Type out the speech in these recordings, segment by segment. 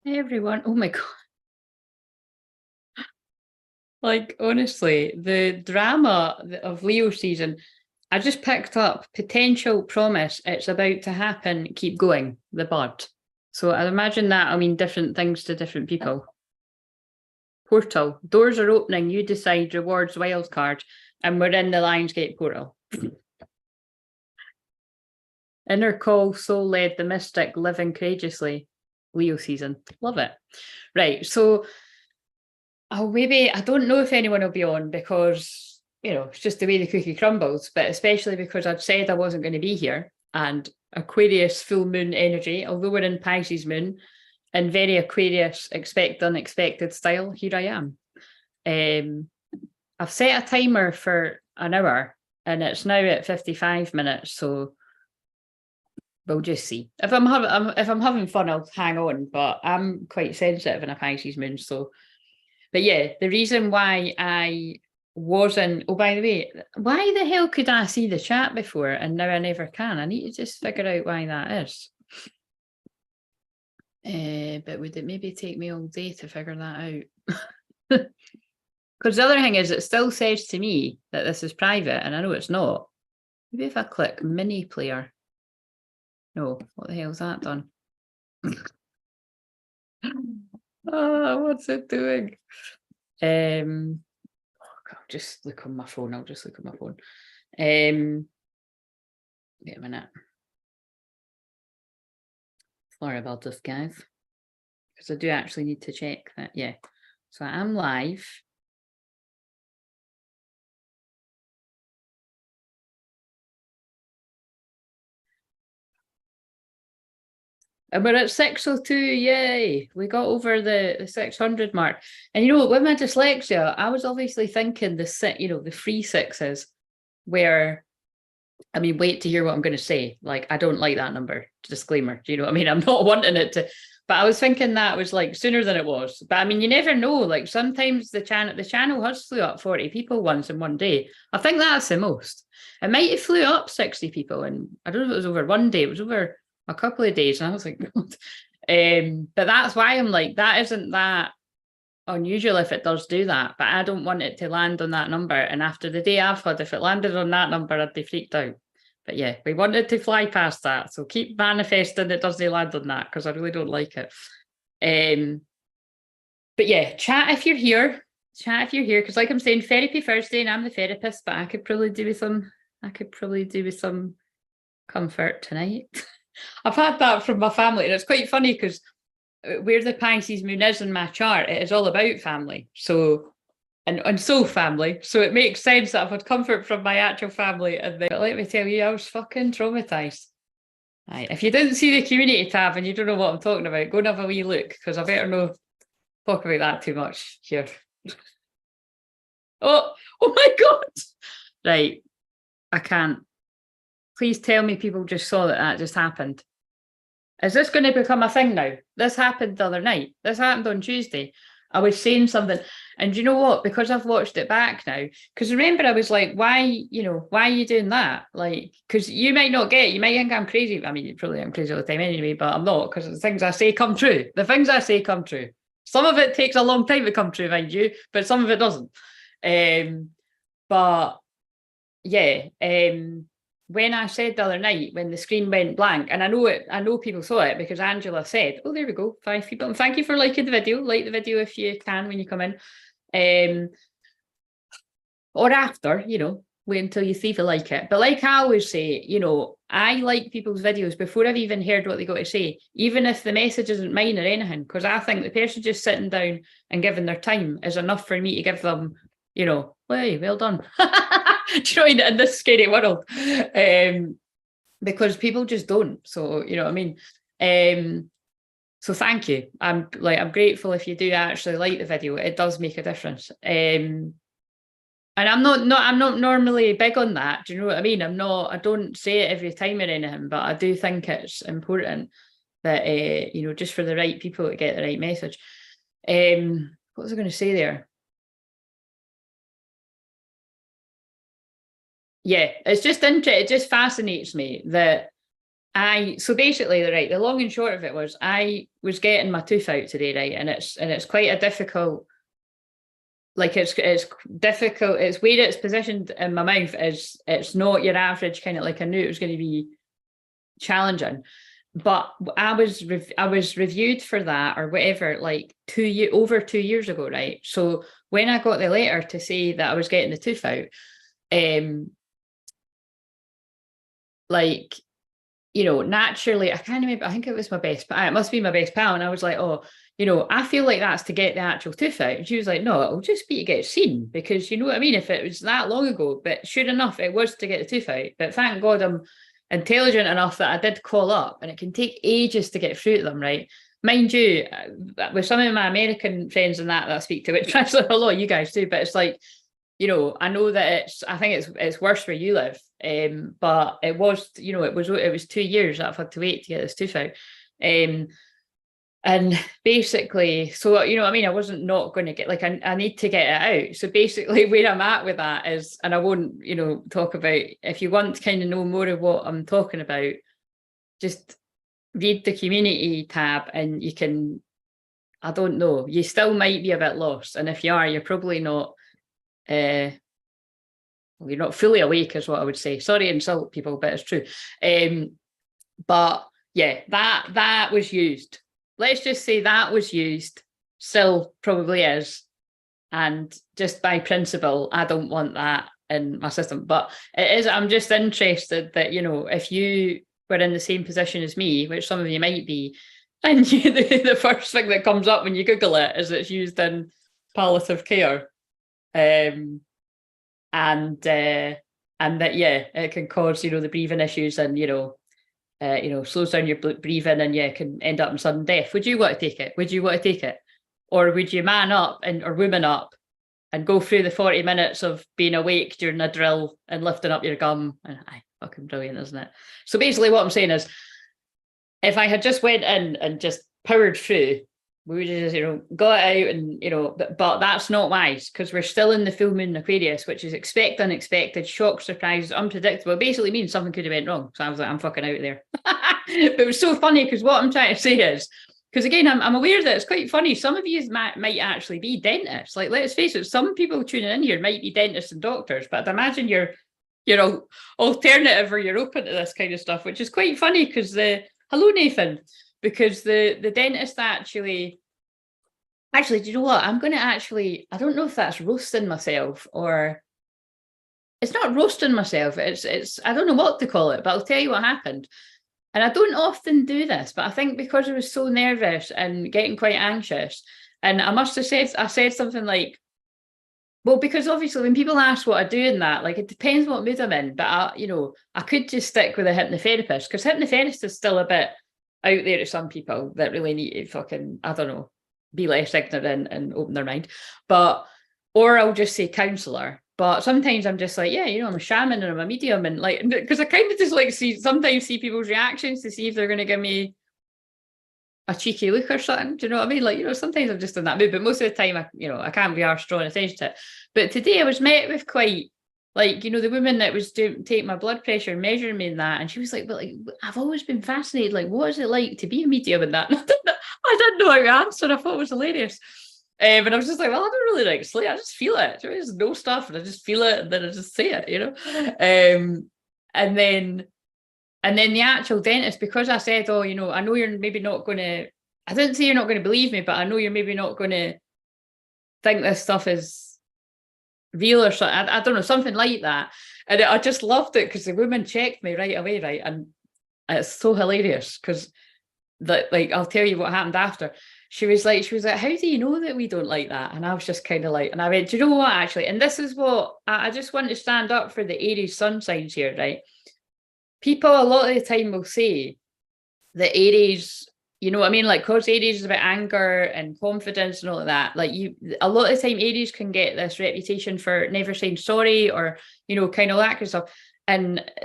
Hey everyone. Oh my God. Like, honestly, the drama of Leo season, I just picked up potential promise. It's about to happen. Keep going. The bird. So I imagine that I mean different things to different people. Portal. Doors are opening. You decide rewards wild card. And we're in the Lionsgate portal. Inner call, soul led, the mystic, living courageously. Leo season. Love it. Right. So maybe I don't know if anyone will be on because it's just the way the cookie crumbles, but especially because I'd said I wasn't going to be here, and Aquarius full moon energy, although we're in Pisces moon and very Aquarius expect unexpected style, here I am. I've set a timer for an hour and it's now at 55 minutes, so we'll just see. If I'm having fun, I'll hang on, but I'm quite sensitive in a Pisces moon, so. But yeah, the reason why I wasn't, oh, by the way, why the hell could I see the chat before and now I never can? I need to just figure out why that is. But would it maybe take me all day to figure that out? Because the other thing is, it still says to me that this is private and I know it's not. Maybe if I click mini player. No, what the hell's that done? Oh, what's it doing? I'll just look on my phone. Wait a minute. Sorry about this, guys. Because I do actually need to check that. Yeah. So I'm live. And we're at 6:02, yay! We got over the 600 mark. And with my dyslexia, I was obviously thinking the 3 6s, where, I mean, wait to hear what I'm going to say. Like, I don't like that number. Disclaimer. Do you know what I mean? I'm not wanting it to, but I was thinking that was like sooner than it was. But I mean, you never know. Like sometimes the channel has flew up 40 people once in one day. I think that's the most. It might have flew up 60 people, and I don't know if it was over one day. It was over a couple of days, and I was like, God. But that's why I'm like, that isn't that unusual if it does do that, but I don't want it to land on that number. And after the day I've had, if it landed on that number, I'd be freaked out. But yeah, we wanted to fly past that, so keep manifesting it doesn't land on that, because I really don't like it. But yeah, chat if you're here, because like I'm saying, therapy Thursday, and I'm the therapist, but I could probably do with some comfort tonight. I've had that from my family, and it's quite funny because where the Pisces moon is in my chart, it is all about family. So, and so family. So it makes sense that I've had comfort from my actual family. And then, but let me tell you, I was fucking traumatized. Right. If you didn't see the community tab and you don't know what I'm talking about, go and have a wee look, because I better not talk about that too much here. Oh my God. Right. I can't. Please tell me people just saw that just happened. Is this going to become a thing now? This happened the other night. This happened on Tuesday. I was saying something, and you know what? Because I've watched it back now, because remember I was like, why are you doing that? Like, because you might not get it. You might think I'm crazy. I mean, you probably I'm crazy all the time anyway, but I'm not, because the things I say come true. The things I say come true. Some of it takes a long time to come true, mind you, but some of it doesn't. But yeah, when I said the other night, when the screen went blank, and I know people saw it because Angela said, oh, there we go, 5 people. And thank you for liking the video. Like the video if you can when you come in. Or after, wait until you see if you like it. But like I always say, I like people's videos before I've even heard what they got to say, even if the message isn't mine or anything, because I think the person just sitting down and giving their time is enough for me to give them, hey, well done. Join in this scary world. Because people just don't. So, you know what I mean? So thank you. I'm grateful if you do actually like the video. It does make a difference. And I'm not normally big on that. Do you know what I mean? I don't say it every time or anything, but I do think it's important that, just for the right people to get the right message. What was I going to say there? Yeah, it's just interesting. It just fascinates me that So basically, right, the long and short of it was I was getting my tooth out today, right? And it's quite a difficult, like it's difficult, it's where it's positioned in my mouth is it's not your average kind of, like, I knew it was going to be challenging. But I was reviewed for that or whatever, like over 2 years ago, right? So when I got the letter to say that I was getting the tooth out, like, you know, naturally, I can't remember, I think it was my best, it must be my best pal. And I was like, oh, you know, I feel like that's to get the actual tooth out. And she was like, no, it'll just be to get seen, because you know what I mean? If it was that long ago, but sure enough, it was to get the tooth out. But thank God I'm intelligent enough that I did call up, and it can take ages to get through to them, right? Mind you, with some of my American friends and that I speak to, which actually a lot of you guys do, but it's like, you know, I know that I think it's worse where you live. But it was, you know, it was 2 years that I've had to wait to get this tooth out. And basically, so, you know what I mean, I wasn't not going to get, like, I need to get it out. So basically where I'm at with that is, and I won't, you know, talk about, if you want to kind of know more of what I'm talking about, just read the community tab and you can, I don't know, you still might be a bit lost. And if you are, you're probably not, well, you're not fully awake is what I would say. Sorry to insult people, but it's true. But yeah, that was used. Let's just say that was used, still probably is. And just by principle, I don't want that in my system. But it is, I'm just interested that, you know, if you were in the same position as me, which some of you might be, and the first thing that comes up when you Google it is it's used in palliative care. And that, yeah, it can cause, you know, the breathing issues, and, you know, slows down your breathing, and yeah, can end up in sudden death. Would you want to take it? Would you want to take it? Or would you man up or woman up and go through the 40 minutes of being awake during a drill and lifting up your gum? And fucking brilliant, isn't it? So basically what I'm saying is, if I had just went in and just powered through, we would just, you know, got it out, and, you know, but that's not wise, because we're still in the full moon Aquarius, which is expect unexpected, shock, surprises, unpredictable. It basically means something could have went wrong. So I was like, I'm fucking out there. But it was so funny, because what I'm trying to say is, because again, I'm aware that it's quite funny. Some of you might actually be dentists. Like, let's face it, some people tuning in here might be dentists and doctors, but I'd imagine you're alternative, or you're open to this kind of stuff, which is quite funny, because hello, Nathan. Because the dentist actually, do you know what? I'm going to actually, I don't know if that's roasting myself, or it's not roasting myself. It's I don't know what to call it, but I'll tell you what happened. And I don't often do this, but I think because I was so nervous and getting quite anxious, and I must have I said something like, well, because obviously when people ask what I do in that, like, it depends what mood I'm in, but I could just stick with a hypnotherapist, because hypnotherapist is still a bit out there to some people that really need to fucking, I don't know, be less ignorant and open their mind. Or I'll just say counsellor. But sometimes I'm just like, yeah, you know, I'm a shaman and I'm a medium, and like, because I kind of just like sometimes see people's reactions to see if they're going to give me a cheeky look or something. Do you know what I mean? Like, you know, sometimes I'm just in that mood, but most of the time, I can't be arsed drawing attention to it. But today I was met with quite, like, you know, the woman that was take my blood pressure and measuring me in that, and she was like, but like, I've always been fascinated, like, what is it like to be a medium in that? And I didn't know how to answer. I thought it was hilarious. And I was just like, well, I don't really like sleep. I just feel it. I just know stuff, and I just feel it, and then I just say it, you know. And then the actual dentist, because I said, oh, you know, I know you're maybe not going to, I didn't say you're not going to believe me, but I know you're maybe not going to think this stuff is real or something. I don't know, something like that. And I just loved it, because the woman checked me right away, right? And it's so hilarious, because that, like, I'll tell you what happened after. She was like, how do you know that we don't like that? And I was just kind of like, and I went, do you know what, actually? And this is what, I just want to stand up for the Aries sun signs here, right? People a lot of the time will say that Aries, you know what I mean? Like, because Aries is about anger and confidence and all of that. Like, a lot of the time Aries can get this reputation for never saying sorry, or, you know, kind of that kind of stuff.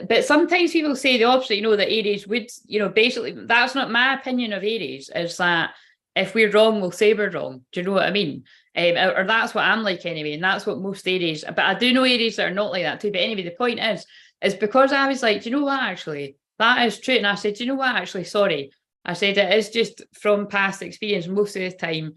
But sometimes people say the opposite, you know, that Aries would, you know, basically, that's not my opinion of Aries, is that if we're wrong, we'll say we're wrong. Do you know what I mean? Or that's what I'm like anyway. And that's what most Aries, but I do know Aries that are not like that too. But anyway, the point is because I was like, do you know what, actually? that is true. And I said, you know what, actually, sorry. I said, it is just from past experience, most of the time,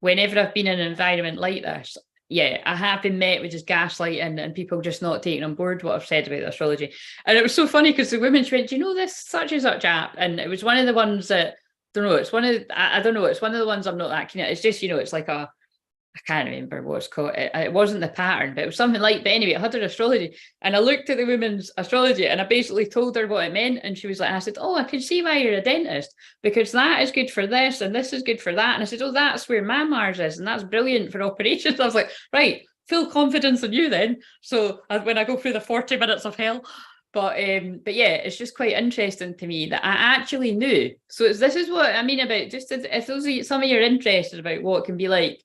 whenever I've been in an environment like this, yeah, I have been met with just gaslighting and people just not taking on board what I've said about the astrology. And it was so funny because the women went, do you know this such and such app? And it was one of the ones that, I don't know, it's one of, I don't know, it's one of the ones I'm not that keen at. It's just, you know, it's like a, I can't remember what it's called. It wasn't the pattern, but it was something like, but anyway, it had her astrology. And I looked at the woman's astrology and I basically told her what it meant. And she was like, I said, oh, I can see why you're a dentist, because that is good for this and this is good for that. And I said, oh, that's where my Mars is. And that's brilliant for operations. I was like, right, full confidence in you then. So when I go through the 40 minutes of hell. But yeah, it's just quite interesting to me that I actually knew. So this is what I mean about just if those are some of you are interested about what it can be like.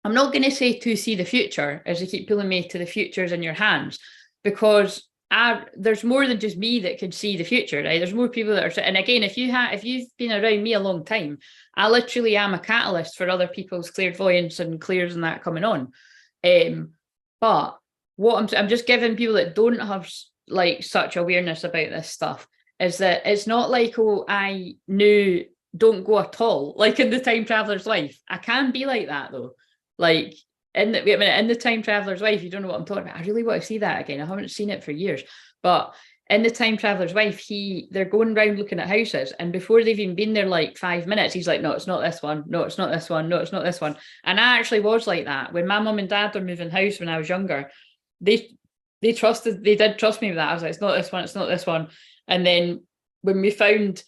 I'm not going to say to see the future, as they keep pulling me to the futures in your hands, because there's more than just me that can see the future, right? There's more people that are, and again, if you've been around me a long time, I literally am a catalyst for other people's clairvoyance and clairs and that coming on. But what I'm just giving people that don't have like such awareness about this stuff is that it's not like, oh, I knew don't go at all, like in the Time Traveler's Wife. I can be like that though. Like in the Time Traveler's Wife, you don't know what I'm talking about. I really want to see that again. I haven't seen it for years. But in the Time Traveler's Wife, they're going around looking at houses, and before they've even been there like 5 minutes, he's like, no, it's not this one. No, it's not this one. No, it's not this one. And I actually was like that. When my mum and dad were moving house when I was younger, they did trust me with that. I was like, it's not this one, it's not this one. And then when we found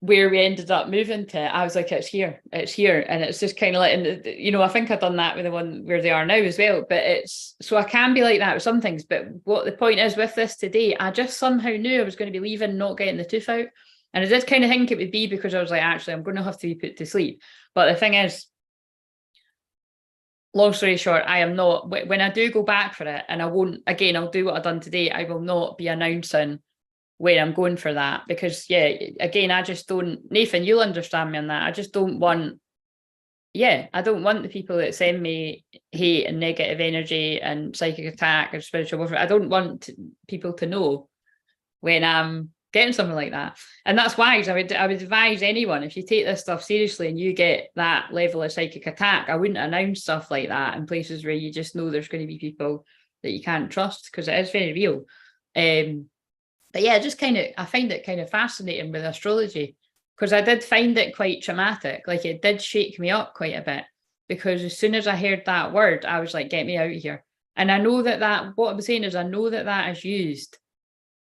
where we ended up moving to, I was like, it's here. And it's just kind of like, and you know, I think I've done that with the one where they are now as well, but it's, so I can be like that with some things. But what the point is with this today, I just somehow knew I was going to be leaving, not getting the tooth out. And I did kind of think it would be because I was like, actually, I'm going to have to be put to sleep. But the thing is, long story short, I am not, when I do go back for it, and I won't, again, I'll do what I've done today, I will not be announcing where I'm going for that, because yeah, again, I just don't, Nathan, you'll understand me on that. I just don't want, I don't want the people that send me hate and negative energy and psychic attack and spiritual warfare. I don't want people to know when I'm getting something like that. And that's why I would advise anyone, if you take this stuff seriously and you get that level of psychic attack, I wouldn't announce stuff like that in places where you just know there's going to be people that you can't trust, because it is very real. But yeah, just kind of, I find it kind of fascinating with astrology, because I did find it quite traumatic. Like it did shake me up quite a bit, because as soon as I heard that word, I was like, get me out of here. And I know that what I'm saying is, I know that is used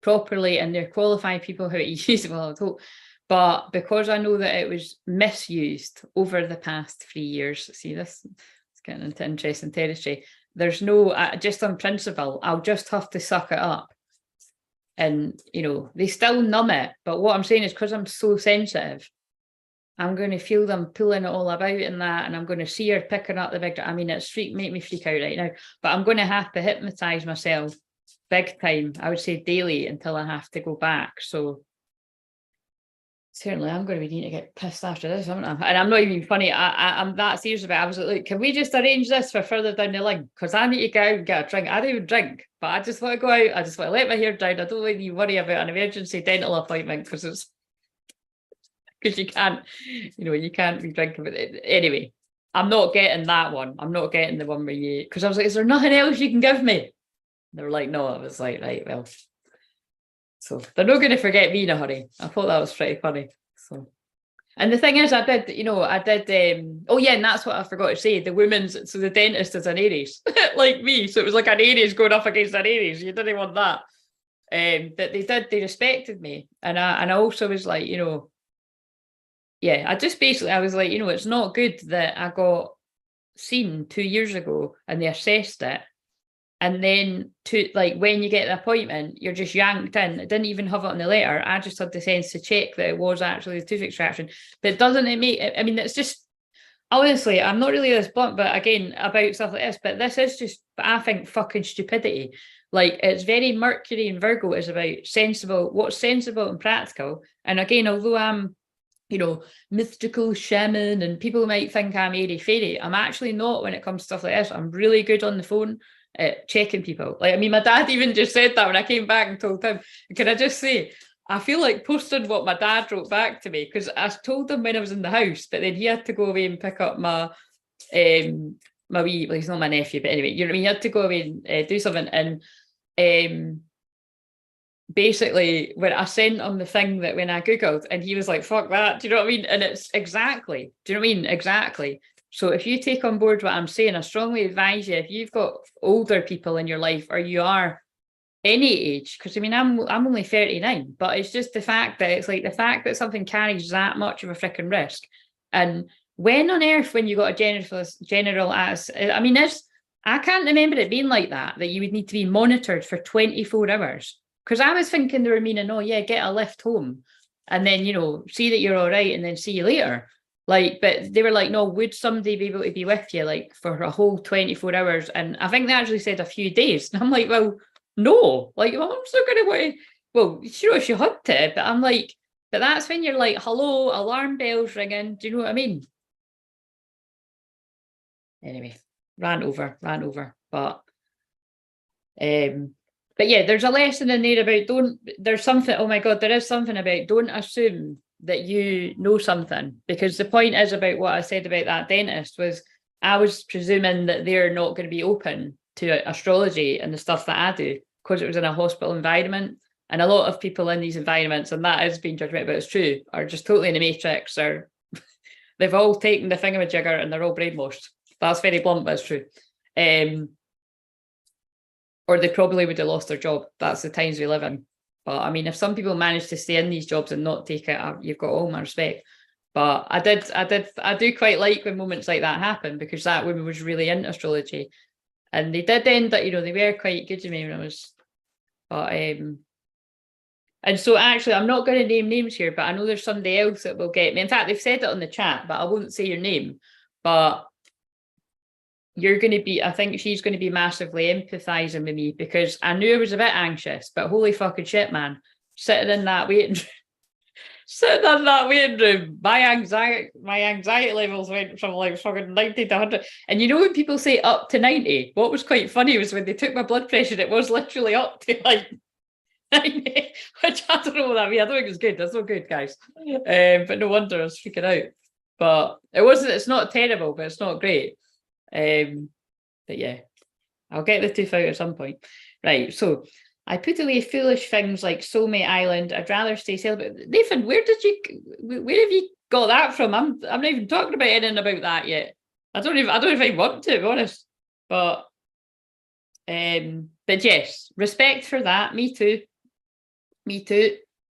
properly and they're qualified people how to use it, well, I hope. But because I know that it was misused over the past 3 years, see, this is getting into interesting territory. There's no, just on principle, I'll just have to suck it up. And, you know, they still numb it. But what I'm saying is, because I'm so sensitive, I'm going to feel them pulling it all about in that. And I'm going to see her picking up the big, I mean, it's make me freak out right now. But I'm going to have to hypnotize myself big time, I would say daily, until I have to go back. So certainly I'm going to be needing to get pissed after this, haven't I? And I'm not even funny. I'm that serious about it. I was like, look, can we just arrange this for further down the line? Because I need to go out and get a drink. I don't even drink, but I just want to go out. I just want to let my hair down. I don't really worry about an emergency dental appointment, because you can't, you know, you can't be drinking with it. Anyway, I'm not getting that one. I'm not getting the one where you, because I was like, is there nothing else you can give me? They were like, no. I was like, right, well. So they're not going to forget me in a hurry. I thought that was pretty funny. So, and the thing is, I did, oh yeah, and that's what I forgot to say. The so the dentist is an Aries, like me. So it was like an Aries going up against an Aries. You didn't want that. But they respected me. And I also was like, you know, yeah, I was like, you know, it's not good that I got seen 2 years ago and they assessed it. And then when you get the appointment, you're just yanked in. It didn't even have it on the letter. I just had the sense to check that it was actually the tooth extraction. But I mean, it's just, honestly, I'm not really this blunt, but again, about stuff like this, but this is just, I think, fucking stupidity. Like, it's very Mercury and Virgo is about what's sensible and practical. And again, although I'm, you know, mystical shaman and people might think I'm airy-fairy, I'm actually not when it comes to stuff like this. I'm really good on the phone. Checking people. Like, I mean, my dad even just said that when I came back and told him. Can I just say, I feel like posting what my dad wrote back to me, because I told him when I was in the house, but then he had to go away and pick up my my wee, well, he's not my nephew, but anyway, you know what I mean? He had to go away and do something. And basically, when I sent him the thing that when I Googled, and he was like, fuck that, do you know what I mean? And it's exactly, do you know what I mean? Exactly. So if you take on board what I'm saying, I strongly advise you, if you've got older people in your life, or you are any age, because I mean, I'm only 39, but it's just the fact that it's like the fact that something carries that much of a freaking risk. And when on earth, when you got a general as, I mean, I can't remember it being like that you would need to be monitored for 24 hours. Because I was thinking they were meaning, oh yeah, get a lift home and then, you know, see that you're all right and then see you later. Like, but they were like, no, would somebody be able to be with you like for a whole 24 hours? And I think they actually said a few days. And I'm like, well, no, like, well, I'm still going to want to, well, sure, if you had to, but I'm like, but that's when you're like, hello, alarm bells ringing. Do you know what I mean? Anyway, ran over. But yeah, there's a lesson in there about there's something, oh my God, there is something about don't assume that you know something, because the point is about what I said about that dentist was I was presuming that they're not going to be open to astrology and the stuff that I do because it was in a hospital environment. And a lot of people in these environments, and that is being judgmental, but it's true, are just totally in the matrix, or they've all taken the thingamajigger and they're all brainwashed. That's very blunt, but it's true. Or they probably would have lost their job. That's the times we live in. But I mean, if some people manage to stay in these jobs and not take it, you've got all my respect. But I do quite like when moments like that happen, because that woman was really into astrology, and they did end up, you know, they were quite good to me when I was. But and so actually, I'm not going to name names here, but I know there's somebody else that will get me. In fact, they've said it on the chat, but I won't say your name. But you're going to be, I think she's going to be massively empathizing with me, because I knew I was a bit anxious, but holy fucking shit, man, sitting in that waiting room, my anxiety levels went from like fucking 90 to 100. And you know, when people say up to 90, what was quite funny was when they took my blood pressure, it was literally up to like 90, which I don't know what that means. I don't think it's good. That's not good, guys. But no wonder I was freaking out. But it's not terrible, but it's not great. But yeah, I'll get the tooth out at some point. Right, so I put away foolish things like Soulmate Island. I'd rather stay celibate. Nathan, where have you got that from? I'm not even talking about anything about that yet. I don't even want to be honest. But yes, respect for that. Me too.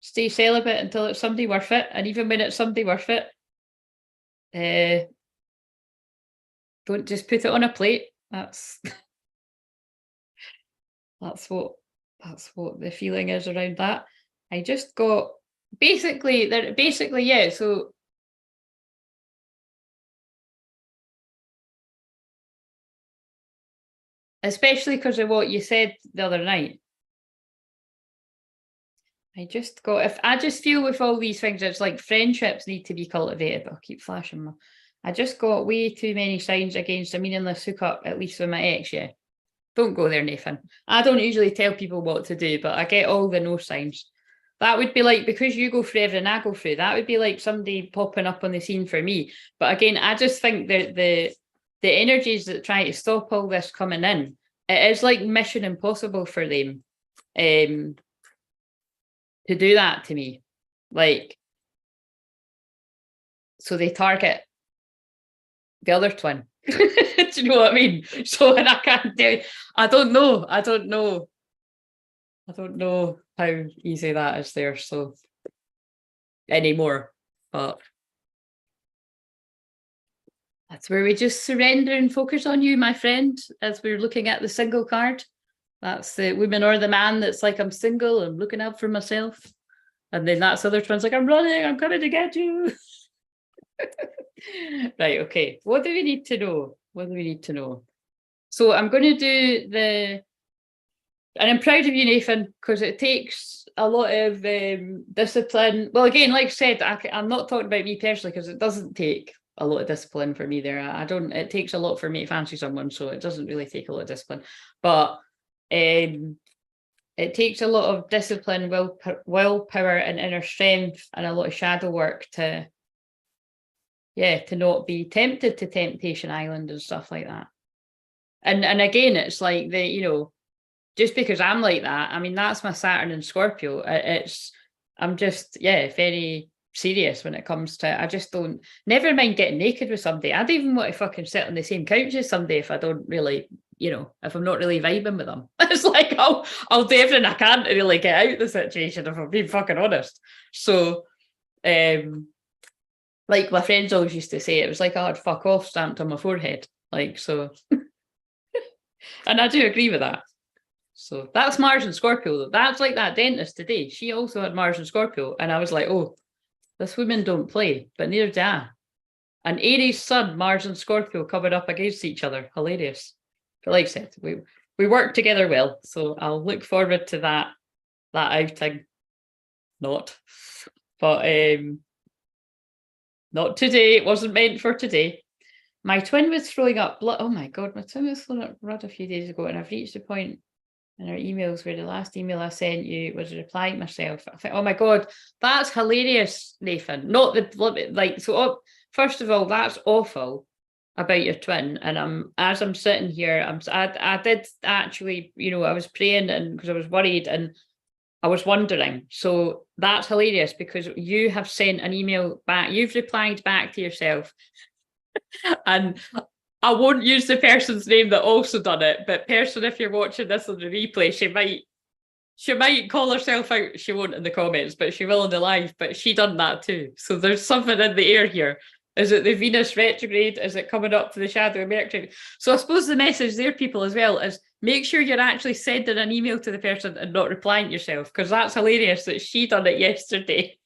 Stay celibate until it's somebody worth it, and even when it's somebody worth it, don't just put it on a plate. That's what the feeling is around that. I just got basically, yeah. So especially because of what you said the other night, I just feel with all these things, it's like friendships need to be cultivated. But I'll keep flashing them. I just got way too many signs against a meaningless hookup, at least with my ex. Yeah, don't go there, Nathan. I don't usually tell people what to do, but I get all the no signs. That would be like, because you go through everything I go through, that would be like somebody popping up on the scene for me. But again, I just think that the energies that try to stop all this coming in, it is like mission impossible for them to do that to me. Like, so they target the other twin. Do you know what I mean? So, and I can't do, I don't know how easy that is there, so anymore. But that's where we just surrender and focus on you, my friend, as we're looking at the single card. That's the woman or the man that's like, I'm single, I'm looking out for myself. And then that's other twin's like, I'm running, I'm coming to get you. Right, okay. What do we need to know? So I'm going to do and I'm proud of you, Nathan, because it takes a lot of discipline. Well, again, like I said, I'm not talking about me personally, because it doesn't take a lot of discipline for me there. It takes a lot for me to fancy someone, so it doesn't really take a lot of discipline. But it takes a lot of discipline, willpower and inner strength and a lot of shadow work to not be tempted to Temptation Island and stuff like that. And again, it's like just because I'm like that, I mean, that's my Saturn and Scorpio. I'm just, very serious when it comes to, I just don't, never mind getting naked with somebody. I don't even want to fucking sit on the same couch as somebody if I don't really, if I'm not really vibing with them. It's like, I'll do everything I can to really get out of the situation, if I'm being fucking honest. So, like my friends always used to say, it was like I had fuck off stamped on my forehead. Like, so, and I do agree with that. So that's Mars and Scorpio, though. That's like that dentist today. She also had Mars and Scorpio. And I was like, oh, this woman don't play, but neither do I. An Aries sun, Mars and Scorpio coming up against each other. Hilarious. But like I said, we work together well. So I'll look forward to that outing. Not. But not today. It wasn't meant for today. My twin was throwing up blood. Oh my God, my twin was throwing up blood a few days ago, and I've reached the point in our emails where the last email I sent you was a reply to myself. I think, oh my God, that's hilarious, Nathan. Not the, like, so first of all, that's awful about your twin. And as I'm sitting here, I did actually, I was praying and because I was worried and I was wondering. So that's hilarious because you have sent an email back. You've replied back to yourself. And I won't use the person's name that also done it, but person, if you're watching this on the replay, she might call herself out. She won't in the comments, but she will in the live. But she done that too. So there's something in the air here. Is it the Venus retrograde? Is it coming up to the shadow of Mercury? So I suppose the message there, people, as well, is make sure you're actually sending an email to the person and not replying to yourself, because that's hilarious that she done it yesterday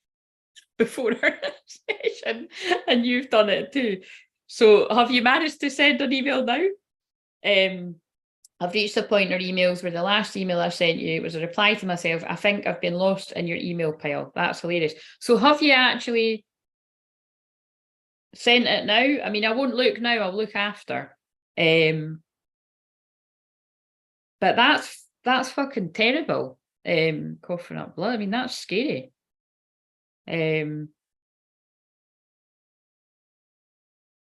before her session and you've done it too. So have you managed to send an email now? I've reached the point in our emails where the last email I sent you was a reply to myself. I think I've been lost in your email pile. That's hilarious. So have you actually sent it now? I mean, I won't look now, I'll look after. But that's fucking terrible. Coughing up blood. I mean, that's scary.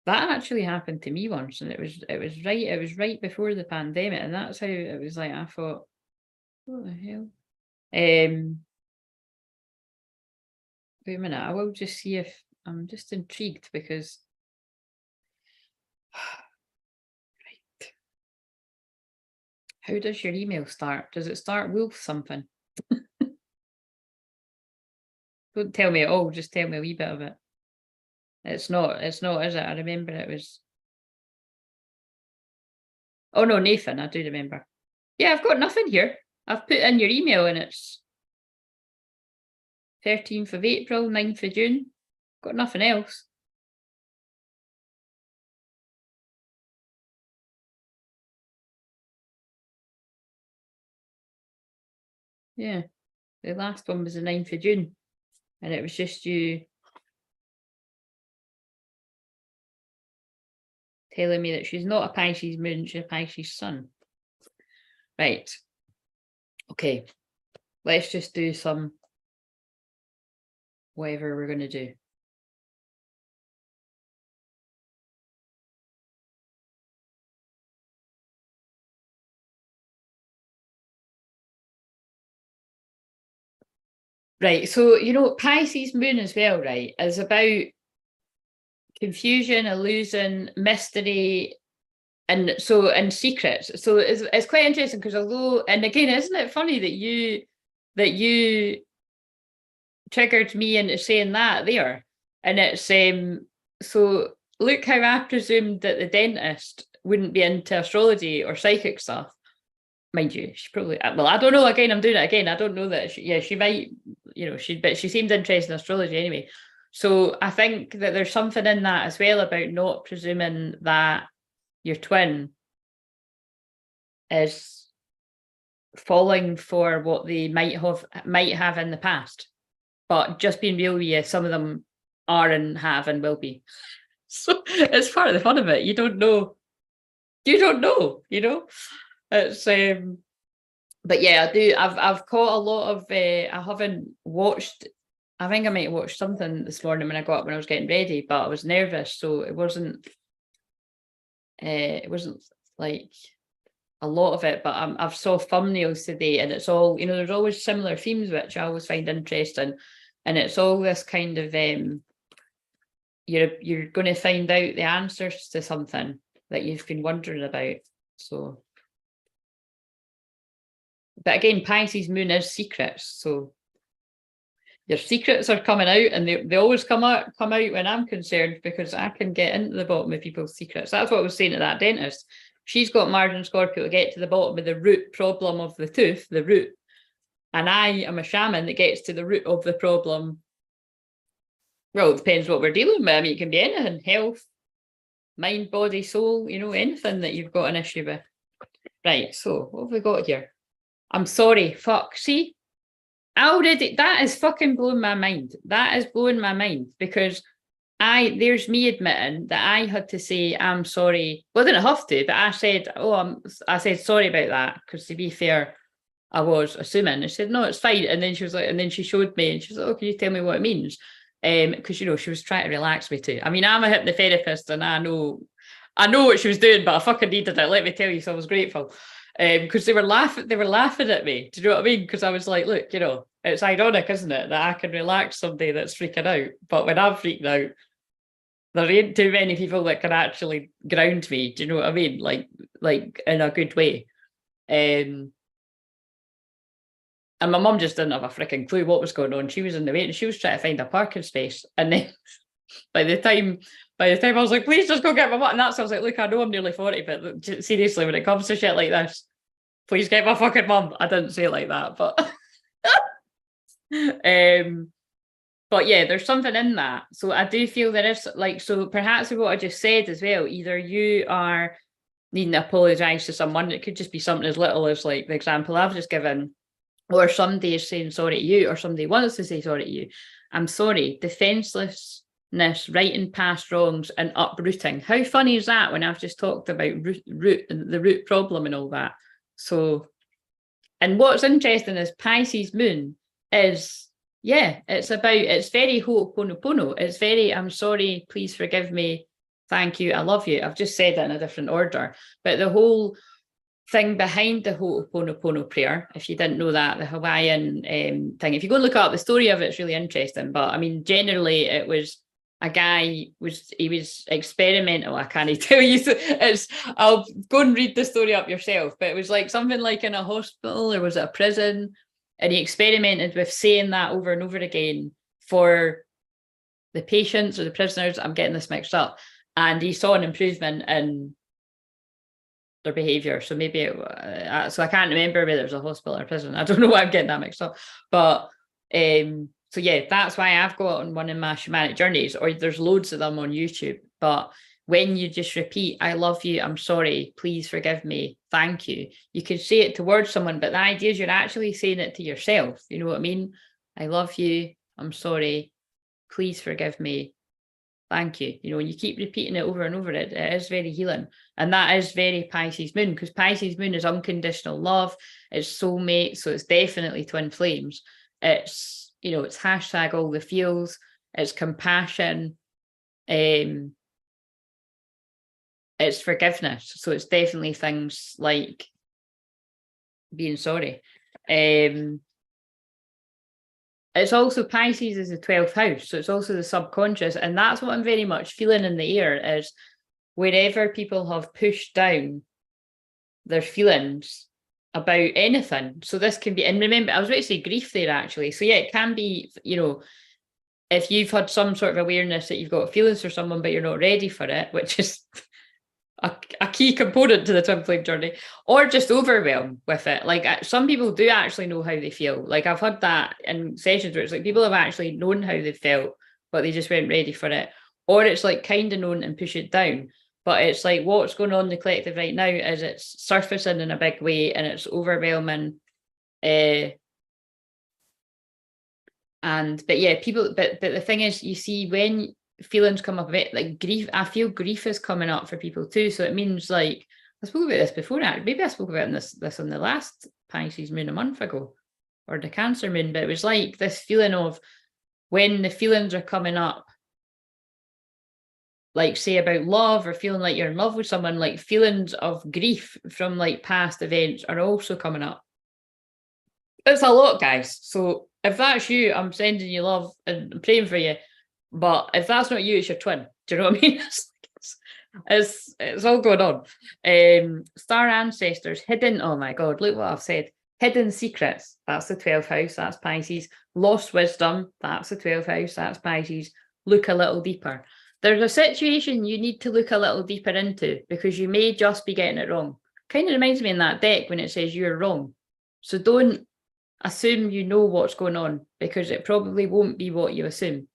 That actually happened to me once, and it was right before the pandemic, and that's how it was like. I thought, what the hell? Wait a minute, I will just see if I'm just intrigued because right. How does your email start? Does it start Wolf something? Don't tell me at all, just tell me a wee bit of it. It's not, is it? I remember it was. Oh no, Nathan, I do remember. Yeah, I've got nothing here. I've put in your email and it's 13th of April, 9th of June. Got nothing else. Yeah, the last one was the 9th of June. And it was just you telling me that she's not a Pisces moon, she's a Pisces sun. Right. Okay. Let's just do some whatever we're going to do. Right. So, Pisces moon as well, right, is about confusion, illusion, mystery, and secrets. So it's quite interesting because although, and again, isn't it funny that you triggered me into saying that there? And it's so look how I presumed that the dentist wouldn't be into astrology or psychic stuff. Mind you, she probably, well, I don't know, again, I'm doing it again. I don't know that she might, but she seemed interested in astrology anyway. So I think that there's something in that as well about not presuming that your twin is falling for what they might have in the past, but just being real with you, some of them are and have and will be. So it's part of the fun of it. You don't know, it's but yeah, I do. I've caught a lot of. I haven't watched. I think I might have watched something this morning when I got up when I was getting ready, but I was nervous, so it wasn't. It wasn't like a lot of it, but I've saw thumbnails today, and it's all, you know, there's always similar themes which I always find interesting, and it's all this kind of you're going to find out the answers to something that you've been wondering about. So, but again, Pisces moon is secrets, so your secrets are coming out, and they always come out when I'm concerned, because I can get into the bottom of people's secrets. That's what I was saying to that dentist. She's got Mars and Scorpio to get to the bottom of the root problem of the tooth, the root. And I am a shaman that gets to the root of the problem. Well, it depends what we're dealing with. I mean, it can be anything: health, mind, body, soul, you know, anything that you've got an issue with. Right, so what have we got here? I'm sorry, fuck. See, that is fucking blowing my mind. That is blowing my mind, because there's me admitting that I had to say I'm sorry. Well, I didn't have to, but I said, I said sorry about that, because to be fair, I was assuming. I said, no, it's fine. And then she was like, and then she showed me, and she was like, oh, can you tell me what it means? Because, you know, she was trying to relax me too. I mean, I'm a hypnotherapist, and I know what she was doing, but I fucking needed it, let me tell you. So I was grateful. Because they were laughing at me. Do you know what I mean? Because I was like, look, you know, it's ironic, isn't it, that I can relax somebody that's freaking out, but when I'm freaking out, there ain't too many people that can actually ground me. Do you know what I mean? Like in a good way. And my mum just didn't have a freaking clue what was going on. She was in the waiting. She was trying to find a parking space, and then by the time I was like, please just go get my mum. And that's, I was like, look, I know I'm nearly 40, but seriously, when it comes to shit like this, please get my fucking mum. I didn't say it like that, but but yeah, there's something in that. So I do feel there is, like, so perhaps with what I just said as well, either you are needing to apologise to someone. It could just be something as little as like the example I've just given, or somebody is saying sorry to you, or somebody wants to say sorry to you. I'm sorry. Defenselessness, righting past wrongs, and uprooting. How funny is that when I've just talked about root and the root problem and all that? So, and what's interesting is Pisces moon is, yeah, it's very ho'oponopono. It's very, I'm sorry, please forgive me, thank you, I love you. I've just said it in a different order, but the whole thing behind the ho'oponopono prayer, if you didn't know that, the Hawaiian thing, if you go look up the story of it, it's really interesting. But I mean, generally it was a guy, he was experimental. I can't tell you. So I'll go and read the story up yourself. But it was like something like in a hospital, or was it a prison? And he experimented with saying that over and over again for the patients or the prisoners. I'm getting this mixed up. And he saw an improvement in their behavior. So maybe so I can't remember whether it was a hospital or a prison. I don't know why I'm getting that mixed up. But so yeah, that's why I've got on one of my shamanic journeys, or there's loads of them on YouTube. But when you just repeat, I love you, I'm sorry, please forgive me, thank you. You can say it towards someone, but the idea is you're actually saying it to yourself. You know what I mean? I love you, I'm sorry, please forgive me, thank you. You know, when you keep repeating it over and over, it is very healing. And that is very Pisces moon, because Pisces moon is unconditional love, it's soulmate, so it's definitely twin flames. It's, you know, it's hashtag all the feels, it's compassion, it's forgiveness. So it's definitely things like being sorry. It's also, Pisces is the 12th house, so it's also the subconscious, and that's what I'm very much feeling in the air, is wherever people have pushed down their feelings about anything. So this can be, and remember, I was about to say grief there actually. So yeah, it can be, you know, if you've had some sort of awareness that you've got feelings for someone, but you're not ready for it, which is a key component to the twin flame journey, or just overwhelmed with it. Like some people do actually know how they feel. Like I've had that in sessions where it's like people have actually known how they felt, but they just weren't ready for it. Or it's like kind of known and push it down. But it's like what's going on in the collective right now is it's surfacing in a big way, and it's overwhelming. But yeah, people, but the thing is, you see, when feelings come up a bit, like grief, I feel grief is coming up for people too. So it means, like, I spoke about this before, maybe I spoke about this on the last Pisces moon a month ago, or the Cancer moon, but it was like this feeling of when the feelings are coming up, like say about love or feeling like you're in love with someone, like feelings of grief from like past events are also coming up. It's a lot, guys. So if that's you, I'm sending you love and praying for you. But if that's not you, it's your twin. Do you know what I mean? It's all going on. Star ancestors, hidden. Oh my God, look what I've said. Hidden secrets. That's the 12th house. That's Pisces. Lost wisdom. That's the 12th house. That's Pisces. Look a little deeper. There's a situation you need to look a little deeper into because you may just be getting it wrong. Kind of reminds me in that deck when it says you're wrong. So don't assume you know what's going on because it probably won't be what you assume.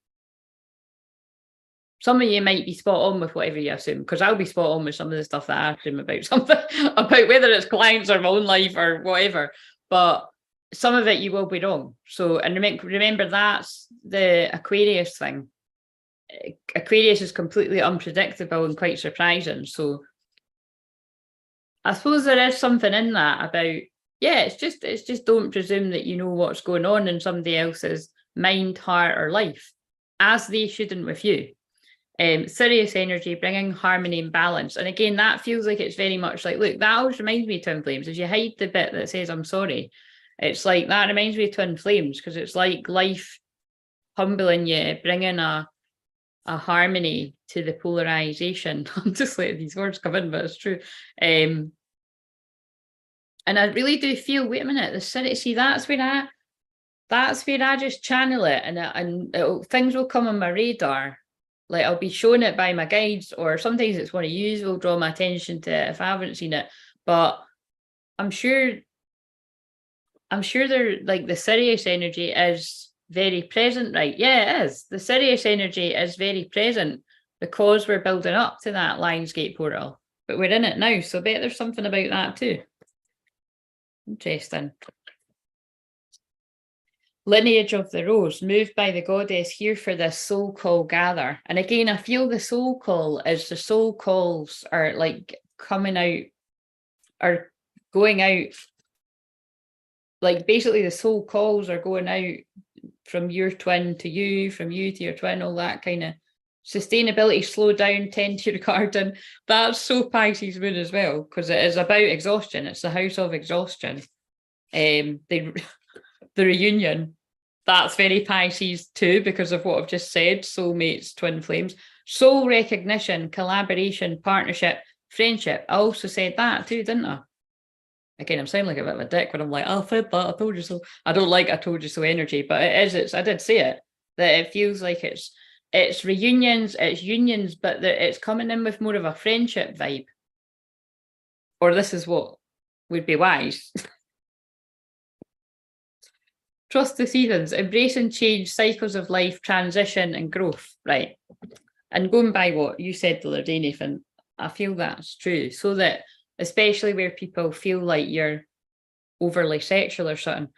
Some of you might be spot on with whatever you assume, because I'll be spot on with some of the stuff that I assume about something, about whether it's clients or my own life or whatever. But some of it you will be wrong. So, and remember that's the Aquarius thing. Aquarius is completely unpredictable and quite surprising. So I suppose there is something in that about, yeah, it's just don't presume that you know what's going on in somebody else's mind, heart, or life, as they shouldn't with you. Sirius energy, bringing harmony and balance. And again, that feels like it's very much like, look, that always reminds me of twin flames. If you hide the bit that says I'm sorry, it's like that reminds me of twin flames, because it's like life humbling you, bringing a harmony to the polarization. I'm just letting these words come in, but it's true. And I really do feel, wait a minute, the Sirius, see, that's where I just channel it, and things will come on my radar. Like I'll be shown it by my guides, or sometimes it's one of you will draw my attention to it if I haven't seen it. But I'm sure they're like, the Sirius energy is very present, right? Yeah, it is. The Sirius energy is very present because we're building up to that Lionsgate portal, but we're in it now. So I bet there's something about that too. Interesting. Lineage of the Rose, moved by the goddess here for this soul call gather. And again, I feel the soul call is the soul calls are like coming out, or going out. Like basically the soul calls are going out from your twin to you, from you to your twin, all that kind of sustainability, slow down, tend to your garden. That's so Pisces moon as well, because it is about exhaustion. It's the house of exhaustion. The reunion, that's very Pisces too, because of what I've just said. Soulmates, twin flames, soul recognition, collaboration, partnership, friendship. I also said that too, didn't I? Again, I'm sounding like a bit of a dick when I'm like, I said that, I told you so. I don't like I told you so energy, but I did say it, that it feels like it's reunions, it's unions, but it's coming in with more of a friendship vibe. Or this is what would be wise. Trust the seasons, embrace and change, cycles of life, transition and growth, right? And going by what you said the other day, Nathan, I feel that's true. So that, especially where people feel like you're overly sexual or something,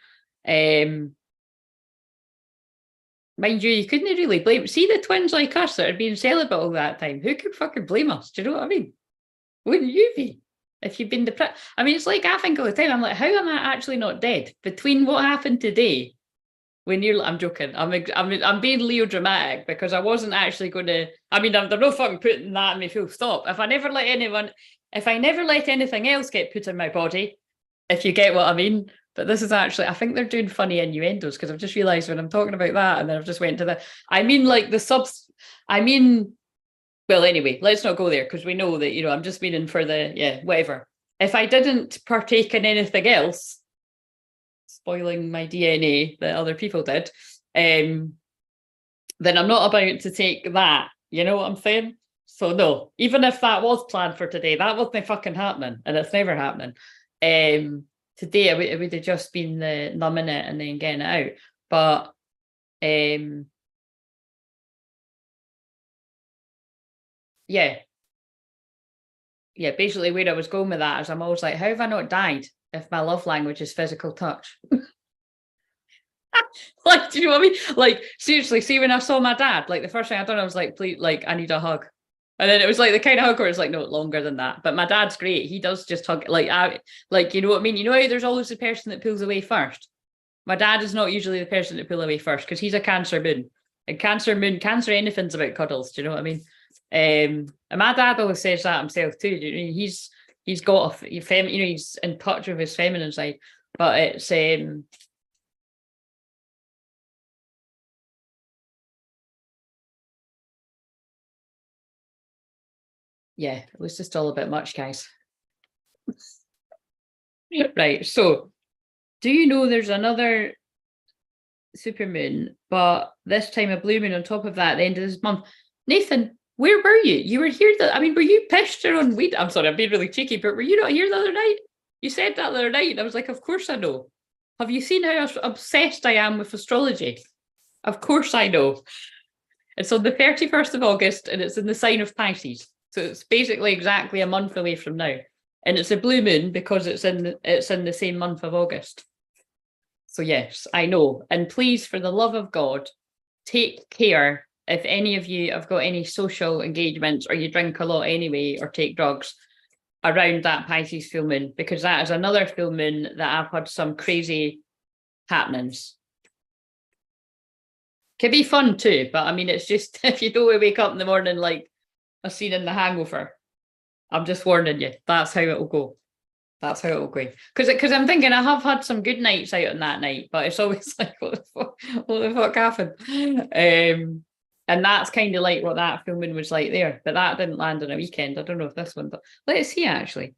mind you couldn't really blame, see the twins like us that are being celibate all that time, who could fucking blame us? Do you know what I mean? Wouldn't you be? If you've been depressed. I mean, it's like I think all the time, I'm like, how am I actually not dead? Between what happened today, when you're, I'm joking, I'm being Leo dramatic, because I wasn't actually going to, I mean, they're no fucking putting that in me full stop. If I never let anything else get put in my body, if you get what I mean. But this is actually, I think they're doing funny innuendos, because I've just realised when I'm talking about that, and then I've just went to I mean, like well, anyway, let's not go there, because we know that, I'm just meaning for whatever. If I didn't partake in anything else, spoiling my DNA that other people did, then I'm not about to take that. You know what I'm saying? So no, even if that was planned for today, that wasn't fucking happening, and it's never happening. Today it would have just been the numbing it and then getting it out. But yeah, basically where I was going with that is I'm always like, how have I not died if my love language is physical touch? Like, do you know what I mean? Like, seriously, see, when I saw my dad, like the first thing I done, I was like, please, like, I need a hug. And then it was like the kind of hug where it's like, no, longer than that. But my dad's great. He does just hug, like, you know what I mean? You know how there's always the person that pulls away first? My dad is not usually the person to pull away first because he's a Cancer moon. And Cancer anything's about cuddles. Do you know what I mean? And my dad always says that himself too. Do you know, he's got a he's in touch with his feminine side. But it's yeah, it was just all a bit much, guys. Right. So do you know there's another supermoon, but this time a blue moon on top of that at the end of this month? Nathan, where were you? You were here were you pissed or on weed? I'm sorry, I'm being really cheeky, but were you not here the other night? You said that the other night, and I was like, of course I know. Have you seen how obsessed I am with astrology? Of course I know. It's on the 31st of August, and it's in the sign of Pisces. So it's basically exactly a month away from now. And it's a blue moon because it's in the same month of August. So yes, I know. And please, for the love of God, take care if any of you have got any social engagements or you drink a lot anyway or take drugs around that Pisces full moon, because that is another full moon that I've had some crazy happenings. Can be fun too, but I mean, it's just if you don't wake up in the morning like a scene in The Hangover, I'm just warning you, that's how it'll go. That's how it'll go. Because I'm thinking I have had some good nights out on that night, but it's always like, what the fuck happened? And that's kind of like what that full moon was like there, but that didn't land on a weekend. I don't know if this one, but let's see actually.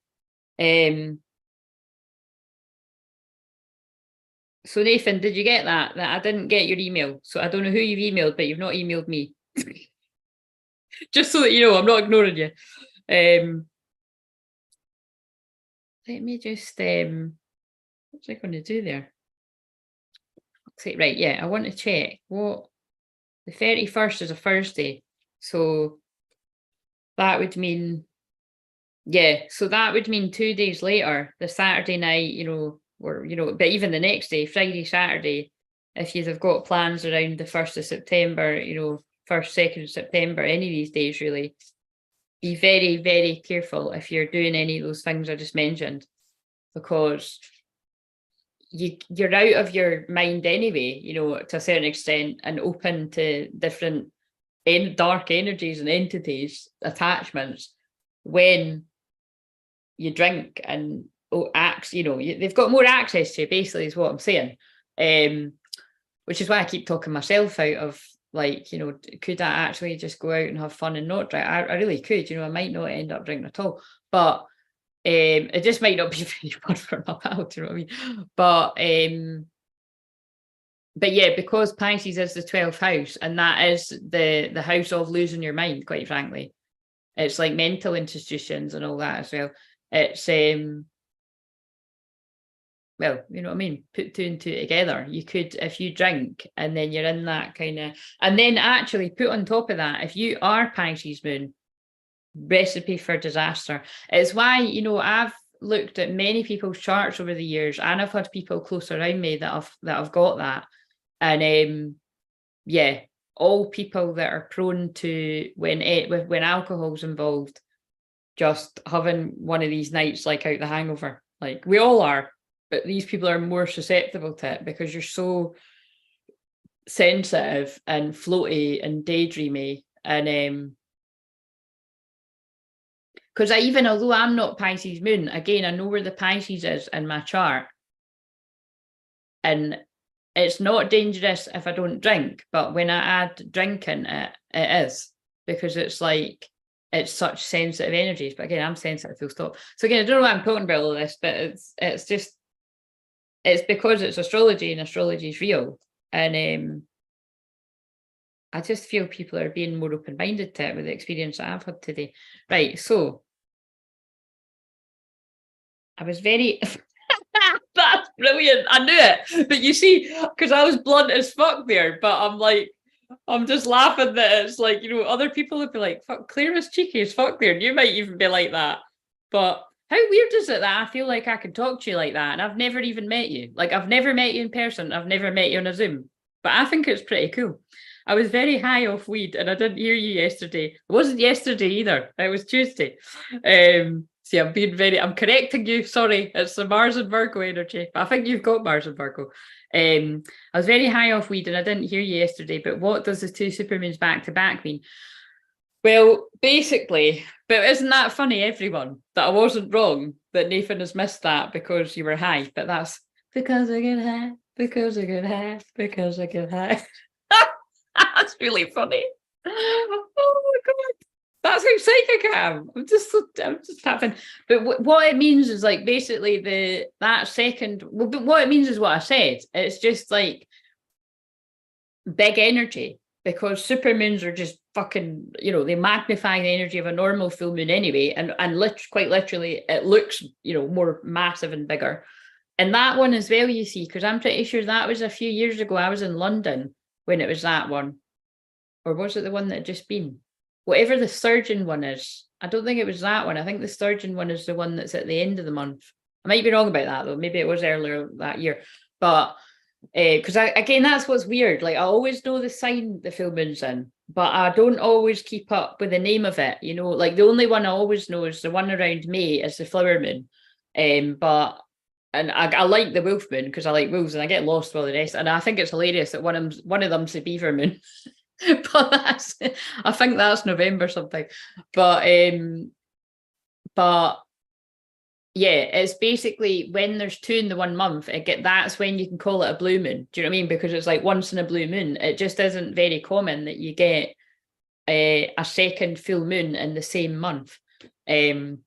So Nathan, did you get that? That I didn't get your email, so I don't know who you've emailed, but you've not emailed me. Just so that you know, I'm not ignoring you. Let me just what's I going to do there? Right, yeah, I want to check what the 31st is a Thursday, so that would mean, yeah, so that would mean 2 days later, the Saturday night, you know, or you know, but even the next day, Friday, Saturday, if you've got plans around the 1st of September, you know, 1st, 2nd of September, any of these days really, be very, very careful if you're doing any of those things I just mentioned, because you're out of your mind anyway, you know, to a certain extent, and open to different dark energies and entities, attachments, when you drink and you know, they've got more access to you, basically, is what I'm saying. Which is why I keep talking myself out of, like, you know, could I actually just go out and have fun and not drink? I really could, you know, I might not end up drinking at all, but it just might not be very fun for my pal, do you know what I mean? But yeah, because Pisces is the 12th house, and that is the house of losing your mind, quite frankly. It's like mental institutions and all that as well. It's well, you know what I mean? Put two and two together. You could, if you drink and then you're in that kind of, and then actually put on top of that, if you are Pisces moon, recipe for disaster. It's why, you know, I've looked at many people's charts over the years, and I've had people close around me that have got that. And yeah, all people that are prone to when alcohol's involved, just having one of these nights like out The Hangover. Like we all are, but these people are more susceptible to it because you're so sensitive and floaty and daydreamy. And because although I'm not Pisces moon, again, I know where the Pisces is in my chart. And it's not dangerous if I don't drink, but when I add drinking, it is, because it's like, it's such sensitive energies. But again, I'm sensitive, full stop. So again, I don't know why I'm talking about all this, but it's just, it's because it's astrology, and astrology is real. And I just feel people are being more open-minded to it with the experience that I've had today. Right, so I was very... That's brilliant. I knew it. But you see, because I was blunt as fuck there, but I'm like, I'm just laughing that it's like, you know, other people would be like, fuck, Claire was cheeky as fuck there. And you might even be like that. But how weird is it that I feel like I can talk to you like that and I've never even met you? Like, I've never met you in person. I've never met you on a Zoom. But I think it's pretty cool. I was very high off weed and I didn't hear you yesterday. It wasn't yesterday either. It was Tuesday. See, I'm correcting you. Sorry, it's the Mars and Virgo energy. I think you've got Mars and Virgo. I was very high off weed and I didn't hear you yesterday. But what does the two supermoons back to back mean? Well, basically, but isn't that funny, everyone, that I wasn't wrong, that Nathan has missed that because you were high, but that's because I get high, because I get high, because I get high. That's really funny. Oh my God. That's how psychic I am. I'm just having, but what it means is like basically that second, well, but what it means is what I said. It's just like big energy, because supermoons are just fucking, they magnify the energy of a normal full moon anyway, and quite literally it looks, more massive and bigger. And that one as well, you see, because I'm pretty sure that was a few years ago. I was in London when it was that one, or was it the one that had just been? Whatever the Sturgeon one is, I don't think it was that one. I think the Sturgeon one is the one that's at the end of the month. I might be wrong about that though. Maybe it was earlier that year, but because again, that's what's weird. Like I always know the sign the full moon's in, but I don't always keep up with the name of it. Like the only one I always know is the one around May is the flower moon. And I like the wolf moon because I like wolves and I get lost with the rest. And I think it's hilarious that one of them's the beaver moon. But I think that's November something. But yeah, it's basically when there's two in the 1 month, that's when you can call it a blue moon. Do you know what I mean? Because it's like once in a blue moon. It just isn't very common that you get a second full moon in the same month. And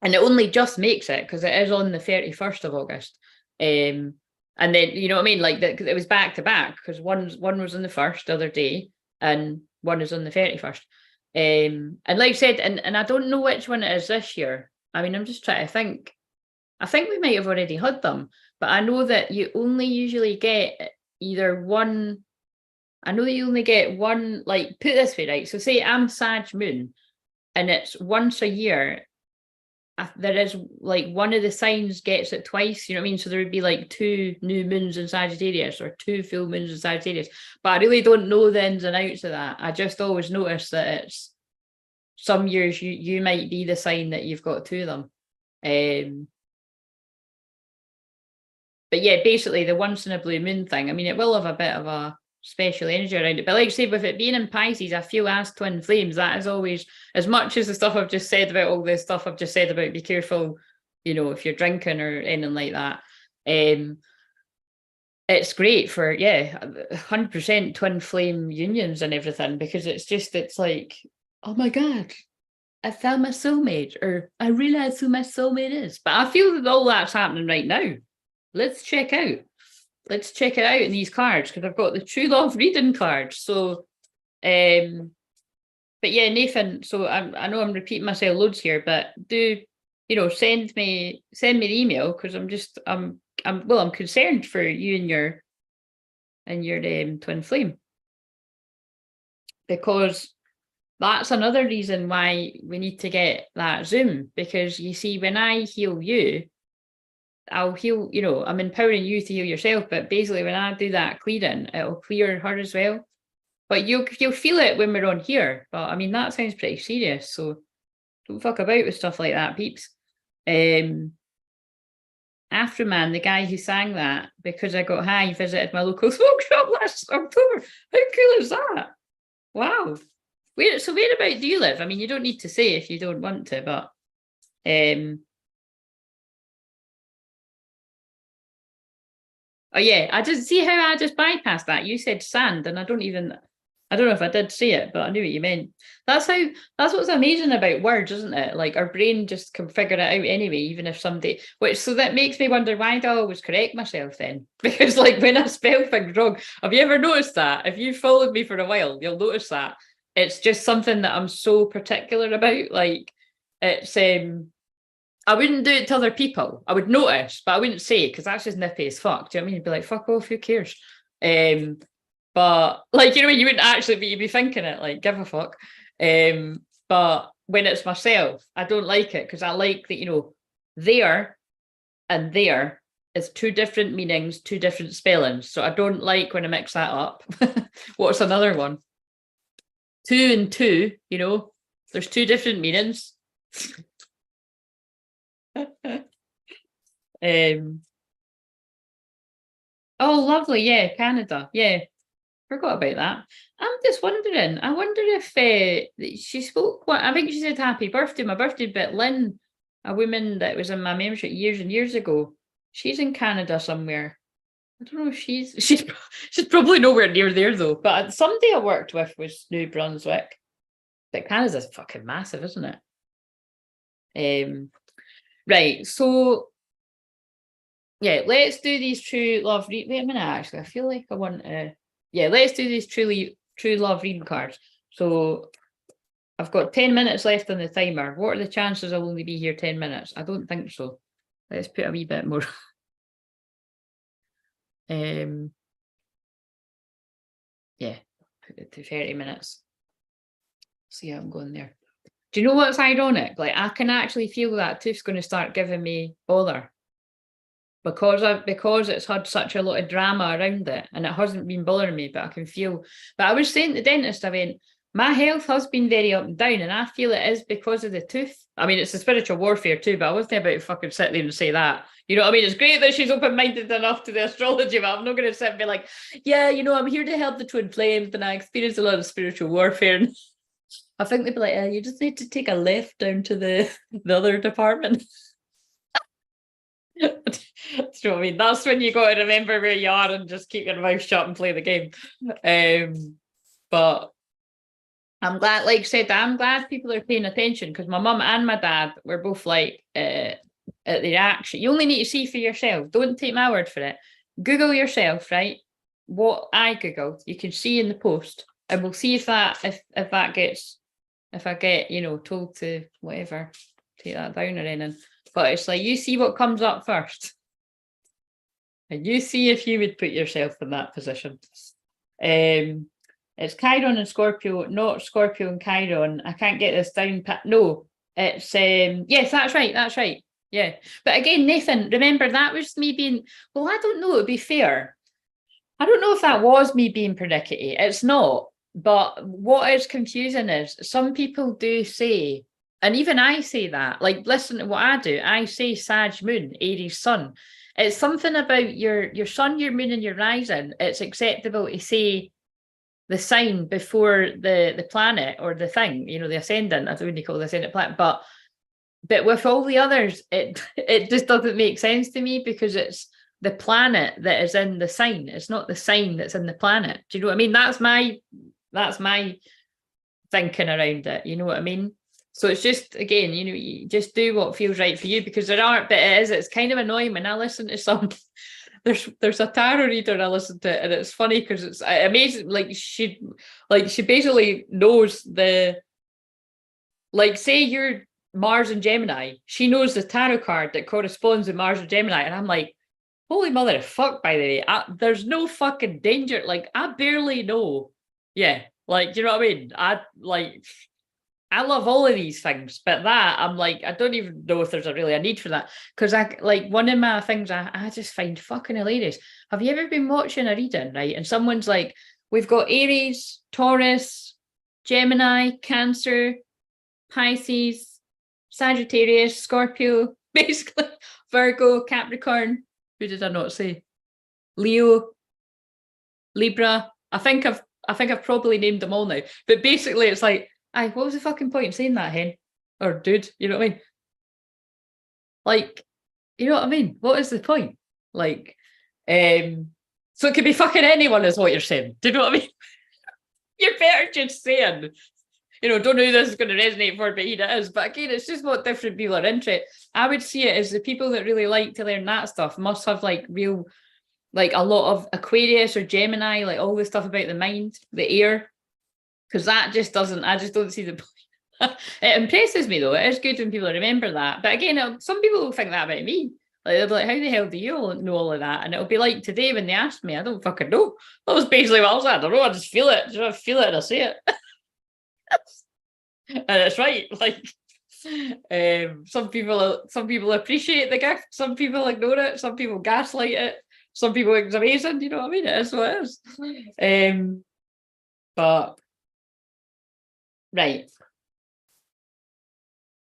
it only just makes it because it is on the 31st of August. And then, you know what I mean? Like it was back to back because one was on the 1st the other day and one is on the 31st. And like I said, and I don't know which one it is this year. I mean, I'm just trying to think. I think we might have already had them, but I know that you only usually get either one. I know that you only get one, like, put it this way, right? So say I'm Sag Moon and it's once a year. There is like one of the signs gets it twice, you know what I mean? So there would be like 2 new moons in Sagittarius or 2 full moons in Sagittarius. But I really don't know the ins and outs of that. I just always notice that it's some years you might be the sign that you've got 2 of them. But yeah, basically the once in a blue moon thing, I mean, it will have a bit of a special energy around it. But like I say, with it being in Pisces, I feel as twin flames, that is always, as much as the stuff I've just said about all this stuff I've just said about be careful, if you're drinking or anything like that. It's great for 100% twin flame unions and everything, because it's like, oh my God, I found my soulmate, or I realized who my soulmate is. But I feel that all that's happening right now. Let's check it out in these cards, because I've got the True Love reading cards. So but yeah, Nathan, so I know I'm repeating myself loads here, but do send me the email, because I'm concerned for you and your twin flame, because that's another reason why we need to get that Zoom, because you see, when I heal you, I'll heal, I'm empowering you to heal yourself, but basically when I do that clearing, it'll clear her as well. But you'll feel it when we're on here. But I mean, that sounds pretty serious, so don't fuck about with stuff like that, peeps. Afterman, the guy who sang that, because I got high, visited my local smoke shop last October. How cool is that? Wow. Where about do you live? I mean, you don't need to say if you don't want to, but oh yeah, I just see how I just bypassed that. You said sand, and I don't know if I did say it, but I knew what you meant. That's what's amazing about words, isn't it? Like our brain just can figure it out anyway, even if somebody, so that makes me wonder, why do I always correct myself then? Because like when I spell things wrong, have you ever noticed that? If you've followed me for a while, you'll notice that. It's just something that I'm so particular about. Like it's I wouldn't do it to other people. I would notice, but I wouldn't say, because that's just nippy as fuck. Do you know what I mean? You'd be like, fuck off, who cares? But like, you wouldn't actually be, you'd be thinking it, like, give a fuck. But when it's myself, I don't like it, because I like that, there and there is two different meanings, two different spellings. So I don't like when I mix that up. What's another one? Two and two, you know, there's two different meanings. Oh, lovely. Yeah, Canada. Yeah, forgot about that. I'm just wondering. I wonder if she spoke. What I think she said happy birthday, my birthday, but Lynn, a woman that was in my membership years and years ago, she's in Canada somewhere. I don't know if she's probably nowhere near there though. But somebody I worked with was New Brunswick. But Canada's fucking massive, isn't it? Right. So yeah, let's do these true love wait a minute, actually. I feel like I want to let's do these true love reading cards. So I've got 10 minutes left on the timer. What are the chances I'll only be here 10 minutes? I don't think so. Let's put a wee bit more. Yeah, put it to 30 minutes. See how I'm going there. Do you know what's ironic? Like, I can actually feel that tooth's going to start giving me bother. Because it's had such a lot of drama around it and it hasn't been bothering me, but I can feel. But I was saying to the dentist, I went, my health has been very up and down, and I feel it is because of the tooth. I mean, it's a spiritual warfare too, but I wasn't about to fucking sit there and say that. You know what I mean? It's great that she's open-minded enough to the astrology, but I'm not going to sit and be like, yeah, you know, I'm here to help the twin flames, and I experience a lot of spiritual warfare. And I think they'd be like, you just need to take a left down to the other department. Do you know what I mean? That's when you got to remember where you are and just keep your mouth shut and play the game. But I'm glad, like I said, I'm glad people are paying attention, because my mum and my dad were both like, at the reaction, you only need to see for yourself. Don't take my word for it. Google yourself, right? What I Googled, you can see in the post, and we'll see if I get, you know, told to whatever, take that down or anything. But it's like, you see what comes up first. And you see if you would put yourself in that position. It's Chiron and Scorpio, not Scorpio and Chiron. I can't get this down. No, it's, yes, that's right. Yeah. But again, Nathan, remember, that was me being, well, I don't know, to be fair. I don't know if that was me being pernickety. It's not. But what is confusing is some people do say, and even I say that, like, listen to what I do. I say Sag moon, Aries sun. It's something about your sun, your moon, and your rising. It's acceptable to say the sign before the planet or the thing, you know, the ascendant. I don't really call the ascendant planet, but with all the others, it just doesn't make sense to me, because it's the planet that is in the sign. It's not the sign that's in the planet. Do you know what I mean? That's my thinking around it. You know what I mean? So it's just, again, you know, you just do what feels right for you, because there aren't, but it's kind of annoying when I listen to some, there's a tarot reader I listen to, and it's funny because it's amazing. She basically knows say you're Mars and Gemini, she knows the tarot card that corresponds with Mars and Gemini. And I'm like, holy mother of fuck, by the way, there's no fucking danger. Like, I barely know. Yeah. Like, you know what I mean? I love all of these things, but that, I'm like, I don't even know if there's really a need for that. Because one of my things I just find fucking hilarious. Have you ever been watching a reading, right? And someone's like, we've got Aries, Taurus, Gemini, Cancer, Pisces, Sagittarius, Scorpio, basically, Virgo, Capricorn. Who did I not say? Leo, Libra. I think I've probably named them all now. But basically, it's like, what was the fucking point of saying that, hen? Or dude, you know what I mean? Like, you know what I mean? What is the point? Like, so it could be fucking anyone is what you're saying. Do you know what I mean? You're better just saying, you know, don't know who this is going to resonate for, but it is. But again, it's just what different people are into. I would see it as the people that really like to learn that stuff must have like real, like a lot of Aquarius or Gemini, like all the stuff about the mind, the air. Because that just doesn't, I just don't see the point. It impresses me though. It is good when people remember that. But again, some people will think that about me. Like, they'll be like, how the hell do you know all of that? And it'll be like today when they asked me, I don't fucking know. That was basically what I was like, I don't know, I just feel it. I feel it and I say it. And it's right. Like, Some people appreciate the gift, some people ignore it, some people gaslight it, some people think it's amazing, you know what I mean? It is what it is. But right.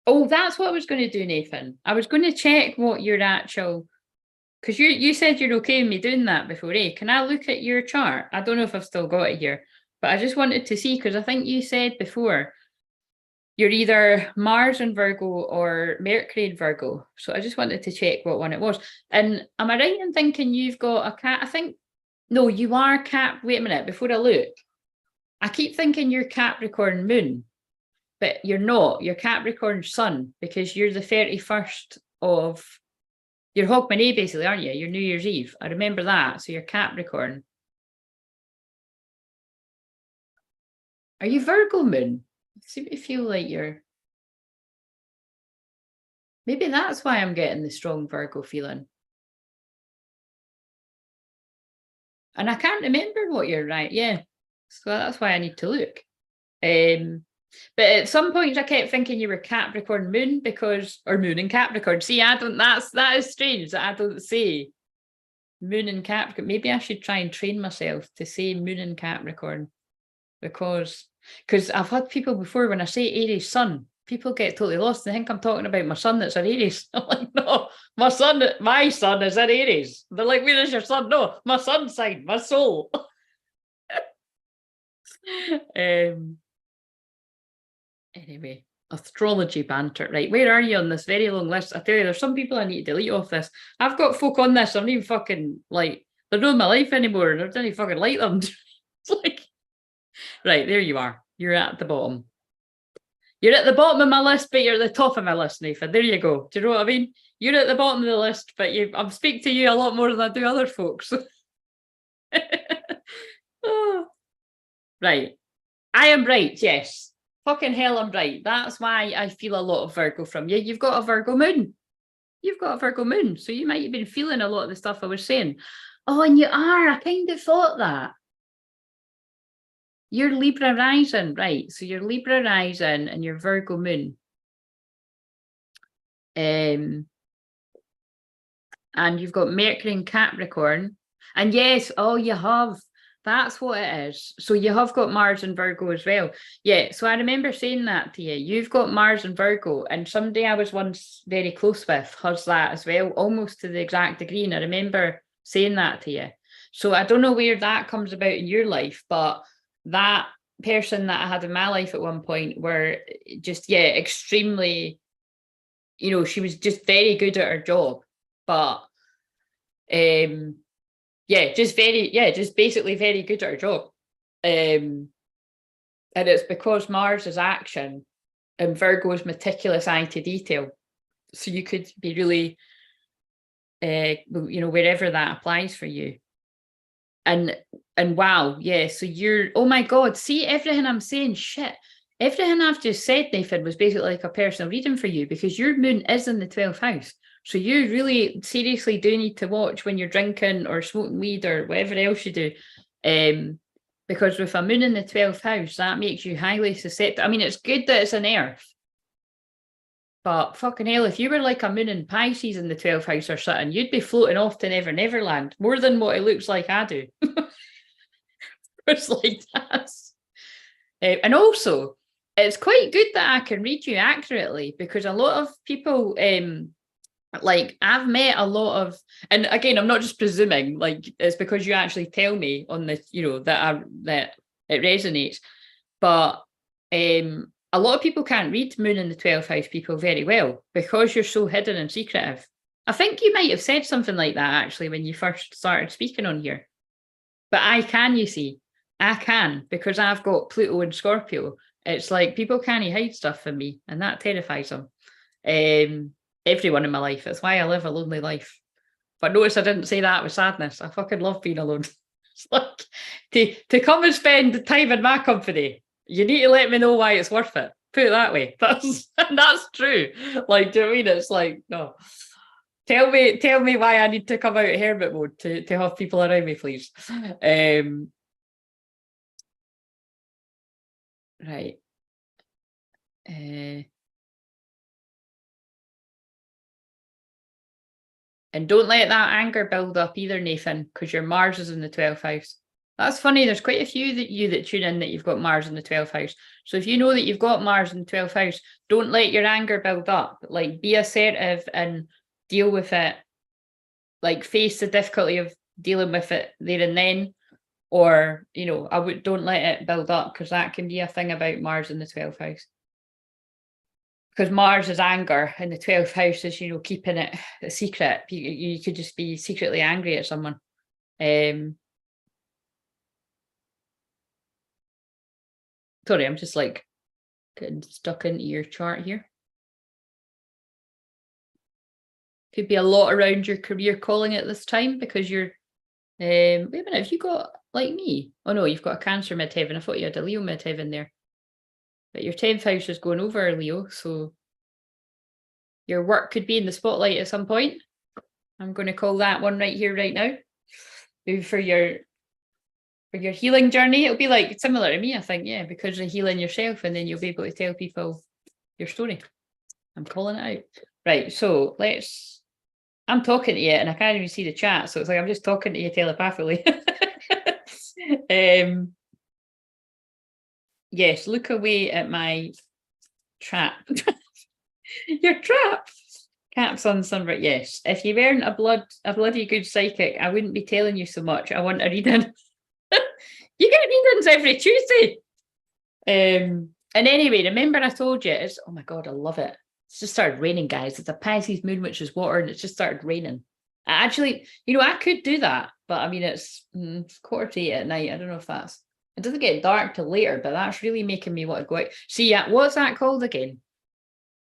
Oh, that's what I was going to do, Nathan. I was going to check what your actual, because you said you're okay with me doing that before, eh? Can I look at your chart? I don't know if I've still got it here, but I just wanted to see, because I think you said before you're either Mars in Virgo or Mercury in Virgo. So I just wanted to check what one it was. And am I right in thinking you've got a cat? I think, no, you are wait a minute, before I look. I keep thinking you're Capricorn moon, but you're not. You're Capricorn sun, because you're the 31st of, you're Hogmanay basically, aren't you? You're New Year's Eve. I remember that. So you're Capricorn. Are you Virgo moon? I seem to feel like you're, maybe that's why I'm getting the strong Virgo feeling. And I can't remember what you're right. Yeah. So that's why I need to look. But at some points I kept thinking you were Capricorn moon, because, or moon in Capricorn. See, that is strange that I don't say moon in Capricorn. Maybe I should try and train myself to say moon in Capricorn, because I've had people before, when I say Aries sun, people get totally lost. They think I'm talking about my son that's an Aries. I'm like, no, my son is an Aries. They're like, where is your son? No, my sun sign, my soul. Anyway, astrology banter. Right, where are you on this very long list? I tell you, there's some people I need to delete off this. I've got folk on this, I'm not even fucking, like, they're not in my life anymore, and I don't even fucking like them. It's like, right, there you are. You're at the bottom. You're at the bottom of my list, but you're at the top of my list, Nathan. There you go. Do you know what I mean? You're at the bottom of the list, but I'm speaking to you a lot more than I do other folks. Oh. Right. I am right, yes. Fucking hell, I'm right. That's why I feel a lot of Virgo from you. You've got a Virgo moon. You've got a Virgo moon. So you might have been feeling a lot of the stuff I was saying. Oh, and you are. I kind of thought that. You're Libra rising, right? So you're Libra rising and you're Virgo moon. And you've got Mercury in Capricorn. And yes, oh, you have. That's what it is. So you have got Mars and Virgo as well. Yeah, so I remember saying that to you. You've got Mars and Virgo, and somebody I was once very close with has that as well, almost to the exact degree. And I remember saying that to you. So I don't know where that comes about in your life, but that person that I had in my life at one point were just, yeah, extremely, you know, she was just very good at her job. But yeah, just basically very good at her job. And it's because Mars is action and Virgo is meticulous eye to detail. So you could be really, you know, wherever that applies for you. And wow, yeah, so you're, oh my God, see everything I'm saying, shit. Everything I've just said, Nathan, was basically like a personal reading for you, because your moon is in the 12th house. So you really seriously do need to watch when you're drinking or smoking weed or whatever else you do. Because with a moon in the 12th house, that makes you highly susceptible. I mean, it's good that it's an earth. But fucking hell, if you were like a moon in Pisces in the 12th house or something, you'd be floating off to Never Neverland, more than what it looks like I do. It's like that. And also, it's quite good that I can read you accurately, because a lot of people, like, I've met a lot of, and again, I'm not just presuming, like, it's because you actually tell me on the, you know, that it resonates. But a lot of people can't read moon in the 12th house people very well, because you're so hidden and secretive. I think you might have said something like that actually when you first started speaking on here. But I can, you see, I can, because I've got Pluto and Scorpio. It's like people can't hide stuff from me, and that terrifies them. Everyone in my life. It's why I live a lonely life. But notice I didn't say that with sadness. I fucking love being alone. It's like, to come and spend the time in my company, you need to let me know why it's worth it. Put it that way. That's true. Like, do you know what I mean? It's like, no. Tell me why I need to come out of hermit mode to have people around me, please. Right. And don't let that anger build up either, Nathan, because your Mars is in the 12th house. That's funny. There's quite a few that tune in that you've got Mars in the 12th house. So if you know that you've got Mars in the 12th house, don't let your anger build up. Like, be assertive and deal with it. Like, face the difficulty of dealing with it there and then. Or, don't let it build up, because that can be a thing about Mars in the 12th house. Because Mars is anger, and the 12th house is, keeping it a secret. You could just be secretly angry at someone. Sorry, I'm just like getting stuck into your chart here. Could be a lot around your career calling at this time, because you're, wait a minute, have you got, like me? Oh no, you've got a Cancer midheaven. I thought you had a Leo midheaven there. But your 10th house is going over Leo, so your work could be in the spotlight at some point. I'm going to call that one right here, right now. Maybe for your healing journey, it'll be like similar to me, I think, yeah, because you're healing yourself, and then you'll be able to tell people your story. I'm calling it out. Right, so I'm talking to you and I can't even see the chat, so it's like I'm just talking to you telepathically. Yes, look away at my trap. Your trap. Caps on sunburn. Yes, if you weren't a bloody good psychic, I wouldn't be telling you so much. I want a reading. You get readings every Tuesday. And anyway, remember I told you, oh my God, I love it. It's just started raining, guys. It's a Pisces moon, which is water, and it's just started raining. Actually, I could do that, but I mean, it's 7:45 at night. I don't know if it doesn't get dark till later, but that's really making me want to go out. See, what's that called again?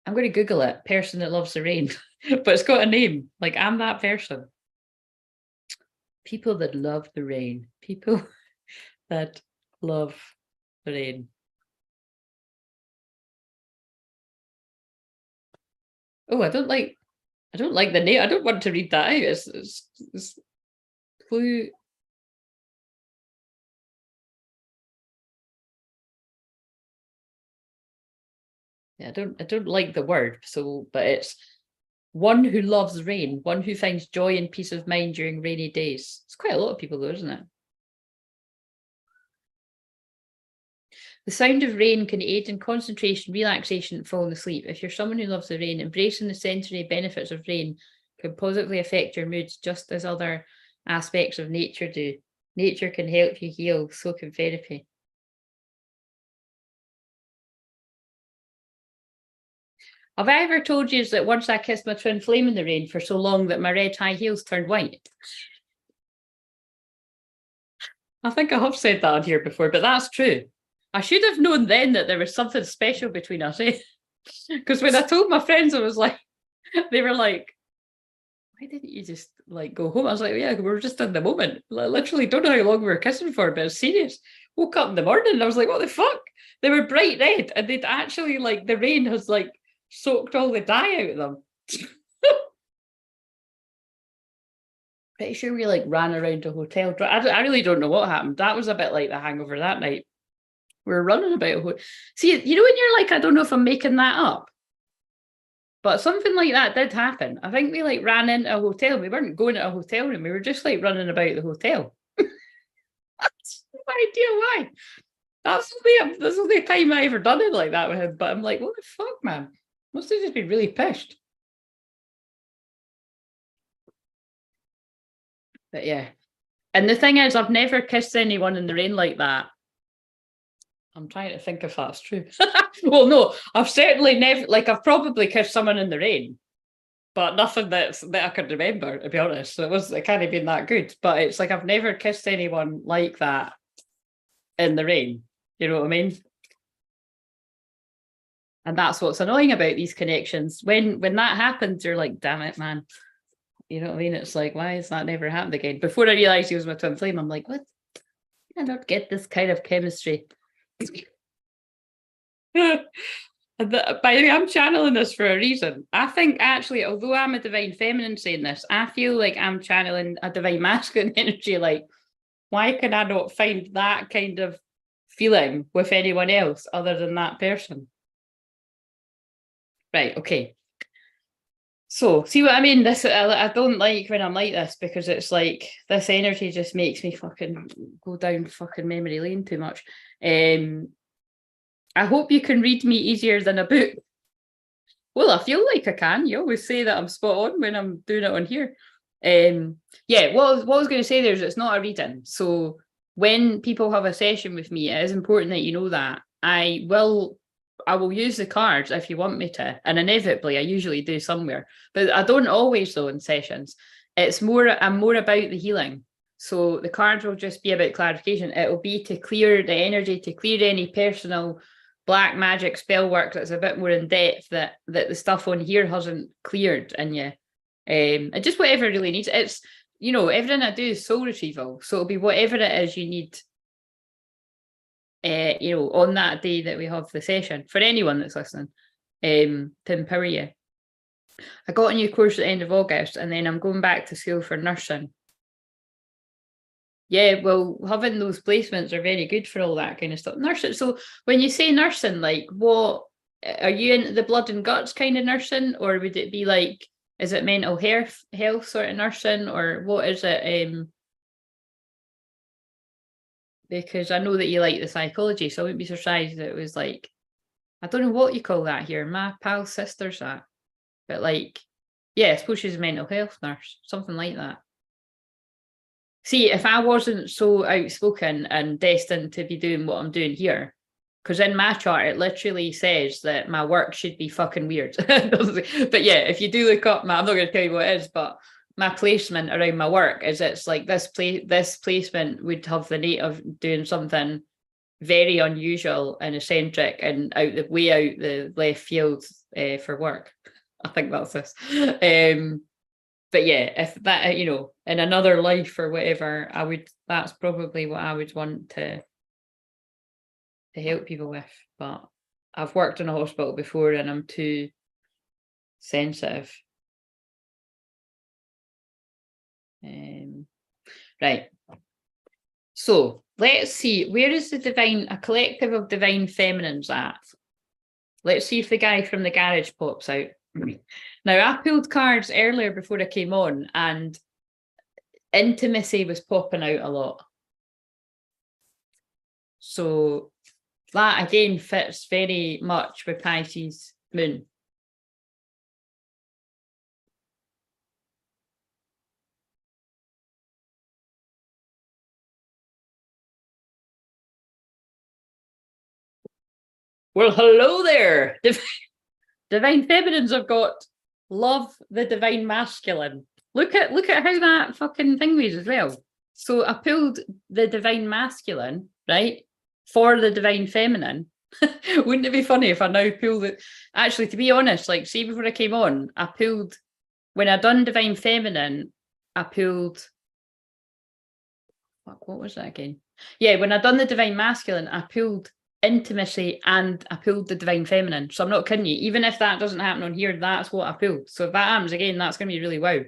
I'm going to Google it. Person that loves the rain. But it's got a name. Like, I'm that person. People that love the rain. People that love the rain. Oh, I don't like the name. I don't want to read that out. It's clue. Yeah, I don't like the word. So, but it's one who loves rain, one who finds joy and peace of mind during rainy days. It's quite a lot of people, though, isn't it? The sound of rain can aid in concentration, relaxation, and falling asleep. If you're someone who loves the rain, embracing the sensory benefits of rain can positively affect your moods, just as other aspects of nature do. Nature can help you heal, so can therapy. Have I ever told you that once I kissed my twin flame in the rain for so long that my red high heels turned white? I think I have said that on here before, but that's true. I should have known then that there was something special between us, eh? Because when I told my friends, I was like, they were like, why didn't you just like go home? I was like, yeah, we were just in the moment. Literally don't know how long we were kissing for, but it's serious. Woke up in the morning and I was like, what the fuck? They were bright red, and they'd actually, like, the rain has like soaked all the dye out of them. Pretty sure we like ran around a hotel. I really don't know what happened. That was a bit like the hangover that night. We were running about. See, when you're like, I don't know if I'm making that up, but something like that did happen. I think we like ran into a hotel. We weren't going to a hotel room. We were just like running about the hotel. That's no idea why. That's the only time I ever done it like that with him. But I'm like, what the fuck, man? Must have just been really pissed. But yeah. And the thing is, I've never kissed anyone in the rain like that. I'm trying to think if that's true. Well, no, I've certainly never, like, I've probably kissed someone in the rain, but nothing that I could remember, to be honest. So it can't have been that good. But it's like I've never kissed anyone like that in the rain. You know what I mean? And that's what's annoying about these connections. When that happens, you're like, damn it, man. You know what I mean? It's like, why has that never happened again? Before I realised he was my twin flame, I'm like, what? I don't get this kind of chemistry. By the way, I'm channeling this for a reason. I think actually, although I'm a divine feminine saying this, I feel like I'm channeling a divine masculine energy. Like, why can I not find that kind of feeling with anyone else other than that person? Right, okay. So, see what I mean? This I don't like when I'm like this, because it's like this energy just makes me fucking go down fucking memory lane too much. I hope you can read me easier than a book. Well, I feel like I can. You always say that I'm spot on when I'm doing it on here. Yeah, what I was going to say there is it's not a reading. So when people have a session with me, it is important that you know that I will use the cards if you want me to, and inevitably I usually do somewhere, but I don't always though in sessions. I'm more about the healing. So the cards will just be about clarification. It will be to clear the energy, to clear any personal black magic spell work that's a bit more in depth that the stuff on here hasn't cleared in you. And just whatever really needs. It's, you know, everything I do is soul retrieval. So it'll be whatever it is you need, you know, on that day that we have the session, for anyone that's listening, to empower you. I got a new course at the end of August, and then I'm going back to school for nursing. Yeah, well, having those placements are very good for all that kind of stuff. Nursing. So when you say nursing, like, what are you in, the blood and guts kind of nursing, or would it be like, is it mental health sort of nursing, or what is it? Because I know that you like the psychology, so I wouldn't be surprised if it was like, I don't know what you call that here. My pal's sister's that, but like, yeah, I suppose she's a mental health nurse, something like that. See, if I wasn't so outspoken and destined to be doing what I'm doing here, because in my chart it literally says that my work should be fucking weird. But yeah, if you do look up I'm not going to tell you what it is, but my placement around my work is, it's like this placement would have the need of doing something very unusual and eccentric and out the left field for work. I think that's this. But yeah, if that, you know, in another life or whatever, that's probably what I would want to help people with. But I've worked in a hospital before and I'm too sensitive. Right. So let's see, where is a collective of divine feminines at? Let's see if the guy from the garage pops out. Now, I pulled cards earlier before I came on, and intimacy was popping out a lot. So that again fits very much with Pisces moon. Well, hello there. Divine feminines have got love the divine masculine. Look at how that fucking thing was as well. So I pulled the divine masculine, right, for the divine feminine. Wouldn't it be funny if I now pulled it? Actually, to be honest, like, see, before I came on, I pulled, when I done divine feminine, I pulled, fuck, what was that again? Yeah, when I done the divine masculine, I pulled intimacy and I pulled the divine feminine. So I'm not kidding you. Even if that doesn't happen on here, that's what I pulled. So if that happens again, that's going to be really wow.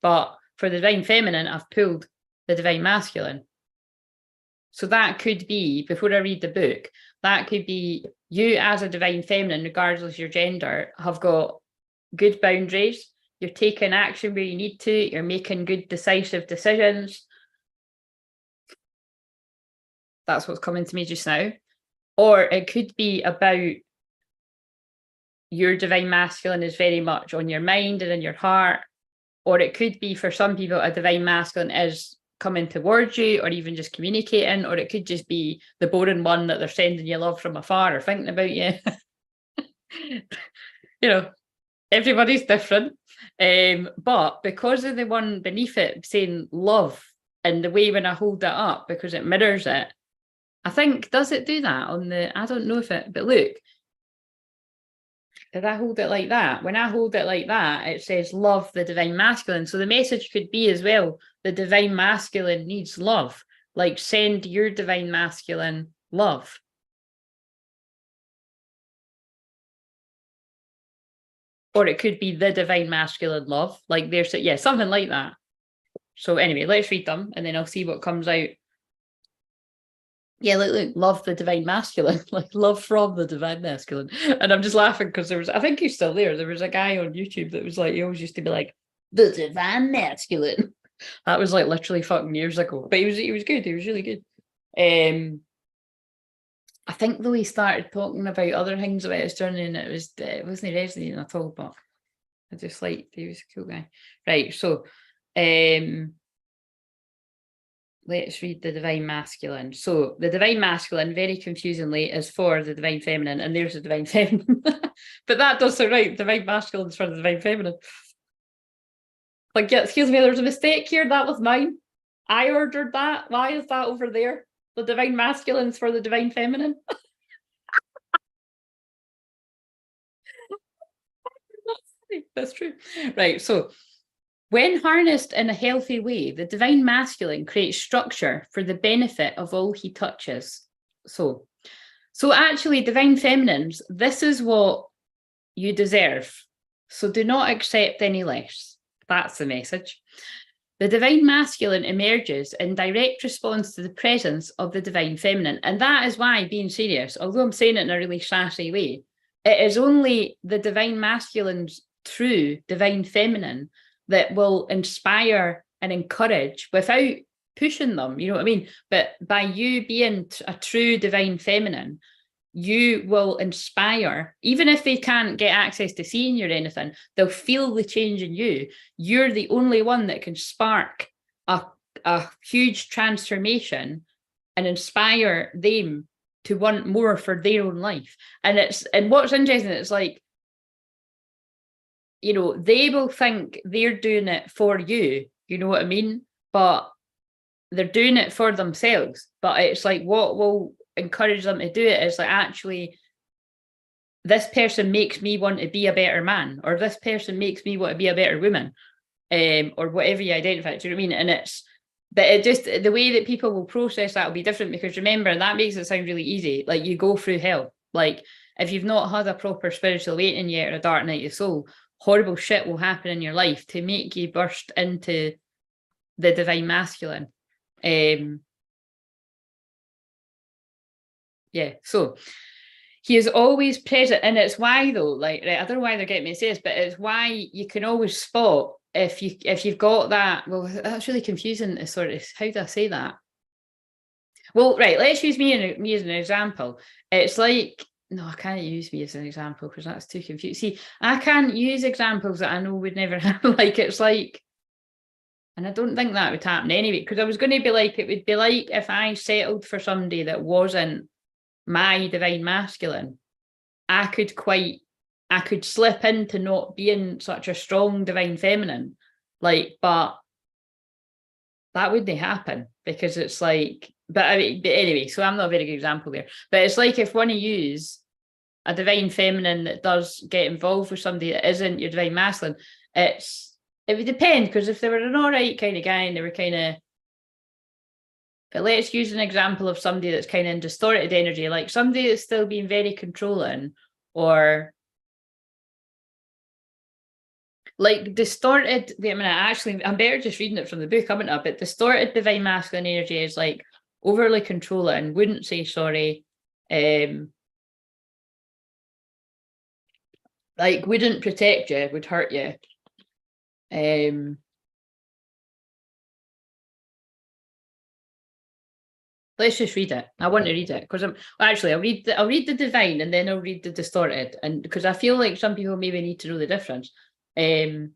But for the divine feminine, I've pulled the divine masculine. So that could be, before I read the book, that could be you as a divine feminine, regardless of your gender, have got good boundaries. You're taking action where you need to. You're making good, decisive decisions. That's what's coming to me just now. Or it could be about your divine masculine is very much on your mind and in your heart. Or it could be, for some people, a divine masculine is coming towards you, or even just communicating, or it could just be the boring one that they're sending you love from afar or thinking about you. You know, everybody's different. But because of the one beneath it saying love, and the way when I hold that up, because it mirrors it, I think, does it do that on the, I don't know if it, but look, did I hold it like that? When I hold it like that, it says love the divine masculine. So the message could be as well, the divine masculine needs love. Like, send your divine masculine love. Or it could be the divine masculine love. Like, there's, yeah, something like that. So anyway, let's read them and then I'll see what comes out. Yeah, like love the divine masculine, like love from the divine masculine. And I'm just laughing because there was, I think he's still there. There was a guy on YouTube that was like, he always used to be like, the divine masculine. That was like literally fucking years ago. But he was good. He was really good. I think though he started talking about other things about his journey, and it wasn't resonating at all. But I just liked, he was a cool guy. Right. So let's read the divine masculine. So the divine masculine, very confusingly, is for the divine feminine, and there's the divine feminine. But that does sound right. Divine masculine is for the divine feminine. Like, yeah, excuse me, there's a mistake here. That was mine. I ordered that. Why is that over there? The divine masculine is for the divine feminine. That's true. Right. So when harnessed in a healthy way, the divine masculine creates structure for the benefit of all he touches. So actually, divine feminines, this is what you deserve. So do not accept any less. That's the message. The divine masculine emerges in direct response to the presence of the divine feminine. And that is why, being serious, although I'm saying it in a really sassy way, it is only the divine masculine's true divine feminine that will inspire and encourage without pushing them, you know what I mean? But by you being a true divine feminine, you will inspire, even if they can't get access to seeing you or anything, they'll feel the change in you. You're the only one that can spark a huge transformation and inspire them to want more for their own life. And what's interesting, it's like, you know, they will think they're doing it for you, you know what I mean? But they're doing it for themselves. But it's like, what will encourage them to do it is like, actually, this person makes me want to be a better man, or this person makes me want to be a better woman, or whatever you identify. Do you know what I mean? And it's, but it just, the way that people will process that will be different, because remember, that makes it sound really easy. Like, you go through hell. Like, if you've not had a proper spiritual awakening yet, or a dark night of soul, horrible shit will happen in your life to make you burst into the divine masculine. Yeah, so he is always present, and it's why though, like, right, I don't know why they're getting me to say this, but it's why you can always spot if you've got that. Well, that's really confusing to sort of, how do I say that? Well, right, let's use me as an example. It's like, no, I can't use me as an example because that's too confusing. See, I can't use examples that I know would never happen. Like, it's like, and I don't think that would happen anyway, because I was going to be like, it would be like if I settled for somebody that wasn't my divine masculine, I could slip into not being such a strong divine feminine, like, but that wouldn't happen, because it's like, but I mean, but anyway, so I'm not a very good example there, but it's like, if one of you's a divine feminine that does get involved with somebody that isn't your divine masculine, it would depend, because if they were an all right kind of guy and they were kind of, but let's use an example of somebody that's kind of in distorted energy, like somebody that's still being very controlling, or like distorted. Wait a minute, actually, I'm better just reading it from the book, haven't I? But distorted divine masculine energy is like overly controlling, wouldn't say sorry, like wouldn't protect you, would hurt you. Let's just read it. I want to read it because actually I'll read the divine and then I'll read the distorted, and because I feel like some people maybe need to know the difference. Right.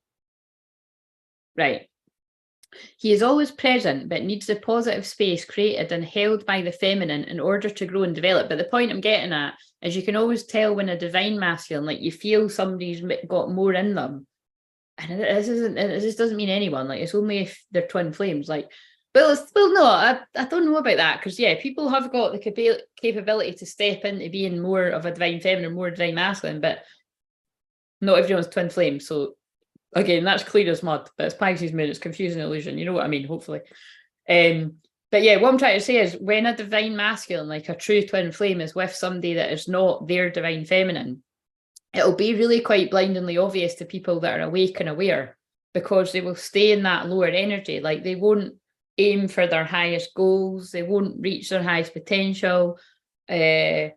He is always present, but needs the positive space created and held by the feminine in order to grow and develop. But the point I'm getting at is, you can always tell when a divine masculine, like, you feel somebody's got more in them. And it just doesn't mean anyone, like, it's only if they're twin flames. Like, well, no, I don't know about that, because yeah, people have got the capability to step into being more of a divine feminine, more divine masculine, but not everyone's twin flame. So again, that's clear as mud, but it's Pisces moon, it's confusing illusion, you know what I mean, hopefully. But yeah, what I'm trying to say is, when a divine masculine, like a true twin flame, is with somebody that is not their divine feminine, it'll be really quite blindingly obvious to people that are awake and aware, because they will stay in that lower energy. Like, they won't aim for their highest goals. They won't reach their highest potential. Yeah,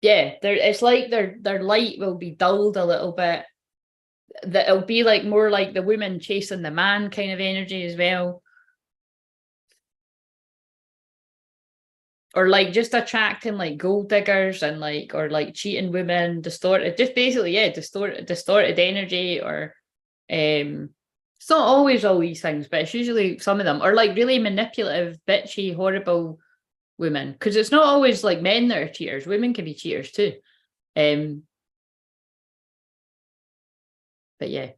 it's like their light will be dulled a little bit. That it'll be like more like the woman chasing the man kind of energy as well. Or like just attracting like gold diggers and like, or like cheating women, distorted, just basically, yeah, distorted energy. Or it's not always all these things, but it's usually some of them. Or like really manipulative, bitchy, horrible women, because it's not always like men that are cheaters. Women can be cheaters too. But yeah.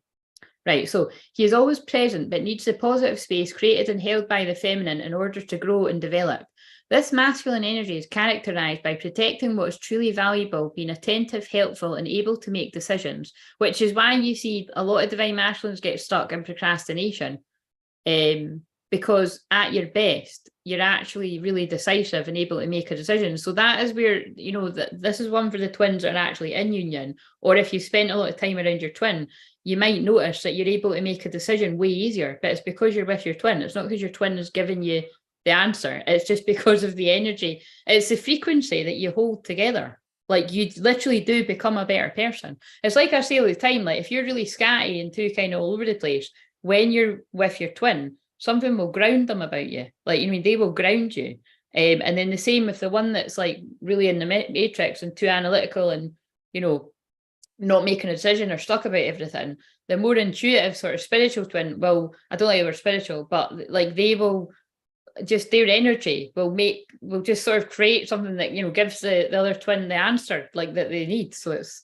Right, so he is always present but needs the positive space created and held by the feminine in order to grow and develop. This masculine energy is characterized by protecting what is truly valuable, being attentive, helpful, and able to make decisions, which is why you see a lot of divine masculines get stuck in procrastination. Because at your best, you're actually really decisive and able to make a decision. So that is where, you know, this is one for the twins that are actually in union. Or if you spent a lot of time around your twin, you might notice that you're able to make a decision way easier, but it's because you're with your twin. It's not because your twin is giving you the answer. It's just because of the energy. It's the frequency that you hold together. Like you literally do become a better person. It's like I say all the time, like if you're really scatty and too kind of all over the place, when you're with your twin, something will ground them about you. Like, you mean, they will ground you. And then the same with the one that's like really in the matrix and too analytical and, you know, not making a decision or stuck about everything. The more intuitive sort of spiritual twin will, I don't like the word spiritual, but like they will just, their energy will just sort of create something that, you know, gives the other twin the answer like that they need. So it's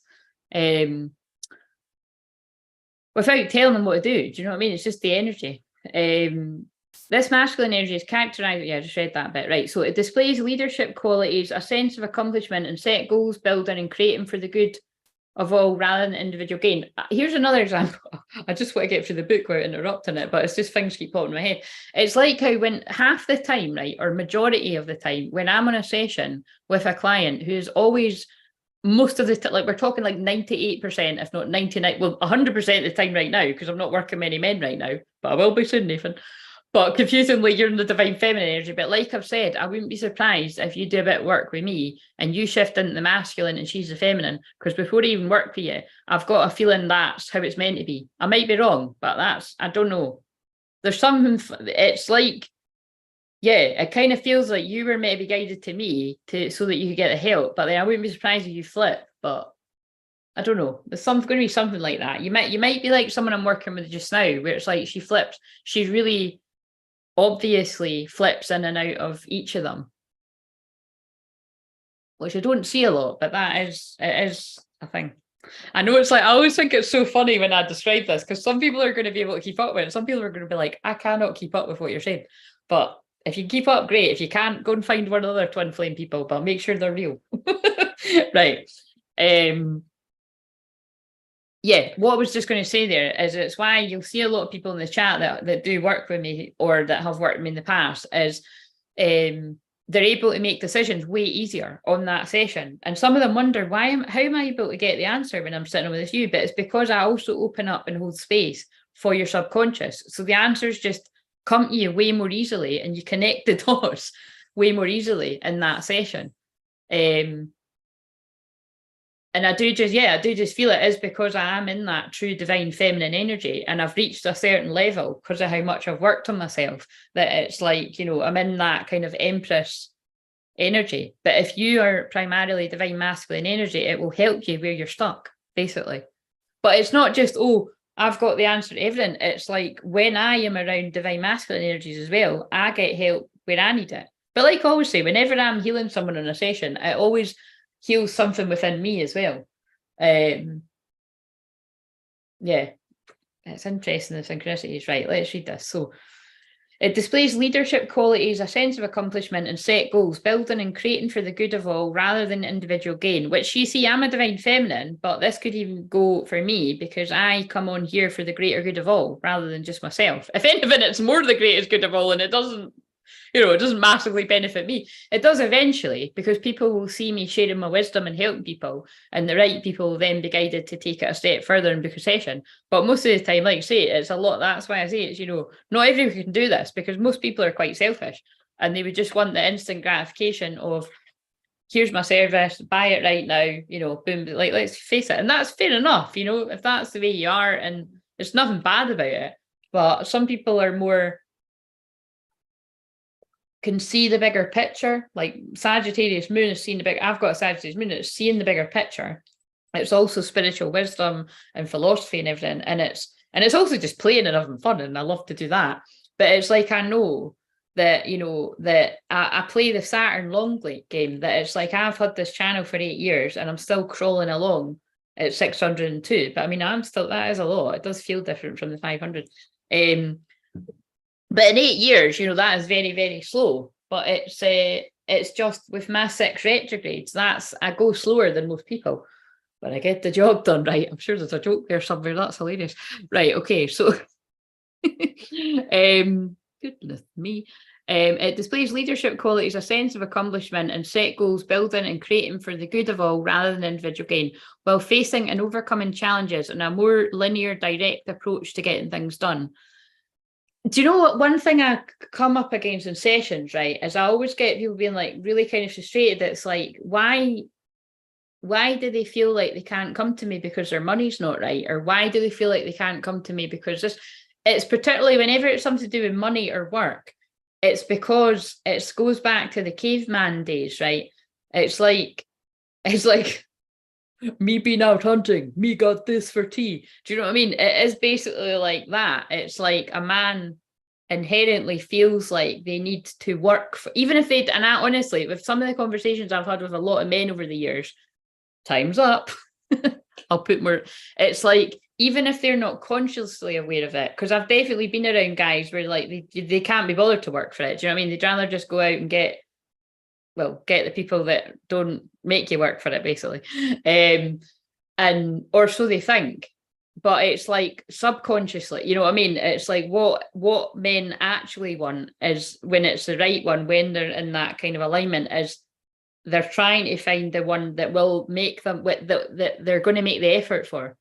without telling them what to do. Do you know what I mean? It's just the energy. This masculine energy is characterized, yeah, I just read that bit, right? So it displays leadership qualities, a sense of accomplishment, and set goals, building and creating for the good of all rather than individual gain. Here's another example. I just want to get through the book without interrupting it, but it's just things keep popping in my head. It's like how when half the time, right, or majority of the time, when I'm on a session with a client who's always, most of the time, like we're talking like 98%, if not 99, well, 100% of the time right now, because I'm not working many men right now, but I will be soon, Nathan. But confusingly, you're in the divine feminine energy. But like I've said, I wouldn't be surprised if you do a bit of work with me and you shift into the masculine and she's the feminine. Because before I even work with you, I've got a feeling that's how it's meant to be. I might be wrong, but I don't know. There's something, it's like, yeah, it kind of feels like you were maybe guided to me so that you could get the help. But then I wouldn't be surprised if you flip. But I don't know. There's going to be something like that. You might be like someone I'm working with just now, where it's like she flips. She's really obviously flips in and out of each of them, which I don't see a lot, but it is a thing. I know it's like, I always think it's so funny when I describe this, because some people are going to be able to keep up with it. Some people are going to be like, I cannot keep up with what you're saying. But if you keep up, great. If you can't, go and find one of the other twin flame people, but make sure they're real. Right. Yeah, what I was just going to say there is it's why you'll see a lot of people in the chat that do work with me or that have worked with me in the past is they're able to make decisions way easier on that session. And some of them wonder, how am I able to get the answer when I'm sitting with you? But it's because I also open up and hold space for your subconscious. So the answers just come to you way more easily and you connect the dots way more easily in that session. And I do just feel it is because I am in that true divine feminine energy and I've reached a certain level because of how much I've worked on myself, that it's like, you know, I'm in that kind of empress energy. But if you are primarily divine masculine energy, it will help you where you're stuck, basically. But it's not just, oh, I've got the answer to everything. It's like when I am around divine masculine energies as well, I get help where I need it. But like I always say, whenever I'm healing someone in a session, it always heals something within me as well. Yeah, it's interesting, the synchronicities. Right, let's read this. So it displays leadership qualities, a sense of accomplishment and set goals, building and creating for the good of all rather than individual gain, which you see, I'm a divine feminine, but this could even go for me because I come on here for the greater good of all rather than just myself. If anything, it's more the greatest good of all, and it doesn't it doesn't massively benefit me. It does eventually, because people will see me sharing my wisdom and helping people, and the right people will then be guided to take it a step further and book a session. But most of the time, like I say, it's a lot. That's why I say it's, not everyone can do this, because most people are quite selfish and they would just want the instant gratification of, here's my service, buy it right now, boom, like, let's face it. And that's fair enough, if that's the way you are, and there's nothing bad about it. But some people are more, can see the bigger picture. Like Sagittarius moon is seeing the big, I've got a Sagittarius moon, it's seeing the bigger picture. It's also spiritual wisdom and philosophy and everything. And it's also just playing and having fun. And I love to do that. But it's like, I know that, that I play the Saturn long game, that it's like, I've had this channel for 8 years and I'm still crawling along at 602. But I mean, that is a lot. It does feel different from the 500. But in 8 years, that is very, very slow. But it's just with my 6 retrogrades, I go slower than most people, but I get the job done, right? I'm sure there's a joke there somewhere. That's hilarious. Right. Okay. So, goodness me. It displays leadership qualities, a sense of accomplishment, and set goals, building and creating for the good of all rather than individual gain, while facing and overcoming challenges and a more linear, direct approach to getting things done. Do you know what? One thing I come up against in sessions, right, is I always get people being like really kind of frustrated. It's like, why do they feel like they can't come to me because their money's not right? Or why do they feel like they can't come to me because it's particularly whenever it's something to do with money or work, it's because it goes back to the caveman days, right? It's like me being out hunting, me got this for tea. Do you know what I mean? It is basically like that. It's like a man inherently feels like they need to work for, even if they, and I honestly, with some of the conversations I've had with a lot of men over the years, time's up. I'll put more, it's like, even if they're not consciously aware of it, because I've definitely been around guys where like they can't be bothered to work for it. Do you know what I mean? They'd rather just go out and get the people that don't make you work for it, basically. Or so they think. But it's like subconsciously, you know what I mean? It's like what men actually want is, when it's the right one, when they're in that kind of alignment, is they're trying to find the one that will make them, that they're going to make the effort for.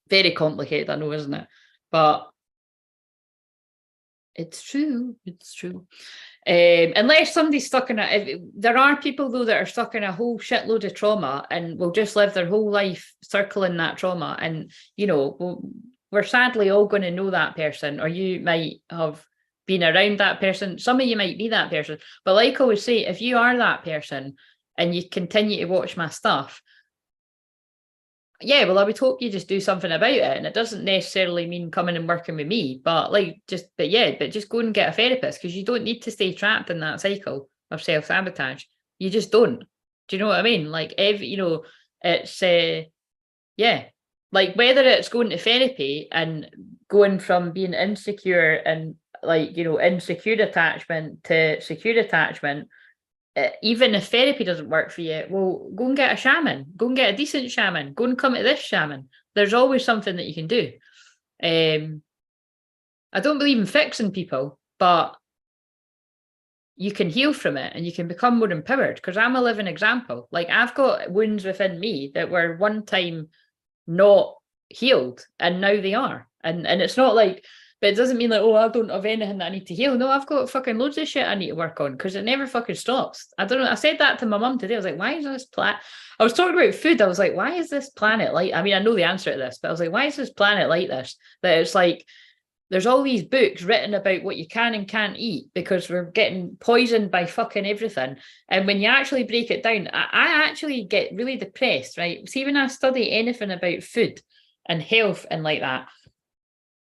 Very complicated, I know, isn't it? But it's true. Unless somebody's stuck in there are people though that are stuck in a whole shitload of trauma and will just live their whole life circling that trauma. And, we're sadly all going to know that person, or you might have been around that person. Some of you might be that person. But like I always say, if you are that person and you continue to watch my stuff, yeah, well, I would hope you just do something about it. And it doesn't necessarily mean coming and working with me, but just go and get a therapist, because you don't need to stay trapped in that cycle of self-sabotage. You just don't. Do you know what I mean? Like, it's, like whether it's going to therapy and going from being insecure and insecure attachment to secure attachment, even if therapy doesn't work for you, well, go and get a shaman, go and get a decent shaman, go and come to this shaman. There's always something that you can do. I don't believe in fixing people, but you can heal from it and you can become more empowered, because I'm a living example. Like, I've got wounds within me that were one time not healed and now they are. And it's not like, but it doesn't mean like, oh, I don't have anything that I need to heal. No, I've got fucking loads of shit I need to work on, because it never fucking stops. I don't know. I said that to my mum today. I was like, why is this planet? I was talking about food. I was like, why is this planet like, I mean, I know the answer to this, but I was like, why is this planet like this? That it's like, there's all these books written about what you can and can't eat because we're getting poisoned by fucking everything. And when you actually break it down, I actually get really depressed, right? See, when I study anything about food and health and like that,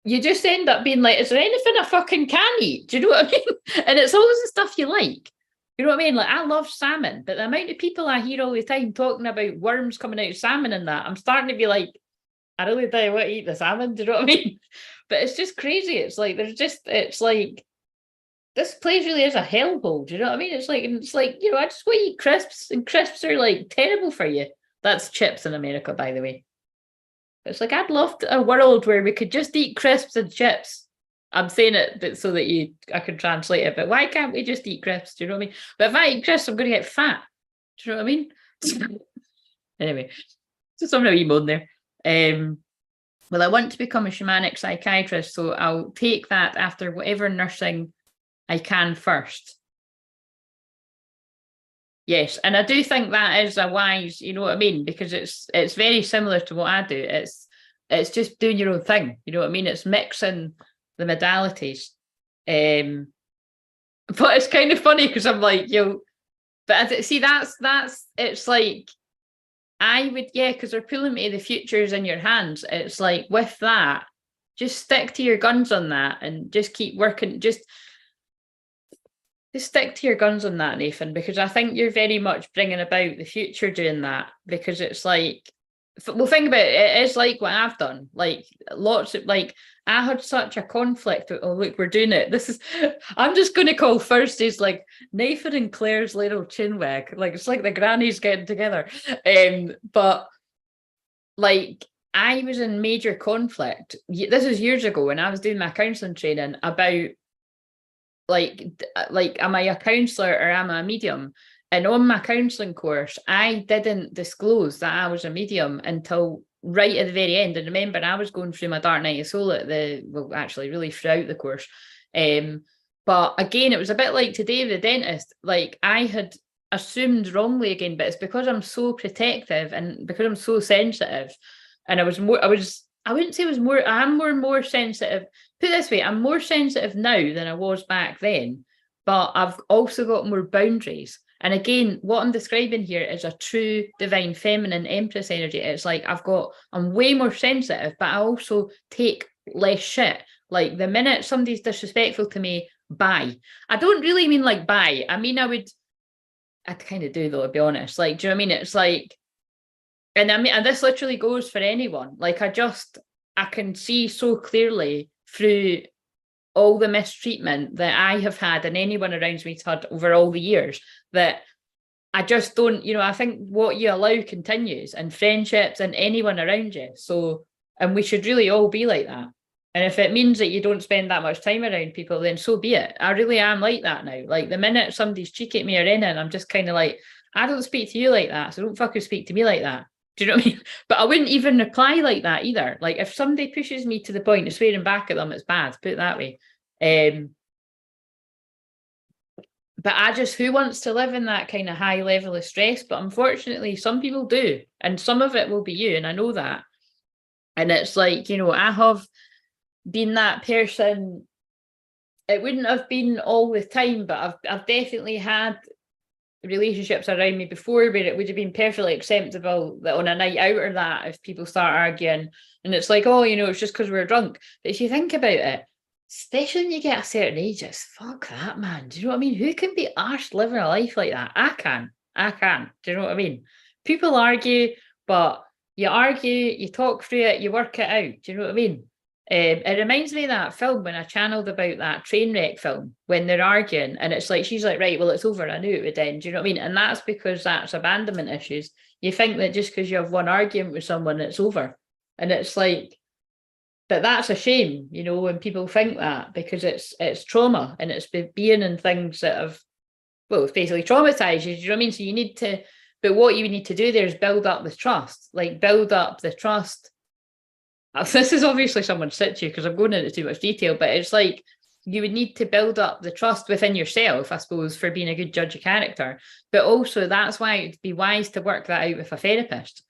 you just end up being like, is there anything I fucking can eat? Do you know what I mean? And it's always the stuff you like. You know what I mean? Like, I love salmon, but the amount of people I hear all the time talking about worms coming out of salmon and that, I'm starting to be like, I really don't want to eat the salmon. Do you know what I mean? But it's just crazy. It's like, it's like, this place really is a hellhole. Do you know what I mean? It's like, I just want to eat crisps, and crisps are like terrible for you. That's chips in America, by the way. It's like, I'd love a world where we could just eat crisps and chips I'm saying it but so that I can translate it, but why can't we just eat crisps? Do you know what I mean? But if I eat crisps, I'm going to get fat. Do you know what I mean? Anyway, so something a wee moan there. Well, I want to become a shamanic psychiatrist, so I'll take that after whatever nursing I can first. Yes, and I do think that is a wise, you know what I mean, because it's very similar to what I do. It's just doing your own thing, you know what I mean? It's mixing the modalities. But it's kind of funny because I'm like, but see, that's it's like I would, yeah, because they're pulling me the futures in your hands. It's like with that, just stick to your guns on that and just keep working. Just stick to your guns on that, Nathan, because I think you're very much bringing about the future doing that. Because it's like, well, think about it. It is like what I've done. Like lots of like I had such a conflict with, oh look, we're doing it. This is I'm just going to call Thursdays like Nathan and Claire's little chinwag. Like it's like the grannies getting together. But like I was in major conflict. This was years ago when I was doing my counselling training about like am I a counsellor or am I a medium? And on my counselling course, I didn't disclose that I was a medium until right at the very end. And remember, I was going through my dark night of soul actually really throughout the course. But again, it was a bit like today with the dentist. Like I had assumed wrongly again, but it's because I'm so protective and because I'm so sensitive. And I wouldn't say I'm more sensitive. Put it this way, I'm more sensitive now than I was back then, but I've also got more boundaries. And again, what I'm describing here is a true divine feminine empress energy. It's like I'm way more sensitive, but I also take less shit. Like the minute somebody's disrespectful to me, bye. I don't really mean like bye. I mean, I kind of do though, to be honest. Like, do you know what I mean? It's like, and I mean, and this literally goes for anyone. Like I can see so clearly through all the mistreatment that I have had and anyone around me's had over all the years that I just don't, I think what you allow continues and friendships and anyone around you. So, and we should really all be like that. And if it means that you don't spend that much time around people, then so be it. I really am like that now. Like the minute somebody's cheeky at me or anything, I'm just kind of like, I don't speak to you like that. So don't fucking speak to me like that. Do you know what I mean? But I wouldn't even reply like that either. Like if somebody pushes me to the point of swearing back at them, it's bad. Put it that way. But who wants to live in that kind of high level of stress? But unfortunately, some people do. And some of it will be you. And I know that. And it's like, I have been that person. It wouldn't have been all the time, but I've definitely had relationships around me before where it would have been perfectly acceptable that on a night out or that if people start arguing and it's like, oh, it's just because we're drunk. But if you think about it, especially when you get a certain age, it's fuck that, man. Do you know what I mean? Who can be arsed living a life like that? I can. Do you know what I mean? People argue, but you argue, you talk through it, you work it out. Do you know what I mean? It reminds me of that film when I channeled about that train wreck film when they're arguing and it's like she's like, right, well, it's over. I knew it would end. Do you know what I mean? And that's because that's abandonment issues. You think that just because you have one argument with someone, it's over. And it's like, but that's a shame, when people think that because it's trauma and it's being in things that have, well, it's basically traumatized you. Do you know what I mean? So you need to, but what you need to do there is build up the trust, This is obviously someone's situ because I'm going into too much detail, but it's like you would need to build up the trust within yourself, I suppose, for being a good judge of character. But also that's why it'd be wise to work that out with a therapist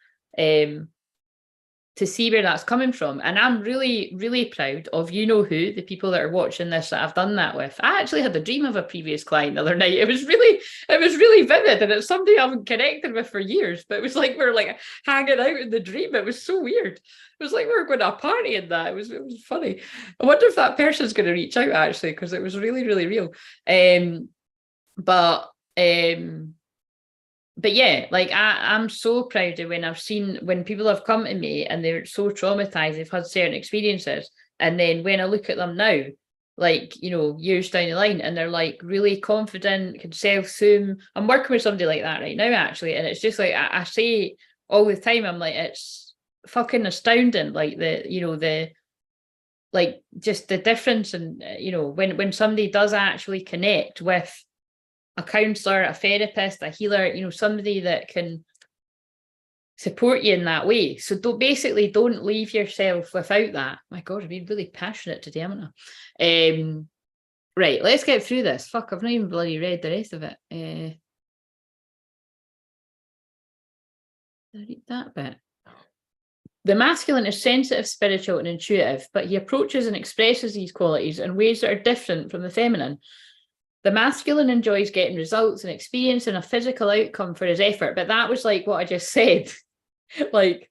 to see where that's coming from. And I'm really, really proud of the people that are watching this that I've done that with. I actually had a dream of a previous client the other night. It was really vivid and it's somebody I haven't connected with for years, but it was like we were like hanging out in the dream. It was so weird. It was like we were going to a party and that. It was funny. I wonder if that person's going to reach out actually, because it was really, really real. But yeah, like I'm so proud of when I've seen when people have come to me and they're so traumatized, they've had certain experiences. And then when I look at them now, like, years down the line, and they're like really confident, can self-soothe. I'm working with somebody like that right now, actually. And it's just like, I say all the time, I'm like, it's fucking astounding. Like the like just the difference. And you know, when somebody does actually connect with a counselor, a therapist, a healer, you know, somebody that can support you in that way. So don't leave yourself without that. My God, I've been really passionate today, haven't I? Right, let's get through this. Fuck, I've not even bloody read the rest of it. I read that bit. The masculine is sensitive, spiritual, and intuitive, but he approaches and expresses these qualities in ways that are different from the feminine. The masculine enjoys getting results and experiencing a physical outcome for his effort, but that was like what I just said. like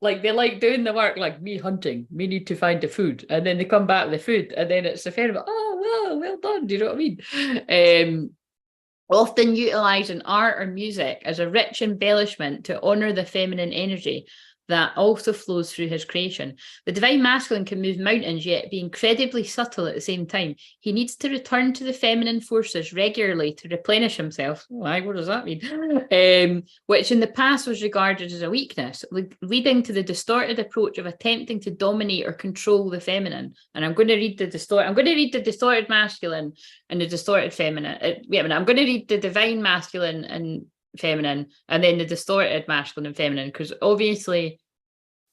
they like doing the work, like me hunting, me need to find the food, and then they come back with the food, and then it's the fair, oh well done. Do you know what I mean? Often utilising art or music as a rich embellishment to honour the feminine energy that also flows through his creation. The divine masculine can move mountains, yet be incredibly subtle at the same time. He needs to return to the feminine forces regularly to replenish himself. Why? What does that mean? Which in the past was regarded as a weakness, leading to the distorted approach of attempting to dominate or control the feminine. And I'm going to read the distorted masculine and the distorted feminine. I'm going to read the divine masculine and feminine, and then the distorted masculine and feminine, because obviously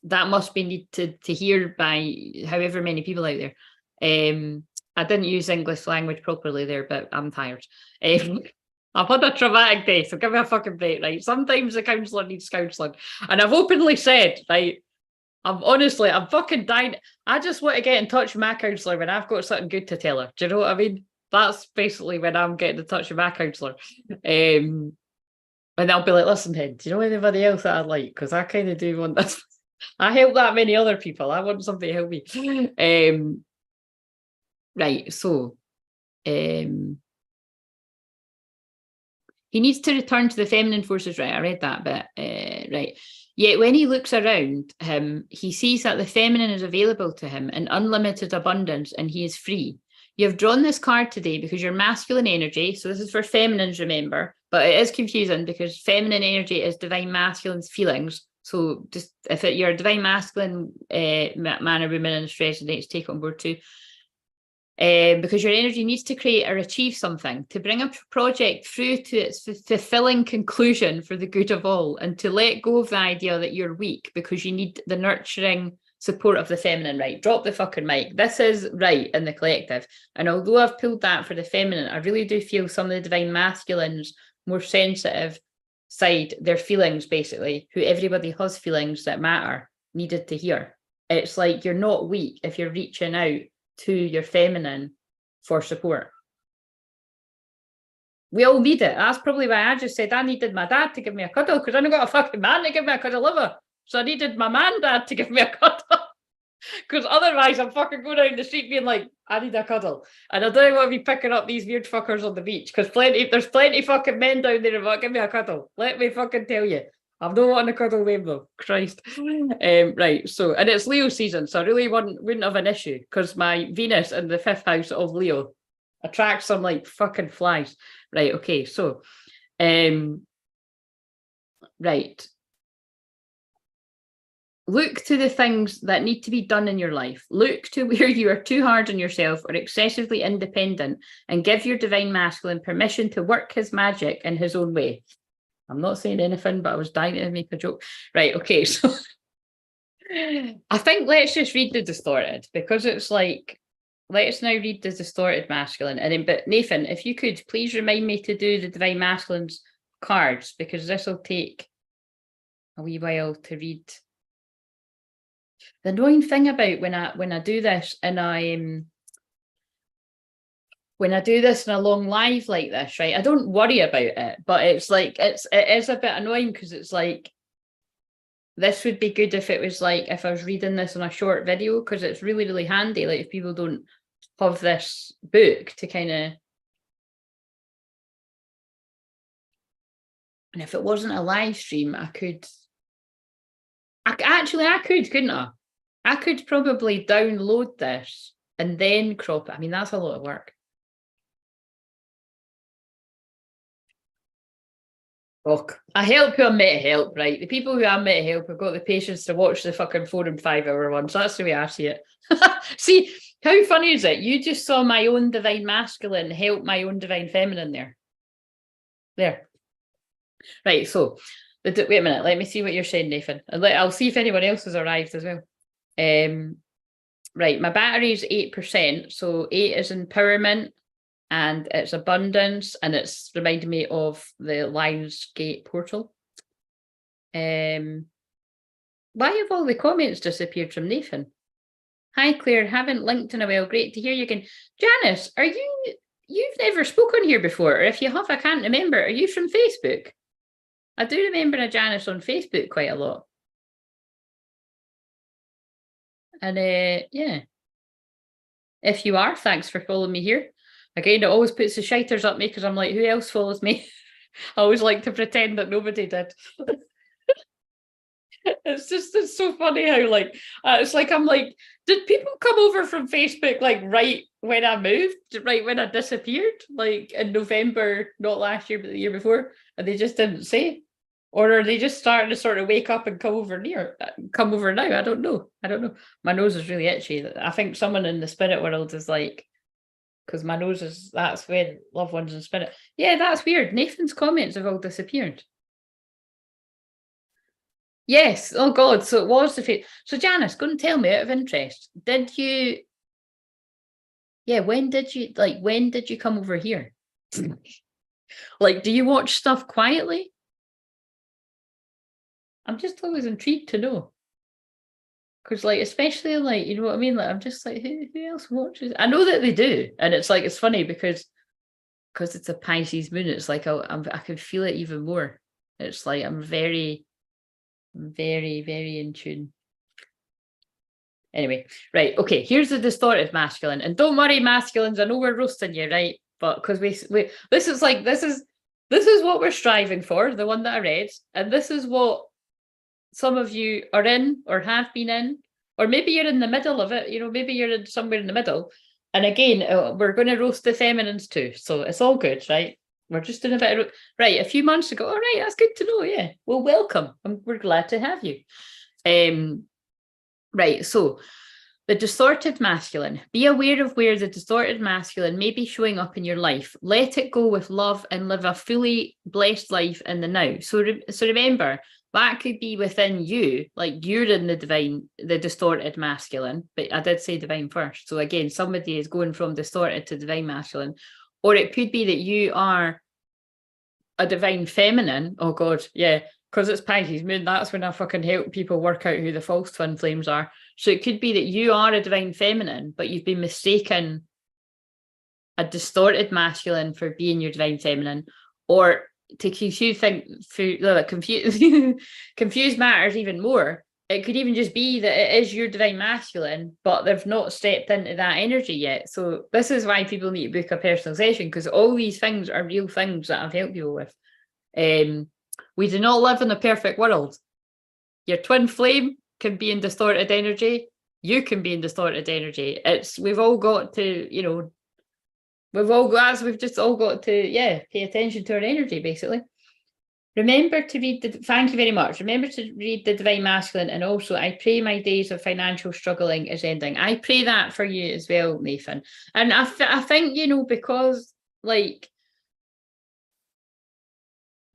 that must be needed to hear by however many people out there. I didn't use English language properly there, but I'm tired. I've had a traumatic day, so give me a fucking break, right? Sometimes the counsellor needs counselling, and I've openly said, right, I'm fucking dying. I just want to get in touch with my counsellor when I've got something good to tell her. Do you know what I mean? That's basically when I'm getting in touch with my counsellor. And I'll be like, listen, Hen, do you know anybody else that I'd like? Because I kind of do want this. I help that many other people. I want somebody to help me. Right, so he needs to return to the feminine forces. Right, I read that bit. Right. Yet when he looks around him, he sees that the feminine is available to him in unlimited abundance, and he is free. You have drawn this card today because your masculine energy, so this is for feminines, remember, but it is confusing because feminine energy is divine masculine's feelings. So just if you're a divine masculine man or woman and this resonates, take it on board too. Because your energy needs to create or achieve something, to bring a project through to its fulfilling conclusion for the good of all, and to let go of the idea that you're weak because you need the nurturing support of the feminine. Right, drop the fucking mic. This is right in the collective. And although I've pulled that for the feminine, I really do feel some of the divine masculines, more sensitive side, their feelings, basically, who everybody has feelings that matter, needed to hear. It's like you're not weak if you're reaching out to your feminine for support. We all need it. That's probably why I just said I needed my dad to give me a cuddle, because I don't got a fucking man to give me a cuddle ever. So I needed my man dad to give me a cuddle. Because otherwise I'm fucking going down the street being like, I need a cuddle. And I don't want to be picking up these weird fuckers on the beach, because there's plenty fucking men down there who want to give me a cuddle. Let me fucking tell you. I'm not wanting to cuddle with them, Christ. Right, so, and it's Leo season, so I really wouldn't have an issue, because my Venus in the 5th house of Leo attracts some like fucking flies. Right, okay, so, right. Look to the things that need to be done in your life. Look to where you are too hard on yourself or excessively independent, and give your divine masculine permission to work his magic in his own way. I'm not saying anything, but I was dying to make a joke. Right, okay, so I think let's just read the distorted, because it's like, let's now read the distorted masculine. And then, but Nathan, if you could please remind me to do the divine masculine's cards, because this will take a wee while to read. The annoying thing about when I do this and when I do this in a long live like this, right, I don't worry about it, but it's like it is a bit annoying, because it's like, this would be good if it was like if I was reading this in a short video, because it's really, really handy, like if people don't have this book to kind of, and if it wasn't a live stream, I could, couldn't I? I could probably download this and then crop it. I mean, that's a lot of work. Look, I help who I'm meant to help, right? The people who I'm meant to help have got the patience to watch the fucking 4 and 5 hour ones. That's the way I see it. See, how funny is it? You just saw my own divine masculine help my own divine feminine there. There. Right, so, wait a minute. Let me see what you're saying, Nathan. I'll see if anyone else has arrived as well. Right, my battery is 8%. So 8 is empowerment. And it's abundance, and it's reminding me of the Lionsgate portal. Why have all the comments disappeared from Nathan? Hi Claire, haven't linked in a while. Great to hear you again. Janice, you've never spoken here before, or if you have, I can't remember. Are you from Facebook? I do remember a Janice on Facebook quite a lot. And yeah. If you are, thanks for following me here. Again, it always puts the shiters up me because I'm like, who else follows me? I always like to pretend that nobody did. It's so funny how it's like I'm like, did people come over from Facebook like right when I moved, right when I disappeared, like in November, not last year but the year before, and they just didn't say? Or are they just starting to sort of wake up and come over now? I don't know. My nose is really itchy. I think someone in the spirit world is like, because my nose is, that's when loved ones in spirit. Yeah, that's weird. Nathan's comments have all disappeared. Yes. Oh God. So it was the fate. So Janice, go and tell me out of interest. Did you? Yeah. When did you come over here? Like, do you watch stuff quietly? I'm just always intrigued to know. Because like, especially like, you know what I mean? Like, I'm just like, who else watches? I know that they do. And it's like, it's funny because it's a Pisces moon. It's like, I can feel it even more. It's like, I'm very, very, very in tune. Anyway, right. Okay. Here's the distorted masculine. And don't worry, masculines. I know we're roasting you, right? But because this is what we're striving for, the one that I read. And this is what some of you are in or have been in, or maybe you're in the middle of it, you know, maybe you're in somewhere in the middle. And again, we're going to roast the feminines too. So it's all good, right? We're just doing a bit of, right, a few months ago. All right, that's good to know, yeah. Well, welcome. We're glad to have you. Right, so the distorted masculine. Be aware of where the distorted masculine may be showing up in your life. Let it go with love and live a fully blessed life in the now. So remember, that could be within you, like you're in the distorted masculine, but I did say divine first. So again, somebody is going from distorted to divine masculine, or it could be that you are a divine feminine. Oh God, yeah, because it's Pisces moon. That's when I fucking help people work out who the false twin flames are. So it could be that you are a divine feminine, but you've been mistaken a distorted masculine for being your divine feminine, or to confuse matters even more, it could even just be that it is your divine masculine, but they've not stepped into that energy yet. So this is why people need to book a personal session, because all these things are real things that I've helped people with. We do not live in a perfect world. Your twin flame can be in distorted energy. You can be in distorted energy. We've all got to, you know, we've just all got to, yeah, pay attention to our energy, basically. Remember to read thank you very much. Remember to read the Divine Masculine. And also, I pray my days of financial struggling is ending. I pray that for you as well, Nathan. And I think, you know, because like,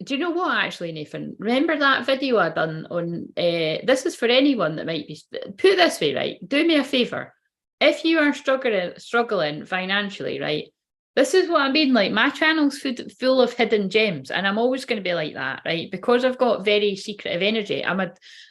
do you know what, actually, Nathan? Remember that video I done on, this is for anyone that might be, put it this way, right? Do me a favour. If you are struggling financially, right? This is what I mean, like my channel's full of hidden gems, and I'm always going to be like that, right? Because I've got very secretive energy.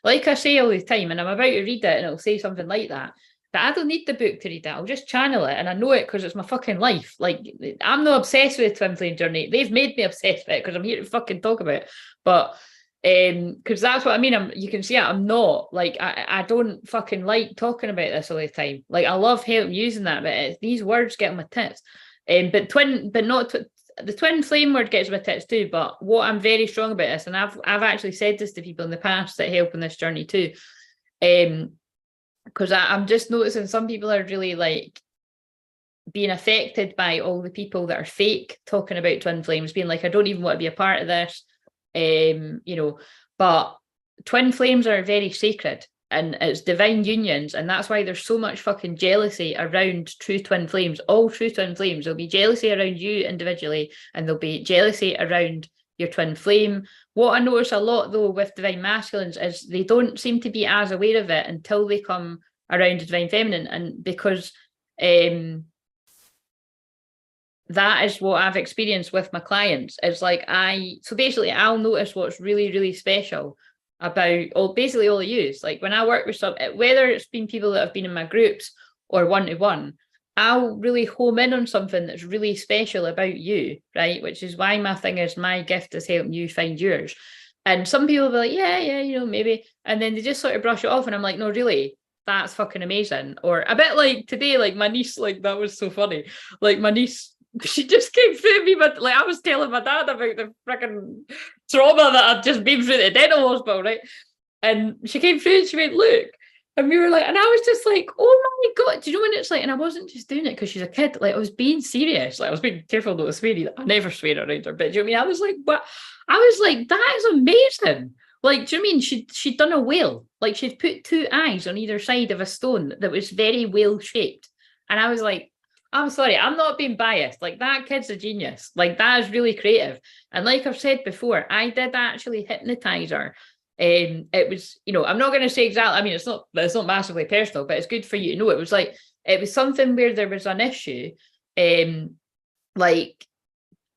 Like I say all the time, and I'm about to read it and it'll say something like that. But I don't need the book to read it. I'll just channel it, and I know it because it's my fucking life. Like, I'm not obsessed with Twin Flame Journey. They've made me obsessed with it because I'm here to fucking talk about it. But because that's what I mean. You can see it. I'm not like I don't fucking like talking about this all the time. Like, I love using that, but these words get on my tits. The twin flame word gets my tits too. But what I'm very strong about this, and I've actually said this to people in the past that help in this journey too, because I'm just noticing some people are really like being affected by all the people that are fake talking about twin flames, being like, I don't even want to be a part of this. you know, but twin flames are very sacred and it's divine unions, and that's why there's so much fucking jealousy around true twin flames. All true twin flames, there'll be jealousy around you individually, and there'll be jealousy around your twin flame. What I notice a lot though with divine masculines is they don't seem to be as aware of it until they come around divine feminine, and because that is what I've experienced with my clients. It's like so basically I'll notice what's really, really special about basically all of you. Like when I work with some, whether it's been people that have been in my groups or one-to-one, I'll really home in on something that's really special about you, right? Which is why my thing is my gift is helping you find yours. And some people will be like, yeah, you know, maybe. And then they just sort of brush it off. And I'm like, no, really, that's fucking amazing. Or a bit like today, like my niece, like that was so funny. Like my niece, she just came through me, but like I was telling my dad about the freaking trauma that I'd just been through the dental hospital, right? And she came through and she went, look. And we were like, and I was just like, oh my God, do you know when it's like, and I wasn't just doing it because she's a kid, like I was being serious. Like I was being careful not to swear. I never swear around her, but do you know what I mean? I was like, what? I was like, that is amazing. Like, do you know what I mean? She'd done a whale. Like she'd put two eyes on either side of a stone that was very whale shaped. And I was like, I'm sorry, I'm not being biased. Like that kid's a genius. Like that is really creative. And like I've said before, I did actually hypnotize her. It was, you know, I'm not going to say exactly. I mean, it's not massively personal, but it's good for you to know. It was like it was something where there was an issue, like,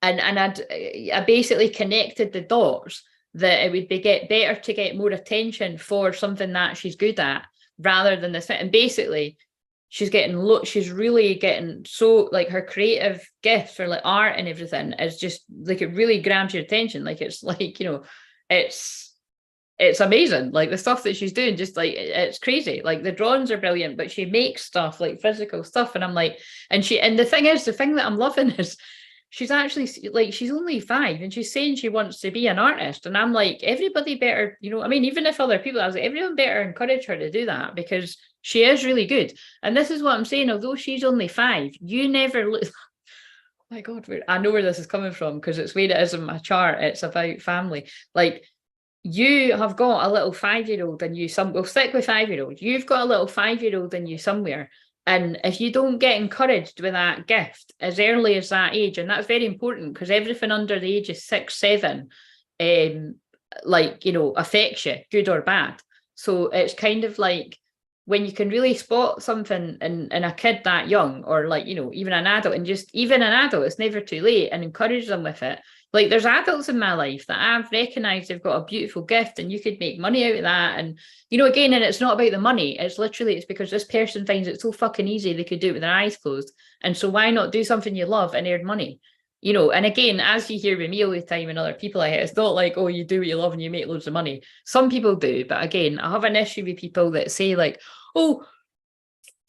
and I basically connected the dots that it would get better to get more attention for something that she's good at rather than this. And basically, she's really getting so like her creative gift for like art and everything is just like it really grabs your attention. Like it's like, you know, it's amazing. Like the stuff that she's doing, just like it's crazy. Like the drawings are brilliant, but she makes stuff like physical stuff. And I'm like, and the thing that I'm loving is she's actually like, she's only 5 and she's saying she wants to be an artist. And I'm like, everybody better, you know, I mean, even if other people, I was like, everyone better encourage her to do that because she is really good. And this is what I'm saying, although she's only 5, you never look. Oh my God, I know where this is coming from because it's where it is in my chart. It's about family. Like, you have got a little 5-year-old in you. We'll stick with 5-year-olds. You've got a little 5-year-old in you somewhere. And if you don't get encouraged with that gift as early as that age, and that's very important because everything under the age of 6, 7, like, you know, affects you, good or bad. So it's kind of like when you can really spot something in a kid that young, or like, you know, even an adult, and just even an adult, it's never too late, and encourage them with it. Like there's adults in my life that I've recognized they've got a beautiful gift and you could make money out of that. And, you know, again, and it's not about the money. It's because this person finds it so fucking easy they could do it with their eyes closed. And so why not do something you love and earn money? You know, and again, as you hear with me all the time and other people, it's not like, oh, you do what you love and you make loads of money. Some people do. But again, I have an issue with people that say like, oh,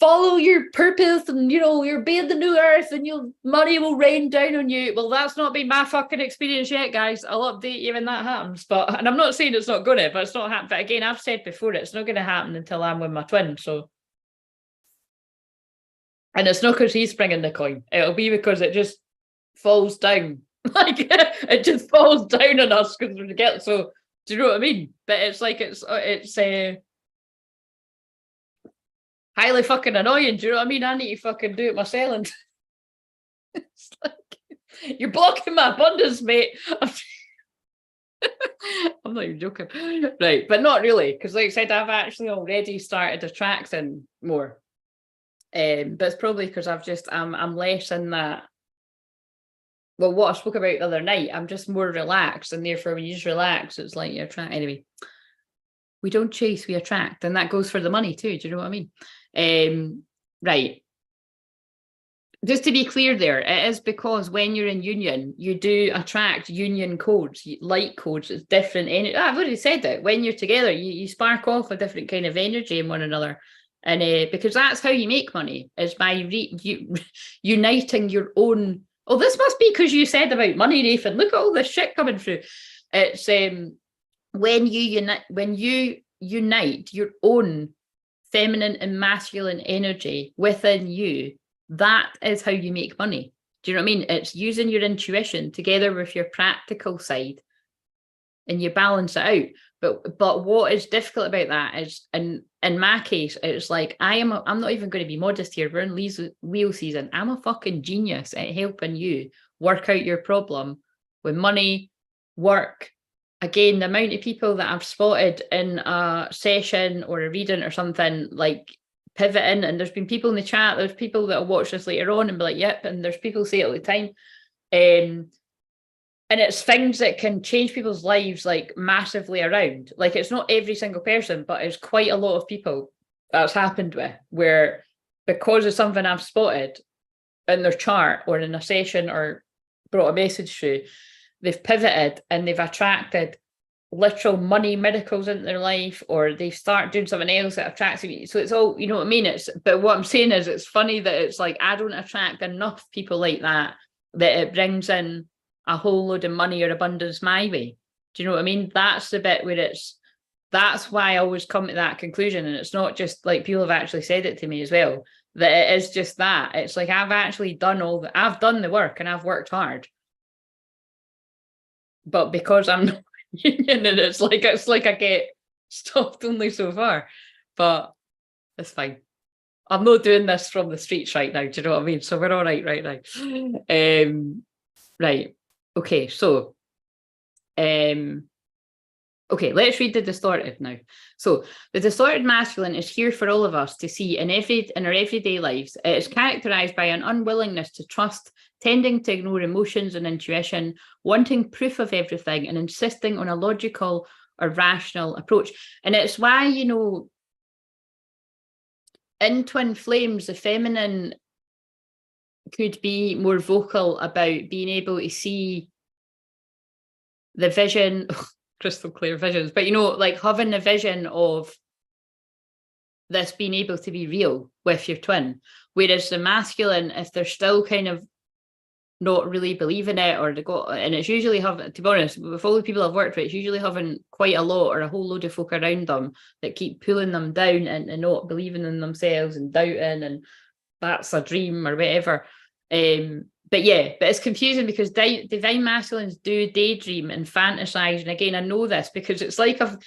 follow your purpose and, you know, you're being the new earth and money will rain down on you. Well, that's not been my fucking experience yet, guys. I'll update you when that happens. And I'm not saying it's not going to, but it's not happening. But again, I've said before, it's not going to happen until I'm with my twin. So, and it's not because he's bringing the coin. It'll be because it just falls down. Like it just falls down on us because we get so. Do you know what I mean? But it's like it's highly fucking annoying. Do you know what I mean? I need to fucking do it myself. And it's like, you're blocking my abundance, mate. I'm not even joking. Right, but not really. Because like I said, I've actually already started attracting more. But it's probably because I'm less in that. Well, what I spoke about the other night, I'm just more relaxed. And therefore, when you just relax, it's like you attract. Anyway, we don't chase, we attract. And that goes for the money too. Do you know what I mean? Right. Just to be clear there, it is because when you're in union, you do attract union codes, light codes. It's different energy. I've already said it. When you're together, you spark off a different kind of energy in one another. And because that's how you make money, is by uniting your own. Oh, this must be because you said about money, Nathan. Look at all this shit coming through. It's when you unite your own feminine and masculine energy within you, that is how you make money. Do you know what I mean? It's using your intuition together with your practical side and you balance it out. But what is difficult about that is, in my case, it's like I'm not even going to be modest here. We're in Leo season. I'm a fucking genius at helping you work out your problem with money, work. Again, the amount of people that I've spotted in a session or a reading or something, like pivoting, and there's been people in the chat, there's people that'll watch this later on and be like, yep, and there's people say it all the time. And it's things that can change people's lives like massively around. Like it's not every single person, but it's quite a lot of people that's happened with, where because of something I've spotted in their chart or in a session or brought a message through, they've pivoted and they've attracted literal money miracles into their life, or they start doing something else that attracts me. So it's all, you know what I mean? But what I'm saying is, it's funny that it's like I don't attract enough people like that it brings in a whole load of money or abundance my way. Do you know what I mean? That's the bit where that's why I always come to that conclusion. And it's not just like, people have actually said it to me as well, that it is just that. It's like, I've actually done I've done the work and I've worked hard. But because I'm not union, and it's like I get stopped only so far. But it's fine. I'm not doing this from the streets right now. Do you know what I mean? So we're all right now. Right. Okay, so okay, let's read the distorted now. So the distorted masculine is here for all of us to see in our everyday lives. It is characterized by an unwillingness to trust, tending to ignore emotions and intuition, wanting proof of everything, and insisting on a logical or rational approach. And it's why, you know, in twin flames, the feminine could be more vocal about being able to see the vision, crystal clear visions, but you know, like having the vision of this being able to be real with your twin. Whereas the masculine, if they're still kind of not really believing it, or they got, and it's usually having, to be honest, with all the people I've worked with, it's usually having quite a lot or a whole load of folk around them that keep pulling them down and not believing in themselves and doubting, and that's a dream or whatever. But it's confusing because divine masculines do daydream and fantasize. And again, I know this because it's like I've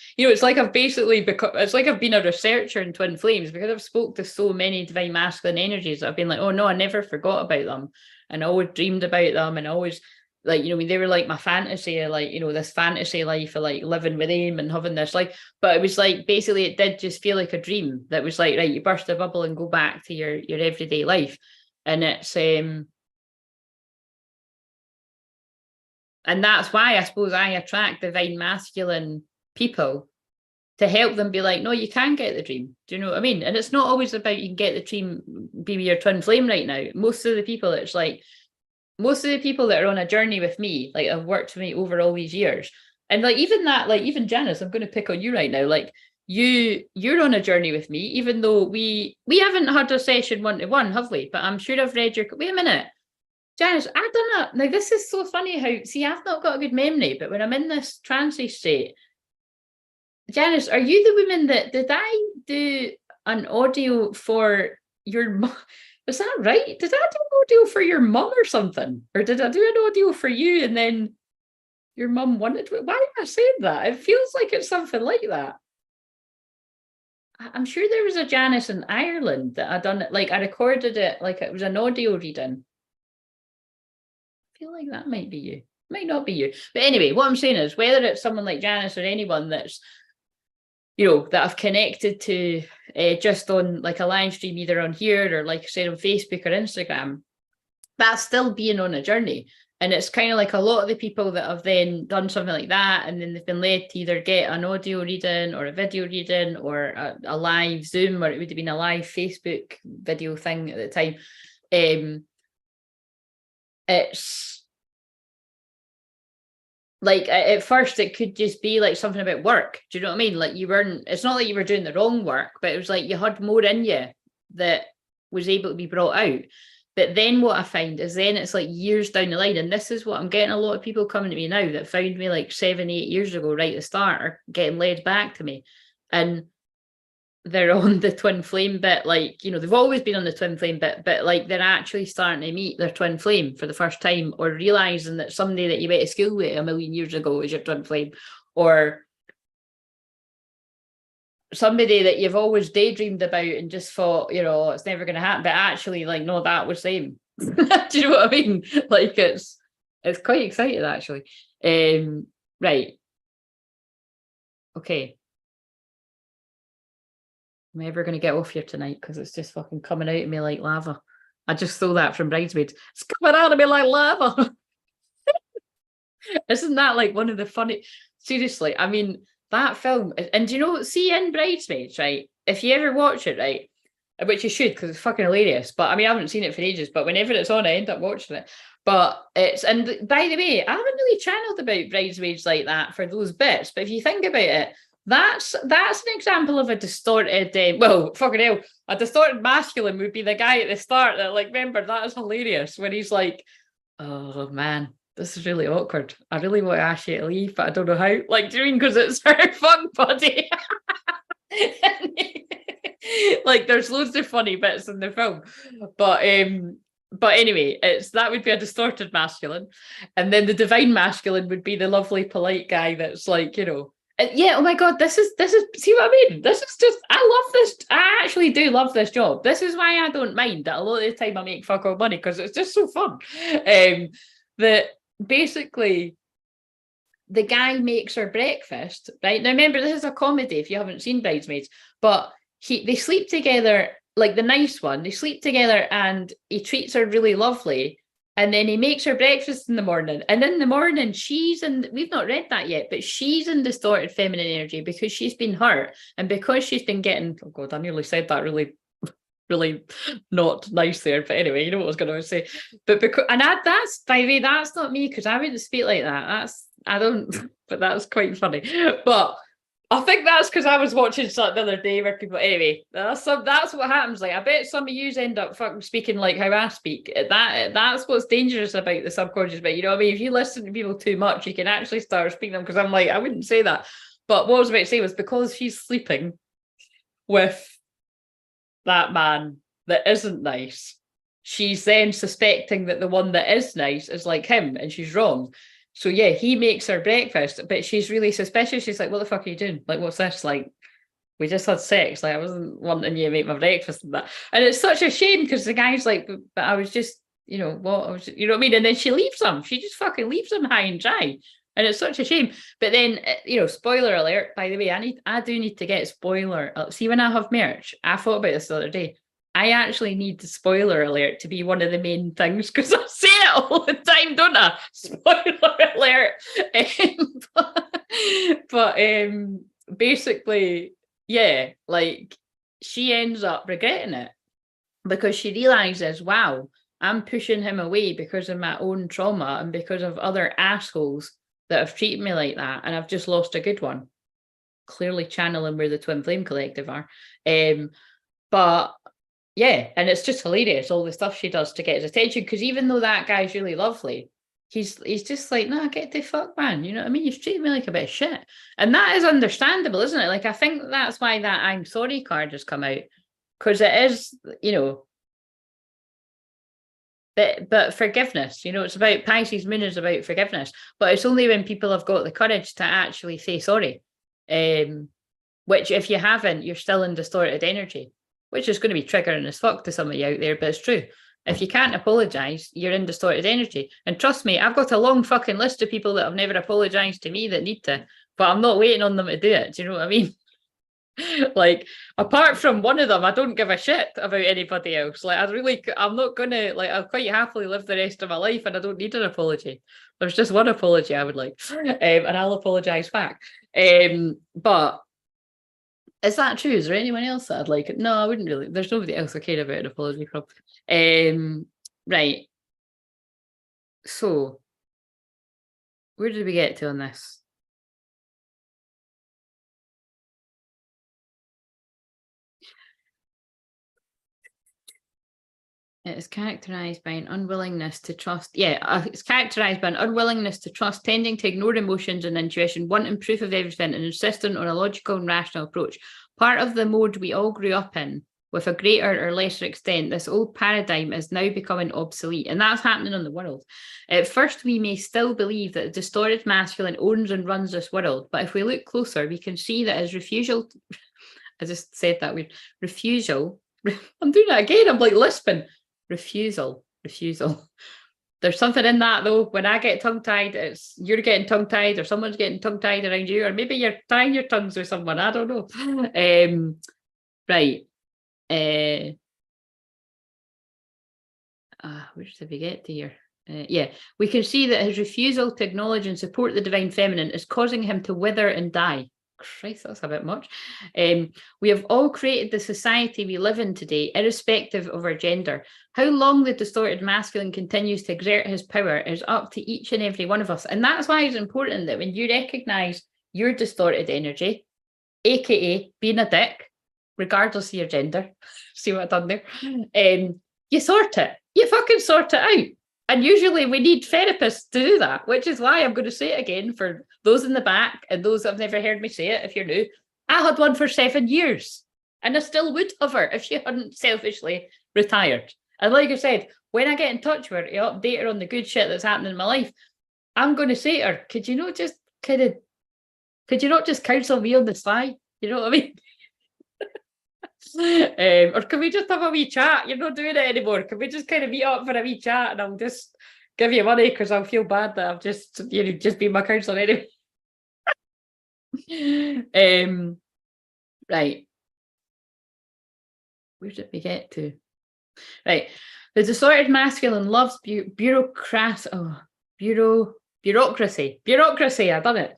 basically become, it's like I've been a researcher in twin flames, because I've spoke to so many divine masculine energies that I've been like, oh no, I never forgot about them, and I always dreamed about them, and I always, like, you know, I mean, they were like my fantasy, like, you know, this fantasy life of like living with them and having this life. But it was like, basically it did just feel like a dream that was like, right, you burst a bubble and go back to your everyday life. And it's and that's why I suppose I attract divine masculine people, to help them be like, no, you can get the dream. Do you know what I mean? And it's not always about you can get the dream, be with your twin flame right now. Most of the people, it's like, most of the people that are on a journey with me, like I've worked with me over all these years. And like, even that, like even Janice, I'm going to pick on you right now. Like you're on a journey with me, even though we haven't had a session 1-to-1, have we? But I'm sure I've read your, wait a minute. Janice, I've done that. Now, this is so funny how, see, I've not got a good memory, but when I'm in this trancey state, Janice, are you the woman that, did I do an audio for your mum? Is that right? Did I do an audio for your mum or something? Or did I do an audio for you and then your mum wanted to? Why am I saying that? It feels like it's something like that. I'm sure there was a Janice in Ireland that I done it, like I recorded it, like it was an audio reading. I feel like that might be you. Might not be you. But anyway, what I'm saying is, whether it's someone like Janice or anyone that's, you know, that I've connected to just on like a live stream, either on here or like I said on Facebook or Instagram, that's still being on a journey. And it's kind of like a lot of the people that have then done something like that, and then they've been led to either get an audio reading or a video reading or a live Zoom, or it would have been a live Facebook video thing at the time. It's like, at first it could just be like something about work. Do you know what I mean? Like you weren't, it's not like you were doing the wrong work, but it was like you had more in you that was able to be brought out. But then what I find is then it's like years down the line, and this is what I'm getting a lot of people coming to me now that found me like 7-8 years ago, right at the start, are getting led back to me. And they're on the twin flame bit, like, you know, they've always been on the twin flame bit, but like they're actually starting to meet their twin flame for the first time, or realizing that somebody that you went to school with 1 million years ago is your twin flame, or somebody that you've always daydreamed about and just thought, you know, it's never going to happen, but actually, like, no, that was them. Do you know what I mean? Like, it's quite exciting, actually. Right. Okay. Am I ever going to get off here tonight? Because it's just fucking coming out of me like lava. I just stole that from Bridesmaids. It's coming out of me like lava. Isn't that like one of the funny? Seriously, I mean, that film, and you know, see in Bridesmaids, right? If you ever watch it, right, which you should because it's fucking hilarious. But I mean, I haven't seen it for ages, but whenever it's on, I end up watching it. But it's, and by the way, I haven't really channeled about Bridesmaids like that for those bits. But if you think about it, that's an example of a distorted, well, fucking hell, a distorted masculine would be the guy at the start that, like, remember, that is hilarious when he's like, oh man, this is really awkward. I really want to ask you to leave, but I don't know how. Like, do you mean because it's her fun buddy? Like, there's loads of funny bits in the film, but anyway, that would be a distorted masculine, and then the divine masculine would be the lovely, polite guy that's like, you know. Yeah, oh my god, this is see what I mean? This is just, I love this. I actually do love this job. This is why I don't mind that a lot of the time I make fuck all money, because it's just so fun. That basically the guy makes her breakfast, right? Now remember, this is a comedy if you haven't seen Bridesmaids, but they sleep together, like the nice one, they sleep together and he treats her really lovely. And then he makes her breakfast in the morning. And in the morning, we've not read that yet, but she's in distorted feminine energy because she's been hurt. And because she's been getting, oh God, I nearly said that really, really not nice there. But anyway, you know what I was going to say. But because, and that's, by the way, that's not me, because I wouldn't speak like that. But that's quite funny. But I think that's because I was watching something the other day where people, anyway, that's what happens. Like, I bet some of you end up fucking speaking like how I speak. That's what's dangerous about the subconscious bit. You know what I mean? If you listen to people too much, you can actually start speaking them, because I'm like, I wouldn't say that. But what I was about to say was, because she's sleeping with that man that isn't nice, she's then suspecting that the one that is nice is like him, and she's wrong. So yeah, he makes her breakfast, but she's really suspicious. She's like, what the fuck are you doing? Like, what's this? Like, we just had sex. Like, I wasn't wanting you to make my breakfast and that. And it's such a shame, because the guy's like, but I was just, you know, you know what I mean? And then she leaves him. She just fucking leaves him high and dry. And it's such a shame. But then, you know, spoiler alert, by the way, I do need to get spoiler. See, when I have merch, I thought about this the other day. I actually need the spoiler alert to be one of the main things, because I say it all the time, don't I? Spoiler alert. But basically, yeah, like, she ends up regretting it because she realizes, wow, I'm pushing him away because of my own trauma and because of other assholes that have treated me like that, and I've just lost a good one. Clearly channeling where the Twin Flame Collective are. But yeah, and it's just hilarious, all the stuff she does to get his attention, because even though that guy's really lovely, he's just like, no, get the fuck, man. You know what I mean? He's treating me like a bit of shit. And that is understandable, isn't it? Like, I think that's why that I'm sorry card has come out, because it is, you know, but forgiveness, you know, it's about, Pisces moon is about forgiveness, but it's only when people have got the courage to actually say sorry, which if you haven't, you're still in distorted energy, which is going to be triggering as fuck to some of you out there, but it's true. If you can't apologise, you're in distorted energy. And trust me, I've got a long fucking list of people that have never apologised to me that need to, but I'm not waiting on them to do it. Do you know what I mean? Like, apart from one of them, I don't give a shit about anybody else. Like, I'm not gonna, like, I'll quite happily live the rest of my life and I don't need an apology. There's just one apology I would like, and I'll apologise back. But is that true? Is there anyone else that I'd like it? No, I wouldn't really. There's nobody else I care about an apology from. Right. So, where did we get to on this? It is characterized by an unwillingness to trust. Yeah, it's characterized by an unwillingness to trust, tending to ignore emotions and intuition, wanting proof of everything, and insisting on a logical and rational approach. Part of the mode we all grew up in with a greater or lesser extent, this old paradigm is now becoming obsolete, and that's happening in the world. At first, we may still believe that the distorted masculine owns and runs this world, but if we look closer, we can see that his refusal, I just said that weird, refusal, I'm doing it again, I'm like lisping, refusal. There's something in that though. When I get tongue-tied, it's you're getting tongue-tied or someone's getting tongue-tied around you, or maybe you're tying your tongues with someone, I don't know. Right. Where did we get to here? Yeah, we can see that his refusal to acknowledge and support the divine feminine is causing him to wither and die. Christ, that's a bit much. We have all created the society we live in today, irrespective of our gender. How long the distorted masculine continues to exert his power is up to each and every one of us. And that's why it's important that when you recognize your distorted energy, aka being a dick, regardless of your gender, see what I've done there, you sort it. You fucking sort it out. And usually we need therapists to do that, which is why I'm going to say it again for those in the back and those that have never heard me say it, if you're new. I had one for 7 years and I still would have her if she hadn't selfishly retired. And like I said, when I get in touch with her to update her on the good shit that's happening in my life, I'm going to say to her, could you not just counsel me on the sly? You know what I mean? Or can we just have a wee chat? You're not doing it anymore. Can we just kind of meet up for a wee chat and I'll just give you money because I'll feel bad that I've just, just been my counsellor anyway. Right. Where did we get to? Right. The distorted masculine loves bureaucracy. I've done it.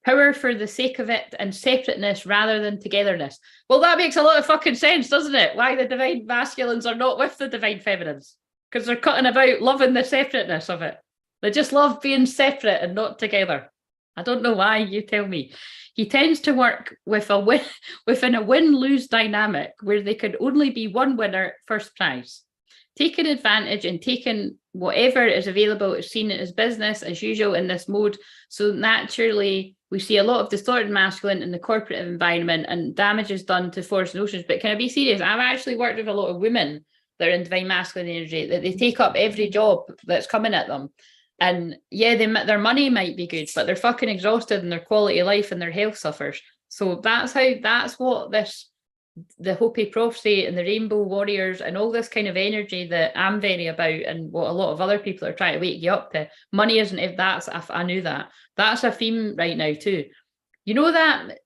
Power for the sake of it and separateness rather than togetherness. Well, that makes a lot of fucking sense, doesn't it? Why the divine masculines are not with the divine feminines. Because they're cutting about loving the separateness of it. They just love being separate and not together. I don't know why, you tell me. He tends to work within a win-lose dynamic where they could only be one winner, first prize. Taking advantage and taking whatever is available is seen as business as usual in this mode. So naturally, we see a lot of distorted masculine in the corporate environment and damage is done to forests and oceans. But can I be serious? I've actually worked with a lot of women that are in divine masculine energy, that they take up every job that's coming at them. And yeah, their money might be good, but they're fucking exhausted and their quality of life and their health suffers. So that's what the Hopi prophecy and the rainbow warriors and all this kind of energy that I'm very about and what a lot of other people are trying to wake you up to. Money isn't, if I knew that. That's a theme right now too. You know that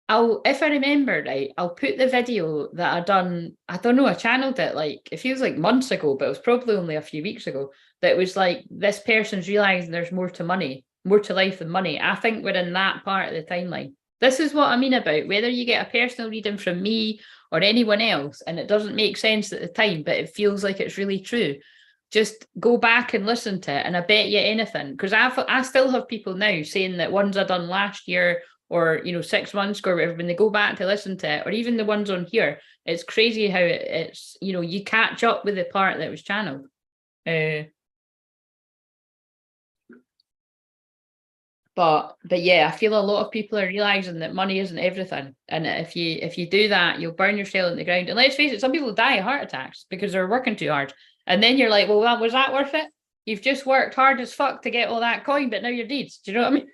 if I remember right, I'll put the video that I done, I don't know, I channeled it like, it feels like months ago, but it was probably only a few weeks ago, that was like, this person's realizing there's more to life than money. I think we're in that part of the timeline. This is what I mean about whether you get a personal reading from me or anyone else, and it doesn't make sense at the time, but it feels like it's really true. Just go back and listen to it, and I bet you anything, because I still have people now saying that ones I done last year or 6 months ago, or whatever, when they go back to listen to it, or even the ones on here, it's crazy how it's you catch up with the part that was channeled. But yeah, I feel a lot of people are realizing that money isn't everything, and if you do that, you'll burn yourself in the ground. And let's face it, some people die of heart attacks because they're working too hard. And then you're like, well, was that worth it? You've just worked hard as fuck to get all that coin, but now you're dead. Do you know what I mean?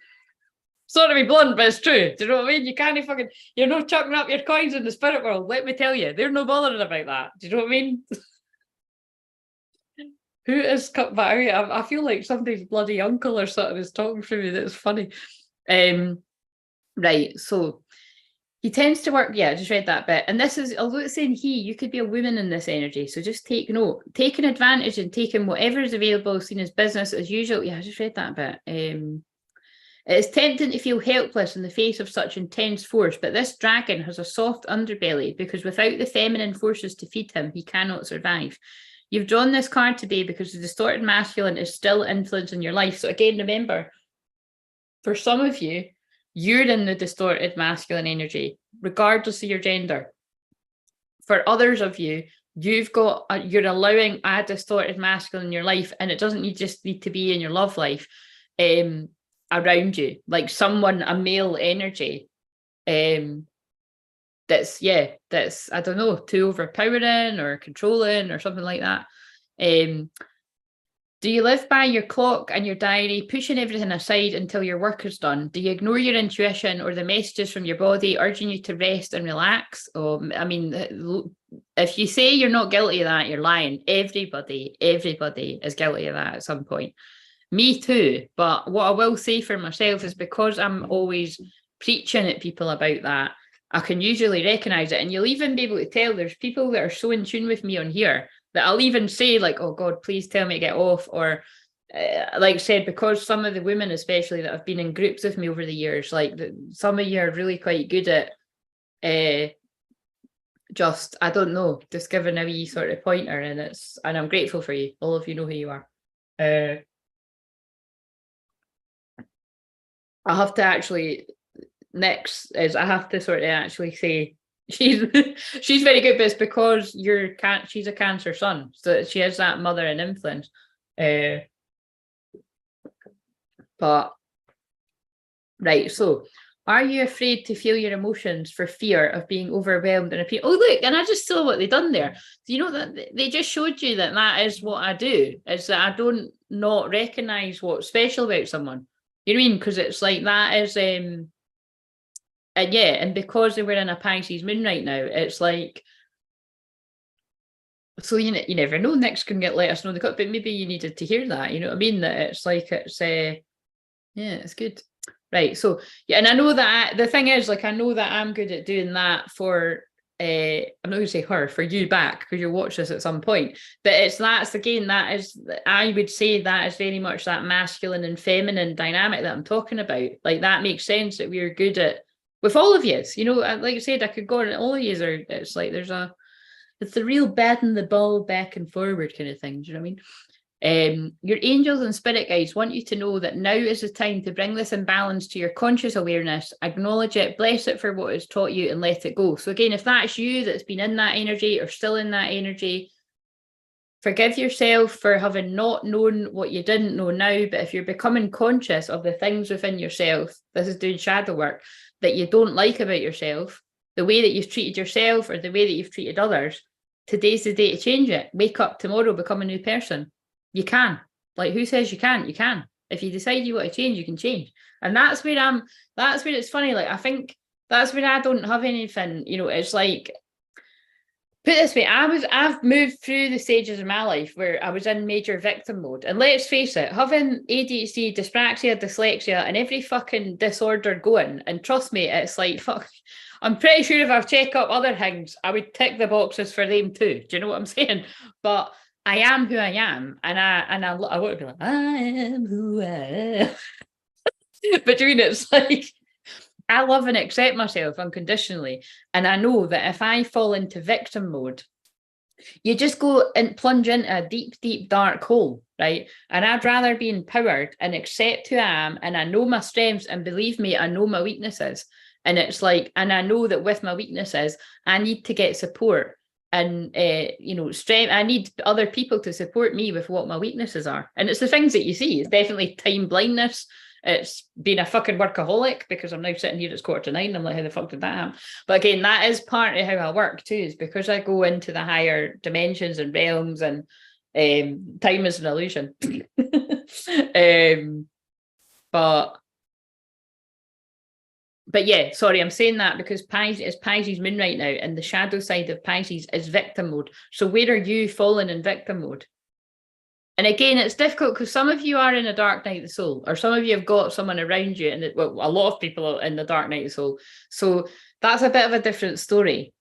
Sorry to be blunt, but it's true. Do you know what I mean? You can't fucking, you're not chucking up your coins in the spirit world. Let me tell you, they're no bothering about that. Do you know what I mean? Who is cut back? I feel like somebody's bloody uncle or something is talking to me. That's funny. Right. So he tends to work. Yeah, I just read that bit. And this is, although it's saying he, you could be a woman in this energy. So just take note. Taking advantage and taking whatever is available, seen as business as usual. Yeah, I just read that bit. It is tempting to feel helpless in the face of such intense force, but this dragon has a soft underbelly because without the feminine forces to feed him, he cannot survive. You've drawn this card today because the distorted masculine is still influencing your life. So again, remember, for some of you, you're in the distorted masculine energy, regardless of your gender. For others of you, you're allowing a distorted masculine in your life, and it doesn't just need to be in your love life, around you, like someone, a male energy, that's I don't know, too overpowering or controlling or something like that. Do you live by your clock and your diary, pushing everything aside until your work is done? Do you ignore your intuition or the messages from your body urging you to rest and relax? I mean, if you say you're not guilty of that, you're lying. Everybody is guilty of that at some point. Me too. But what I will say for myself is, because I'm always preaching at people about that, I can usually recognize it. And you'll even be able to tell there's people that are so in tune with me on here that I'll even say, like, oh God, please tell me to get off. Or like I said, because some of the women, especially that have been in groups with me over the years, like some of you are really quite good at just, I don't know, just giving a wee sort of pointer. And I'm grateful for you. All of you know who you are. I have to actually, next is I have to sort of actually say, she's very good, but it's because she's a Cancer sun, so she has that mother and influence. But right, so are you afraid to feel your emotions for fear of being overwhelmed and appear? Oh look, and I just saw what they done there. Do you know that they just showed you that is what I do, is that I don't not recognize what's special about someone. You know what I mean? Because it's like that is and yeah, and because they were in a Pisces moon right now, it's like, so you never know. Nick's can let us know the cut, but maybe you needed to hear that. You know what I mean? That it's like yeah, it's good, right? So yeah, and I know that the thing is, like, I know that I'm good at doing that for. I'm not going to say her, for you back, because you'll watch this at some point. But I would say that is very much that masculine and feminine dynamic that I'm talking about. Like, that makes sense that we're good at. With all of you, you know, like I said, I could go on, all of you are, it's like it's the real bending the ball back and forward kind of thing. Do you know what I mean? Your angels and spirit guides want you to know that now is the time to bring this imbalance to your conscious awareness, acknowledge it, bless it for what it's taught you, and let it go. So again, if that's you that's been in that energy or still in that energy, forgive yourself for having not known what you didn't know now. But if you're becoming conscious of the things within yourself, this is doing shadow work, that you don't like about yourself, the way that you've treated yourself or the way that you've treated others, today's the day to change it. Wake up tomorrow, become a new person. You can. Like, who says you can't? You can. If you decide you want to change, you can change. And that's where it's funny. Like, I think that's where I don't have anything, you know, it's like, put it this way, I've moved through the stages of my life where I was in major victim mode. And let's face it, having ADHD, dyspraxia, dyslexia, and every fucking disorder going, and trust me, it's like, fuck, I'm pretty sure if I check up other things, I would tick the boxes for them too. Do you know what I'm saying? But I am who I am, and I want to be like, I am who I am. But doing it's like, I love and accept myself unconditionally. And I know that if I fall into victim mode, you just go and plunge into a deep, deep, dark hole, right? And I'd rather be empowered and accept who I am. And I know my strengths, and believe me, I know my weaknesses. And it's like, and I know that with my weaknesses, I need to get support. And, you know, strength, I need other people to support me with what my weaknesses are. And it's the things that you see. It's definitely time blindness. It's being a fucking workaholic, because I'm now sitting here, it's 8:45. I'm like, how the fuck did that happen? But again, that is part of how I work too, is because I go into the higher dimensions and realms, and time is an illusion. But yeah, sorry, I'm saying that because Pisces moon right now, and the shadow side of Pisces is victim mode. So where are you falling in victim mode? And again, it's difficult because some of you are in a dark night of the soul, or some of you have got someone around you, and a lot of people are in the dark night of the soul. So that's a bit of a different story.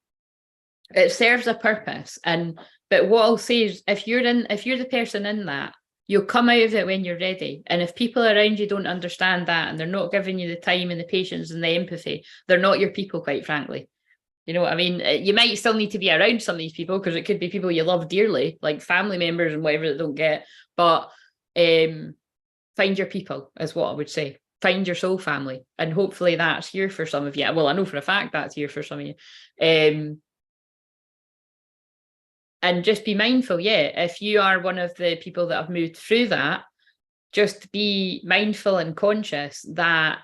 It serves a purpose. But what I'll say is, if you're the person in that, you'll come out of it when you're ready. And if people around you don't understand that, and they're not giving you the time and the patience and the empathy, they're not your people, quite frankly. You know what I mean? You might still need to be around some of these people, because it could be people you love dearly, like family members and whatever, that don't get. But find your people is what I would say. Find your soul family. And hopefully that's here for some of you. Well, I know for a fact that's here for some of you. And just be mindful, yeah, if you are one of the people that have moved through that, just be mindful and conscious that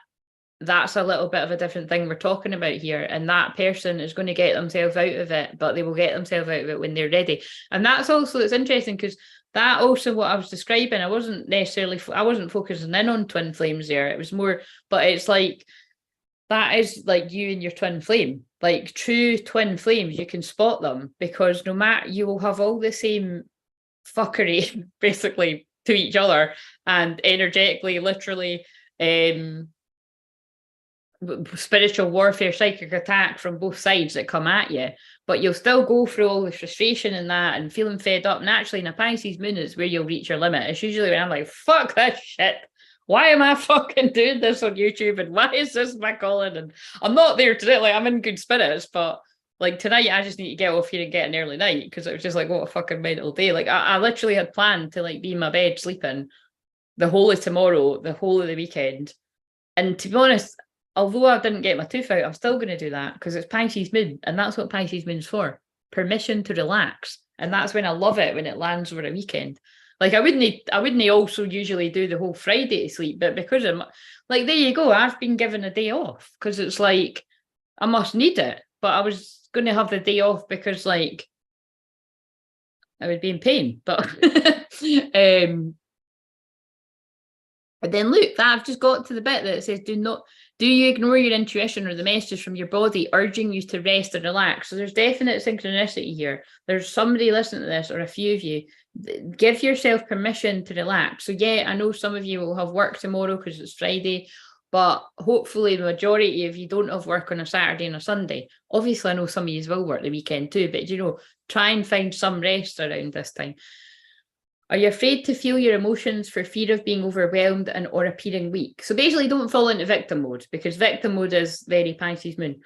that's a little bit of a different thing we're talking about here. And that person is going to get themselves out of it, but they will get themselves out of it when they're ready. And that's also, it's interesting because that also what I was describing, I wasn't focusing in on twin flames there. It was more, but it's like, that is like you and your twin flame. Like true twin flames, you can spot them because no matter, you will have all the same fuckery basically to each other and energetically, literally, spiritual warfare, psychic attack from both sides that come at you, but you'll still go through all the frustration and that and feeling fed up. And actually, in a Pisces moon is where you'll reach your limit. It's usually when I'm like, fuck this shit. Why am I fucking doing this on YouTube? And why is this my calling? And I'm not there today. Like, I'm in good spirits, but like tonight, I just need to get off here and get an early night because it was just like, what a fucking mental day. Like, I literally had planned to like be in my bed sleeping the whole of tomorrow, the whole of the weekend. And to be honest, although I didn't get my tooth out, I'm still going to do that because it's Pisces moon, and that's what Pisces moon's for. Permission to relax. And that's when I love it, when it lands over a weekend. Like I wouldn't also usually do the whole Friday to sleep, but because I'm like, there you go, I've been given a day off because it's like I must need it. But I was going to have the day off because like I would be in pain. But but then look, that I've just got to the bit that it says, do you ignore your intuition or the messages from your body urging you to rest and relax? So there's definite synchronicity here. There's somebody listening to this, or a few of you. Give yourself permission to relax. So yeah, I know some of you will have work tomorrow because it's Friday, but hopefully the majority of you don't have work on a Saturday and a Sunday. Obviously, I know some of you will work the weekend too, but try and find some rest around this time. Are you afraid to feel your emotions for fear of being overwhelmed and or appearing weak? So basically don't fall into victim mode because victim mode is very Pisces moon.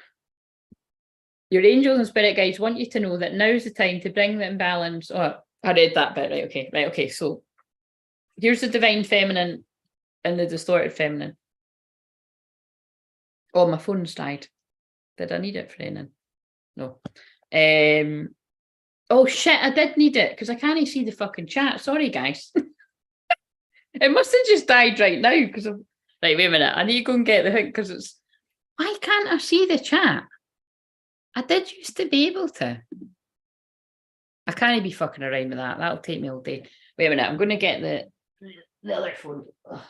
Your angels and spirit guides want you to know that now's the time to bring the imbalance. Oh, I read that bit, right? Okay. So here's the divine feminine and the distorted feminine. Oh, my phone's died. Did I need it for anything? No. Oh shit, I did need it because I can't see the fucking chat. Sorry, guys. It must have just died right now because of. Right, wait a minute. I need to go and get the hook because it's. Why can't I see the chat? I did used to be able to. I can't be fucking around with that. That'll take me all day. Wait a minute. I'm going to get the other phone. Ugh.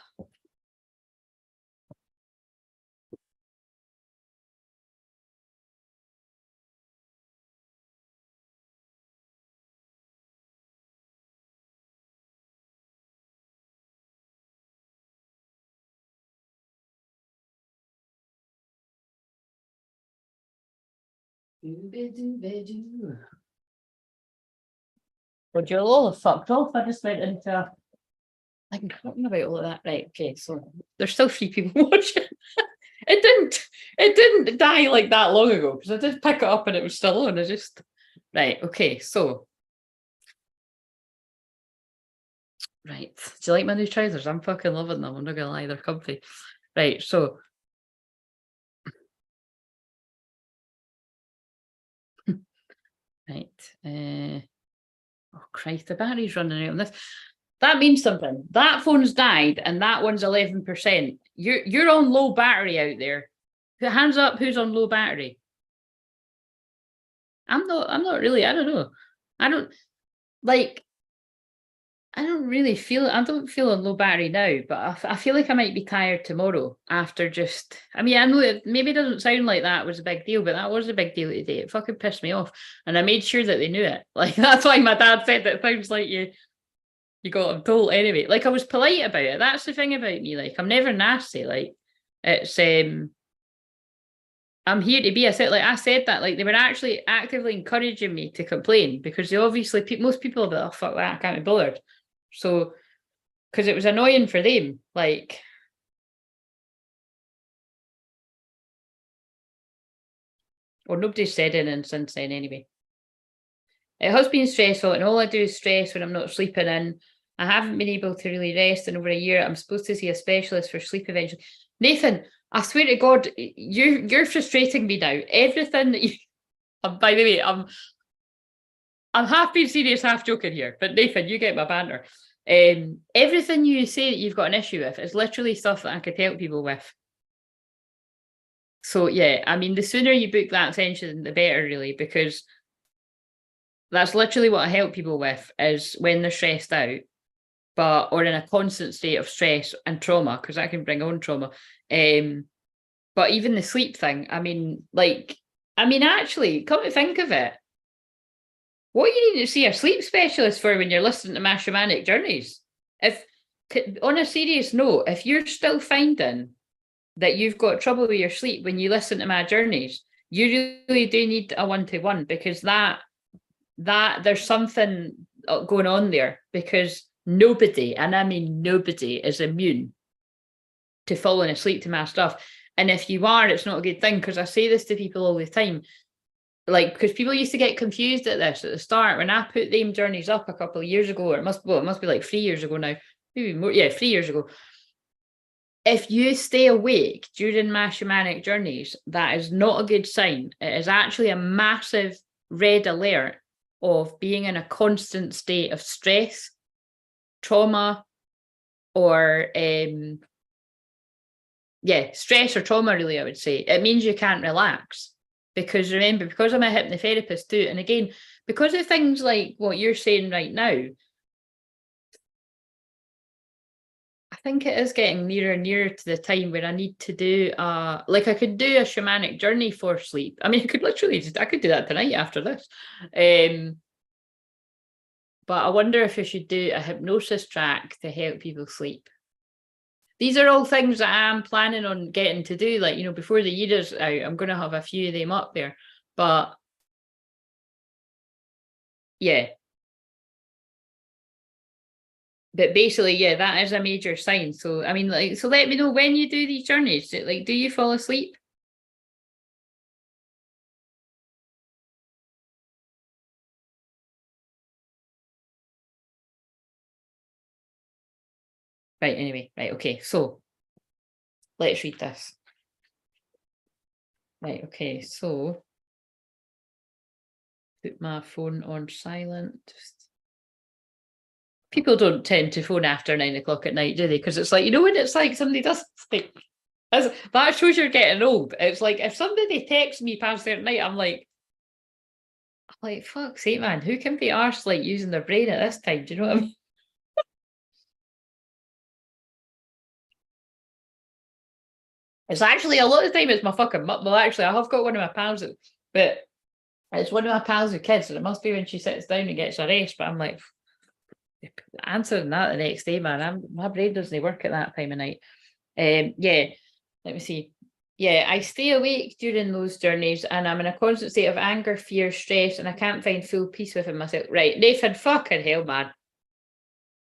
Well, you're all fucked off. I just went into. I'm talking about all of that. Right. Okay. So there's still 3 people watching. It didn't die like that long ago because I did pick it up and it was still on. Right. Okay. So. Right. Do you like my new trousers? I'm fucking loving them. I'm not gonna lie, they're comfy. Right. So. Right. Oh Christ, the battery's running out on this. That means something. That phone's died and that one's 11%. You're on low battery out there. Hands up who's on low battery. I'm not really, I don't know. I don't feel on low battery now, but I feel like I might be tired tomorrow after just, I mean, I know it maybe doesn't sound like that was a big deal, but that was a big deal today. It fucking pissed me off. And I made sure that they knew it. Like, that's why my dad said that things like you got them told anyway. Like, I was polite about it. That's the thing about me. Like, I'm never nasty. Like, it's, I'm here to be. I said that, like, they were actually actively encouraging me to complain because they obviously, most people are like, oh, fuck that, I can't be bothered. So, because it was annoying for them, like. Or nobody's said anything since then anyway. It has been stressful, and all I do is stress when I'm not sleeping in. I haven't been able to really rest in over a year. I'm supposed to see a specialist for sleep eventually. Nathan, I swear to God, you're frustrating me now. Everything that you. By the way, I'm half being serious, half joking here. But Nathan, you get my banter. Everything you say that you've got an issue with is literally stuff that I could help people with. So yeah, I mean, the sooner you book that session, the better, really, because that's literally what I help people with, is when they're stressed out, but or in a constant state of stress and trauma, because that can bring on trauma. But even the sleep thing, I mean, actually, come to think of it, what you need to see a sleep specialist for when you're listening to my shamanic journeys. If, on a serious note, if you're still finding that you've got trouble with your sleep when you listen to my journeys, you really do need a one-to-one, because that there's something going on there, because nobody, and I mean nobody, is immune to falling asleep to my stuff. And if you are, it's not a good thing, because I say this to people all the time, like, because people used to get confused at this at the start when I put them journeys up a couple of years ago, or it must be like 3 years ago now, maybe more, yeah, 3 years ago. If you stay awake during my shamanic journeys, that is not a good sign. It is actually a massive red alert of being in a constant state of stress, trauma, or stress or trauma, really, I would say. It means you can't relax. Because remember, because I'm a hypnotherapist too, and again, because of things like what you're saying right now, I think it is getting nearer and nearer to the time where I need to do I could do a shamanic journey for sleep. I mean, I could do that tonight after this. But I wonder if I should do a hypnosis track to help people sleep. These are all things that I'm planning on getting to do, before the year is out. I'm going to have a few of them up there. But yeah. But basically, yeah, that is a major sign. So, I mean, so let me know when you do these journeys. Do you fall asleep? Right, anyway, right, okay, so let's read this. Right, okay, so put my phone on silent. People don't tend to phone after 9 o'clock at night, do they? Because it's when it's like somebody does think, that shows you're getting old. It's like if somebody texts me past there at night, I'm like, fuck's sake, man, who can be arsed using their brain at this time? Do you know what I mean? It's actually a lot of the time it's my fucking mum. Well, actually, I have got one of my pals, but it's one of my pals with kids, and it must be when she sits down and gets a rest. But I'm like, answering that the next day, man. My brain doesn't work at that time of night. Yeah, let me see. Yeah, I stay awake during those journeys, and I'm in a constant state of anger, fear, stress, and I can't find full peace within myself. Right, Nathan, fucking hell, man.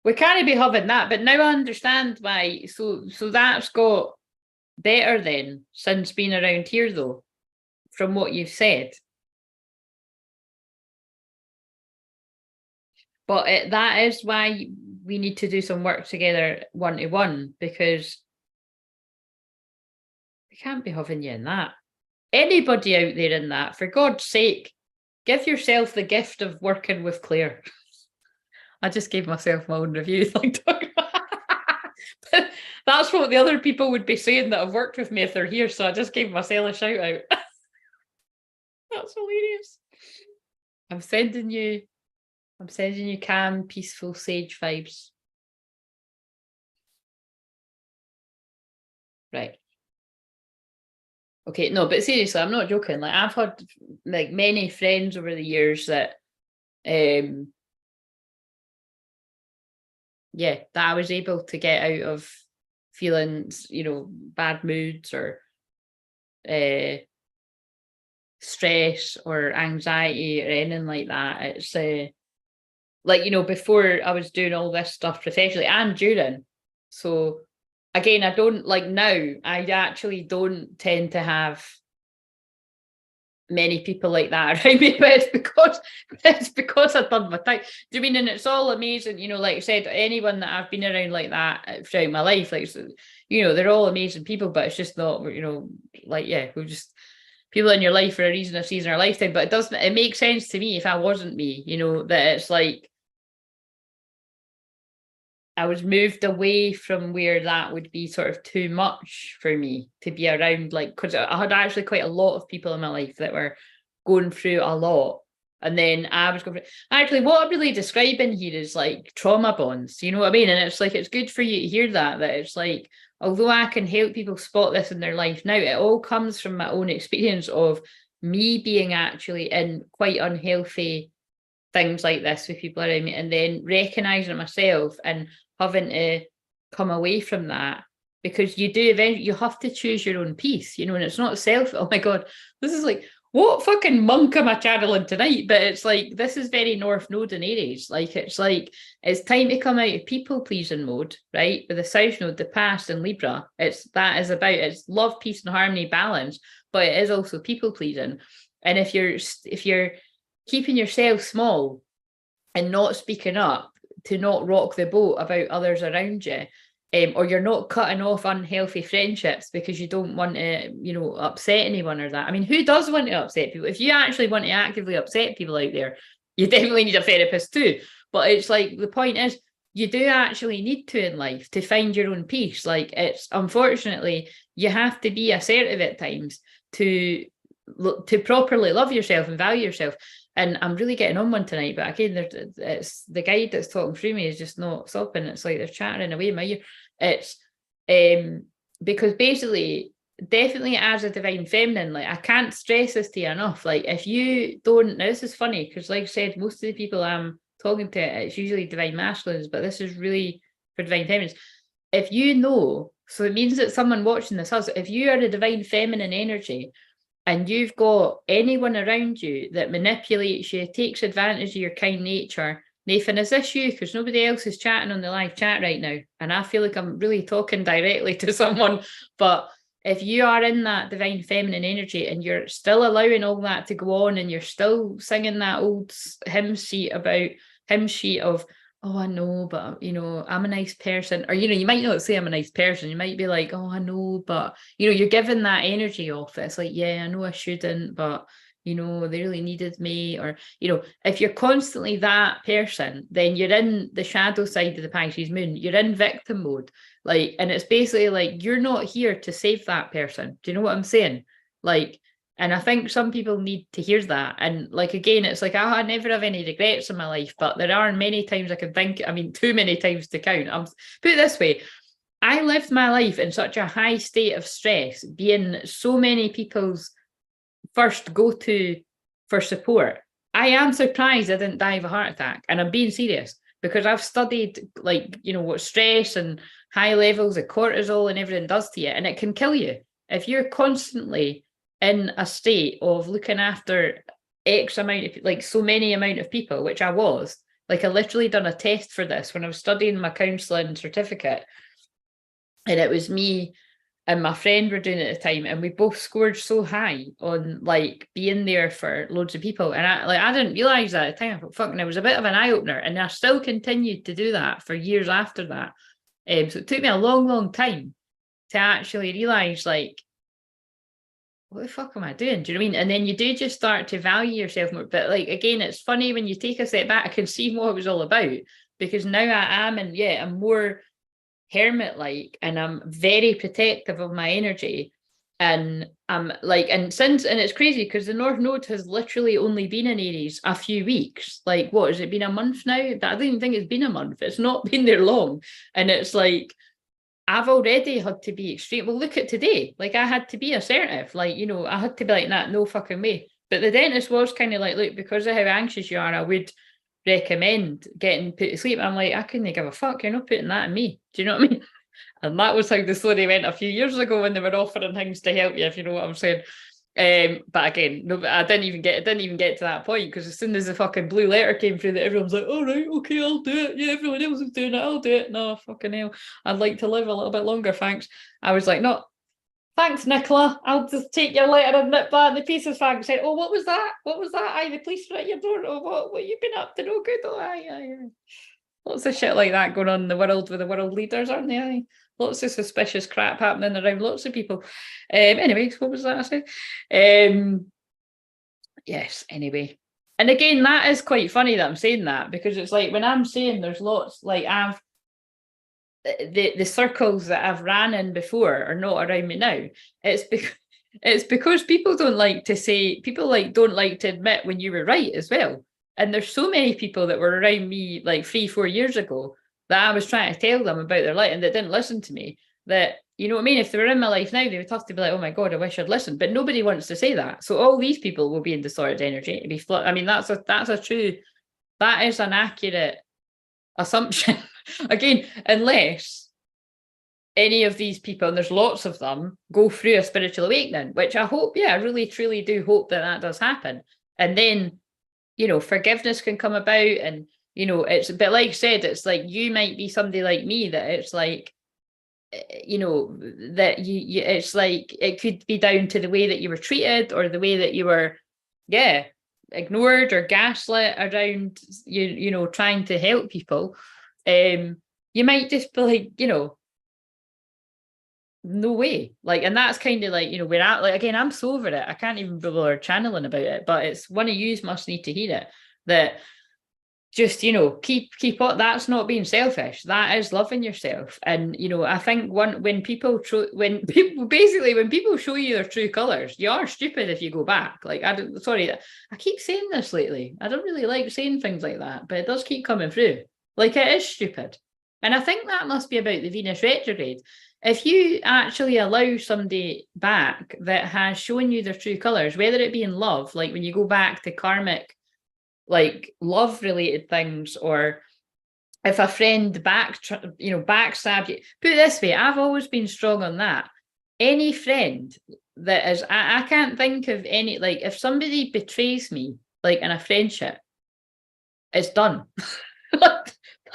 We can't be having that, but now I understand why. So that's got better then since being around here, though, from what you've said. But that is why we need to do some work together one-to-one, because we can't be having you in that. Anybody out there in that, for God's sake, give yourself the gift of working with Claire. I just gave myself my own review. That's what the other people would be saying that have worked with me if they're here. So I just gave myself a shout out. That's hilarious. I'm sending you calm, peaceful, sage vibes. Right. Okay, no, but seriously, I'm not joking. I've had many friends over the years that that I was able to get out of feelings, bad moods or stress or anxiety or anything like that. It's before I was doing all this stuff professionally and during. So again, I don't now, I actually don't tend to have many people like that around me, but it's because I've done my time. Do you mean? And it's all amazing, like I said, anyone that I've been around like that throughout my life, they're all amazing people, but it's just not, we're just people in your life for a reason, a season, or a lifetime. But it makes sense to me if I wasn't me, that it's I was moved away from where that would be sort of too much for me to be around, like, because I had actually quite a lot of people in my life that were going through a lot. And then I was going through, actually, what I'm really describing here is like trauma bonds, you know what I mean? And it's like, it's good for you to hear that it's like, although I can help people spot this in their life now, it all comes from my own experience of me being actually in quite unhealthy things like this with people around me, and then recognizing myself and having to come away from that, because you do eventually, you have to choose your own peace, you know, and it's not self. Oh my God, this is like, what fucking monk am I channeling tonight? But it's like, this is very North Node in Aries. Like, it's like, it's time to come out of people pleasing mode, right? With the South Node, the past, and Libra, that is about, it's love, peace, and harmony, balance, but it is also people pleasing. And if you're keeping yourself small and not speaking up to not rock the boat about others around you, or you're not cutting off unhealthy friendships because you don't want to, you know, upset anyone or that. I mean, who does want to upset people? If you actually want to actively upset people out there, you definitely need a therapist too. But it's like, the point is, you do actually need to in life to find your own peace. Like, it's, unfortunately, you have to be assertive at times to properly love yourself and value yourself. And I'm really getting on one tonight, but again, it's the guide that's talking through me is just not stopping. It's like they're chattering away in my ear. It's because basically, definitely as a divine feminine, like, I can't stress this to you enough. Like, if you don't, now this is funny because, like I said, most of the people I'm talking to, it's usually divine masculines, but this is really for divine feminines. If you know, so it means that someone watching this has, if you are a divine feminine energy, and you've got anyone around you that manipulates you, takes advantage of your kind nature, Nathan, is this you? Because nobody else is chatting on the live chat right now. And I feel like I'm really talking directly to someone. But if you are in that divine feminine energy and you're still allowing all that to go on, and you're still singing that old hymn sheet of, oh, I know, but, you know, I'm a nice person. Or, you know, you might not say I'm a nice person. You might be like, oh, I know, but, you know, you're giving that energy off. It's like, yeah, I know I shouldn't, but, you know, they really needed me. Or, you know, if you're constantly that person, then you're in the shadow side of the Pisces moon. You're in victim mode. Like, and it's basically like, you're not here to save that person. Do you know what I'm saying? Like, and I think some people need to hear that. And like, again, it's like, I never have any regrets in my life, but there are many times I can think, I mean, too many times to count. Put it this way, I lived my life in such a high state of stress, being so many people's first go-to for support. I am surprised I didn't die of a heart attack. And I'm being serious, because I've studied, like, you know, what stress and high levels of cortisol and everything does to you. And it can kill you. If you're constantly in a state of looking after X amount of, like, so many amount of people, which I was, like, I literally done a test for this when I was studying my counselling certificate, and it was me and my friend were doing it at the time, and we both scored so high on, like, being there for loads of people. And I didn't realize that at the time. I thought, fucking, it was a bit of an eye-opener, and I still continued to do that for years after that. So it took me a long time to actually realize, like, what the fuck am I doing? Do you know what I mean? And then you do just start to value yourself more. But, like, again, it's funny when you take a step back, I can see what it was all about, because now I am, and yeah, I'm more hermit-like, and I'm very protective of my energy. And I'm like, and it's crazy because the North Node has literally only been in Aries a few weeks. Like, what has it been, a month now? I don't even think it's been a month. It's not been there long. And it's like, I've already had to be extreme. Well, look at today. Like, I had to be assertive. Like, you know, I had to be like, that, no fucking way. But the dentist was kind of like, look, because of how anxious you are, I would recommend getting put to sleep. I'm like, I couldn't give a fuck. You're not putting that in me. Do you know what I mean? And that was how the story went a few years ago when they were offering things to help you, if you know what I'm saying. But again, no, I didn't even get to that point, because as soon as the fucking blue letter came through, that everyone's like, all right, okay, I'll do it. Yeah, everyone else is doing it, I'll do it. No, fucking hell, I'd like to live a little bit longer, thanks. I was like, no, thanks, Nicola, I'll just take your letter and nip that. And the Pisces fan said, oh, what was that? What was that? Aye, the police were at your door. Oh, what you been up to? No good. Oh, aye. Lots of shit like that going on in the world with the world leaders, aren't they? Aye. Lots of suspicious crap happening around lots of people. Anyways, what was that I said? Yes, anyway. And again, that is quite funny that I'm saying that, because it's like, when I'm saying there's lots, like, the circles that I've ran in before are not around me now. It's because people don't like to say, don't like to admit when you were right as well. And there's so many people that were around me like 3-4 years ago that I was trying to tell them about their life and that didn't listen to me. That, you know what I mean? If they were in my life now, they would have to be like, oh my God, I wish I'd listened. But nobody wants to say that. So all these people will be in distorted energy. I mean, that is an accurate assumption. Again, unless any of these people, and there's lots of them, go through a spiritual awakening, which I hope, I really truly do hope that does happen. And then, you know, forgiveness can come about, and, you know, it's a bit like I said, it's like you might be somebody like me that it's like, you know, that you it's like it could be down to the way that you were treated or the way that you were, ignored or gaslit around you know, trying to help people. You might just be like, you know, no way. Like, and that's kind of like, you know, we're at, like, again, I'm so over it. I can't even bother channeling about it, but it's one of yous must need to hear it. That just, you know, keep up. That's not being selfish. That is loving yourself. And, you know, I think when people show you their true colors, you are stupid if you go back. Like, I keep saying this lately. I don't really like saying things like that, but it does keep coming through. Like, it is stupid. And I think that must be about the Venus retrograde. If you actually allow somebody back that has shown you their true colors, whether it be in love, like when you go back to karmic, like love related things, or if a friend backstab you, put it this way, I've always been strong on that. Any friend that is, I can't think of any, like if somebody betrays me, like in a friendship, it's done.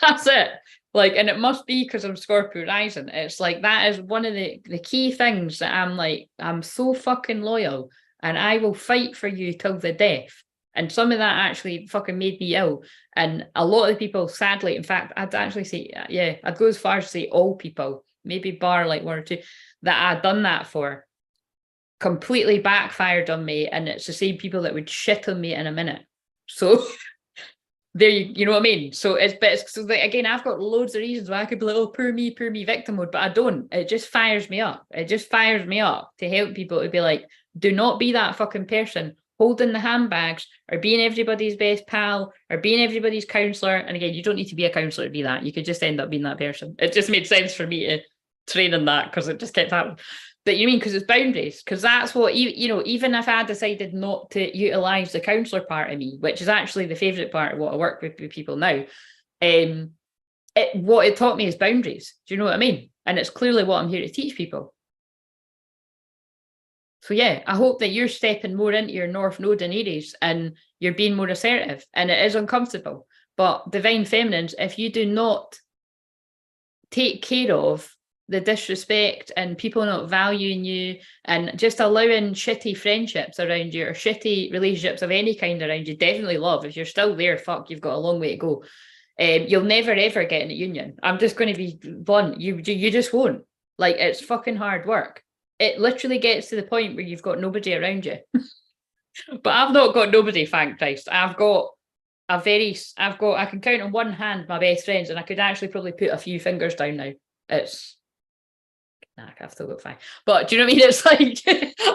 That's it. Like, and it must be because I'm Scorpio rising. It's like, that is one of the key things that I'm like, I'm so fucking loyal and I will fight for you till the death. And some of that actually fucking made me ill. And a lot of the people, sadly, in fact, I'd actually say, I'd go as far as to say all people, maybe bar like one or two, that I'd done that for, completely backfired on me. And it's the same people that would shit on me in a minute. So there you know what I mean? So again, I've got loads of reasons why I could be like, oh, poor me, victim mode, but I don't. It just fires me up. It just fires me up to help people, to be like, do not be that fucking person holding the handbags or being everybody's best pal or being everybody's counselor. And again, you don't need to be a counselor to be that. You could just end up being that person. It just made sense for me to train in that because it just kept happening. But you mean, because it's boundaries, because that's what, you know, even if I decided not to utilize the counselor part of me, which is actually the favorite part of what I work with people now, what it taught me is boundaries. Do you know what I mean? And it's clearly what I'm here to teach people. So yeah, I hope that you're stepping more into your North Node in Aries and you're being more assertive, and it is uncomfortable. But divine feminines, if you do not take care of the disrespect and people not valuing you and just allowing shitty friendships around you or shitty relationships of any kind around you, definitely love, if you're still there, fuck, you've got a long way to go. You'll never ever get in a union. I'm just going to be blunt. You just won't. Like, it's fucking hard work. It literally gets to the point where you've got nobody around you. But I've not got nobody, thank Christ. I can count on one hand my best friends, and I could actually probably put a few fingers down now. I've still got 5. But do you know what I mean? It's like,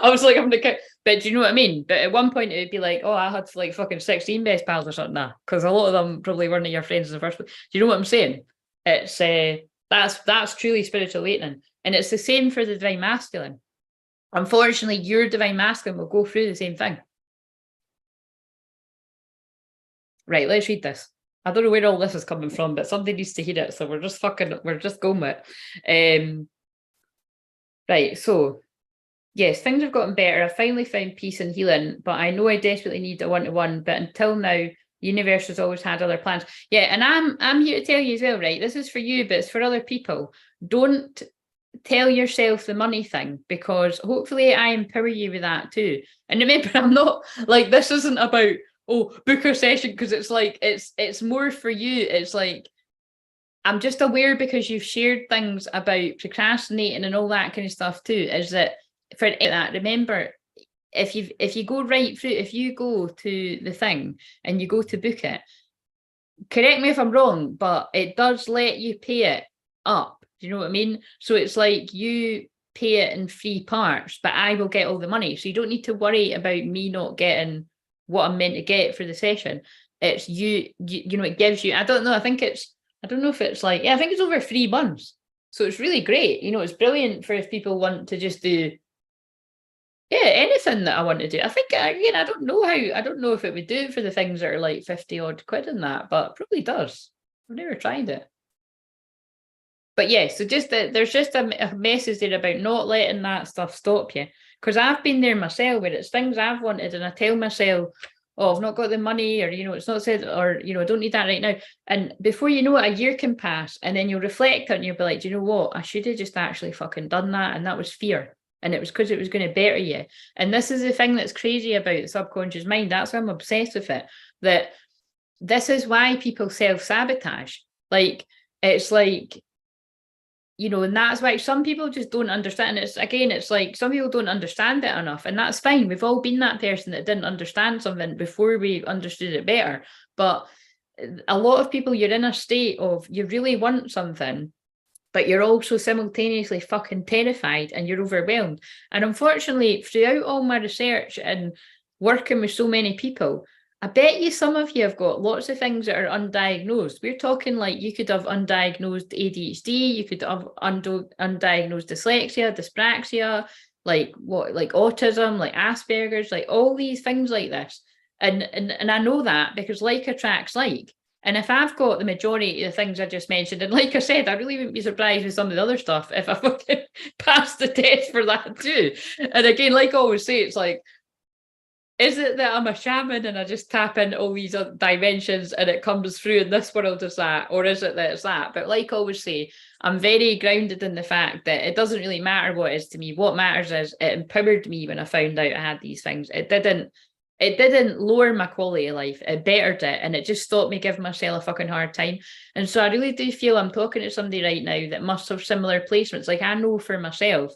I was like, I'm gonna count. But do you know what I mean? But at one point it would be like, oh, I had like fucking 16 best pals or something. Nah, because a lot of them probably weren't your friends in the first place. Do you know what I'm saying? It's that's truly spiritual awakening. And it's the same for the divine masculine. Unfortunately, your divine masculine will go through the same thing. Right, let's read this. I don't know where all this is coming from, but somebody needs to hear it. So we're just going with it. Right, so yes, things have gotten better. I finally found peace and healing, but I know I desperately need a one-to-one. But until now, universe has always had other plans. Yeah, and I'm here to tell you as well, right? This is for you, but it's for other people. Don't tell yourself the money thing, because hopefully I empower you with that too. And remember, I'm not like, this isn't about, oh, book a session, because it's like, it's more for you. It's like, I'm just aware, because you've shared things about procrastinating and all that kind of stuff too, is that for that, remember, if you go right through, if you go to the thing and you go to book it, correct me if I'm wrong, but it does let you pay it up Do you know what I mean? So it's like you pay it in 3 parts, but I will get all the money. So you don't need to worry about me not getting what I'm meant to get for the session. It's you know, it gives you, I don't know, I don't know if it's like, yeah, I think it's over 3 months. So it's really great. You know, it's brilliant for if people want to just do, yeah, anything that I want to do. I think, again, I don't know if it would do it for the things that are like 50 odd quid in that, but probably does. I've never tried it. But yeah, so just that there's just a message there about not letting that stuff stop you. Because I've been there myself where it's things I've wanted and I tell myself, oh, I've not got the money, or, you know, it's not said, or, you know, I don't need that right now. And before you know it, a year can pass and then you'll reflect on it and you'll be like, do you know what? I should have just actually fucking done that. And that was fear. And it was because it was going to better you. And this is the thing that's crazy about the subconscious mind. That's why I'm obsessed with it. That this is why people self-sabotage. Like, it's like, you know, and that's why some people just don't understand. It's like some people don't understand it enough, and that's fine. We've all been that person that didn't understand something before we understood it better. But a lot of people, you're in a state of you really want something, but you're also simultaneously fucking terrified and you're overwhelmed. And unfortunately, throughout all my research and working with so many people, I bet you some of you have got lots of things that are undiagnosed. We're talking like you could have undiagnosed ADHD, you could have undiagnosed dyslexia, dyspraxia, like autism, like Asperger's, like all these things like this. And I know that because like attracts like. And if I've got the majority of the things I just mentioned, and like I said, I really wouldn't be surprised with some of the other stuff if I fucking passed the test for that too. And again, like I always say, it's like, is it that I'm a shaman and I just tap into all these other dimensions and it comes through in this world as that? Or is it that it's that? But like I always say, I'm very grounded in the fact that it doesn't really matter what it is to me. What matters is it empowered me when I found out I had these things. It didn't lower my quality of life. It bettered it, and it just stopped me giving myself a fucking hard time. And so I really do feel I'm talking to somebody right now that must have similar placements. Like I know for myself,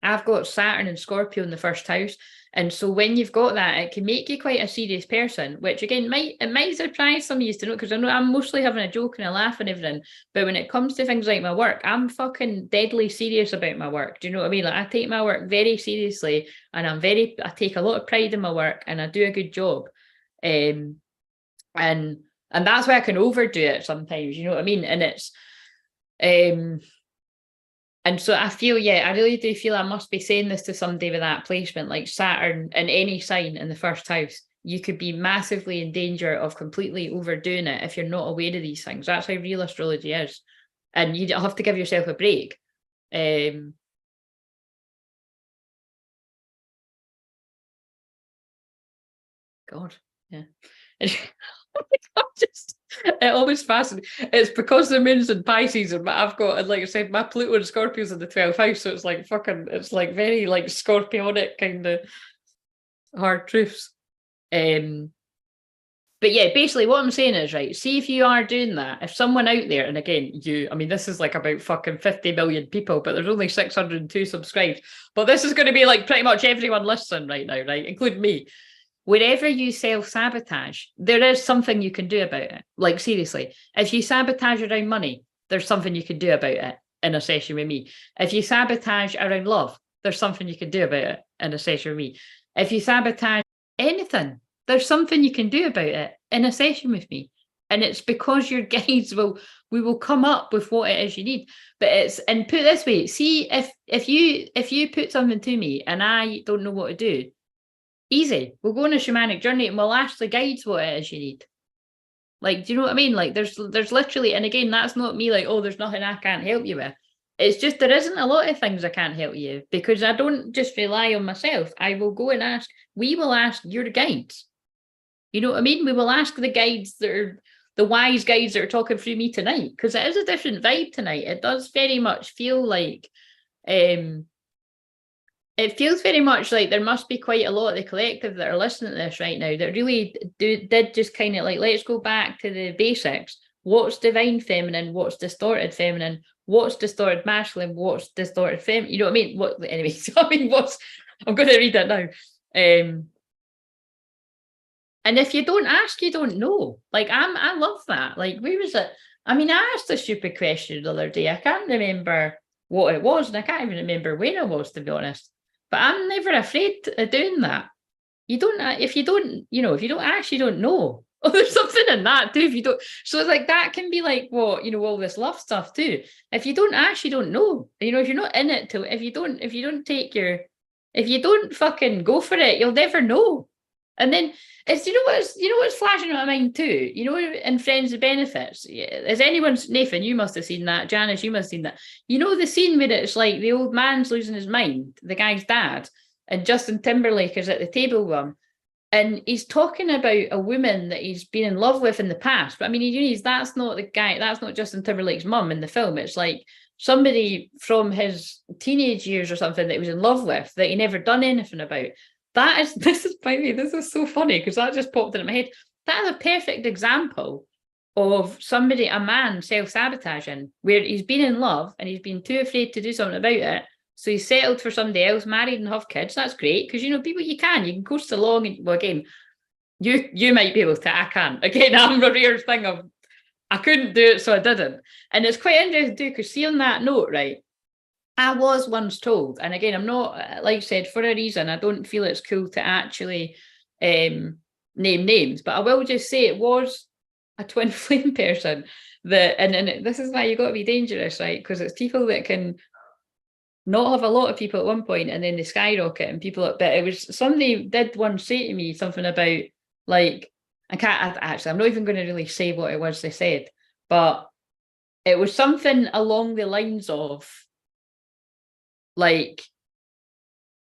I've got Saturn and Scorpio in the first house. And so when you've got that, it can make you quite a serious person, which again might surprise some of you to know, because I know I'm mostly having a joke and a laugh and everything. But when it comes to things like my work, I'm fucking deadly serious about my work. Do you know what I mean? Like I take my work very seriously, and I take a lot of pride in my work, and I do a good job. And that's why I can overdo it sometimes, you know what I mean? And it's and so I feel, yeah, I really do feel I must be saying this to somebody with that placement, like Saturn in any sign in the first house. You could be massively in danger of completely overdoing it if you're not aware of these things. That's how real astrology is. And you have to give yourself a break. God, yeah. It always fascinates. It's because the moon's in Pisces, and I've got, and like I said, my Pluto and Scorpio's in the 12th house, so it's like fucking, it's like very like scorpionic kind of hard truths. But yeah, basically what I'm saying is, right, see if you are doing that, if someone out there, and again, I mean, this is like about fucking 50 million people, but there's only 602 subscribed, but this is going to be like pretty much everyone listening right now, right, including me. Wherever you self-sabotage, there is something you can do about it. Like seriously, if you sabotage around money, there's something you can do about it in a session with me. If you sabotage around love, there's something you can do about it in a session with me. If you sabotage anything, there's something you can do about it in a session with me. And it's because your guides we will come up with what it is you need. But and put it this way, see if you put something to me and I don't know what to do, easy. We'll go on a shamanic journey and we'll ask the guides what it is you need. Like, do you know what I mean? Like there's literally, and again, that's not me like, oh, there's nothing I can't help you with. It's just there isn't a lot of things I can't help you because I don't just rely on myself. I will go and we will ask your guides. You know what I mean? We will ask the guides that are the wise guides that are talking through me tonight, because it is a different vibe tonight. It does very much feel like it feels very much like there must be quite a lot of the collective that are listening to this right now that really did just kind of like, let's go back to the basics. What's divine feminine? What's distorted feminine? What's distorted masculine? What's distorted feminine? You know what I mean? Anyway, so I mean, I'm going to read it now. And if you don't ask, you don't know. Like I love that. Like, where was it? I mean, I asked a stupid question the other day. I can't remember what it was, and I can't even remember where it was, to be honest. But I'm never afraid of doing that. You don't, if you don't, if you don't ask, you don't know. Oh, there's something in that too. If you don't, so it's like that can be like what, all this love stuff too. If you don't ask, you don't know. If you're not in it till, if you don't if you don't fucking go for it, you'll never know. And then it's, what's flashing on my mind too. In Friends with Benefits, is anyone's, Nathan, you must have seen that. Janice, you must have seen that. The scene where it's like the old man's losing his mind, the guy's dad, and Justin Timberlake is at the table with him, and he's talking about a woman that he's been in love with in the past. But I mean, that's not the guy, that's not Justin Timberlake's mum in the film. It's like somebody from his teenage years or something that he was in love with that he never done anything about. This is so funny because that just popped into my head. That is a perfect example of a man self-sabotaging, where he's been in love and he's been too afraid to do something about it. So he's settled for somebody else, married and have kids. That's great because people you can coast along. And well, again, you might be able to. I can't. Again, I'm a rare thing of I couldn't do it, so I didn't. And it's quite interesting too, because see on that note, right? I was once told, and again, I'm not, like I said, for a reason, I don't feel it's cool to actually name names, but I will just say it was a twin flame person that, and this is why you got to be dangerous, right? Because it's people that can not have a lot of people at one point and then they skyrocket and but it was, somebody did once say to me something about like, I'm not even going to really say what it was they said, but it was something along the lines of like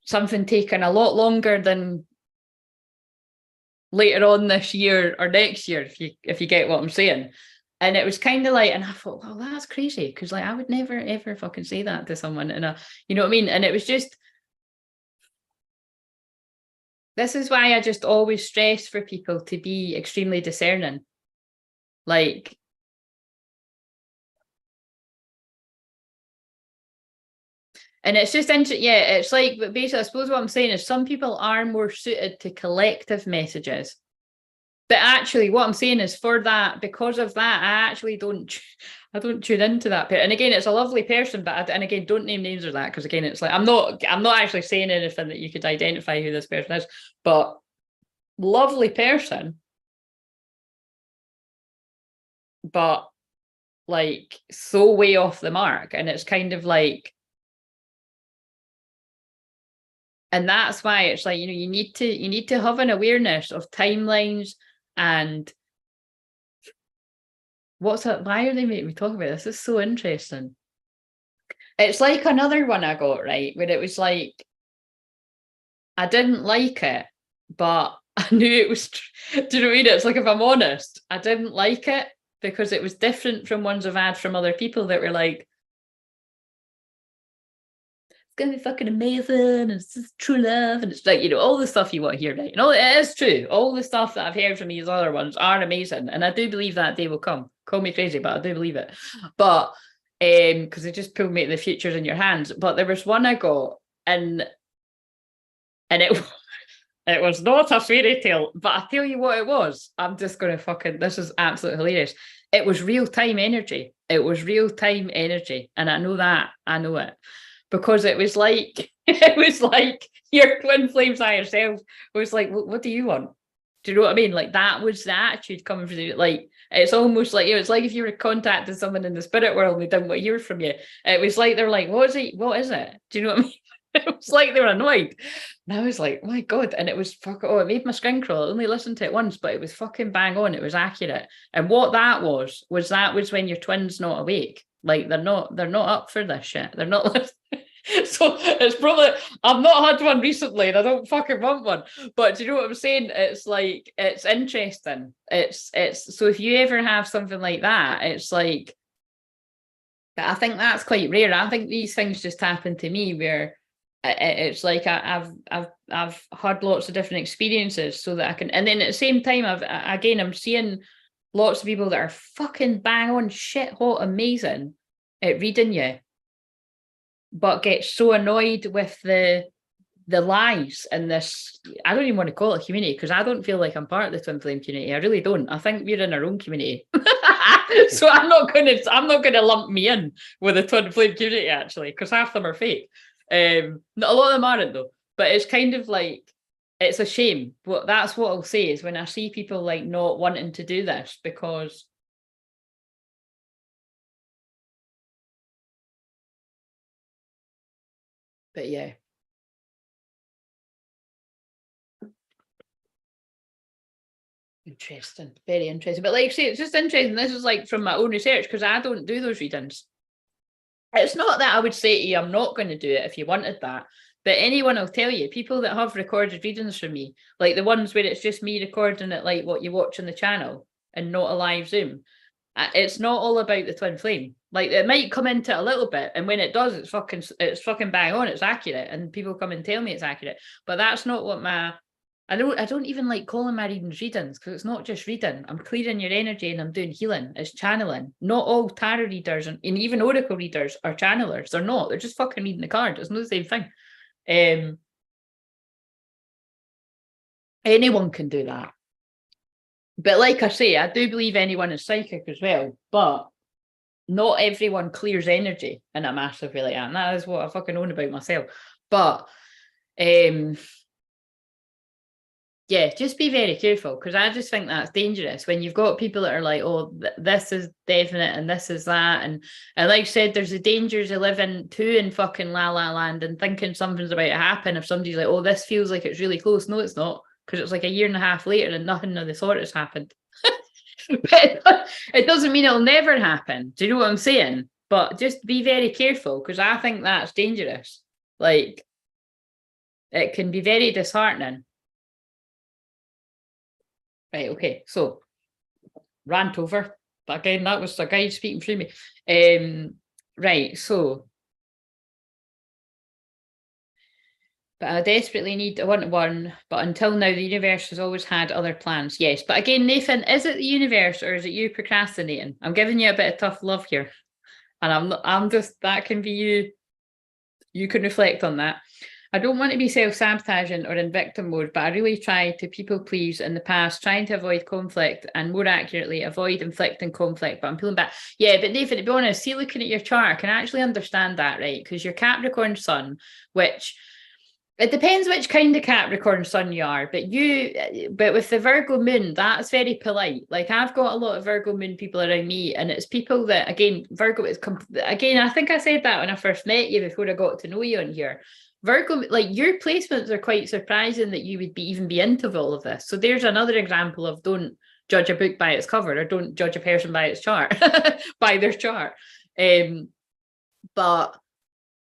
something taking a lot longer than later on this year or next year, if you get what I'm saying. And it was kind of like, and I thought, well, that's crazy, because like I would never ever fucking say that to someone, and you know what I mean. And it was just, this is why I just always stress for people to be extremely discerning, like. And it's just interesting, yeah, it's like, but basically, I suppose what I'm saying is some people are more suited to collective messages. But actually, what I'm saying is for that, because of that, I don't tune into that. And again, it's a lovely person, but and again, don't name names or that, because again, it's like, I'm not actually saying anything that you could identify who this person is, but lovely person, but like so way off the mark. And it's kind of like, and that's why it's like, you need to have an awareness of timelines and why are they making me talk about this? It's so interesting. It's like another one I got, right, where it was like, I didn't like it, but I knew it was, do you know what I mean? It's like, if I'm honest, I didn't like it because it was different from ones I've had from other people that were like, gonna be fucking amazing, and it's just true love, and it's like, all the stuff you want to hear, right? And it is true, all the stuff that I've heard from these other ones are amazing, and I do believe that day will come. Call me crazy, but I do believe it. But because it just pulled me to the future's in your hands. But there was one I got, and it it was not a fairy tale, but I tell you what it was. I'm just gonna this is absolutely hilarious. It was real-time energy. It was real-time energy, and I know it. Because it was like your twin flames higher self was like, what do you want? Do you know what I mean? Like, that was the attitude coming from you. Like, it's almost like, it's like if you were contacting someone in the spirit world and they didn't want to hear from you. It was like, they're like, what is it? Do you know what I mean? It was like they were annoyed. And I was like, oh my God. And it was it made my skin crawl. I only listened to it once, but it was fucking bang on. It was accurate. And what that was when your twin's not awake. Like, they're not up for this shit. They're not listening. So it's probably, I've not had one recently and I don't fucking want one, but do you know what I'm saying? It's like, it's interesting. It's so if you ever have something like that, it's like, I think that's quite rare. I think these things just happen to me where it's like I've had lots of different experiences so that I can, and then at the same time I'm seeing lots of people that are fucking bang on shit hot amazing at reading you, but get so annoyed with the lies and this, I don't even want to call it a community, because I don't feel like I'm part of the twin flame community. I really don't. I think we're in our own community. So I'm not gonna lump me in with the twin flame community, actually, because half of them are fake. A lot of them aren't, though. But it's kind of like, it's a shame. But that's what I'll say, is when I see people like not wanting to do this, because but yeah. Interesting. Very interesting. But like I say, it's just interesting. This is like from my own research, because I don't do those readings. It's not that I would say to you, I'm not going to do it if you wanted that. But anyone will tell you, people that have recorded readings from me, like the ones where it's just me recording it like what you watch on the channel and not a live Zoom, it's not all about the twin flame. Like, it might come into it a little bit, and when it does, it's fucking bang on, it's accurate, and people come and tell me it's accurate. But that's not what I don't even like calling my readings because it's not just reading. I'm clearing your energy and I'm doing healing. It's channeling. Not all tarot readers and even oracle readers are channelers. They're not. They're just fucking reading the card. It's not the same thing. Anyone can do that. But like I say, I do believe anyone is psychic as well. But not everyone clears energy in a massive way like that. And that is what I fucking own about myself. But yeah, just be very careful, because I just think that's dangerous when you've got people that are like, oh, this is definite and this is that. And like I said, there's the dangers of living too in fucking la la land and thinking something's about to happen if somebody's like, oh, this feels like it's really close. No, it's not, because it's like a year and a half later and nothing of the sort has happened. But it doesn't mean it'll never happen. Do you know what I'm saying? But just be very careful, because I think that's dangerous. Like, it can be very disheartening. Right, okay, so rant over. But again, that was a guide speaking through me. Right, so but I desperately need a one-to-one, but until now the universe has always had other plans. Yes, but again, Nathan, is it the universe or is it you procrastinating? I'm giving you a bit of tough love here. And I'm just, that can be you. You can reflect on that. I don't want to be self-sabotaging or in victim mode, but I really try to people please in the past, trying to avoid conflict and, more accurately, avoid inflicting conflict, but I'm pulling back. Yeah, but Nathan, to be honest, see, looking at your chart, I can actually understand that, right? Because your Capricorn sun, which, it depends which kind of Capricorn sun you are, but with the Virgo moon, that's very polite. Like, I've got a lot of Virgo moon people around me, and it's people that, again, Virgo is, again, I think I said that when I first met you before I got to know you on here. Virgo, like, your placements are quite surprising that you would even be into all of this. So there's another example of, don't judge a book by its cover, or don't judge a person by its chart, by their chart. But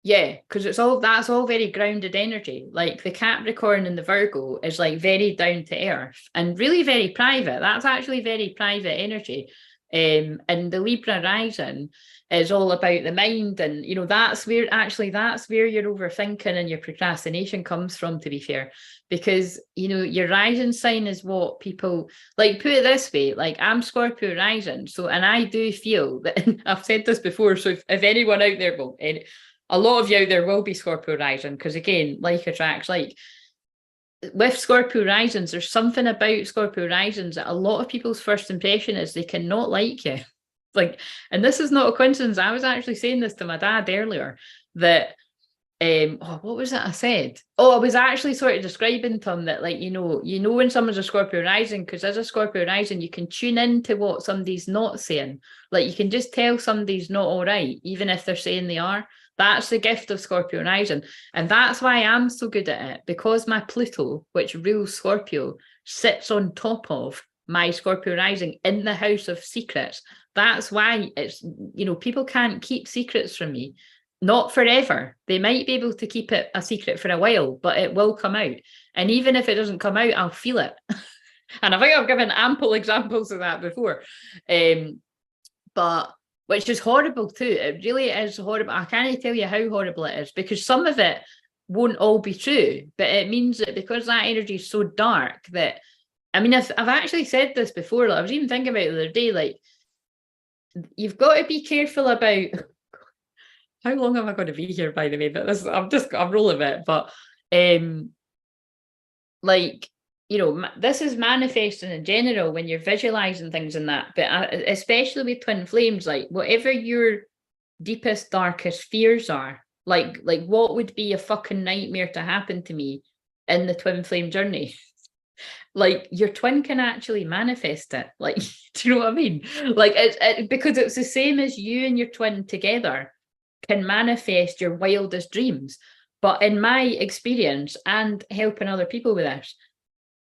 yeah, because that's all very grounded energy. Like, the Capricorn and the Virgo is like very down to earth and really very private. That's actually very private energy. And the Libra rising is all about the mind, and that's where your overthinking and your procrastination comes from, to be fair, because your rising sign is what people like. Put it this way, like, I'm Scorpio rising, so, and I do feel that I've said this before, so if anyone out there a lot of you out there will be Scorpio rising, because again, like attracts like. With Scorpio risings, there's something about Scorpio risings that a lot of people's first impression is they cannot like you. Like, and this is not a coincidence. I was actually saying this to my dad earlier, that what was it I said? Oh, I was actually sort of describing to him that, like, when someone's a Scorpio rising, because as a Scorpio rising, you can tune into what somebody's not saying. Like, you can just tell somebody's not all right, even if they're saying they are. That's the gift of Scorpio rising. And that's why I'm so good at it, because my Pluto, which rules Scorpio, sits on top of my Scorpio rising in the house of secrets. That's why it's, people can't keep secrets from me. Not forever. They might be able to keep it a secret for a while, but it will come out. And even if it doesn't come out, I'll feel it. And I think I've given ample examples of that before. But which is horrible too. It really is horrible. I can't tell you how horrible it is, because some of it won't all be true, but it means that because that energy is so dark that, I mean, I've actually said this before. Like, I was even thinking about it the other day, like, you've got to be careful about how long am I going to be here, by the way? But I'm rolling with it. But like, you know, this is manifesting in general when you're visualizing things and that, but especially with twin flames, like whatever your deepest, darkest fears are, like what would be a fucking nightmare to happen to me in the twin flame journey? Like your twin can actually manifest it. Like, do you know what I mean? Like because it's the same as you and your twin together can manifest your wildest dreams. But in my experience and helping other people with this,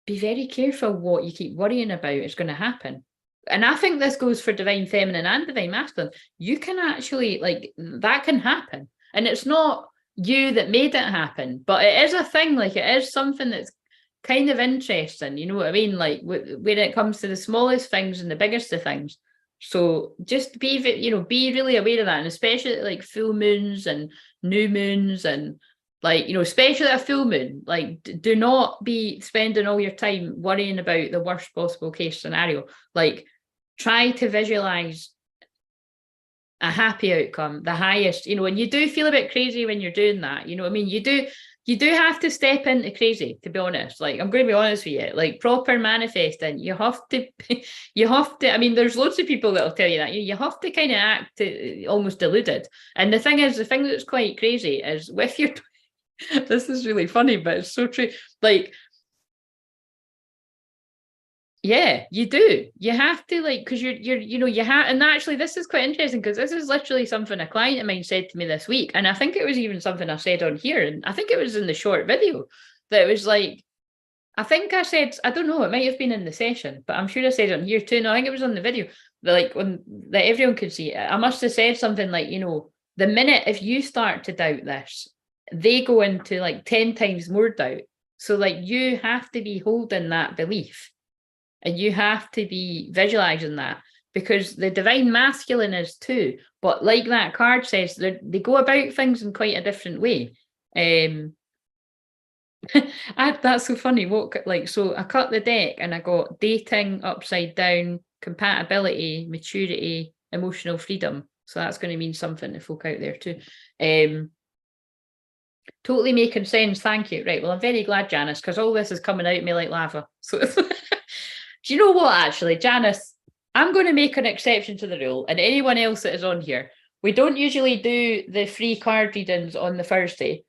be very careful what you keep worrying about is going to happen. And I think this goes for divine feminine and divine masculine. You can actually, like, that can happen. And it's not you that made it happen, but it is a thing. Like, it is something that's kind of interesting. You know what I mean? Like, when it comes to the smallest things and the biggest of things. So just be, you know, be really aware of that. And especially like full moons and new moons and, like, you know, especially a full moon, like do not be spending all your time worrying about the worst possible case scenario. Like, try to visualize a happy outcome, the highest, you know, and you do feel a bit crazy when you're doing that. You know what I mean? You do have to step into crazy, to be honest. Like, I'm going to be honest with you, like proper manifesting, you have to, I mean, there's loads of people that'll tell you that. You have to kind of act almost deluded. And the thing is, the thing that's quite crazy is with your, this is really funny, but it's so true. Like, yeah, you do. You have to, like, because you're, you know, you have, and actually, this is quite interesting because this is literally something a client of mine said to me this week, and I think it was even something I said on here, and I think it was in the short video that it was like, I think I said, I don't know, it might have been in the session, but I'm sure I said it on here too. No, I think it was on the video, like when that everyone could see it. I must have said something like, you know, the minute if you start to doubt this, they go into like 10 times more doubt. So like you have to be holding that belief. And you have to be visualizing that, because the divine masculine is too. But like that card says, they go about things in quite a different way. That's so funny. What, like, so I cut the deck and I got dating upside down, compatibility, maturity, emotional freedom. So that's going to mean something to folk out there too. Totally making sense. Thank you. Right. Well, I'm very glad, Janice, because all this is coming out of me like lava. So do you know what, actually, Janice, I'm going to make an exception to the rule, and anyone else that is on here, we don't usually do the free card readings on the Thursday.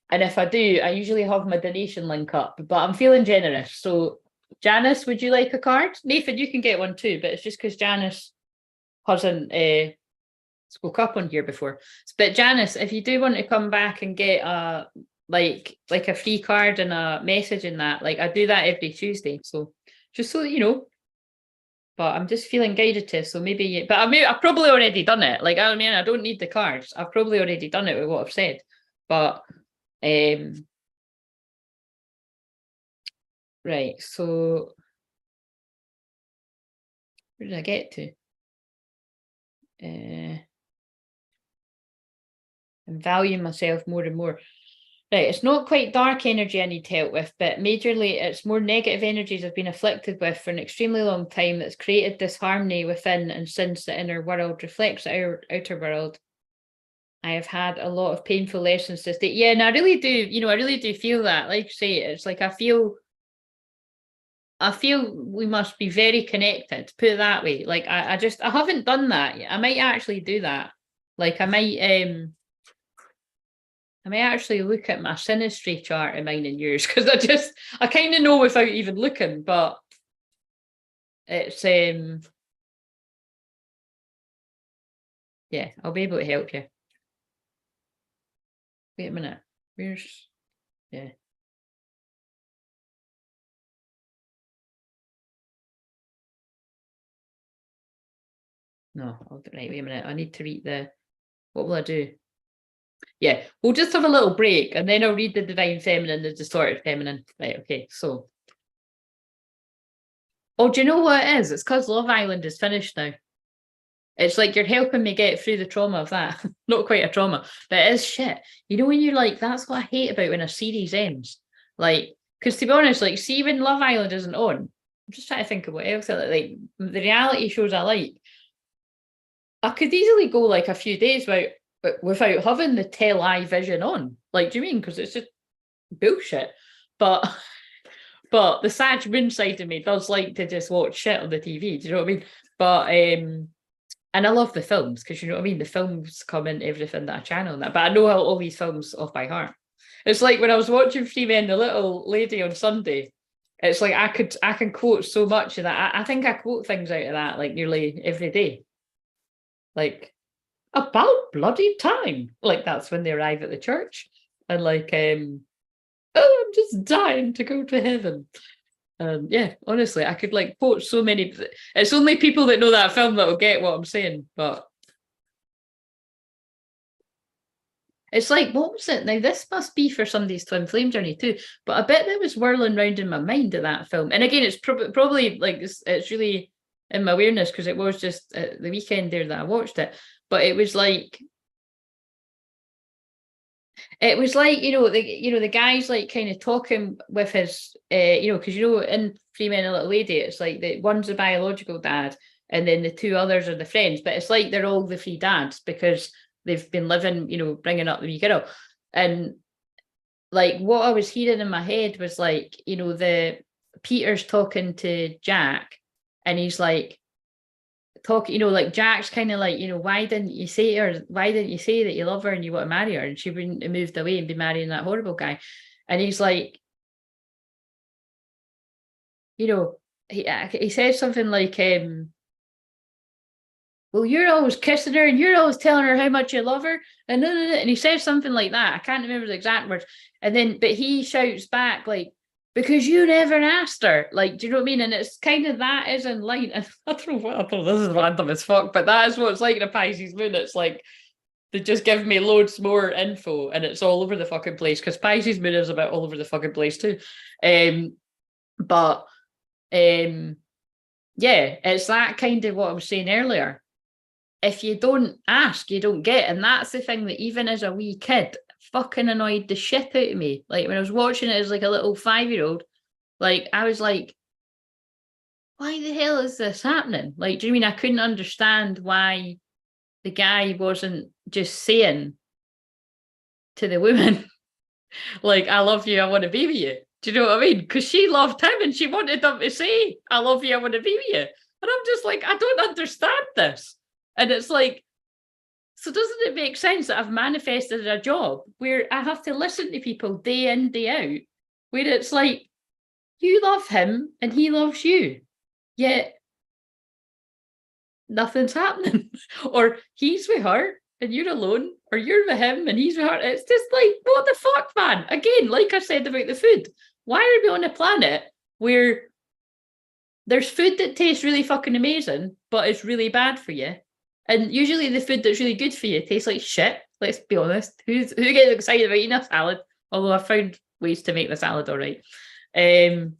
And if I do, I usually have my donation link up, but I'm feeling generous. So Janice, would you like a card? Nathan, you can get one too, but it's just because Janice hasn't spoke up on here before. But Janice, if you do want to come back and get a like a free card and a message in that, like I do that every Tuesday. So just so that you know, but I'm just feeling guided to, so maybe, but I've probably already done it. Like, I mean, I don't need the cards. I've probably already done it with what I've said, but, right. So where did I get to? I'm valuing myself more and more. Right, it's not quite dark energy I need help with, but majorly it's more negative energies I've been afflicted with for an extremely long time that's created disharmony within, and since the inner world reflects the outer world, I have had a lot of painful lessons to state. Yeah, and I really do, you know, I really do feel that. Like I say, it's like I feel we must be very connected, put it that way. Like I haven't done that yet. I might actually do that. Like I might actually look at my synastry chart of mine and yours, because I kind of know without even looking, but it's yeah, I'll be able to help you. Wait a minute, where's, yeah. No, right, wait a minute, I need to read what will I do? Yeah, we'll just have a little break and then I'll read the divine feminine, the distorted feminine. Right, okay, so. Oh, do you know what it is? It's because Love Island is finished now. It's like you're helping me get through the trauma of that. Not quite a trauma, but it is shit. You know, when you're like, that's what I hate about when a series ends. Like, because to be honest, like, see, when Love Island isn't on, I'm just trying to think of what else like the reality shows I like. I could easily go like a few days without having the television on. Like, do you mean? Because it's just bullshit. But But the Sag Moon side of me does like to just watch shit on the TV. Do you know what I mean? But and I love the films because you know what I mean. The films come in everything that I channel and that. But I know all these films off by heart. It's like when I was watching Three Men, the Little Lady on Sunday. It's like I can quote so much of that. I think I quote things out of that like nearly every day. Like about bloody time. Like that's when they arrive at the church. And like oh, I'm just dying to go to heaven. Yeah, honestly, I could like quote so many. It's only people that know that film that will get what I'm saying. But it's like, what was it? Now, this must be for somebody's twin flame journey too. But I bet that was whirling around in my mind of that film. And again, it's probably like it's really in my awareness because it was just the weekend there that I watched it. But it was like the guy's like kind of talking with his because in Three Men and a Little Lady it's like the one's the biological dad and then the two others are the friends, but it's like they're all the three dads because they've been living, bringing up the wee girl. And like what I was hearing in my head was like, the Peter's talking to Jack and he's like like Jack's kind of like, why didn't you say that you love her and you want to marry her? And she wouldn't have moved away and be marrying that horrible guy. And he's like, he said something like, well, you're always kissing her and you're always telling her how much you love her. And he says something like that. I can't remember the exact words. And then, but he shouts back like, because you never asked her. Like, do you know what I mean? And it's kind of that is in line. And I don't know what I thought, this is random as fuck, but that is what it's like in a Pisces moon. It's like they just give me loads more info and it's all over the fucking place because Pisces moon is about all over the fucking place too. But yeah, it's that kind of what I was saying earlier. If you don't ask, you don't get. And that's the thing that even as a wee kid, fucking annoyed the shit out of me. Like when I was watching it as like a little 5-year-old, like I was like, why the hell is this happening? Like, do you mean I couldn't understand why the guy wasn't just saying to the woman, like, I love you, I want to be with you? Do you know what I mean? Because she loved him and she wanted him to say, I love you, I want to be with you. And I'm just like, I don't understand this. And it's like, so doesn't it make sense that I've manifested a job where I have to listen to people day in, day out, where it's like, you love him and he loves you, yet nothing's happening. Or he's with her and you're alone, or you're with him and he's with her. It's just like, what the fuck, man? Again, like I said about the food, why are we on a planet where there's food that tastes really fucking amazing, but it's really bad for you? And usually the food that's really good for you tastes like shit. Let's be honest. Who gets excited about eating a salad? Although I found ways to make the salad all right. And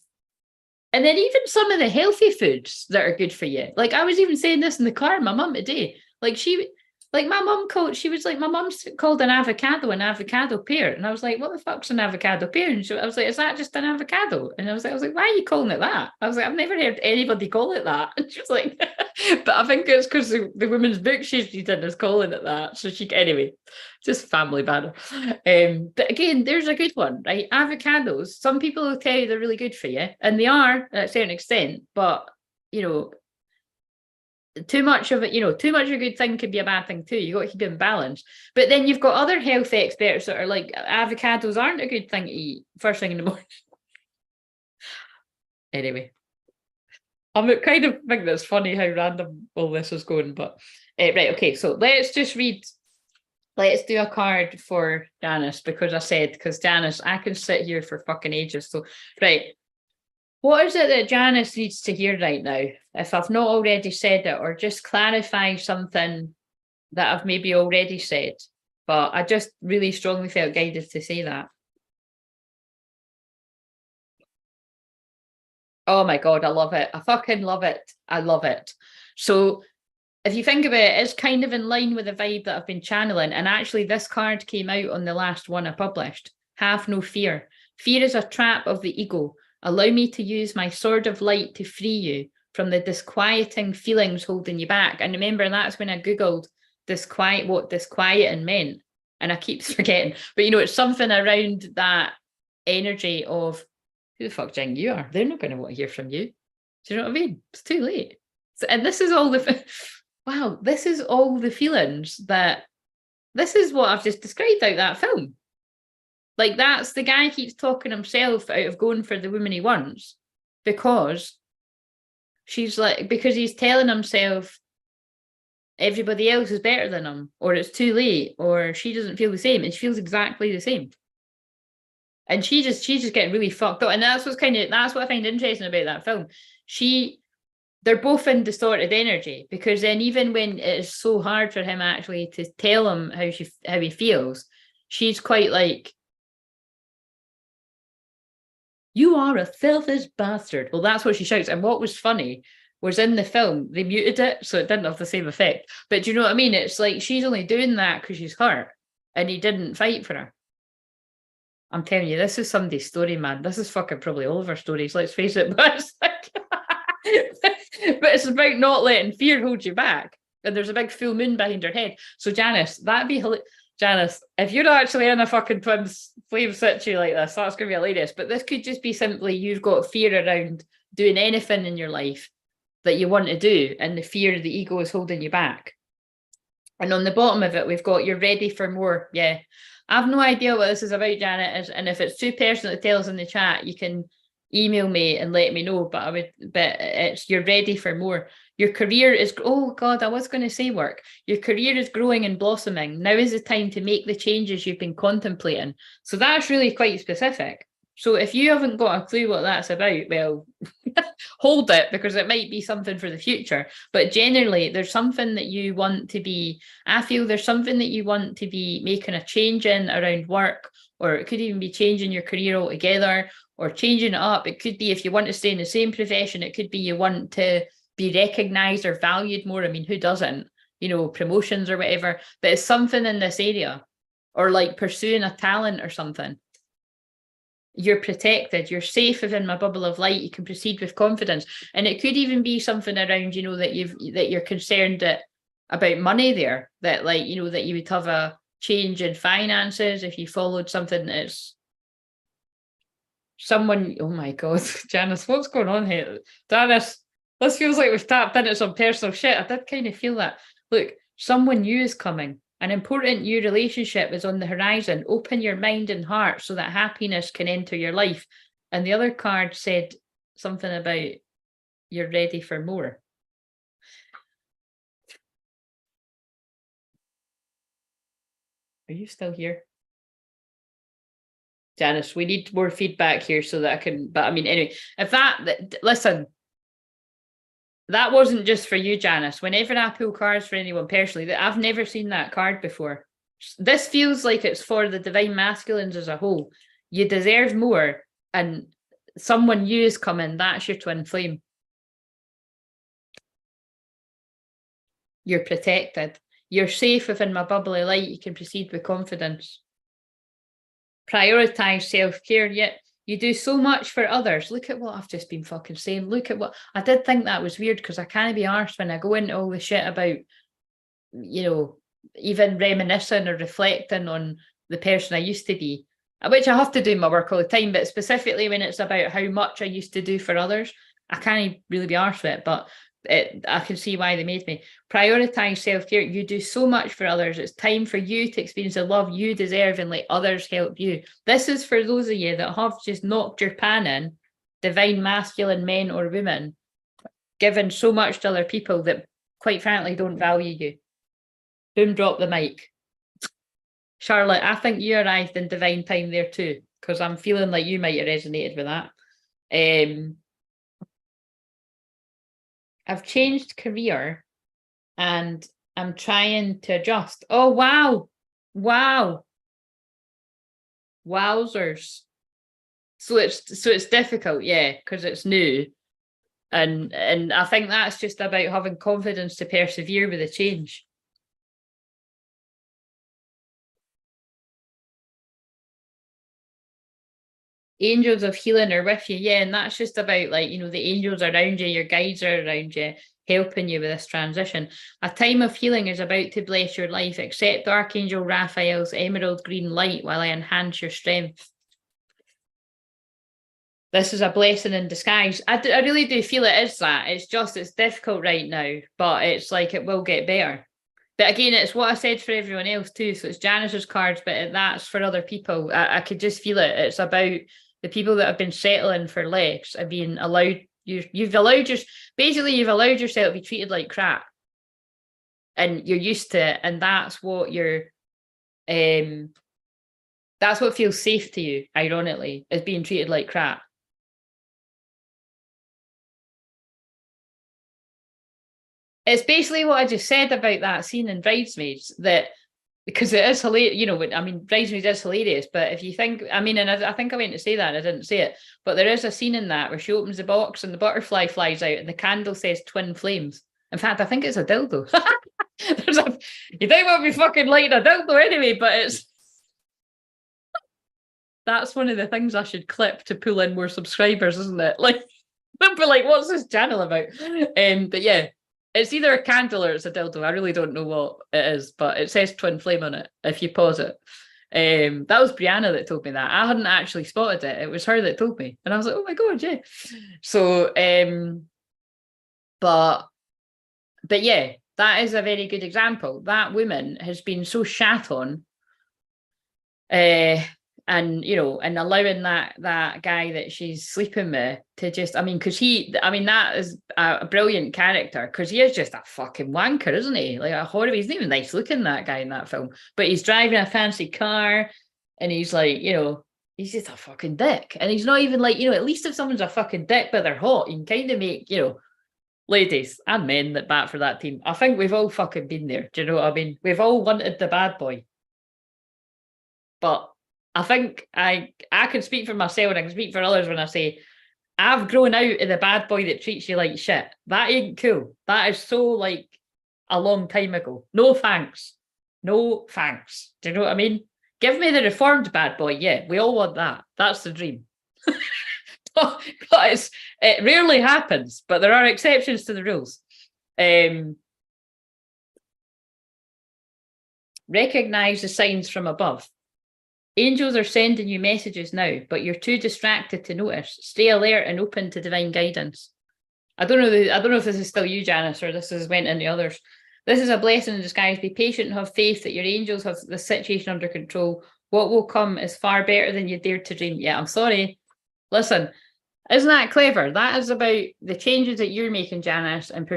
then even some of the healthy foods that are good for you. Like I was even saying this in the car, my mum today. My mum called an avocado pear. And I was like, what the fuck's an avocado pear? And I was like, is that just an avocado? And I was like, why are you calling it that? I was like, I've never heard anybody call it that. And she was like, but I think it's because the women's book she's reading is calling it that. So anyway, just family banner. But again, there's a good one, right? Avocados, some people will tell you they're really good for you, and they are at a certain extent, but too much of it, too much of a good thing could be a bad thing too. You got to keep it in balance. But then you've got other health experts that are like, avocados aren't a good thing to eat first thing in the morning. Anyway, I kind of think that's funny how random all this is going. But right, okay, so let's do a card for Janice, because Janice, I can sit here for fucking ages. So right. What is it that Janice needs to hear right now? If I've not already said it, or just clarify something that I've maybe already said, but I just really strongly felt guided to say that. Oh my God, I love it. I fucking love it. I love it. So if you think about it, it's kind of in line with the vibe that I've been channeling. And actually this card came out on the last one I published. Have no fear. Fear is a trap of the ego. Allow me to use my sword of light to free you from the disquieting feelings holding you back. And remember, that's when I Googled what disquieting meant. And I keep forgetting. But, it's something around that energy of who the fuck do you think you are? They're not going to want to hear from you. Do you know what I mean? It's too late. So, and this is all the, wow, this is all the feelings that, this is what I've just described out that film. Like, that's the guy keeps talking himself out of going for the woman he wants because she's like, because he's telling himself everybody else is better than him, or it's too late, or she doesn't feel the same, and she feels exactly the same. And she's just getting really fucked up. And that's what I find interesting about that film. They're both in distorted energy, because then even when it is so hard for him actually to tell him how he feels, she's quite like, you are a selfish bastard. Well, that's what she shouts. And what was funny was in the film, they muted it, so it didn't have the same effect. But do you know what I mean? It's like, she's only doing that because she's hurt, and he didn't fight for her. I'm telling you, this is somebody's story, man. This is fucking probably all of our stories, let's face it. But it's like, but it's about not letting fear hold you back. And there's a big full moon behind her head. So Janice, Janice, if you're actually in a fucking twin flame situ like this, that's going to be hilarious. But this could just be simply you've got fear around doing anything in your life that you want to do, and the fear of the ego is holding you back. And on the bottom of it, we've got, you're ready for more. Yeah. I have no idea what this is about, Janet, and if it's too personal to tell us in the chat, you can email me and let me know. But it's, you're ready for more. Your career is, oh God, I was going to say work. Your career is growing and blossoming. Now is the time to make the changes you've been contemplating. So that's really quite specific. So if you haven't got a clue what that's about, well, hold it, because it might be something for the future. But generally, there's something that you want to be, I feel there's something that you want to be making a change in around work, or it could even be changing your career altogether, or changing it up. It could be, if you want to stay in the same profession, it could be you want to be recognized or valued more. I mean, who doesn't? You know, promotions or whatever. But it's something in this area, or like pursuing a talent or something. You're protected, you're safe within my bubble of light, you can proceed with confidence. And it could even be something around, you know, that you're concerned about money there, that, like, you know, that you would have a change in finances if you followed something that's someone, oh my God, Janice, what's going on here? Janice, this feels like we've tapped into some personal shit. I did kind of feel that. Look, someone new is coming. An important new relationship is on the horizon. Open your mind and heart so that happiness can enter your life. And the other card said something about you're ready for more. Are you still here? Janice, we need more feedback here so that I can, but I mean, anyway, if listen, that wasn't just for you, Janice. Whenever I pull cards for anyone personally, I've never seen that card before. This feels like it's for the divine masculines as a whole. You deserve more, and someone new is coming. That's your twin flame. You're protected. You're safe within my bubbly light. You can proceed with confidence. Prioritize self-care. Yet you do so much for others. Look at what I've just been fucking saying. Look at what I did think that was weird, because I can't be arsed when I go into all the shit about, you know, even reminiscing or reflecting on the person I used to be, which I have to do in my work all the time, but specifically when it's about how much I used to do for others, I can't really be arsed with it, but I can see why they made me. Prioritize self-care. You do so much for others. It's time for you to experience the love you deserve and let others help you. This is for those of you that have just knocked your pan in, divine masculine men or women, given so much to other people that quite frankly don't value you. Boom, drop the mic. Charlotte, I think you arrived in divine time there too, because I'm feeling like you might have resonated with that. I've changed career and I'm trying to adjust. Oh, wow. Wow. Wowzers. So it's difficult, yeah, because it's new. And I think that's just about having confidence to persevere with the change. Angels of healing are with you, yeah, and that's just about, like, you know, the angels around you, your guides are around you, helping you with this transition. A time of healing is about to bless your life. Accept Archangel Raphael's emerald green light while I enhance your strength. this is a blessing in disguise. I really do feel it is that. It's just, it's difficult right now, but it's like it will get better. But again, it's what I said for everyone else too. So it's Janice's cards, but that's for other people. I could just feel it. It's about the people that have been settling for less and being allowed. You've allowed basically you've allowed yourself to be treated like crap, and you're used to it, and that's what that's what feels safe to you. Ironically, is being treated like crap. It's basically what I just said about that scene in Bridesmaids, that because it is hilarious, you know, I mean, Bridesmaids is hilarious, but if you think, I mean, and I think I went to say that, I didn't say it, but there is a scene in that where she opens the box and the butterfly flies out and the candle says twin flames. In fact, I think it's a dildo. You think we'll be fucking lighting a dildo anyway, but that's one of the things I should clip to pull in more subscribers, isn't it? Like, they'll be like, what's this channel about? But yeah, it's either a candle or it's a dildo. I really don't know what it is, but it says twin flame on it if you pause it. That was Brianna that told me that. I hadn't actually spotted it. It was her that told me. And I was like, oh my God, yeah. So, but yeah, that is a very good example. That woman has been so shat on, and you know, and allowing that guy that she's sleeping with to just, I mean, because that is a brilliant character, because he is just a fucking wanker, isn't he? Like a horrible, he's not even nice looking, that guy in that film, but he's driving a fancy car and he's like, you know, he's just a fucking dick. And he's not even like, you know, at least if someone's a fucking dick but they're hot, you can kind of make, you know, ladies and men that bat for that team. I think we've all fucking been there. Do you know what I mean? We've all wanted the bad boy. But I think I can speak for myself and I can speak for others when I say I've grown out of the bad boy that treats you like shit. That ain't cool. That is so like a long time ago. No thanks. No thanks. Do you know what I mean? Give me the reformed bad boy. Yeah, we all want that. That's the dream. but it rarely happens, but there are exceptions to the rules. Recognize the signs from above. Angels are sending you messages now, but you're too distracted to notice. Stay alert and open to divine guidance. I don't know if this is still you, Janice, or this has went into others. This is a blessing in disguise. Be patient and have faith that your angels have the situation under control. What will come is far better than you dared to dream. Yeah, I'm sorry. Listen, isn't that clever? That is about the changes that you're making, Janice, and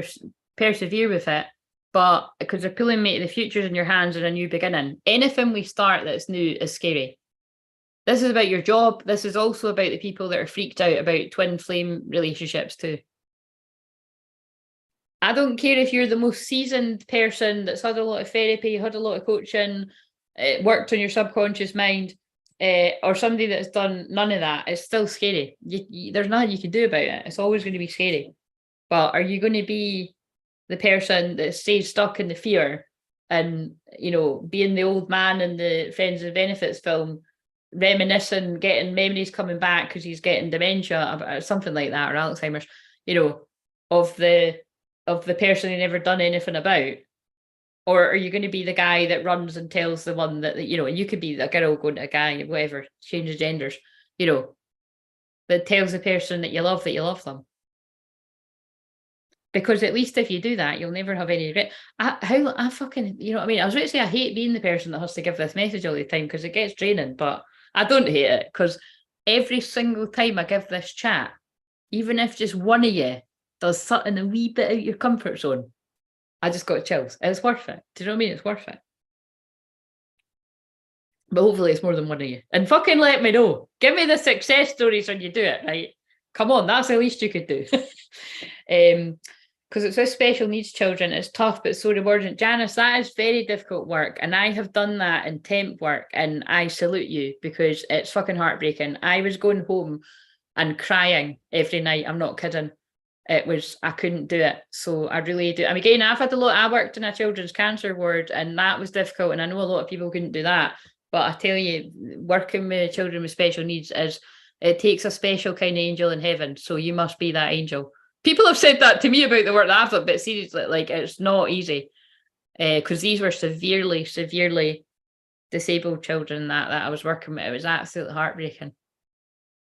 persevere with it. But because they're pulling me to the future's in your hands and a new beginning. Anything we start that's new is scary. This is about your job. This is also about the people that are freaked out about twin flame relationships too. I don't care if you're the most seasoned person that's had a lot of therapy, had a lot of coaching, worked on your subconscious mind, or somebody that's done none of that. It's still scary. There's nothing you can do about it. It's always going to be scary. But are you going to be the person that stays stuck in the fear and, you know, being the old man in the Friends with Benefits film, reminiscing, getting memories coming back because he's getting dementia, something like that, or Alzheimer's, you know, of the person he never done anything about? Or are you going to be the guy that runs and tells the one that, you know, and you could be a girl going to a guy, whatever, changes genders, you know, that tells the person that you love them? Because at least if you do that, you'll never have any regret. I fucking, you know what I mean? I was going to say I hate being the person that has to give this message all the time because it gets draining, but I don't hate it because every single time I give this chat, even if just one of you does something a wee bit out your comfort zone, I just got chills. It's worth it. Do you know what I mean? It's worth it. But hopefully it's more than one of you. And fucking let me know. Give me the success stories when you do it, right? Come on, that's the least you could do. Because it's with special needs children, it's tough, but so rewarding. Janice, that is very difficult work. And I have done that in temp work, and I salute you because it's fucking heartbreaking. I was going home and crying every night. I'm not kidding. I couldn't do it. So I really do. I mean, again, I worked in a children's cancer ward, and that was difficult. And I know a lot of people couldn't do that. But I tell you, working with children with special needs it takes a special kind of angel in heaven. So you must be that angel. People have said that to me about the work that I've done, but seriously, like, it's not easy. Because these were severely, severely disabled children that I was working with. It was absolutely heartbreaking.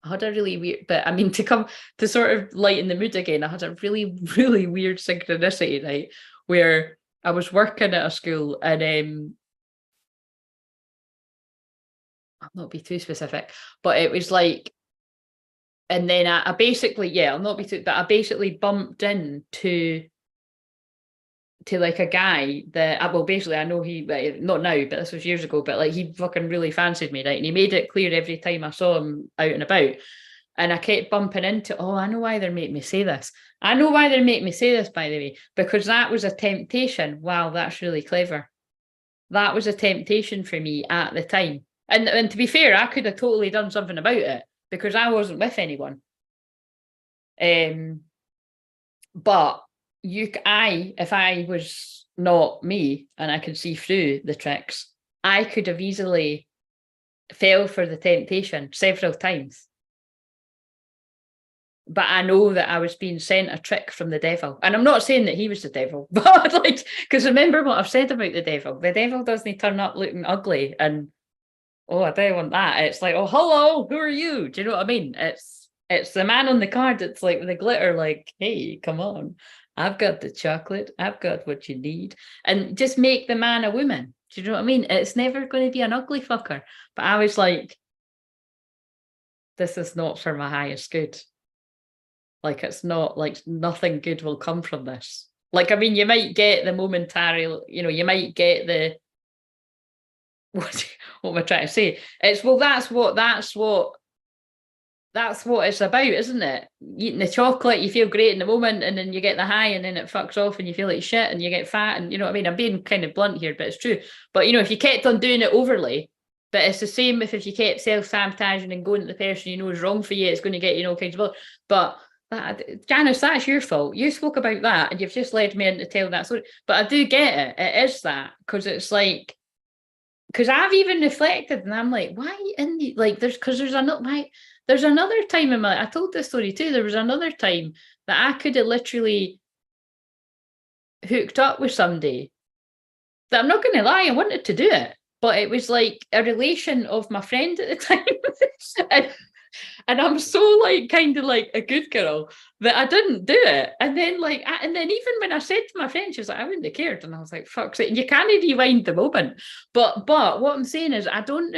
I had a really weird, but I mean, to come to sort of lighten the mood again, I had a really, really weird synchronicity, right? Where I was working at a school and I'll not be too specific, but it was like, and then I basically, yeah, I'll not be too, but I basically bumped into like a guy that, well, basically I know he, not now, but this was years ago, but like he fucking really fancied me, right? And he made it clear every time I saw him out and about. And I kept bumping into, oh, I know why they're making me say this. I know why they're making me say this, by the way, because that was a temptation. Wow, that's really clever. That was a temptation for me at the time. And to be fair, I could have totally done something about it because I wasn't with anyone. But if I was not me and I could see through the tricks, I could have easily fell for the temptation several times. But I know that I was being sent a trick from the devil. And I'm not saying that he was the devil, but like, because remember what I've said about the devil. The devil doesn't turn up looking ugly and, oh, I don't want that. It's like, oh, hello, who are you? Do you know what I mean? It's the man on the card. It's like the glitter, like, hey, come on. I've got the chocolate. I've got what you need. And just make the man a woman. Do you know what I mean? It's never going to be an ugly fucker. But I was like, this is not for my highest good. Like, it's not, like, nothing good will come from this. Like, I mean, you might get the momentary, you might get the, what am I trying to say? It's, well, that's what it's about, isn't it? Eating the chocolate, you feel great in the moment, and then you get the high, and then it fucks off, and you feel like shit, and you get fat, and you know what I mean? I'm being kind of blunt here, but it's true. But, if you kept on doing it overly, but it's the same if you kept self-sabotaging and going to the person you know is wrong for you, it's going to get, all kinds of... But Janice, that's your fault. You spoke about that, and you've just led me into telling that story. But I do get it. It is that, because it's like, because I've even reflected, and I'm like, why in the, like, there's another time in my, I told this story too. There was another time that I could have literally hooked up with somebody that, I'm not going to lie, I wanted to do it, but it was like a relation of my friend at the time. And I'm so like kind of like a good girl that I didn't do it. And then and then even when I said to my friend, she was like, I wouldn't have cared. And I was like, fuck's sake, you can't rewind the moment. But what I'm saying is, I don't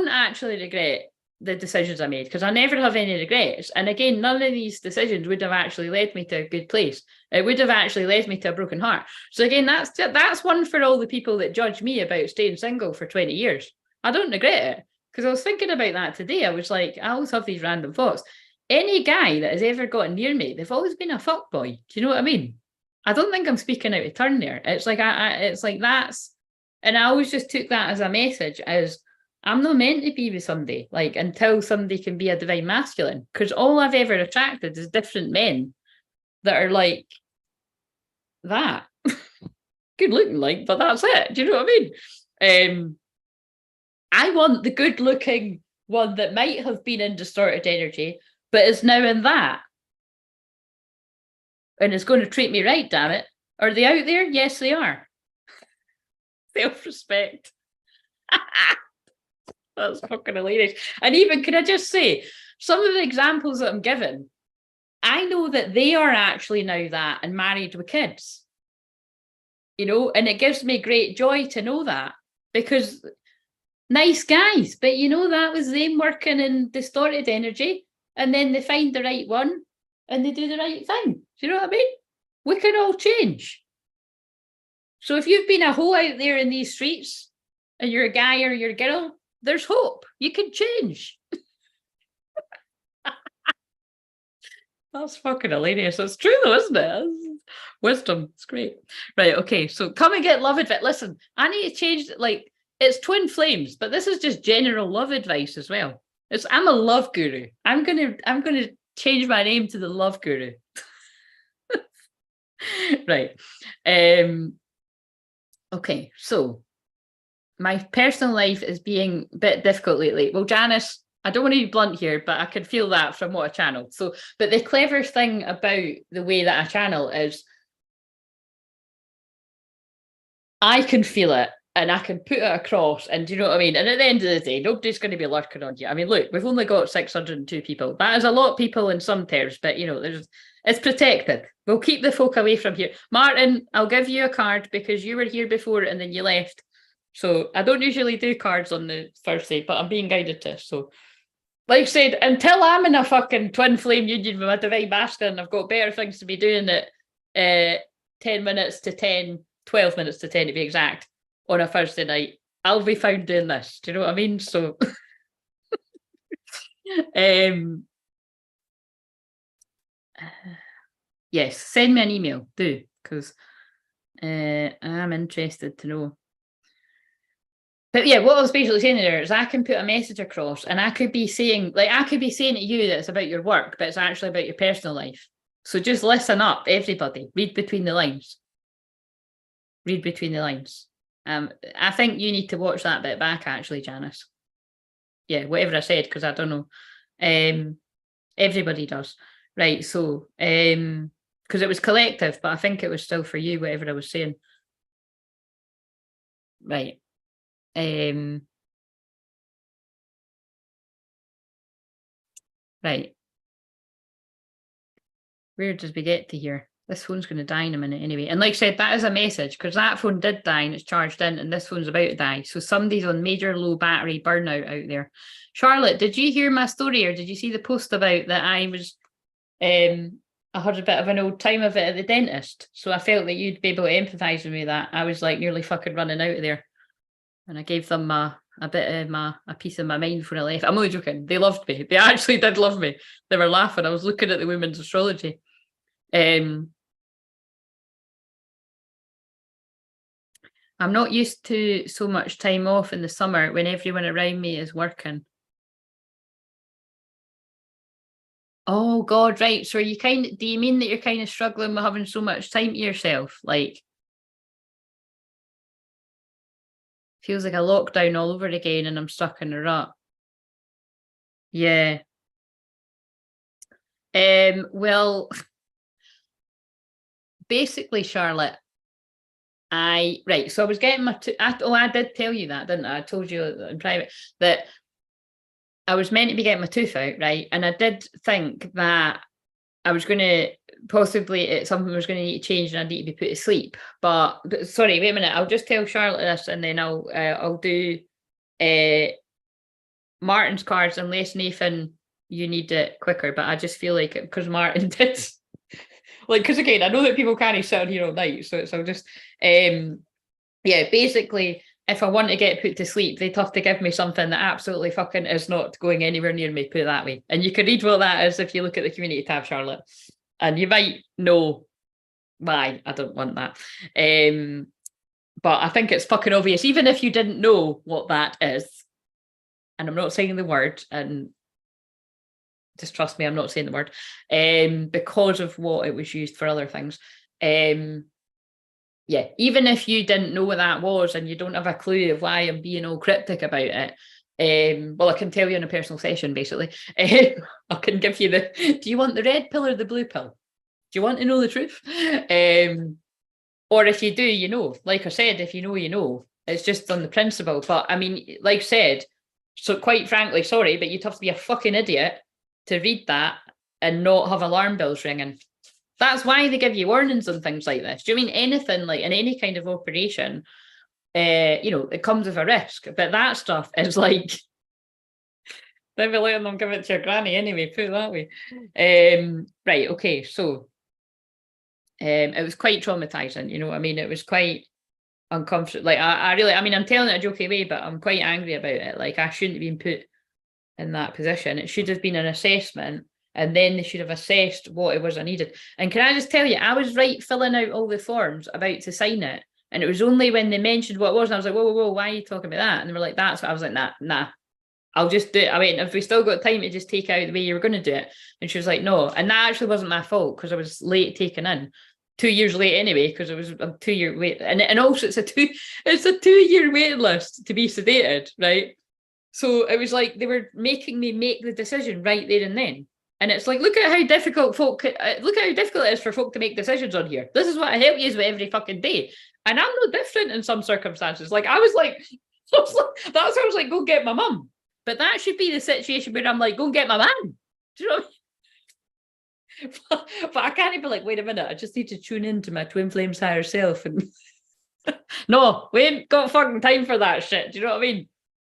actually regret the decisions I made, because I never have any regrets. And again, none of these decisions would have actually led me to a good place. It would have actually led me to a broken heart. So again, that's one for all the people that judge me about staying single for 20 years. I don't regret it. Because I was thinking about that today. I was like, I always have these random thoughts. Any guy that has ever gotten near me, they've always been a fuckboy. Do you know what I mean? I don't think I'm speaking out of turn there. It's like it's like that's, and I always just took that as a message, as I'm not meant to be with somebody, like, until somebody can be a divine masculine. Because all I've ever attracted is different men that are like that. Good looking, like, but that's it. Do you know what I mean? I want the good looking one that might have been in distorted energy, but is now in that. And is going to treat me right, damn it. Are they out there? Yes, they are. Self-respect. That's fucking hilarious. And even, can I just say, some of the examples that I'm given, I know that they are actually now that and married with kids. And it gives me great joy to know that, because nice guys, but that was them working in distorted energy, and then they find the right one and they do the right thing. Do you know what I mean? We can all change. So if you've been a hoe out there in these streets and you're a guy or you're a girl, there's hope. You can change. That's fucking hilarious. It's true though, isn't it? It's wisdom. It's great. Right, okay, so come and get love advice. Listen, I need to change, like, it's twin flames, but this is just general love advice as well. I'm a love guru. I'm gonna change my name to the love guru. Right. Okay, so my personal life is being a bit difficult lately. Well, Janice, I don't want to be blunt here, but I can feel that from what I channel. So, but the clever thing about the way that I channel is I can feel it. and I can put it across, and do you know what I mean? And at the end of the day, nobody's going to be lurking on you. I mean, look, we've only got 602 people. That is a lot of people in some terms, but you know, it's protected. We'll keep the folk away from here. Martin, I'll give you a card because you were here before and then you left. So I don't usually do cards on the Thursday, but I'm being guided to. So, like I said, until I'm in a fucking twin flame union with my divine masculine, I've got better things to be doing at 10 minutes to 10, 12 minutes to 10 to be exact, on a Thursday night. I'll be found doing this. Do you know what I mean? So, yes, send me an email, do, because I'm interested to know. But yeah, what I was basically saying there is I can put a message across and I could be saying, like, I could be saying to you that it's about your work, but it's actually about your personal life. So just listen up, everybody. Read between the lines. Read between the lines. I think you need to watch that bit back, actually, Janice. Yeah, whatever I said, because I don't know. Everybody does. Right, so, because it was collective, but I think it was still for you, whatever I was saying. Right. Right. Where did we get to here? This phone's going to die in a minute anyway. And like I said, that is a message because that phone did die and it's charged in and this phone's about to die. So somebody's on major low battery burnout out there. Charlotte, did you hear my story or did you see the post about that I was, I had a bit of an old time of it at the dentist. So I felt that you'd be able to empathise with me that I was like nearly fucking running out of there. And I gave them a bit of a piece of my mind before I left. I'm only joking. They loved me. They actually did love me. They were laughing. I was looking at the women's astrology. I'm not used to so much time off in the summer when everyone around me is working. Oh God, right. So are you do you mean that you're kind of struggling with having so much time to yourself? Like, feels like a lockdown all over again and I'm stuck in a rut. Yeah. Well, basically, Charlotte, so I was getting my I did tell you that, didn't I? I told you in private that I was meant to be getting my tooth out, right? And I did think that I was going to possibly something was going to need to change and I need to be put to sleep. But sorry, wait a minute. I'll just tell Charlotte this and then I'll do Martin's cards unless Nathan you need it quicker. But I just feel like because Martin did. Like, because again, I know that people can't sit on here all night, so I'll just, yeah, basically, if I want to get put to sleep, they'd have to give me something that absolutely fucking is not going anywhere near me, put it that way. And you can read what that is if you look at the community tab, Charlotte, and you might know why I don't want that. But I think it's fucking obvious, even if you didn't know what that is, and I'm not saying the word, and just trust me, I'm not saying the word, because of what it was used for other things. Yeah, even if you didn't know what that was and you don't have a clue of why I'm being all cryptic about it, well, I can tell you in a personal session, basically. I can give you do you want the red pill or the blue pill? Do you want to know the truth? Or if you do, you know, like I said, if you know, you know, it's just on the principle. But I mean, like I said, so quite frankly, sorry, but you'd have to be a fucking idiot to read that and not have alarm bells ringing. That's why they give you warnings on things like this. Do you mean anything like in any kind of operation, you know, it comes with a risk, but that stuff is like, never letting them give it to your granny anyway, put it that way. Right, okay, so it was quite traumatizing, you know what I mean? It was quite uncomfortable. Like, I really, I mean, I'm telling it a jokey way, but I'm quite angry about it. Like, I shouldn't have been put in that position. It should have been an assessment and then they should have assessed what it was I needed. And can I just tell you, I was right filling out all the forms about to sign it. And it was only when they mentioned what it was, and I was like, whoa, why are you talking about that? And they were like, that's what I was like, nah, I'll just do it. I mean, if we still got time to just take out the way you were going to do it. And she was like, no. And that actually wasn't my fault because I was late taking in. 2 years late anyway, because it was a 2-year wait. And also it's a 2-year waiting list to be sedated, right? So it was like they were making me make the decision right there and then. And it's like, look at how difficult it is for folk to make decisions on here. This is what I help you with every fucking day. And I'm no different in some circumstances. Like, I was like, that's why I was like, go get my mum. But that should be the situation where I'm like, go and get my man. Do you know what I mean? But I can't be like, wait a minute, I just need to tune into my twin flame's higher self. And no, we ain't got fucking time for that shit. Do you know what I mean?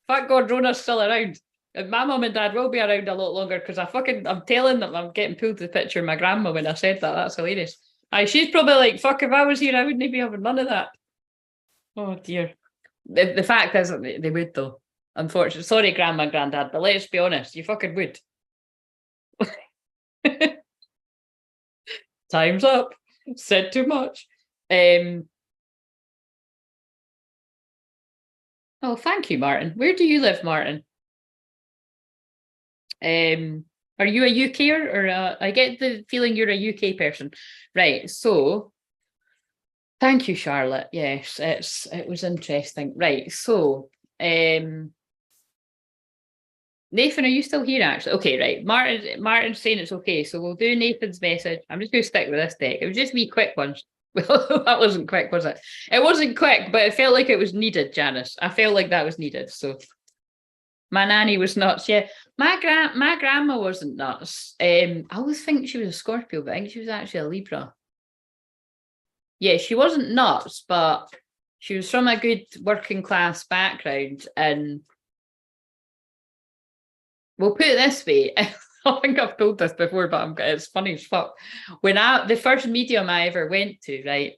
Thank God Rona's still around. And my mum and dad will be around a lot longer because I'm telling them I'm getting pulled to the picture of my grandma when I said that. That's hilarious. Aye, she's probably like, fuck, if I was here, I wouldn't be having none of that. Oh dear. The fact is that they would though. Unfortunately. Sorry, grandma and granddad, but let's be honest, you fucking would. Time's up. Said too much. Oh, thank you, Martin. Where do you live, Martin? Are you a UKer or I get the feeling you're a UK person. Right, so thank you, Charlotte. Yes, it was interesting. Right, so Nathan, are you still here actually? Okay, right. Martin's saying it's okay. So we'll do Nathan's message. I'm just going to stick with this deck. It was just me quick ones. Well, that wasn't quick, was it? It wasn't quick, but it felt like it was needed, Janice. I felt like that was needed. So my nanny was nuts. Yeah. My grandma wasn't nuts. I always think she was a Scorpio, but I think she was actually a Libra. Yeah, she wasn't nuts, but she was from a good working class background, and we'll put it this way. I think I've told this before, but it's funny as fuck. When the first medium I ever went to, right,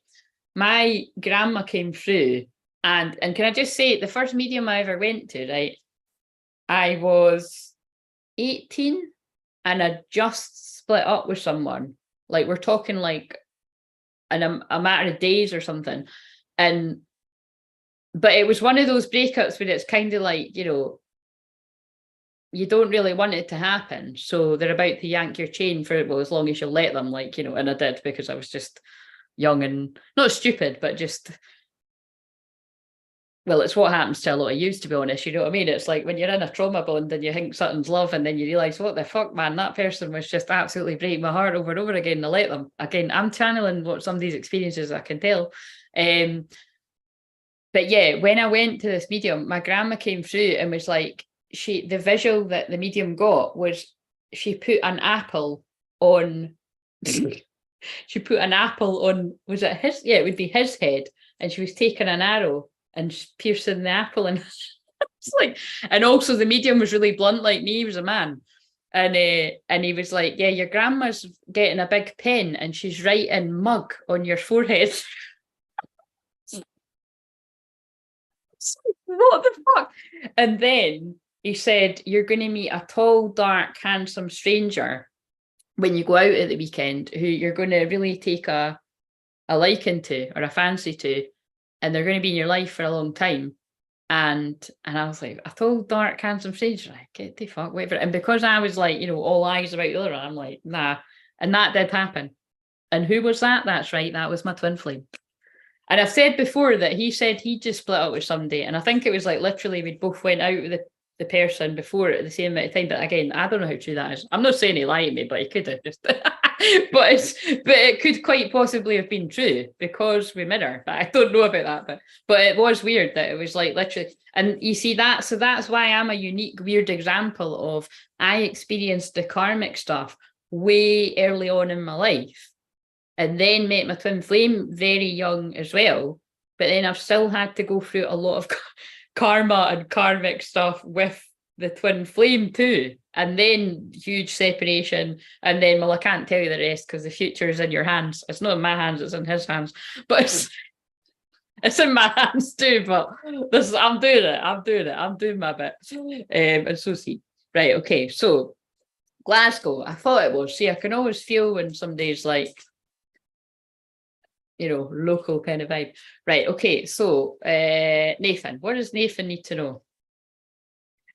my grandma came through, and can I just say, the first medium I ever went to, right, I was 18 and I just split up with someone. Like, we're talking like in a matter of days or something. But it was one of those breakups where it's kind of like, you know, you don't really want it to happen. So they're about to yank your chain for, well, as long as you let them, like, you know, and I did because I was just young and not stupid, but just, well, it's what happens to a lot of youths, to be honest. You know what I mean? It's like when you're in a trauma bond and you think something's love, and then you realise, what the fuck, man, that person was just absolutely breaking my heart over and over again, and I let them. Again, I'm channeling what somebody's experiences, I can tell. But yeah, when I went to this medium, my grandma came through and was like, the visual that the medium got was she put an apple on she put an apple on, was it his? Yeah, it would be his head, and she was taking an arrow and piercing the apple, and it's like, and also the medium was really blunt like me, he was a man. And he was like, yeah, your grandma's getting a big pen and she's writing mug on your forehead. What the fuck? And then he said, you're going to meet a tall, dark, handsome stranger when you go out at the weekend who you're going to really take a liking to or a fancy to, and they're going to be in your life for a long time. And I was like, a tall, dark, handsome stranger, like, get the fuck away from it. And because I was like, you know, all eyes about the other one, I'm like, nah. And that did happen. And who was that? That's right, that was my twin flame. And I've said before that he said he just split up with somebody, and I think it was like literally we both went out with the person before at the same amount of time. But again, I don't know how true that is. I'm not saying he lied to me, but he could have just but it could quite possibly have been true because we met her. I don't know about that, but it was weird that it was like literally, and you see that, so that's why I'm a unique, weird example of, I experienced the karmic stuff way early on in my life, and then met my twin flame very young as well. But then I've still had to go through a lot of karma and karmic stuff with the twin flame too. And then huge separation. And then, well, I can't tell you the rest because the future is in your hands. It's not in my hands, it's in his hands. But it's in my hands too. But I'm doing it. I'm doing my bit. And so see. Right, okay. So Glasgow, I thought it was. See, I can always feel when somebody's like, you know, local kind of vibe. Right, okay, so Nathan, what does Nathan need to know?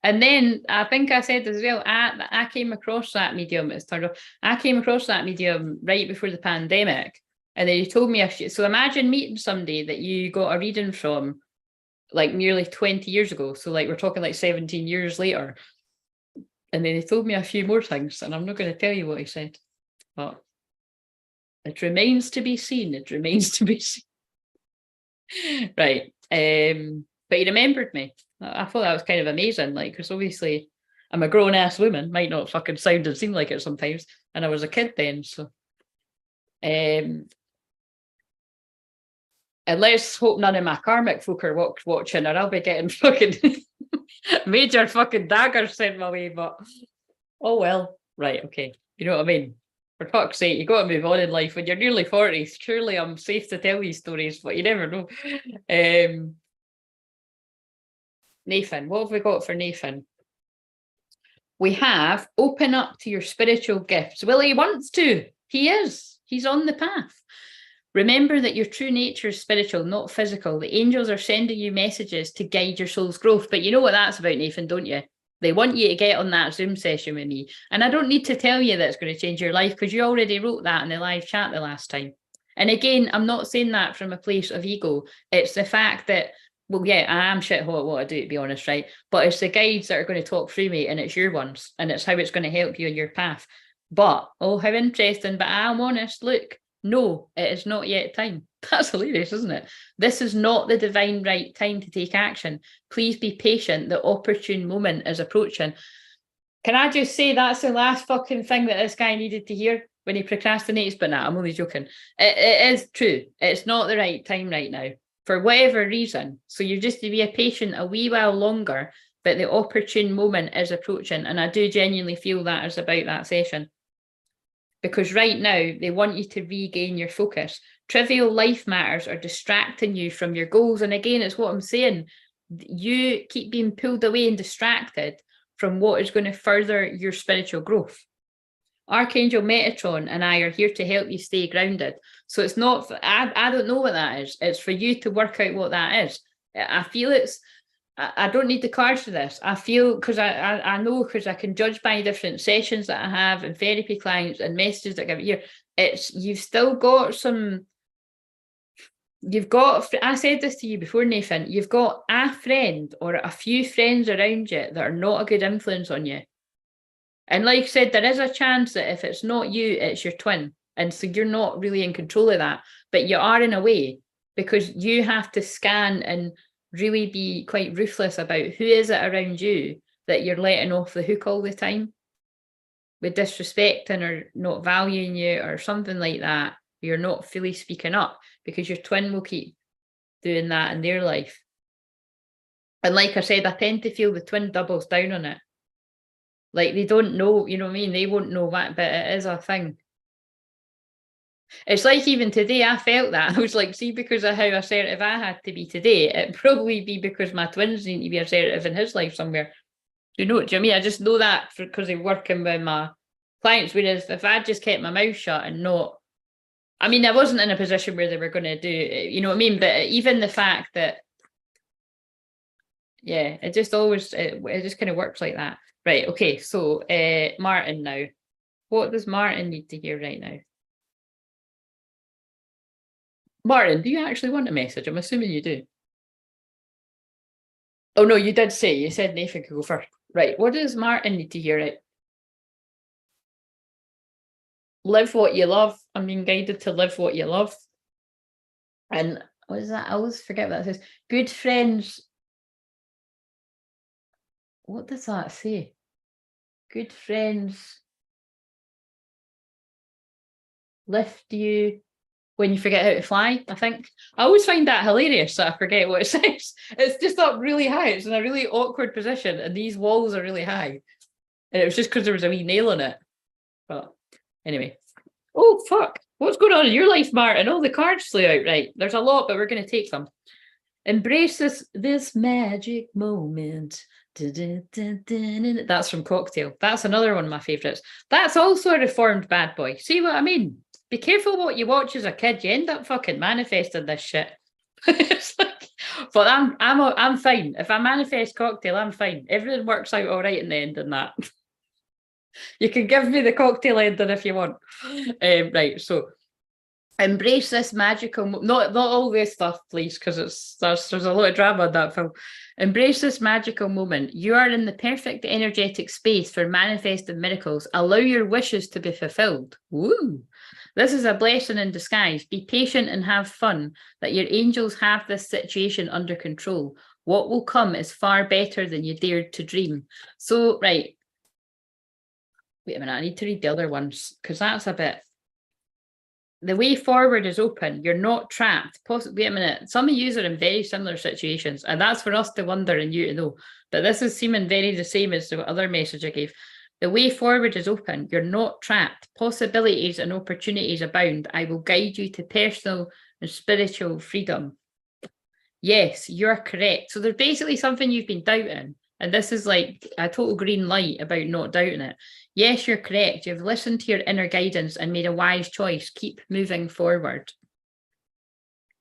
And then I think I said as well, I came across that medium, it's turned off, I came across that medium right before the pandemic. And then you told me, so imagine meeting somebody that you got a reading from like nearly 20 years ago. So like we're talking like 17 years later. And then he told me a few more things, and I'm not going to tell you what he said, but it remains to be seen. It remains to be seen. Right. But he remembered me. I thought that was kind of amazing, like, because obviously I'm a grown-ass woman, might not fucking sound and seem like it sometimes, and I was a kid then, so. And let's hope none of my karmic folk are watching, or I'll be getting fucking major fucking daggers sent my way, but oh well. Right, okay. You know what I mean? For fuck's sake, you got to move on in life. When you're nearly 40, surely I'm safe to tell these stories, but you never know. Nathan, what have we got for Nathan? We have open up to your spiritual gifts. Well, he wants to. He is. He's on the path. Remember that your true nature is spiritual, not physical. The angels are sending you messages to guide your soul's growth. But you know what that's about, Nathan, don't you? They want you to get on that Zoom session with me. And I don't need to tell you that it's going to change your life because you already wrote that in the live chat the last time. And again, I'm not saying that from a place of ego. It's the fact that, well, yeah, I am shit hot at what I do, to be honest, right? But it's the guides that are going to talk through me, and it's your ones, and it's how it's going to help you in your path. But, oh, how interesting. But I'm honest, look, no, it is not yet time. That's hilarious, isn't it? This is not the divine right time to take action. Please be patient. The opportune moment is approaching. Can I just say that's the last fucking thing that this guy needed to hear when he procrastinates? But nah, I'm only joking. It is true. It's not the right time right now for whatever reason. So you just to be patient a wee while longer, but the opportune moment is approaching. And I do genuinely feel that is about that session. Because right now, they want you to regain your focus. Trivial life matters are distracting you from your goals. And again, it's what I'm saying. You keep being pulled away and distracted from what is going to further your spiritual growth. Archangel Metatron and I are here to help you stay grounded. So it's not, I don't know what that is. It's for you to work out what that is. I feel I don't need the cards for this. I feel, because I know, because I can judge by different sessions that I have and therapy clients and messages that I give here. You've still got some, I said this to you before, Nathan, you've got a friend or a few friends around you that are not a good influence on you. And like I said, there is a chance that if it's not you, it's your twin. And so you're not really in control of that, but you are in a way, because you have to scan and really be quite ruthless about who is it around you that you're letting off the hook all the time with disrespecting or not valuing you or something like that. You're not fully speaking up because your twin will keep doing that in their life. And like I said, I tend to feel the twin doubles down on it. Like they don't know, you know what I mean? They won't know that, but it is a thing. It's like even today, I felt that. I was like, see, because of how assertive I had to be today, it'd probably be because my twins need to be assertive in his life somewhere. Do you know what I mean? I just know that because they're working with my clients. Whereas if I just kept my mouth shut and not, I mean, I wasn't in a position where they were going to do, you know what I mean? But even the fact that, yeah, it just always, it just kind of works like that. Right. Okay. So Martin now. What does Martin need to hear right now? Martin, do you actually want a message? I'm assuming you do. Oh, no, you did say, you said Nathan could go first. Right. What does Martin need to hear right? Live what you love. I'm being guided to live what you love. And what is that? I always forget what that says. Good friends. What does that say? Good friends lift you when you forget how to fly, I think. I always find that hilarious that I forget what it says. It's just up really high. It's in a really awkward position, and these walls are really high. And it was just because there was a wee nail in it. But anyway. Oh, fuck. What's going on in your life, Martin? Oh, the cards flew out. Right. There's a lot, but we're going to take them. Embrace this magic moment. That's from Cocktail. That's another one of my favourites. That's also a reformed bad boy. See what I mean? Be careful what you watch as a kid. You end up fucking manifesting this shit. It's like, but I'm fine. If I manifest Cocktail, I'm fine. Everything works out all right in the end. In that, you can give me the Cocktail ending if you want. Right. So embrace this magical not all this stuff, please, because there's a lot of drama in that film. Embrace this magical moment. You are in the perfect energetic space for manifesting miracles. Allow your wishes to be fulfilled. Woo! This is a blessing in disguise. Be patient and have fun, that your angels have this situation under control. What will come is far better than you dared to dream. So, right. Wait a minute, I need to read the other ones, because that's a bit... The way forward is open. You're not trapped. Wait a minute. Some of you are in very similar situations, and that's for us to wonder and you to know. But this is seeming very the same as the other message I gave. The way forward is open. You're not trapped. Possibilities and opportunities abound. I will guide you to personal and spiritual freedom. Yes, you're correct. So there's basically something you've been doubting. And this is like a total green light about not doubting it. Yes, you're correct. You've listened to your inner guidance and made a wise choice. Keep moving forward.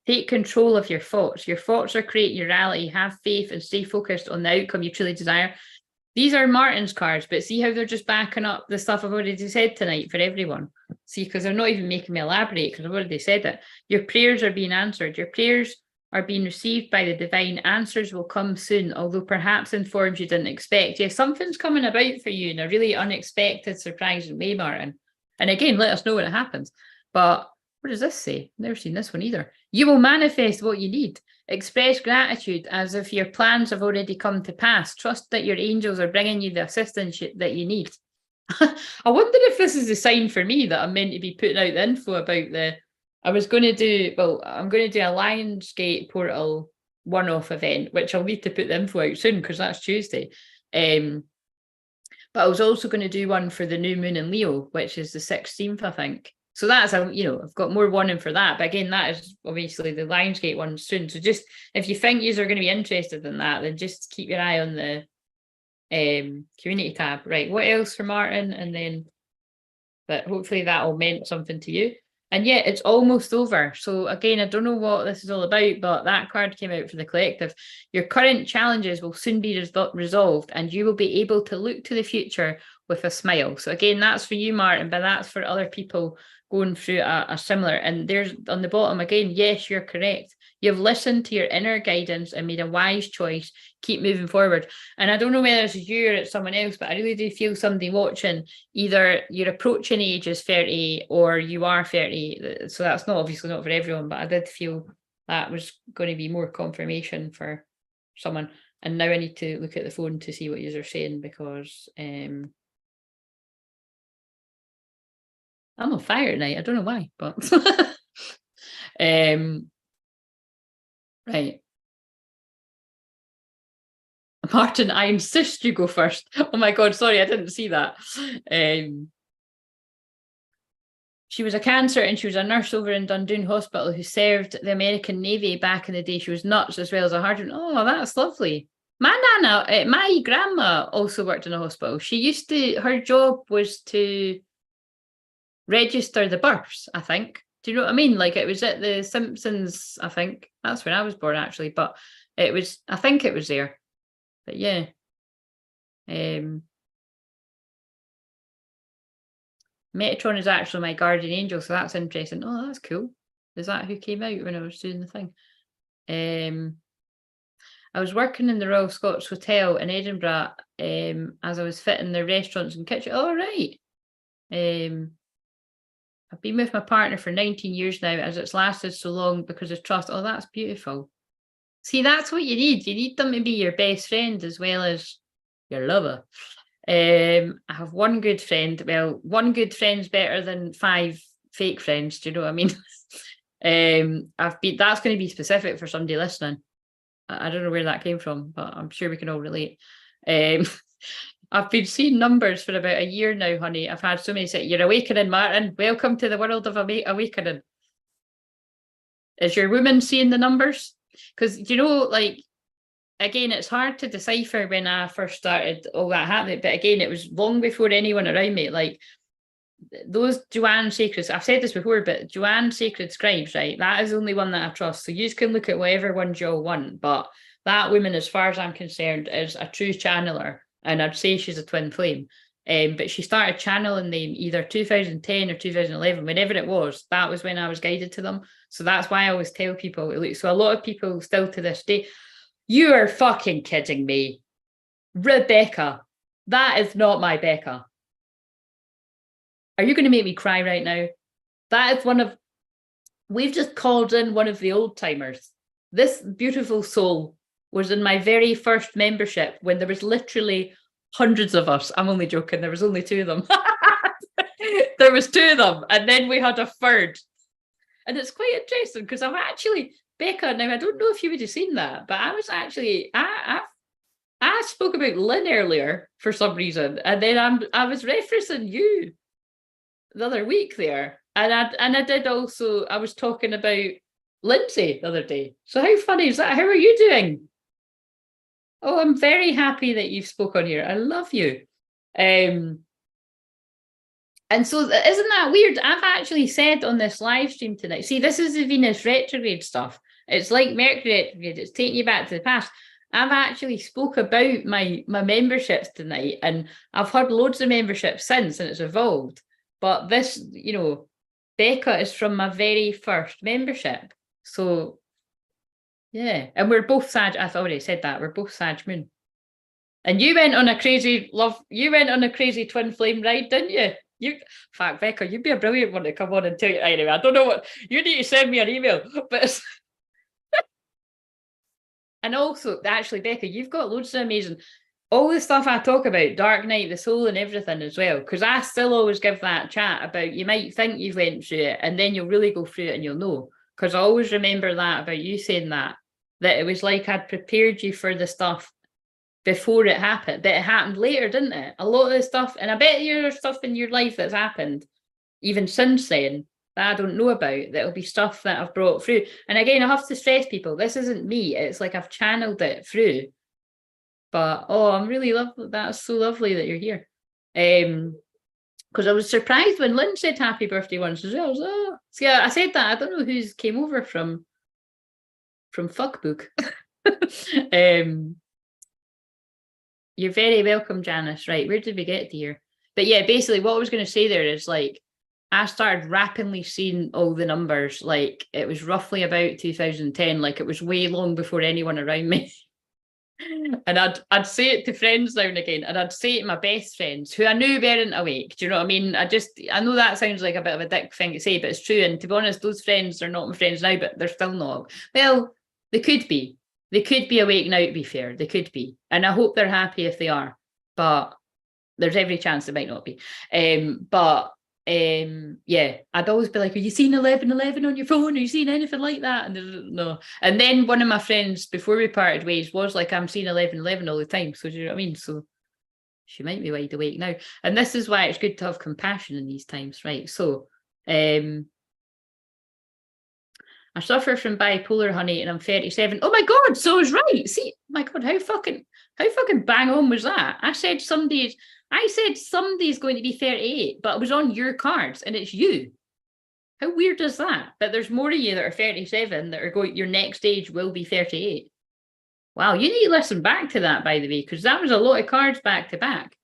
Take control of your thoughts. Your thoughts are creating your reality. Have faith and stay focused on the outcome you truly desire. These are Martin's cards, but see how they're just backing up the stuff I've already said tonight for everyone. See, because they're not even making me elaborate because I've already said it. Your prayers are being answered. Your prayers are being received by the divine. Answers will come soon, although perhaps in forms you didn't expect. Yeah, something's coming about for you in a really unexpected, surprising way, Martin. And again, let us know when it happens. But what does this say? Never seen this one either. You will manifest what you need. Express gratitude as if your plans have already come to pass. Trust that your angels are bringing you the assistance that you need. I wonder if this is a sign for me that I'm meant to be putting out the info about the... I'm going to do a Lionsgate portal one-off event, which I'll need to put the info out soon because that's Tuesday. But I was also going to do one for the new moon in Leo, which is the 16th, I think. So that's, I've got more warning for that. But again, that is obviously the Lionsgate one soon. So just, if you think you're going to be interested in that, then just keep your eye on the community tab. Right, what else for Martin? And then, but hopefully that all meant something to you. And yeah, it's almost over. So again, I don't know what this is all about, but that card came out for the collective. Your current challenges will soon be resolved and you will be able to look to the future with a smile. So again, that's for you, Martin, but that's for other people going through a similar. And there's on the bottom again, yes, you're correct. You've listened to your inner guidance and made a wise choice. Keep moving forward. And I don't know whether it's you or it's someone else, but I really do feel somebody watching, either you're approaching age as 30 or you are 30. So that's not obviously not for everyone, but I did feel that was going to be more confirmation for someone. And now I need to look at the phone to see what you are saying because I'm on fire tonight. I don't know why, but right. Martin, I insist you go first. Oh my God, sorry, I didn't see that. She was a cancer and she was a nurse over in Dundoon Hospital who served the American Navy back in the day. She was nuts as well as a hard one. Oh, that's lovely. My nana, my grandma also worked in a hospital. She used to, her job was to register the births, I think. Do you know what I mean? Like it was at the Simpsons, I think. That's when I was born actually, but it was, I think it was there. But yeah. Metatron is actually my guardian angel, so that's interesting. Oh, that's cool. Is that who came out when I was doing the thing? I was working in the Royal Scots Hotel in Edinburgh as I was fitting the restaurants and kitchen. Oh, right. I've been with my partner for 19 years now, as it's lasted so long because of trust. Oh, that's beautiful. See, that's what you need. You need them to be your best friend as well as your lover. I have one good friend. Well, one good friend's better than 5 fake friends. Do you know what I mean? That's going to be specific for somebody listening. I don't know where that came from, but I'm sure we can all relate. I've been seeing numbers for about a year now, honey. I've had so many say, "You're awakening, Martin. Welcome to the world of awakening." Is your woman seeing the numbers? Because, you know, like, again, it's hard to decipher when I first started all that happening. But again, it was long before anyone around me. Like, those Joanne Sacred, I've said this before, but Joanne Sacred Scribes, right? That is the only one that I trust. So you can look at whatever ones you all want. But that woman, as far as I'm concerned, is a true channeler. And I'd say she's a twin flame. But she started channeling them either 2010 or 2011, whenever it was. That was when I was guided to them. So that's why I always tell people. So a lot of people still to this day, you are fucking kidding me. Rebecca, that is not my Becca. Are you going to make me cry right now? That is we've just called in one of the old timers. This beautiful soul was in my very first membership when there was literally hundreds of us. I'm only joking. There was only 2 of them. There was 2 of them. And then we had a third. And it's quite interesting because I'm actually, Becca, now I don't know if you would have seen that, but I was actually, I spoke about Lynn earlier for some reason. And then I was referencing you the other week there. And I did also, I was talking about Lindsay the other day. So how funny is that? How are you doing? Oh, I'm very happy that you've spoke on here. I love you. And so isn't that weird? I've actually said on this live stream tonight, see, this is the Venus retrograde stuff. It's like Mercury retrograde. It's taking you back to the past. I've actually spoke about my memberships tonight, and I've had loads of memberships since, and it's evolved. But this, Becca is from my very first membership. So, yeah. And we're both Sag. I've already said that. We're both Sag Moon. And you went on a crazy twin flame ride, didn't you? In fact, Becca, you'd be a brilliant one to come on and tell you. Anyway, I don't know what, you need to send me an email. But and also, actually, Becca, you've got loads of amazing, all the stuff I talk about, Dark Night, the soul and everything as well, because I still always give that chat about, you might think you've went through it and then you'll really go through it and you'll know. Because I always remember that about you saying that it was like I'd prepared you for the stuff before it happened, but it happened later, didn't it? A lot of the stuff, and I bet there's stuff in your life that's happened even since then that I don't know about, that'll be stuff that I've brought through. And again, I have to stress people, this isn't me, it's like I've channeled it through. But I'm really lovely. That's so lovely that you're here. Because I was surprised when Lynn said happy birthday once as well. I was, oh. So yeah, I said that. I don't know who's came over from Fuckbook. You're very welcome, Janice. Right, where did we get to here? But yeah, basically what I was going to say there is, like, I started rapidly seeing all the numbers. Like, it was roughly about 2010. Like, it was way long before anyone around me. And I'd say it to friends now and again, and I'd say it to my best friends who I knew weren't awake. Do you know what I mean? I know that sounds like a bit of a dick thing to say, but it's true. And to be honest, those friends are not my friends now, but they're still not. Well, they could be. They could be awake now, to be fair. They could be. And I hope they're happy if they are. But there's every chance they might not be. Yeah, I'd always be like, are you seeing 1111 on your phone? Are you seeing anything like that? And no. And then one of my friends, before we parted ways, was like, I'm seeing 1111 all the time. So do you know what I mean? So she might be wide awake now. And this is why it's good to have compassion in these times, right? So I suffer from bipolar, honey, and I'm 37. Oh my God, so I was right. See, my God, how fucking bang on was that? I said somebody's going to be 38, but it was on your cards and it's you. How weird is that? But there's more of you that are 37 that are going, your next age will be 38. Wow, you need to listen back to that, by the way, because that was a lot of cards back to back.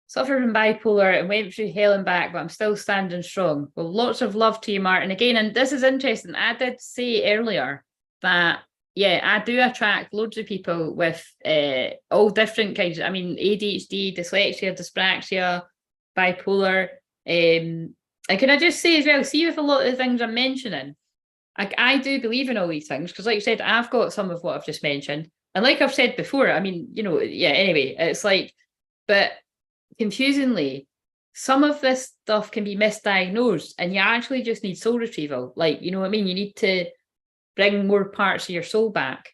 Suffered from bipolar and went through hell and back, but I'm still standing strong. Well, lots of love to you, Martin. Again, and this is interesting. I did say earlier that, yeah, I do attract loads of people with all different kinds. I mean, ADHD, dyslexia, dyspraxia, bipolar. And can I just say as well, see with a lot of the things I'm mentioning, I do believe in all these things, because like you said, I've got some of what I've just mentioned. And like I've said before, I mean, yeah, anyway, it's like, but confusingly, some of this stuff can be misdiagnosed and you actually just need soul retrieval. Like, you know what I mean? You need to bring more parts of your soul back.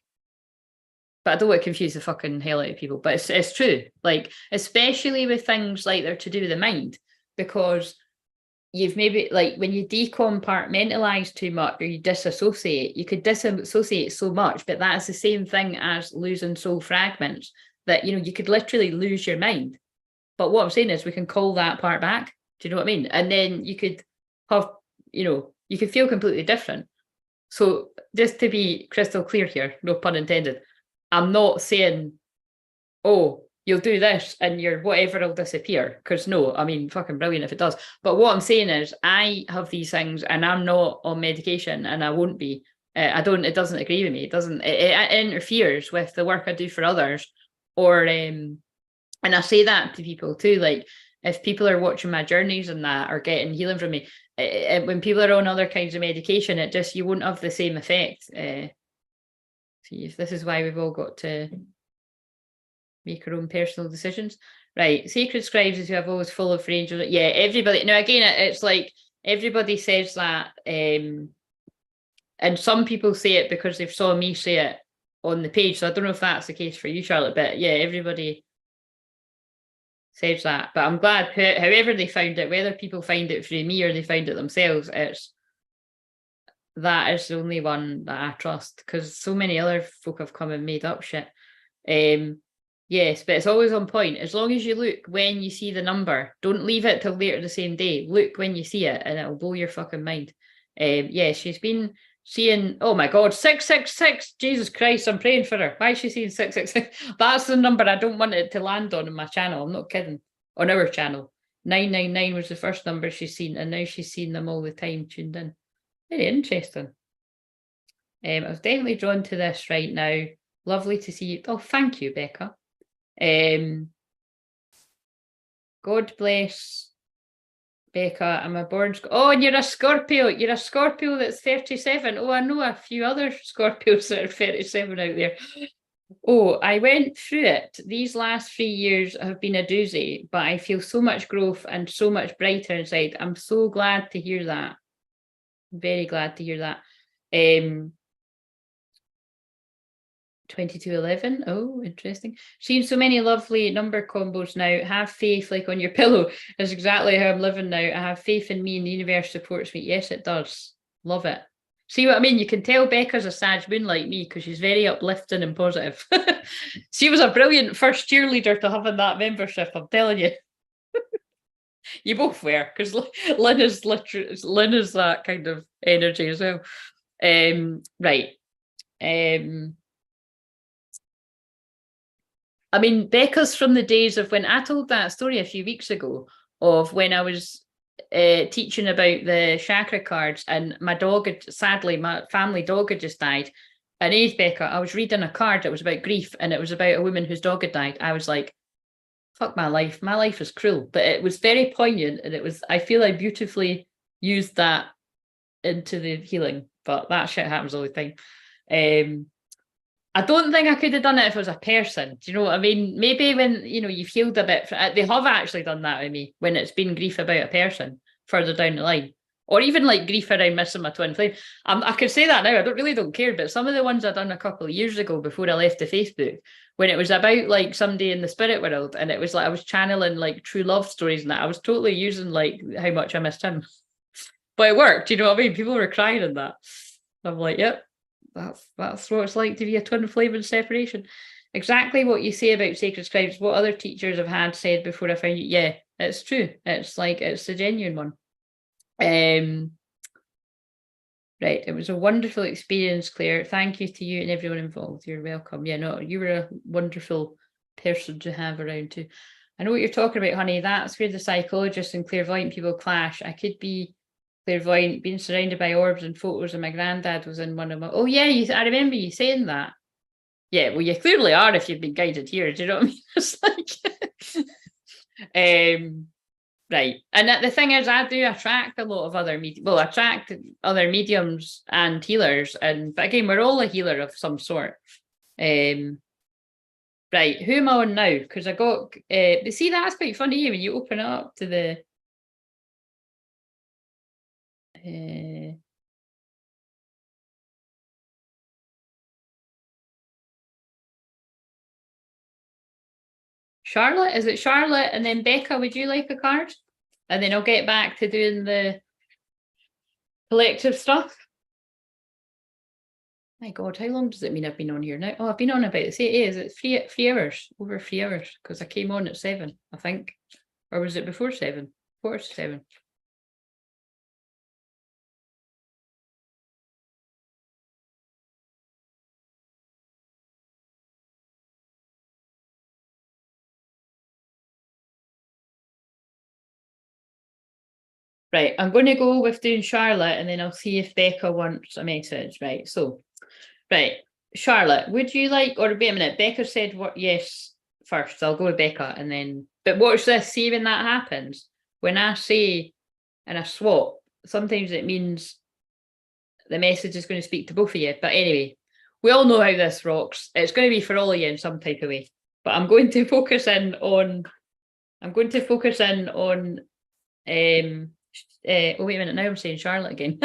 But I don't want to confuse the fucking hell out of people, but it's true. Like, especially with things like they're to do with the mind, because you've maybe, like, when you decompartmentalize too much or you disassociate, you could disassociate so much, but that's the same thing as losing soul fragments, that, you could literally lose your mind. But what I'm saying is we can call that part back. Do you know what I mean? And then you could have, you could feel completely different. So just to be crystal clear here, no pun intended, I'm not saying, oh, you'll do this and your whatever will disappear. Because no, I mean, fucking brilliant if it does. But what I'm saying is I have these things and I'm not on medication and I won't be. It doesn't agree with me. It interferes with the work I do for others. Or, and I say that to people too, like, if people are watching my journeys and that are getting healing from me, when people are on other kinds of medication, it just, you won't have the same effect. See, if this is why we've all got to make our own personal decisions. Right, sacred scribes is who I've always followed for angels. Yeah, everybody. Now again, it's like everybody says that, and some people say it because they've saw me say it on the page. So I don't know if that's the case for you, Charlotte, but yeah, everybody says that. But I'm glad, however they found it, whether people find it through me or they found it themselves, that is the only one that I trust, because so many other folk have come and made up shit. Yes, but it's always on point. As long as you look when you see the number, don't leave it till later the same day. Look when you see it and it'll blow your fucking mind. Yeah, she's been seeing, oh my God, 666. Jesus Christ, I'm praying for her. Why is she seeing 666? That's the number I don't want it to land on in my channel. I'm not kidding. On our channel. 999 was the first number she's seen, and now she's seen them all the time tuned in. Very interesting. I was definitely drawn to this right now. Lovely to see you. Oh, thank you, Becca. God bless Becca. I'm a born. Oh, and you're a Scorpio. You're a Scorpio that's 37. Oh, I know a few other Scorpios that are 37 out there. Oh, I went through it. These last 3 years have been a doozy, but I feel so much growth and so much brighter inside. I'm so glad to hear that. Very glad to hear that. 2211. Oh, interesting. Seen so many lovely number combos now. Have faith, like on your pillow. That's exactly how I'm living now. I have faith in me and the universe supports me. Yes, it does. Love it. See what I mean? You can tell Becca's a Sag moon like me because she's very uplifting and positive. She was a brilliant first cheerleader to have in that membership, I'm telling you. You both were, because Lynn is that kind of energy as well. Right. I mean, Becca's from the days of when I told that story a few weeks ago of when I was teaching about the chakra cards, and my dog had, sadly, my family dog had just died. And Becca, I was reading a card that was about grief, and it was about a woman whose dog had died. I was like, fuck my life. My life is cruel. But it was very poignant, and it was, I feel I beautifully used that into the healing. But that shit happens all the time. I don't think I could have done it if it was a person. Do you know what I mean? Maybe when, you've healed a bit. They have actually done that with me when it's been grief about a person further down the line. Or even like grief around missing my twin flame. I could say that now. I don't care. But some of the ones I done a couple of years ago before I left the Facebook, when it was about like somebody in the spirit world, and it was like I was channeling like true love stories and that, I was totally using like how much I missed him. But it worked. You know what I mean? People were crying in that. I'm like, yep. That's what it's like to be a twin flame in separation. Exactly what you say about sacred scribes, what other teachers have had said before I found you. Yeah, it's true. It's like, it's a genuine one. Right, it was a wonderful experience, Claire. Thank you to you and everyone involved. You're welcome. Yeah, no, you were a wonderful person to have around too. I know what you're talking about, honey. That's where the psychologists and clairvoyant people clash. I could be clairvoyant, being surrounded by orbs and photos, and my granddad was in one of them. Oh yeah, I remember you saying that. Yeah, well, you clearly are if you've been guided here. Do you know what I mean? It's like, right. And the thing is, I do attract a lot of other attract other mediums and healers. But again, we're all a healer of some sort. Right, who am I on now? Because I got, see, that's quite funny when you open it up to the. Charlotte, is it Charlotte? And then Becca, would you like a card? And then I'll get back to doing the collective stuff. My God, how long does it mean I've been on here now? Oh, I've been on about, say it is, it's 3 hours, over 3 hours, because I came on at 7, I think. Or was it before 7? 4:45. Right, I'm going to go with doing Charlotte, and then I'll see if Becca wants a message. Right, so, right, Charlotte, would you like, or wait a minute, Becca said what? Yes, first. I'll go with Becca, and then, but watch this, see when that happens. When I say, and I swap, sometimes it means the message is going to speak to both of you. But anyway, we all know how this rocks. It's going to be for all of you in some type of way. But I'm going to focus in on oh wait a minute, now I'm saying Charlotte again.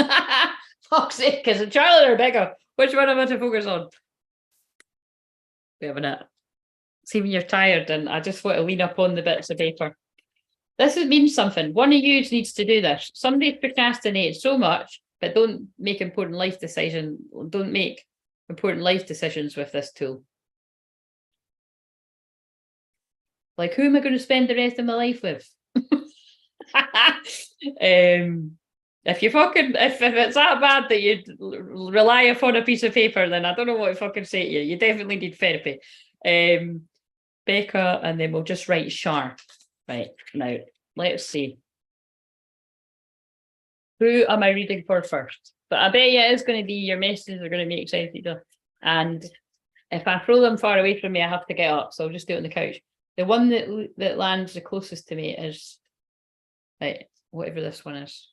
Fuck's sake, is it Charlotte or Rebecca? Which one am I to focus on? Wait a minute. See, when you're tired and I just want to lean up on the bits of paper. This means something. One of you needs to do this. Somebody procrastinates so much, but don't make important life decisions. Don't make important life decisions with this tool. Like, who am I going to spend the rest of my life with? If it's that bad that you rely upon a piece of paper, then I don't know what to fucking say to you. You definitely need therapy. Becca, and then we'll just write Char. Right, now, let's see. Who am I reading for first? But I bet you it is going to be your messages are going to make sense to you. And if I throw them far away from me, I have to get up. So I'll just do it on the couch. The one that lands the closest to me is, right, whatever this one is.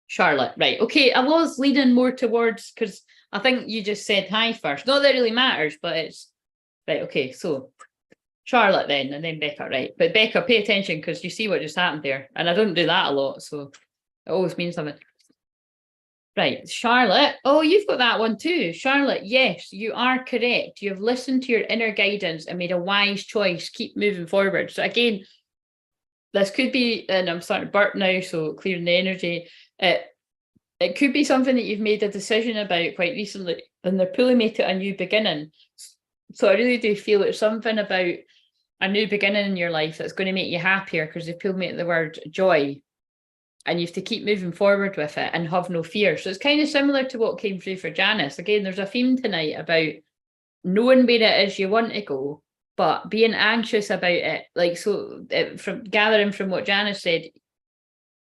Charlotte, right. Okay, I was leaning more towards, because I think you just said hi first. Not that it really matters, but it's, right, okay, so Charlotte then, and then Becca, right. But Becca, pay attention, because you see what just happened there. And I don't do that a lot, so it always means something. Right, Charlotte. Oh, you've got that one too. Charlotte, yes, you are correct. You've listened to your inner guidance and made a wise choice. Keep moving forward. So again, this could be, and I'm starting to burp now, so clearing the energy. It could be something that you've made a decision about quite recently, and they're pulling me to a new beginning. So I really do feel it's something about a new beginning in your life that's going to make you happier, because they pulled me at the word joy. And you have to keep moving forward with it and have no fear. So it's kind of similar to what came through for Janice. Again, there's a theme tonight about knowing where it is you want to go, but being anxious about it. Like, so from gathering from what Janice said,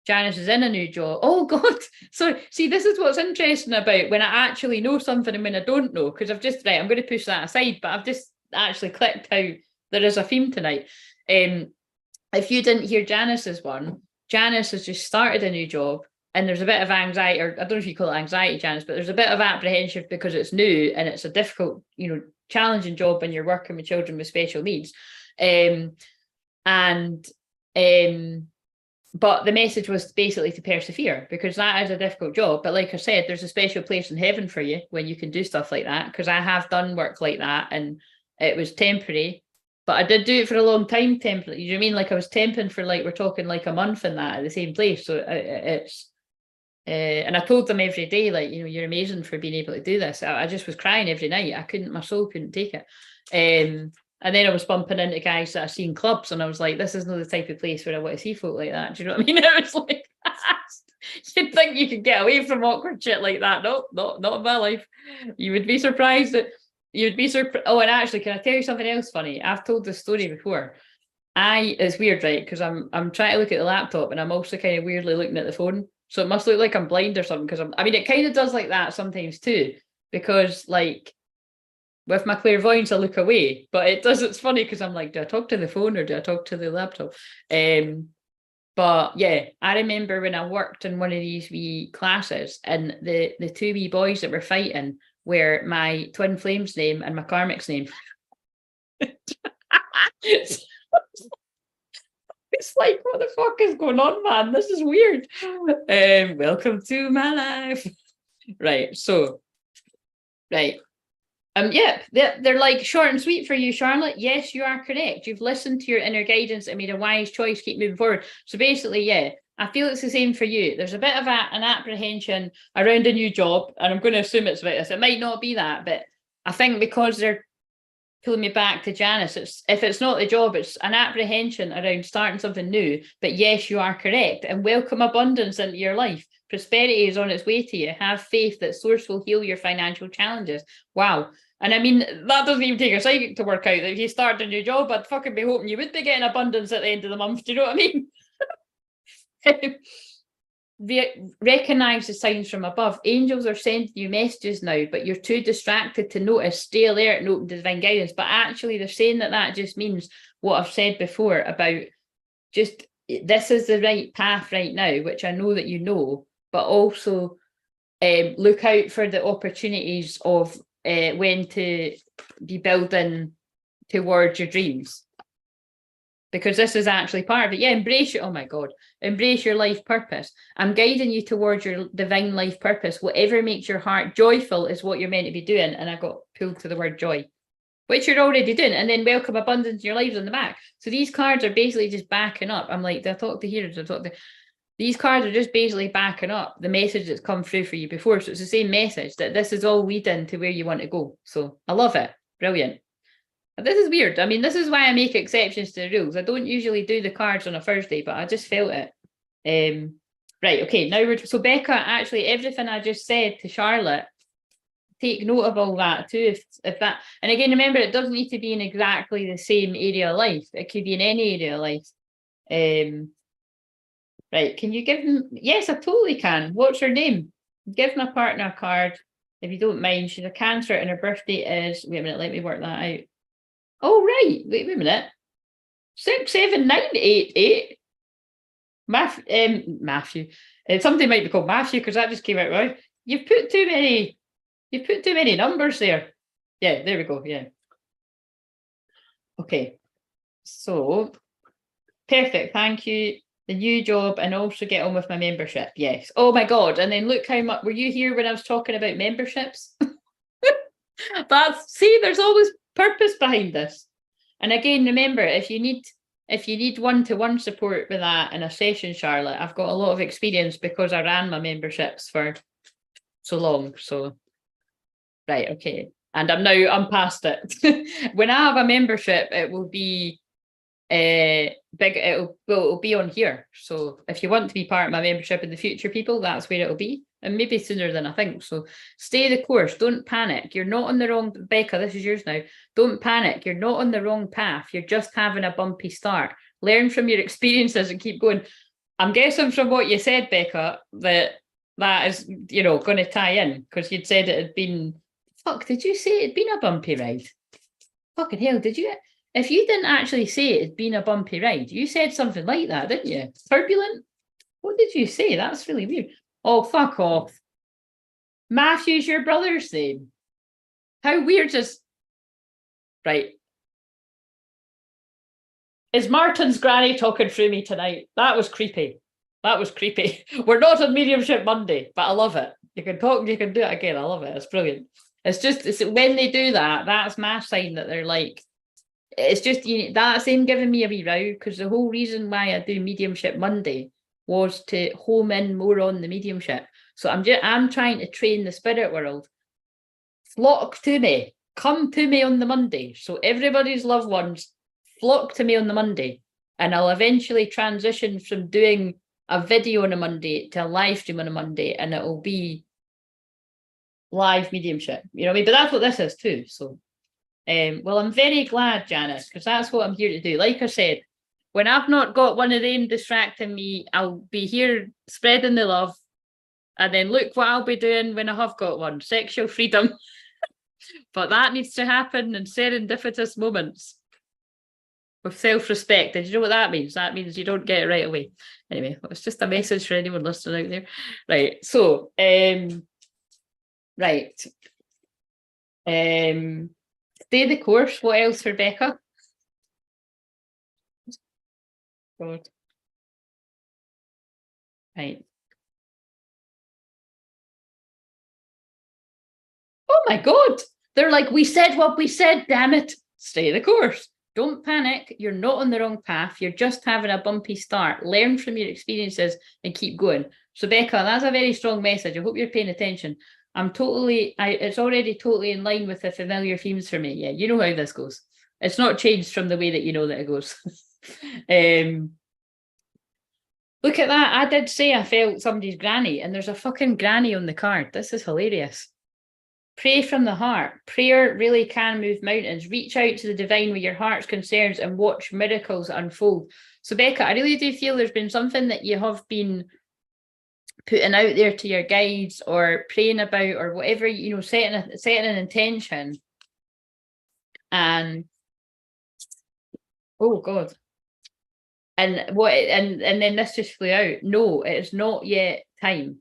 Janice is in a new job. Oh God. So see, this is what's interesting about when I actually know something and when I don't know, because I'm going to push that aside, but I've just actually clicked how there is a theme tonight. If you didn't hear Janice's one, Janice has just started a new job, and there's a bit of anxiety, or I don't know if you call it anxiety, Janice, but there's a bit of apprehension because it's new and it's a difficult, challenging job when you're working with children with special needs. But the message was basically to persevere, because that is a difficult job. But like I said, there's a special place in heaven for you when you can do stuff like that, because I have done work like that and it was temporary. But I did do it for a long time, temporary. You know what I mean? Like I was temping for we're talking like a month in that at the same place. So it's, and I told them every day, you're amazing for being able to do this. I just was crying every night. My soul couldn't take it. And then I was bumping into guys that I seen clubs, and I was like, this is not the type of place where I want to see folk like that. Do you know what I mean? It was like, you'd think you could get away from awkward shit like that. No, not in my life. You would be surprised that. You'd be surprised. Oh, and actually, can I tell you something else funny? I've told this story before. It's weird, right? Because I'm trying to look at the laptop, and I'm also kind of weirdly looking at the phone. So it must look like I'm blind or something. Because it kind of does like that sometimes too. Because with my clairvoyance, I look away, but it does. It's funny because I'm like, do I talk to the phone or do I talk to the laptop? But yeah, I remember when I worked in one of these wee classes, and the two wee boys that were fighting were my twin flame's name and my karmic's name. It's like, what the fuck is going on, man? This is weird. Welcome to my life. Right, so, right. Yeah, they're like short and sweet for you, Charlotte. Yes, you are correct. You've listened to your inner guidance and made a wise choice. Keep moving forward. So basically, yeah, I feel it's the same for you. There's a bit of an apprehension around a new job, and I'm going to assume it's about this. It might not be that, but I think because they're pulling me back to Janice, if it's not the job, it's an apprehension around starting something new. But yes, you are correct, and welcome abundance into your life. Prosperity is on its way to you. Have faith that Source will heal your financial challenges. Wow. And that doesn't even take a psychic to work out that if you start a new job, I'd fucking be hoping you would be getting abundance at the end of the month. Do you know what I mean? Recognize the signs from above. Angels are sending you messages now, but you're too distracted to notice. Stay alert and open to divine guidance. But actually, they're saying that just means what I've said before about just this is the right path right now, which I know that you know, but also look out for the opportunities of when to be building towards your dreams. Because this is actually part of it. Yeah, embrace your, oh my God, embrace your life purpose. I'm guiding you towards your divine life purpose. Whatever makes your heart joyful is what you're meant to be doing. And I got pulled to the word joy, which you're already doing. And then welcome abundance in your lives on the back. So these cards are basically just backing up. I'm like, I talk to here, I talk to. These cards are just basically backing up the message that's come through for you before. So it's the same message that this is all leading to where you want to go. So I love it. Brilliant. This is weird. I mean, this is why I make exceptions to the rules. I don't usually do the cards on a Thursday, but I just felt it. Right, okay, now we're, so Becca, actually everything I just said to Charlotte, take note of all that too, if that, and again, remember, it doesn't need to be in exactly the same area of life. It could be in any area of life. Right, can you give them, yes, I totally can. What's her name? Give my partner a card, if you don't mind. She's a Cancer and her birthday is, wait a minute, let me work that out. Oh, right. Wait a minute. 67988. Matthew. Something might be called Matthew because that just came out right. You've put too many numbers there. Yeah, there we go. Yeah. Okay. So perfect. Thank you. The new job and also get on with my membership. Yes. Oh my God. And then look how much were you here when I was talking about memberships? See, there's always purpose behind this. And again, remember, if you need one-to-one support with that in a session, Charlotte, I've got a lot of experience because I ran my memberships for so long. So, right, okay. And I'm past it. When I have a membership, it will be big, it'll be on here. So if you want to be part of my membership in the future, people, that's where it'll be. And maybe sooner than I think. So stay the course. Don't panic. You're not on the wrong, Becca, this is yours now. Don't panic. You're not on the wrong path. You're just having a bumpy start. Learn from your experiences and keep going. I'm guessing from what you said, Becca, that is, going to tie in because you'd said it had been, did you say it'd been a bumpy ride? Fucking hell, did you? If you didn't actually say it had been a bumpy ride, you said something like that, didn't you? Turbulent? What did you say? That's really weird. Oh, fuck off. Matthew's your brother's name. How weird is... Right. Is Martin's granny talking through me tonight? That was creepy. That was creepy. We're not on Mediumship Monday, but I love it. You can talk, you can do it again. I love it. It's brilliant. It's when they do that, that's my sign that they're like, it's just, that's them giving me a wee row, because the whole reason why I do Mediumship Monday was to home in more on the mediumship. So I'm trying to train the spirit world. Flock to me. Come to me on the Monday. So everybody's loved ones flock to me on the Monday. And I'll eventually transition from doing a video on a Monday to a live stream on a Monday, and it'll be live mediumship. You know what I mean? But that's what this is too. So well, I'm very glad, Janice, because that's what I'm here to do. Like I said, when I've not got one of them distracting me, I'll be here spreading the love. And then look what I'll be doing when I have got one, sexual freedom. But that needs to happen in serendipitous moments with self-respect. Did you know what that means? That means you don't get it right away. Anyway, it's just a message for anyone listening out there. Right, so, right. Stay the course. What else, Rebecca? God. Right. Oh my God. They're like, we said what we said, damn it. Stay the course. Don't panic. You're not on the wrong path. You're just having a bumpy start. Learn from your experiences and keep going. So Becca, that's a very strong message. I hope you're paying attention. It's already totally in line with the familiar themes for me. Yeah, you know how this goes. It's not changed from the way that you know that it goes. Look at that. I did say I felt somebody's granny, and there's a fucking granny on the card. This is hilarious. Pray from the heart. Prayer really can move mountains. Reach out to the divine with your heart's concerns and watch miracles unfold. So Becca, I really do feel there's been something that you have been putting out there to your guides or praying about or whatever, setting an intention. And oh God, And then this just flew out. No, it is not yet time.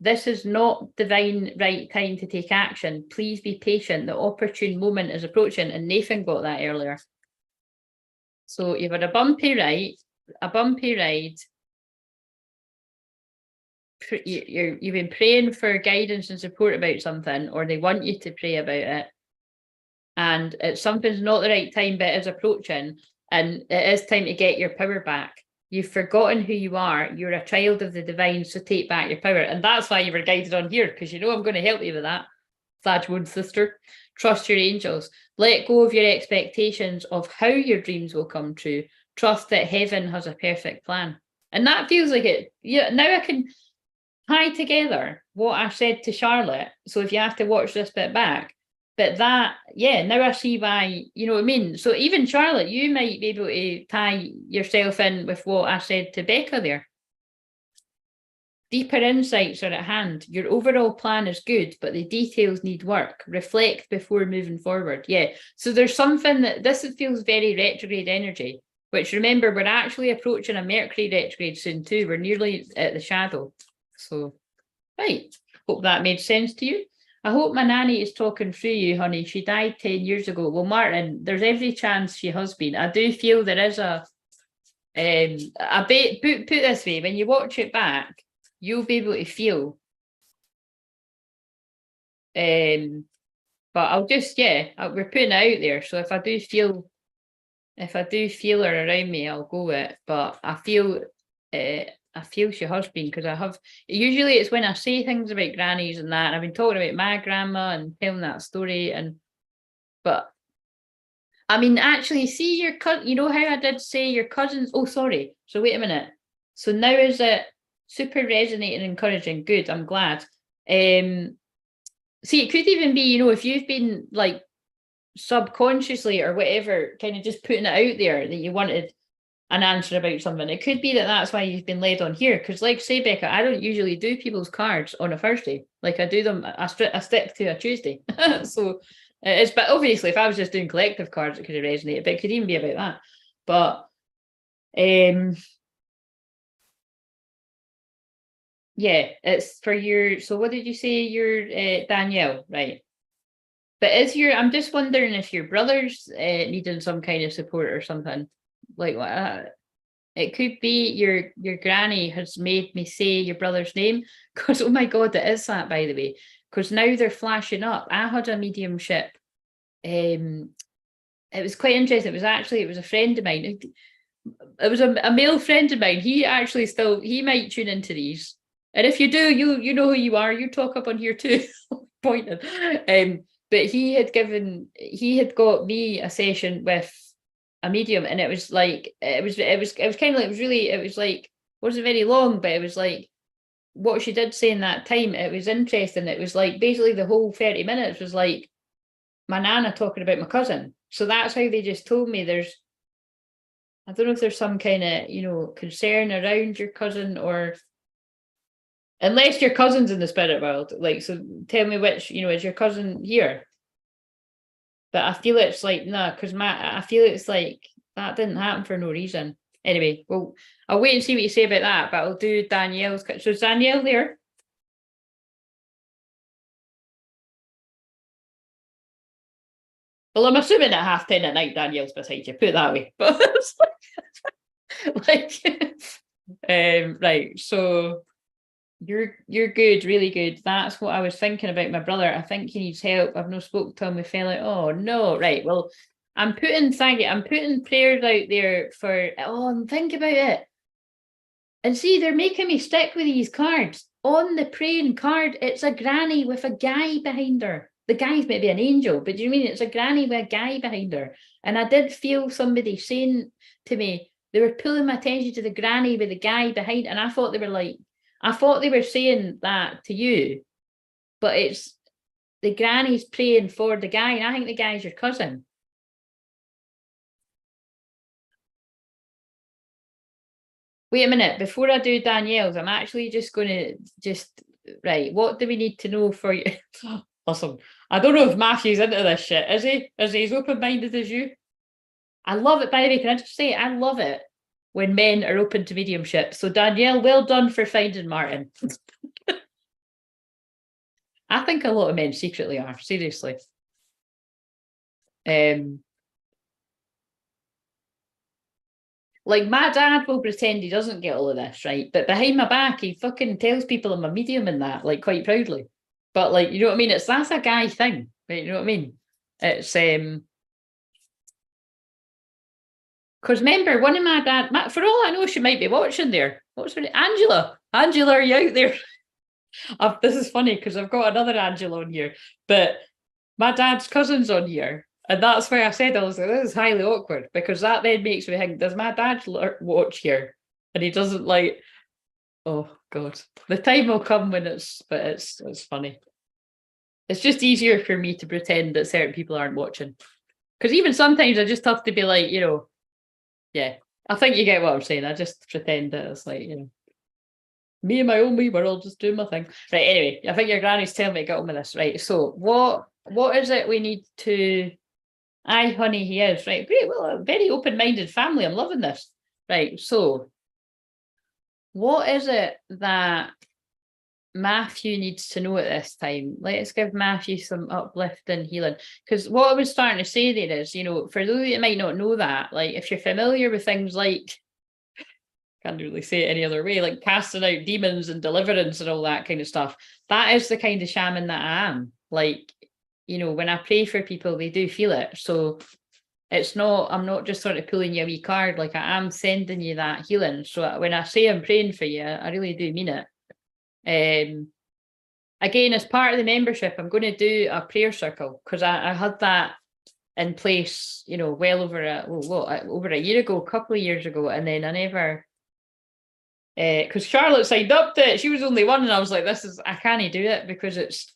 This is not divine right time to take action. Please be patient. The opportune moment is approaching. And Nathan got that earlier. So you've had a bumpy ride. You've been praying for guidance and support about something, or they want you to pray about it. And something's not the right time, but it is approaching. And it is time to get your power back. You've forgotten who you are. You're a child of the divine, so take back your power. And that's why you were guided on here, because you know I'm going to help you with that. Sag Moon sister. Trust your angels. Let go of your expectations of how your dreams will come true. Trust that heaven has a perfect plan. And that feels like it. Yeah, now I can tie together what I said to Charlotte. So if you have to watch this bit back, but that, yeah, now I see why, you know what I mean? So even Charlotte, you might be able to tie yourself in with what I said to Becca there. Deeper insights are at hand. Your overall plan is good, but the details need work. Reflect before moving forward. Yeah. So there's something that this feels very retrograde energy, which remember, we're actually approaching a Mercury retrograde soon too. We're nearly at the shadow. So, right. Hope that made sense to you. I hope my nanny is talking through you, honey. She died 10 years ago. Well, Martin, there's every chance she has been. I do feel there is a bit, put this way, when you watch it back, you'll be able to feel. But I'll just, we're putting it out there. So if I do feel her around me, I'll go with it. But I feel she has been, because I have, usually it's when I say things about grannies and that, and I've been talking about my grandma and telling that story, but I mean, actually, see your cousin, you know how I did say your cousins, oh, sorry, so wait a minute, so now is it super resonating and encouraging? Good, I'm glad. See, it could even be, you know, if you've been like subconsciously or whatever, kind of just putting it out there that you wanted an answer about something. It could be that that's why you've been led on here, because like say, Becca, I don't usually do people's cards on a Thursday. Like I do them, I stick to a Tuesday. So it's, but obviously if I was just doing collective cards, it could have resonated, but it could even be about that. But yeah, it's for your, so what did you say, your Danielle, right? But I'm just wondering if your brother's needing some kind of support or something like what. It could be your granny has made me say your brother's name, because oh my god, it is that, by the way, because now they're flashing up. I had a mediumship. It was quite interesting. It was a friend of mine. It was a male friend of mine. He actually he might tune into these. And if you do, you know who you are. You talk up on here too. Pointed. But he had got me a session with a medium, and it was like it was kind of like, it was like, wasn't very long, but it was like what she did say in that time, it was interesting. It was like basically the whole 30 minutes was like my nana talking about my cousin. So that's how they just told me I don't know if there's some kind of, you know, concern around your cousin, or unless your cousin's in the spirit world, like, so tell me which, you know, is your cousin here? But I feel it's like, no, because I feel it's like that didn't happen for no reason. Anyway, well, I'll wait and see what you say about that, but I'll do Danielle's. So is Danielle there? Well, I'm assuming at 10:30 at night, Danielle's beside you, put it that way. But like, right, so you're good, really good. That's what I was thinking about my brother. I think he needs help. I've no spoke to him. We fell out. Oh no, right. Well, I'm putting prayers out there for, and think about it. And see, they're making me stick with these cards. On the praying card, it's a granny with a guy behind her. The guy's maybe an angel, but do you mean it's a granny with a guy behind her? And I did feel somebody saying to me, they were pulling my attention to the granny with the guy behind, and I thought they were saying that to you, but it's the granny's praying for the guy, and I think the guy's your cousin. Wait a minute, before I do Danielle's, I'm actually just going to right, what do we need to know for you? Awesome. I don't know if Matthew's into this shit. Is he? Is he as open-minded as you? I love it, by the way. Can I just say, I love it when men are open to mediumship. So Danielle, well done for finding Martin. I think a lot of men secretly are, seriously. Like my dad will pretend he doesn't get all of this, right? But behind my back, he fucking tells people I'm a medium in that, like quite proudly. But like, you know what I mean? That's a guy thing, right? You know what I mean? It's because remember, one of my dad, for all I know, she might be watching there. What's her name? Angela. Angela, are you out there? This is funny because I've got another Angela on here, but my dad's cousin's on here. And that's why I said, I was like, this is highly awkward because that then makes me think, does my dad watch here? And he doesn't like, oh God. The time will come when it's funny. It's just easier for me to pretend that certain people aren't watching. Because even sometimes I just have to be like, you know, yeah, I think you get what I'm saying. I just pretend that it's like, you know, me and my own wee world, just doing my thing. Right, anyway, I think your granny's telling me to get on with this. Right, so what is it we need to... Aye, honey, he is. Right, great. Well, a very open-minded family. I'm loving this. Right, so what is it that Matthew needs to know at this time? Let's give Matthew some uplift and healing. Because what I was starting to say there is, you know, for those that might not know that, like if you're familiar with things like, can't really say it any other way, like casting out demons and deliverance and all that kind of stuff, that is the kind of shaman that I am. Like, you know, when I pray for people, they do feel it. So it's not, I'm not just sort of pulling you a wee card, like I am sending you that healing. So when I say I'm praying for you, I really do mean it. Again, as part of the membership, I'm going to do a prayer circle because I had that in place, you know, well over over a year ago, a couple of years ago, and then I never... because Charlotte signed up to it, she was only one, and I was like, I can't do it because it's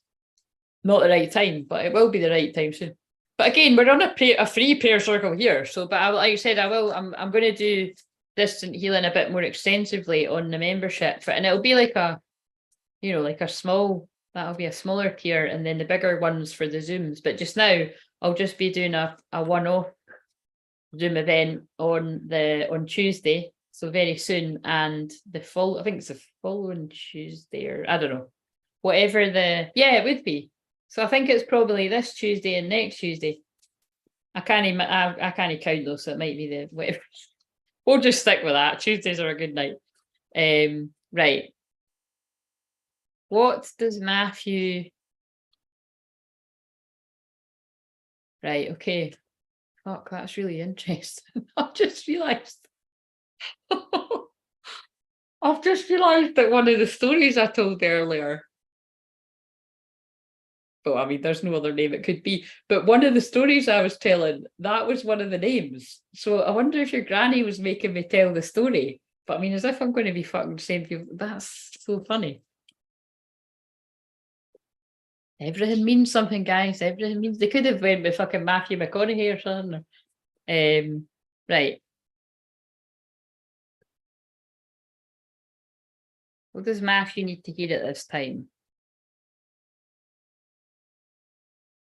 not the right time, but it will be the right time soon. But again, we're on a free prayer circle here. So, but like I said, I'm going to do distant healing a bit more extensively on the membership, and it'll be like a, you know, like a small, that'll be a smaller tier, and then the bigger ones for the Zooms. But just now, I'll just be doing a one-off Zoom event on Tuesday, so very soon, and I think it's the following Tuesday, or I don't know, whatever it would be. So I think it's probably this Tuesday and next Tuesday. I can't count those, so it might be the whatever. We'll just stick with that. Tuesdays are a good night. Right. What does Matthew... Right, okay. Fuck, that's really interesting. I've just realised. I've just realised that one of the stories I told earlier... Well, I mean, there's no other name it could be. But one of the stories I was telling, that was one of the names. So I wonder if your granny was making me tell the story. But I mean, as if I'm going to be fucking saying people, that's so funny. Everything means something, guys. Everything means... They could have went with fucking Matthew McConaughey or something. Right. What does Matthew need to hear at this time?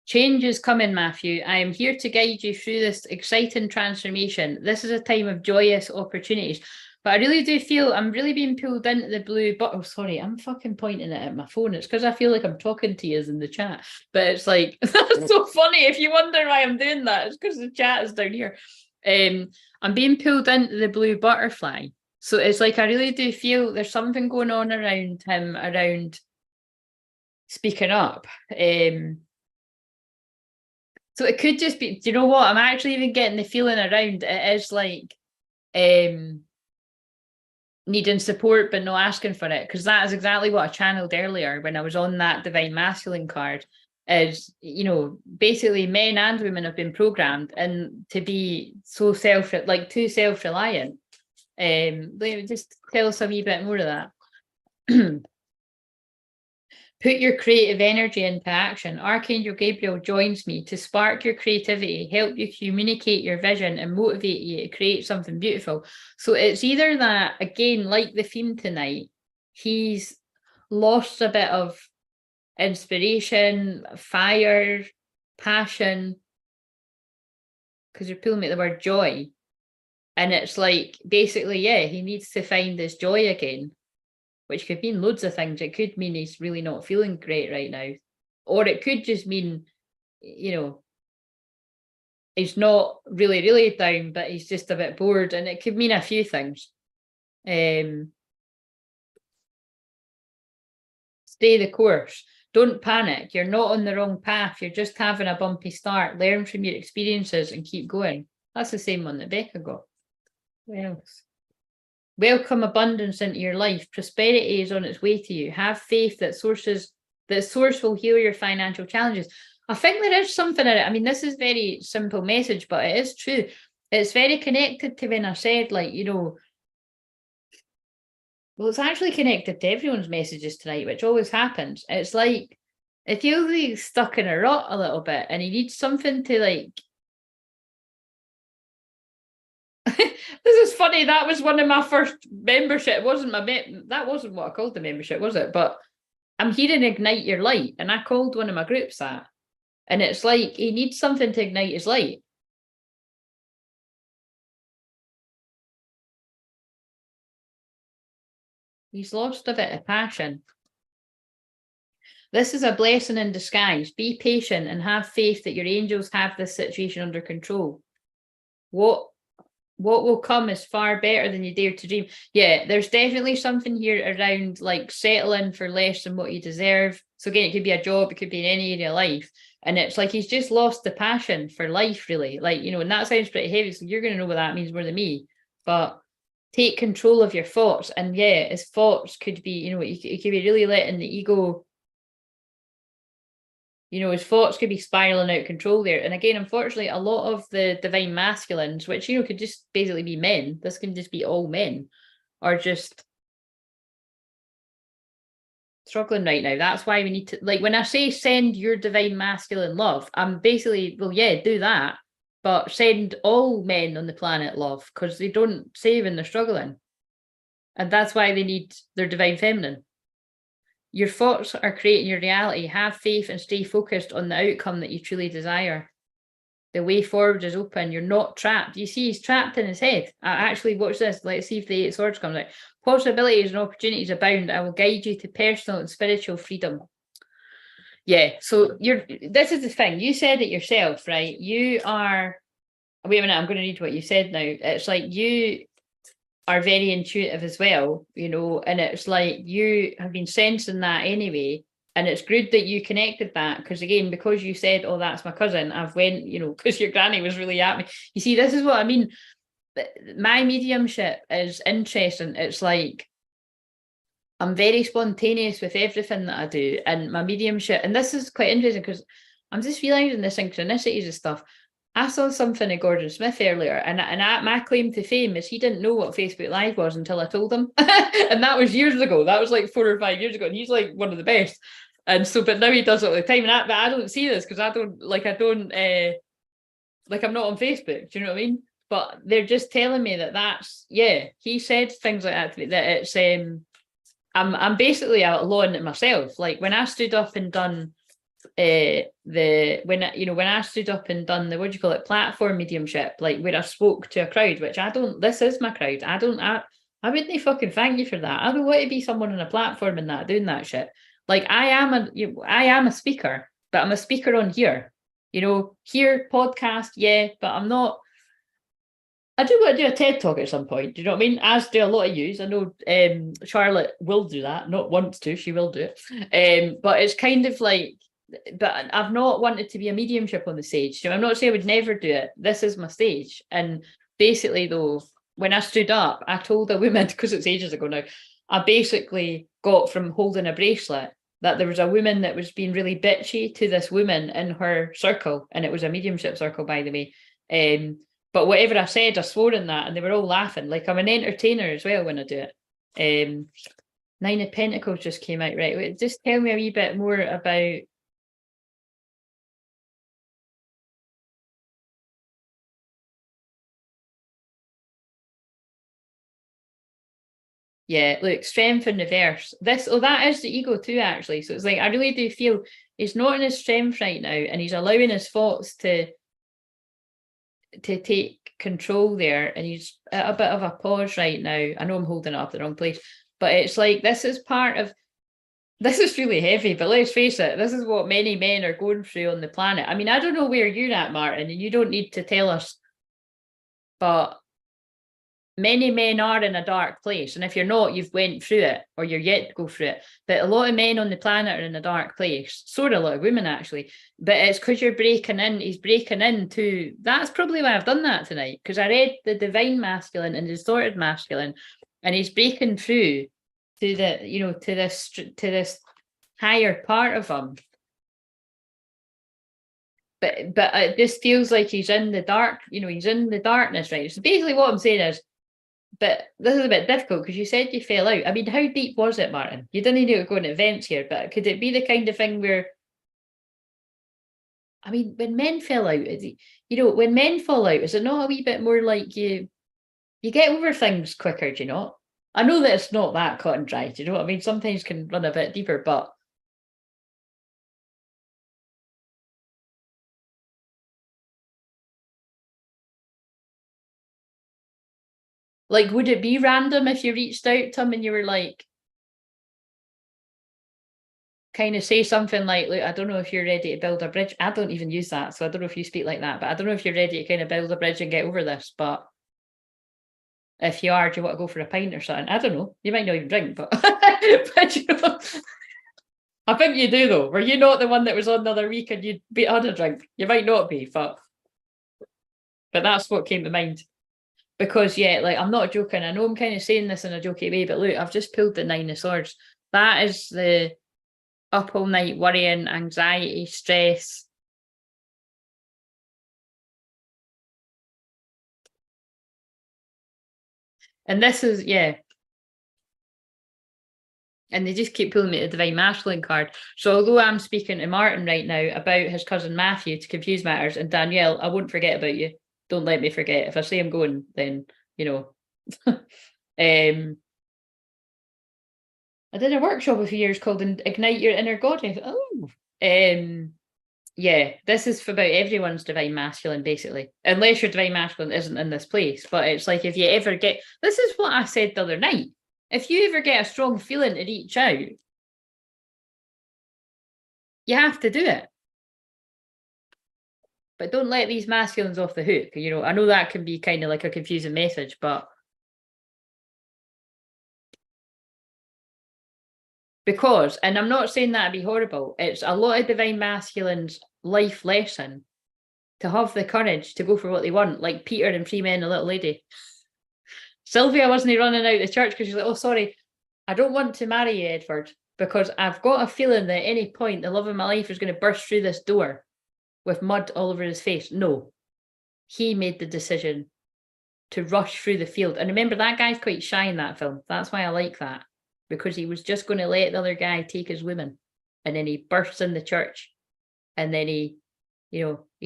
Change is coming, Matthew. I am here to guide you through this exciting transformation. This is a time of joyous opportunities. But I really do feel I'm really being pulled into the blue... But oh, sorry, I'm fucking pointing it at my phone. It's because I feel like I'm talking to you in the chat. But it's like, that's so funny. If you wonder why I'm doing that, it's because the chat is down here. I'm being pulled into the blue butterfly. So it's like I really do feel there's something going on around him, around speaking up. So it could just be, do you know what? I'm actually even getting the feeling around it is like needing support but not asking for it, because that is exactly what I channeled earlier when I was on that divine masculine card. Is, you know, basically men and women have been programmed and to be so too self-reliant. Let me just tell us a wee bit more of that. Put your creative energy into action. Archangel Gabriel joins me to spark your creativity, help you communicate your vision, and motivate you to create something beautiful. So it's either that, again, like the theme tonight, he's lost a bit of inspiration, fire, passion, because you're pulling me at the word joy. And it's like, basically, yeah, he needs to find his joy again, which could mean loads of things. It could mean he's really not feeling great right now. Or it could just mean, you know, he's not really, really down, but he's just a bit bored. And it could mean a few things. Stay the course. Don't panic. You're not on the wrong path. You're just having a bumpy start. Learn from your experiences and keep going. That's the same one that Becca got. What else? Welcome abundance into your life. Prosperity is on its way to you. Have faith that source will heal your financial challenges. I think there is something in it. I mean, this is a very simple message, but it is true. It's very connected to when I said, like, you know, well, it's actually connected to everyone's messages tonight, which always happens. It's like, it feels like he's stuck in a rut a little bit and he needs something to, like, this is funny. That was one of my first membership. It wasn't that wasn't what I called the membership, was it? But I'm hearing Ignite Your Light, and I called one of my groups that. And it's like he needs something to ignite his light. He's lost a bit of passion. This is a blessing in disguise. Be patient and have faith that your angels have this situation under control. What will come is far better than you dare to dream. Yeah, there's definitely something here around like settling for less than what you deserve. So again, it could be a job, it could be in any area of life. And it's like he's just lost the passion for life, really. Like, you know, and that sounds pretty heavy. So you're going to know what that means more than me. But take control of your thoughts. And yeah, his thoughts could be, you know, you could be really letting the ego, you know, his thoughts could be spiraling out of control there. And again, unfortunately, a lot of the divine masculines, which, you know, could just basically be men, this can just be all men, are just struggling right now. That's why we need to, like, when I say send your divine masculine love, I'm basically, well, yeah, do that, but send all men on the planet love, because they don't say when they're struggling. And that's why they need their divine feminine. Your thoughts are creating your reality. Have faith and stay focused on the outcome that you truly desire. The way forward is open. You're not trapped. You see, he's trapped in his head. Actually, watch this. Let's see if the Eight of Swords comes out. Possibilities and opportunities abound. I will guide you to personal and spiritual freedom. Yeah, so this is the thing. You said it yourself, right? You are, wait a minute, I'm going to read what you said now. It's like you are very intuitive as well, you know, and it's like you have been sensing that anyway. And it's good that you connected that, because again, because you said, oh, that's my cousin, I've went, you know, because your granny was really at me. You see, this is what I mean. My mediumship is interesting. It's like, I'm very spontaneous with everything that I do. And my mediumship, and this is quite interesting because I'm just realizing the synchronicities and stuff. I saw something of Gordon Smith earlier, and my claim to fame is he didn't know what Facebook Live was until I told him. And that was years ago. That was like 4 or 5 years ago. And he's like one of the best. And so, but now he does it all the time. And but I don't see this because I'm not on Facebook. Do you know what I mean? But they're just telling me that's, yeah, he said things like that to me, that it's, I'm basically alone at myself. Like when I stood up and done when I stood up and done the, what do you call it, platform mediumship, like where I spoke to a crowd, which this is my crowd. I wouldn't fucking thank you for that. I don't want to be someone on a platform and that doing that shit. Like I am a speaker, but I'm a speaker on here, you know, here podcast, yeah, but I'm not. I do want to do a TED talk at some point. Do you know what I mean? As do a lot of yous. I know Charlotte will do that. Not wants to, she will do it. But it's kind of like, but I've not wanted to be a mediumship on the stage. You know, I'm not saying I would never do it. This is my stage. And basically, though, when I stood up, I told a woman, because it's ages ago now, I basically got from holding a bracelet that there was a woman that was being really bitchy to this woman in her circle. And it was a mediumship circle, by the way. But whatever I said, I swore in that, and they were all laughing. Like I'm an entertainer as well when I do it. 9 of Pentacles just came out, right? Just tell me a wee bit more about. Yeah, look, strength in reverse. That is the ego too, actually. So it's like I really do feel he's not in his strength right now, and he's allowing his thoughts to take control there, and he's at a bit of a pause right now. I know I'm holding it up the wrong place, but it's like this is really heavy, but let's face it, this is what many men are going through on the planet. I mean, I don't know where you're at, Martin, and you don't need to tell us, but many men are in a dark place. And if you're not, you've went through it, or you're yet to go through it. But a lot of men on the planet are in a dark place. So are a lot of women, actually. But it's because you're breaking in. He's breaking into. That's probably why I've done that tonight, because I read the divine masculine and distorted masculine, and he's breaking through to the, to this higher part of him. But it just feels like he's in the dark. He's in the darkness, right? So basically, what I'm saying is. But this is a bit difficult because you said you fell out. I mean, how deep was it, Martin? You didn't need to go into events here, but could it be the kind of thing where, I mean, when men fell out, when men fall out, is it not a wee bit more like you get over things quicker, do you know? I know that it's not that cut and dry, do you know what I mean? Sometimes can run a bit deeper, but like, would it be random if you reached out to him and you were like, kind of say something like, look, I don't know if you're ready to build a bridge. I don't even use that, so I don't know if you speak like that, but I don't know if you're ready to kind of build a bridge and get over this, but if you are, do you want to go for a pint or something? I don't know. You might not even drink, but, but I think you do though. Were you not the one that was on the other week and you'd be on a drink? You might not be, but that's what came to mind. Because like, I'm not joking. I know I'm kind of saying this in a jokey way, but look, I've just pulled the 9 of Swords. That is the up all night worrying, anxiety, stress. And this is, and they just keep pulling me the divine masculine card. So although I'm speaking to Martin right now about his cousin Matthew to confuse matters, and Danielle, I won't forget about you. Don't let me forget. If I say I'm going, then I did a workshop a few years called Ignite Your Inner Goddess. This is about everyone's divine masculine, basically, unless your divine masculine isn't in this place. But it's like, if you ever get, this is what I said the other night, if you ever get a strong feeling to reach out, you have to do it. But don't let these masculines off the hook. I know that can be kind of like a confusing message, but because, and I'm not saying that'd be horrible, it's a lot of divine masculines' life lesson to have the courage to go for what they want, like Peter and 3 Men and a Little Lady. Sylvia wasn't running out of the church because she's like, oh, sorry, I don't want to marry you, Edward, because I've got a feeling that at any point the love of my life is going to burst through this door with mud all over his face. No, he made the decision to rush through the field. And remember, that guy's quite shy in that film. That's why I like that, because he was just going to let the other guy take his woman. And then he bursts in the church, and then he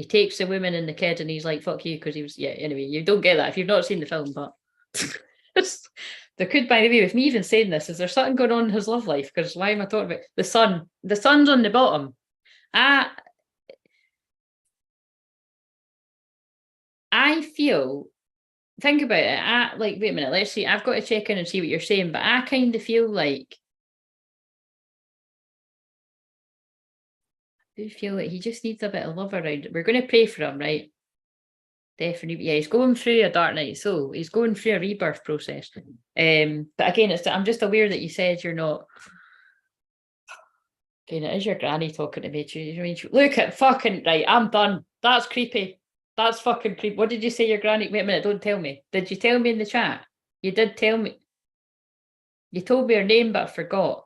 takes the woman and the kid, and he's like, fuck you, because he was, anyway, you don't get that if you've not seen the film, but there could, by the way, with me even saying this, is there something going on in his love life? Because why am I talking about the sun? The sun's on the bottom. I feel, think about it, wait a minute, let's see, I've got to check in and see what you're saying, but I kind of feel like, I do feel like he just needs a bit of love around it. We're going to pray for him, right? Definitely, he's going through a dark night soul. He's going through a rebirth process. But again, I'm just aware that you said you're not. Okay, it is your granny talking to me. Look at fucking right. I'm done. That's creepy. That's fucking creepy. What did you say, your granny? Wait a minute. Don't tell me. Did you tell me in the chat? You did tell me. You told me her name, but I forgot.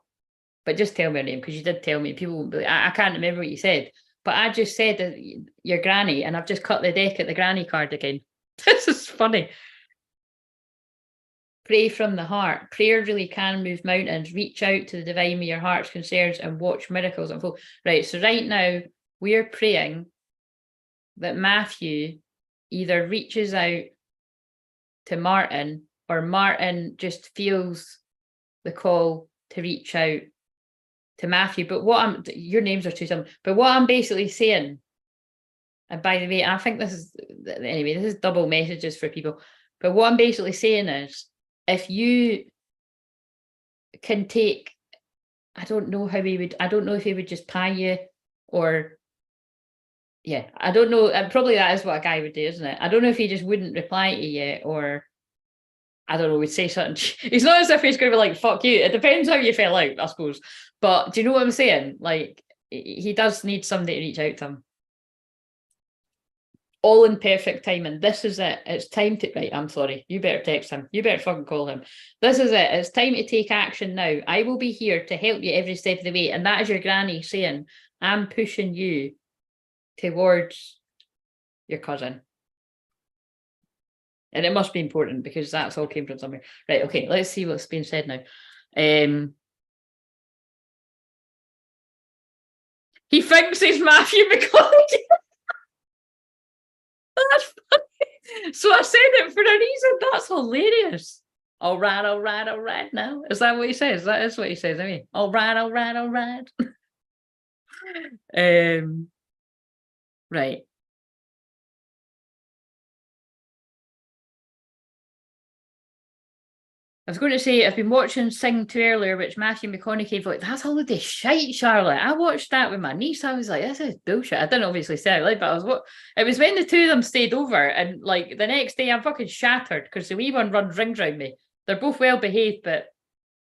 But just tell me her name, because you did tell me. People won't believe. I can't remember what you said. But I just said that your granny, and I've just cut the deck at the granny card again. This is funny. Pray from the heart. Prayer really can move mountains. Reach out to the divine with your heart's concerns and watch miracles unfold. Right, so right now, we're praying that Matthew either reaches out to Martin, or Martin just feels the call to reach out to Matthew. But your names are too simple. But what I'm basically saying And by the way, I think this is, anyway, this is double messages for people. But what I'm basically saying is, if you can take, I don't know how he would, I don't know if he would just pie you or, yeah, I don't know. And probably that is what a guy would do, isn't it? I don't know if he just wouldn't reply to you or, I don't know, would say something. It's not as if he's going to be like, fuck you. It depends how you fell out, I suppose. But do you know what I'm saying? Like, he does need somebody to reach out to him. All in perfect timing. This is it. It's time to, right, I'm sorry. You better text him. You better fucking call him. This is it. It's time to take action now. I will be here to help you every step of the way. And that is your granny saying, I'm pushing you towards your cousin. And it must be important because that's all came from somewhere. Right, okay, let's see what's being said now. He thinks he's Matthew McConaughey. That's funny. So I said it for a reason. That's hilarious. All right now. Is that what he says? That is what he says, I mean. All right. Right. I was going to say, I've been watching Sing 2 earlier, which Matthew McConaughey like, that's all of the shite, Charlotte. I watched that with my niece. I was like, this is bullshit. I didn't obviously say it like, but it was when the two of them stayed over, and like the next day I'm fucking shattered because the wee one runs rings around me. They're both well behaved, but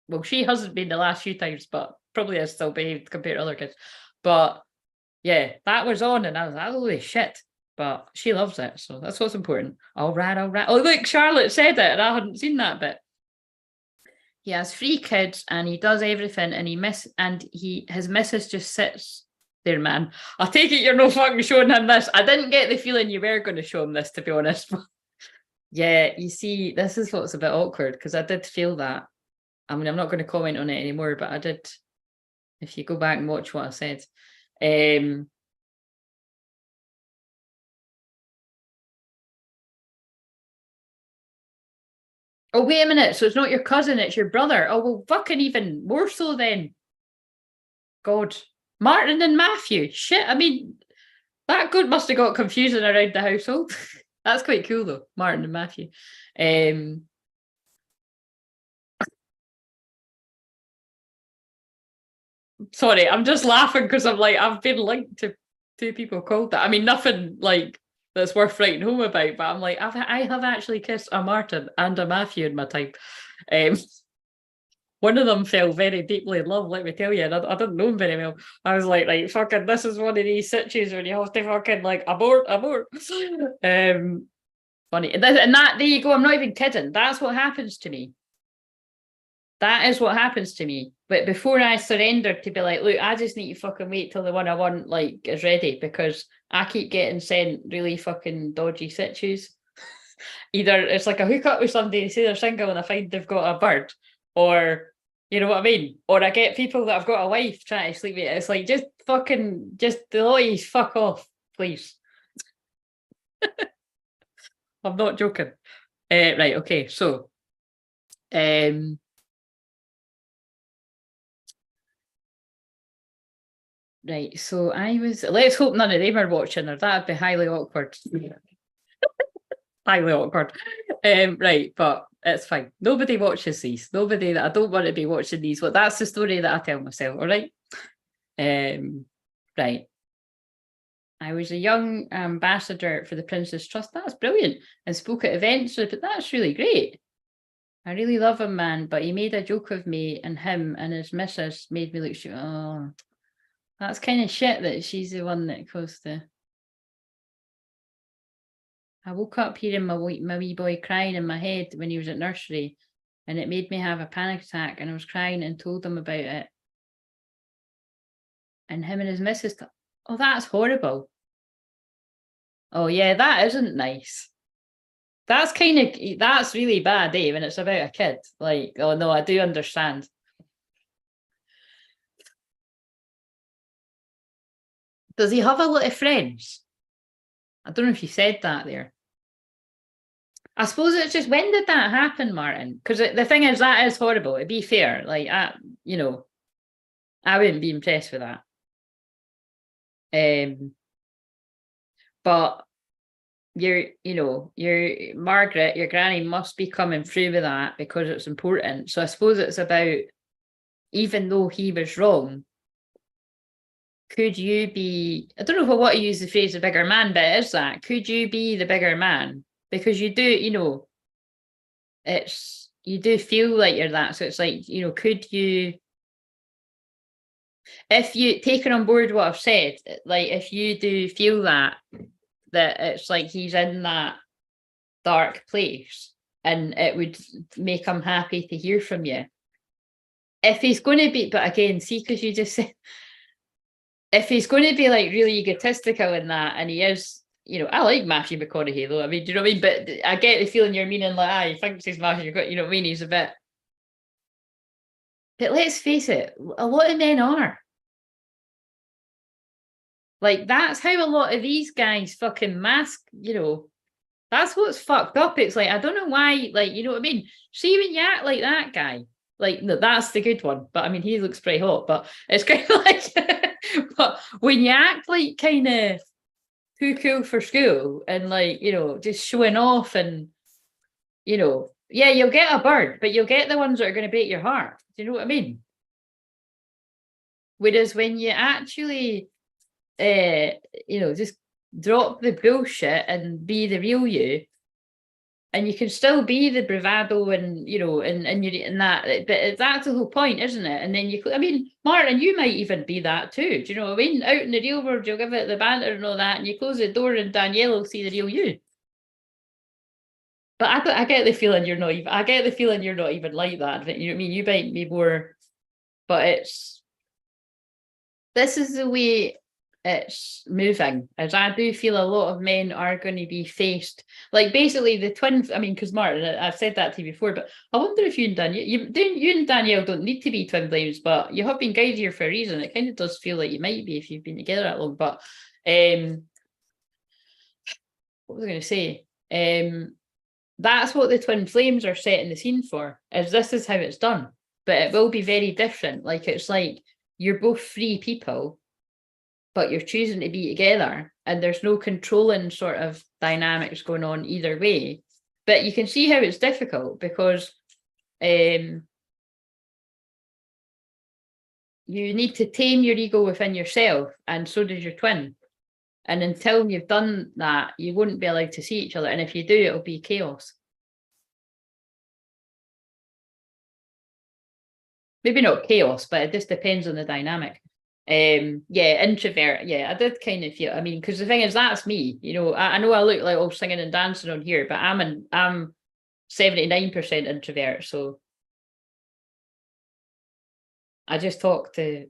well, she hasn't been the last few times, but probably is still behaved compared to other kids. But yeah, that was on, and I was like, holy shit. But she loves it, so that's what's important. All right. Oh, look, Charlotte said it, and I hadn't seen that bit. He has 3 kids and he does everything, and his missus just sits there, man. I take it you're no fucking showing him this. I didn't get the feeling you were going to show him this, to be honest. Yeah, you see, this is what's a bit awkward because I did feel that. I mean, I'm not going to comment on it anymore, but I did. If you go back and watch what I said. Oh, wait a minute. So it's not your cousin, it's your brother. Oh, well, fucking even more so then. God. Martin and Matthew. Shit. I mean, that must have got confusing around the household. That's quite cool, though. Martin and Matthew. Sorry, I'm just laughing because I'm like, I've been linked to 2 people called that. I mean, nothing like that's worth writing home about, but I'm like, I have actually kissed a Martin and a Matthew in my time. One of them fell very deeply in love, let me tell you, and I didn't know him very well. I was like, fucking, this is one of these situations where you have to fucking like abort. Funny. And that, there you go, I'm not even kidding. That's what happens to me. That is what happens to me. But before I surrendered to be like, look, I just need to fucking wait till the one I want like is ready, because I keep getting sent really fucking dodgy situations. Either it's like a hookup with somebody and say they're single and I find they've got a bird, or you know what I mean? Or I get people that have got a wife trying to sleep with it. It's like, just the ladies fuck off, please. I'm not joking. Right, okay, so right, so let's hope none of them are watching, or that'd be highly awkward. Highly awkward. Right, but it's fine. Nobody watches these. Nobody that I don't want to be watching these. But that's the story that I tell myself, all right? Right. I was a young ambassador for the Prince's Trust. That's brilliant. And spoke at events, but that's really great. I really love him, man, but he made a joke of me, and him and his missus made me look stupid. Oh, that's kind of shit that she's the one that caused the... I woke up hearing my wee boy crying in my head when he was at nursery, and it made me have a panic attack, and I was crying and told him about it. And him and his missus... Oh, that's horrible. Oh, yeah, that isn't nice. That's really bad, Dave, and it's about a kid. Like, oh, no, I do understand. Does he have a lot of friends? I don't know if you said that there. I suppose it's just, when did that happen, Martin? Because the thing is, that is horrible. To be fair, like, I wouldn't be impressed with that. but your Margaret, your granny must be coming through with that because it's important. So I suppose it's about, even though he was wrong, could you be, I don't know if I want to use the phrase the bigger man, but it is that. Could you be the bigger man? Because you do, you do feel like you're that. So it's like, could you, if you taken on board what I've said, like if you do feel that it's like he's in that dark place and it would make him happy to hear from you. If he's going to be, but again, see, because you just said, if he's going to be like really egotistical in that, and he is, I like Matthew McConaughey though. I mean, do you know what I mean? But I get the feeling you're meaning like, he thinks he's Matthew, you know what I mean? He's a bit. But let's face it, a lot of men are. Like, that's how a lot of these guys fucking mask, that's what's fucked up. It's like, I don't know why, like, you know what I mean? See, when you act like that guy, like, no, that's the good one. But I mean, he looks pretty hot, but it's kind of like, but when you act like kind of too cool for school and like, just showing off and, yeah, you'll get a bird, but you'll get the ones that are going to break your heart. Do you know what I mean? Whereas when you actually, just drop the bullshit and be the real you, and you can still be the bravado and and that, but that's the whole point, isn't it? And then Martin, you might even be that too. Do you know what I mean? Out in the real world, you'll give it the banter and all that, and you close the door, and Danielle will see the real you. But I get the feeling you're not even. I get the feeling you're not even like that. You know what I mean? You might be more, but this is the way it's moving, as I do feel a lot of men are going to be faced, like basically the twin. I mean, because Martin, I've said that to you before, but I wonder if you and Danielle don't need to be twin flames, but you have been guided here for a reason. It kind of does feel like you might be if you've been together that long. But what was I going to say? That's what the twin flames are setting the scene for. This is how it's done, but it will be very different. Like, it's like you're both free people, but you're choosing to be together, and there's no controlling sort of dynamics going on either way. But you can see how it's difficult because you need to tame your ego within yourself, and so does your twin. And until you've done that, you won't be allowed to see each other. And if you do, it'll be chaos. Maybe not chaos, but it just depends on the dynamic. Yeah, introvert. Yeah, I did kind of feel. I mean, because the thing is, that's me. I know I look like all singing and dancing on here, but I'm 79% introvert. So I just talk to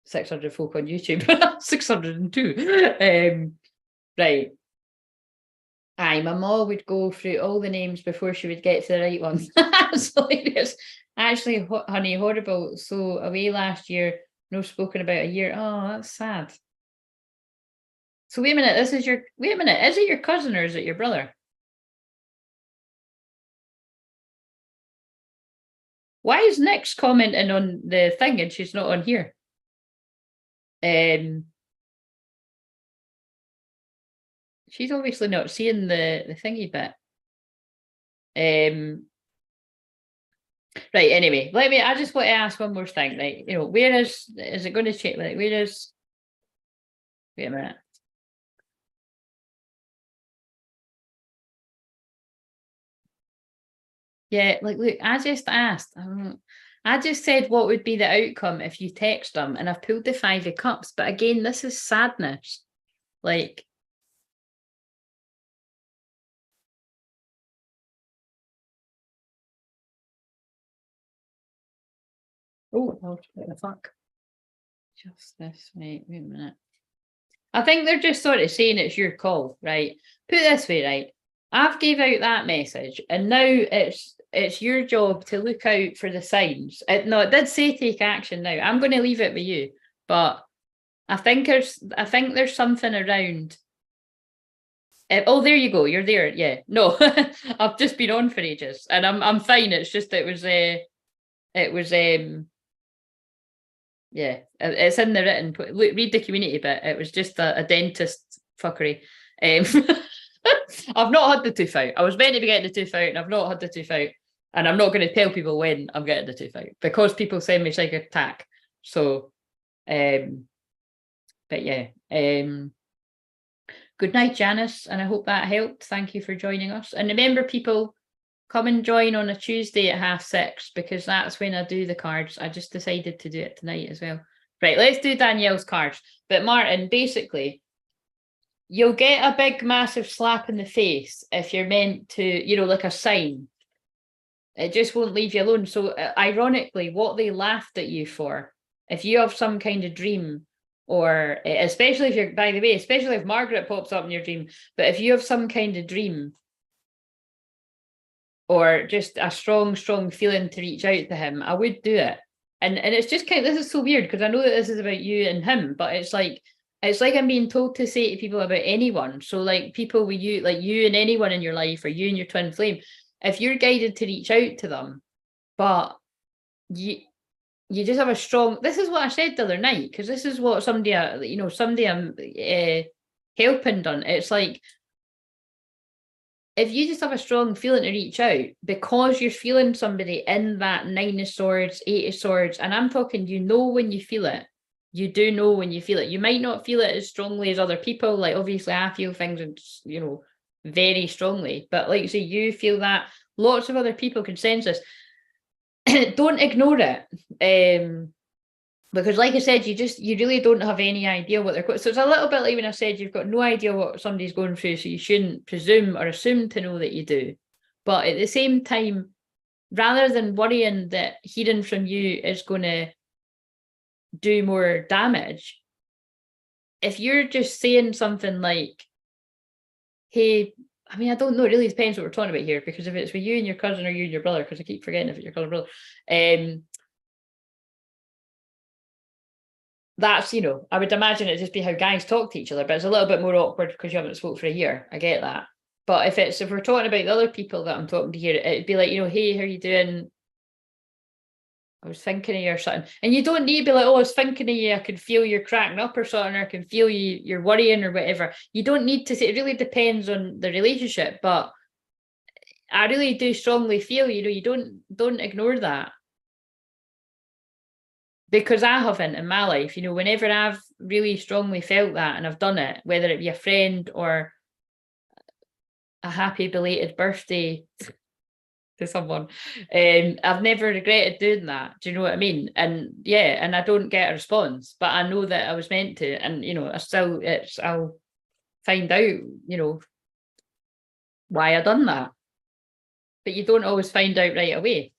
600 folk on YouTube. 602. Right. Aye, my mom would go through all the names before she would get to the right one. That's hilarious. Actually, honey, horrible. So away last year, no spoken about a year. Oh, that's sad. So wait a minute, is it your cousin or is it your brother? Why is Nick's commenting on the thing and she's not on here? She's obviously not seeing the thingy bit. Right, anyway, I just want to ask one more thing, right? Where is it going to change? Like, wait a minute. Yeah, like, look, I just asked. I just said what would be the outcome if you text them, and I've pulled the 5 of Cups. But again, this is sadness. Like, oh, what the fuck? Just this, wait a minute. I think they're just sort of saying it's your call, right? Put it this way, right? I've gave out that message, and now it's your job to look out for the signs. It did say take action. Now I'm going to leave it with you, but I think there's something around. Oh, there you go. You're there. Yeah. No, I've just been on for ages, and I'm fine. It's just it was Yeah, it's in the written. Look, read the community bit. It was just a dentist fuckery. I've not had the tooth out. I was meant to be getting the tooth out, and I've not had the tooth out. And I'm not going to tell people when I'm getting the tooth out because people send me psychic attack. So, but yeah. Good night, Janice, and I hope that helped. Thank you for joining us. And remember, people, come and join on a Tuesday at 6:30 because that's when I do the cards. I just decided to do it tonight as well. Right, let's do Danielle's cards. But Martin, basically, you'll get a big, massive slap in the face if you're meant to, you know, like a sign. It just won't leave you alone. So ironically, what they laughed at you for, if you have some kind of dream, or especially if you're, by the way, especially if Margaret pops up in your dream, but if you have some kind of dream or just a strong feeling to reach out to him, I would do it. And it's just kind of, this is so weird because I know that this is about you and him, but it's like I'm being told to say to people about anyone. So like people with you, like you and anyone in your life, or you and your twin flame, if you're guided to reach out to them, but you just have a strong, this is what I said the other night, because this is what somebody I'm helping done. It's like, if you just have a strong feeling to reach out because you're feeling somebody in that 9 of Swords, 8 of Swords, and I'm talking, you know, when you feel it, you do know when you feel it. You might not feel it as strongly as other people. Like, obviously, I feel things, you know, very strongly, but like, say you feel that, lots of other people can sense this. Don't ignore it. Because like I said, you really don't have any idea what they're going. So it's a little bit like when I said you've got no idea what somebody's going through, so you shouldn't presume or assume to know that you do. But at the same time, rather than worrying that hearing from you is going to do more damage, if you're just saying something like, hey, I mean, I don't know, it really depends what we're talking about here, because if it's with you and your cousin or you and your brother, because I keep forgetting if it's your cousin or brother, that's, you know, I would imagine it'd just be how guys talk to each other, but it's a little bit more awkward because you haven't spoke for a year. I get that. But if we're talking about the other people that I'm talking to here, it'd be like, you know, hey, how are you doing? I was thinking of you or something. And you don't need to be like, oh, I was thinking of you, I can feel you're cracking up or something, or I can feel you're worrying or whatever. You don't need to say, it really depends on the relationship, but I really do strongly feel, you know, you don't ignore that. Because I haven't in my life, you know, whenever I've really strongly felt that and I've done it, whether it be a friend or a happy belated birthday to someone, I've never regretted doing that. Do you know what I mean? And yeah, and I don't get a response, but I know that I was meant to, and you know, I'll find out, you know, why I done that. But you don't always find out right away.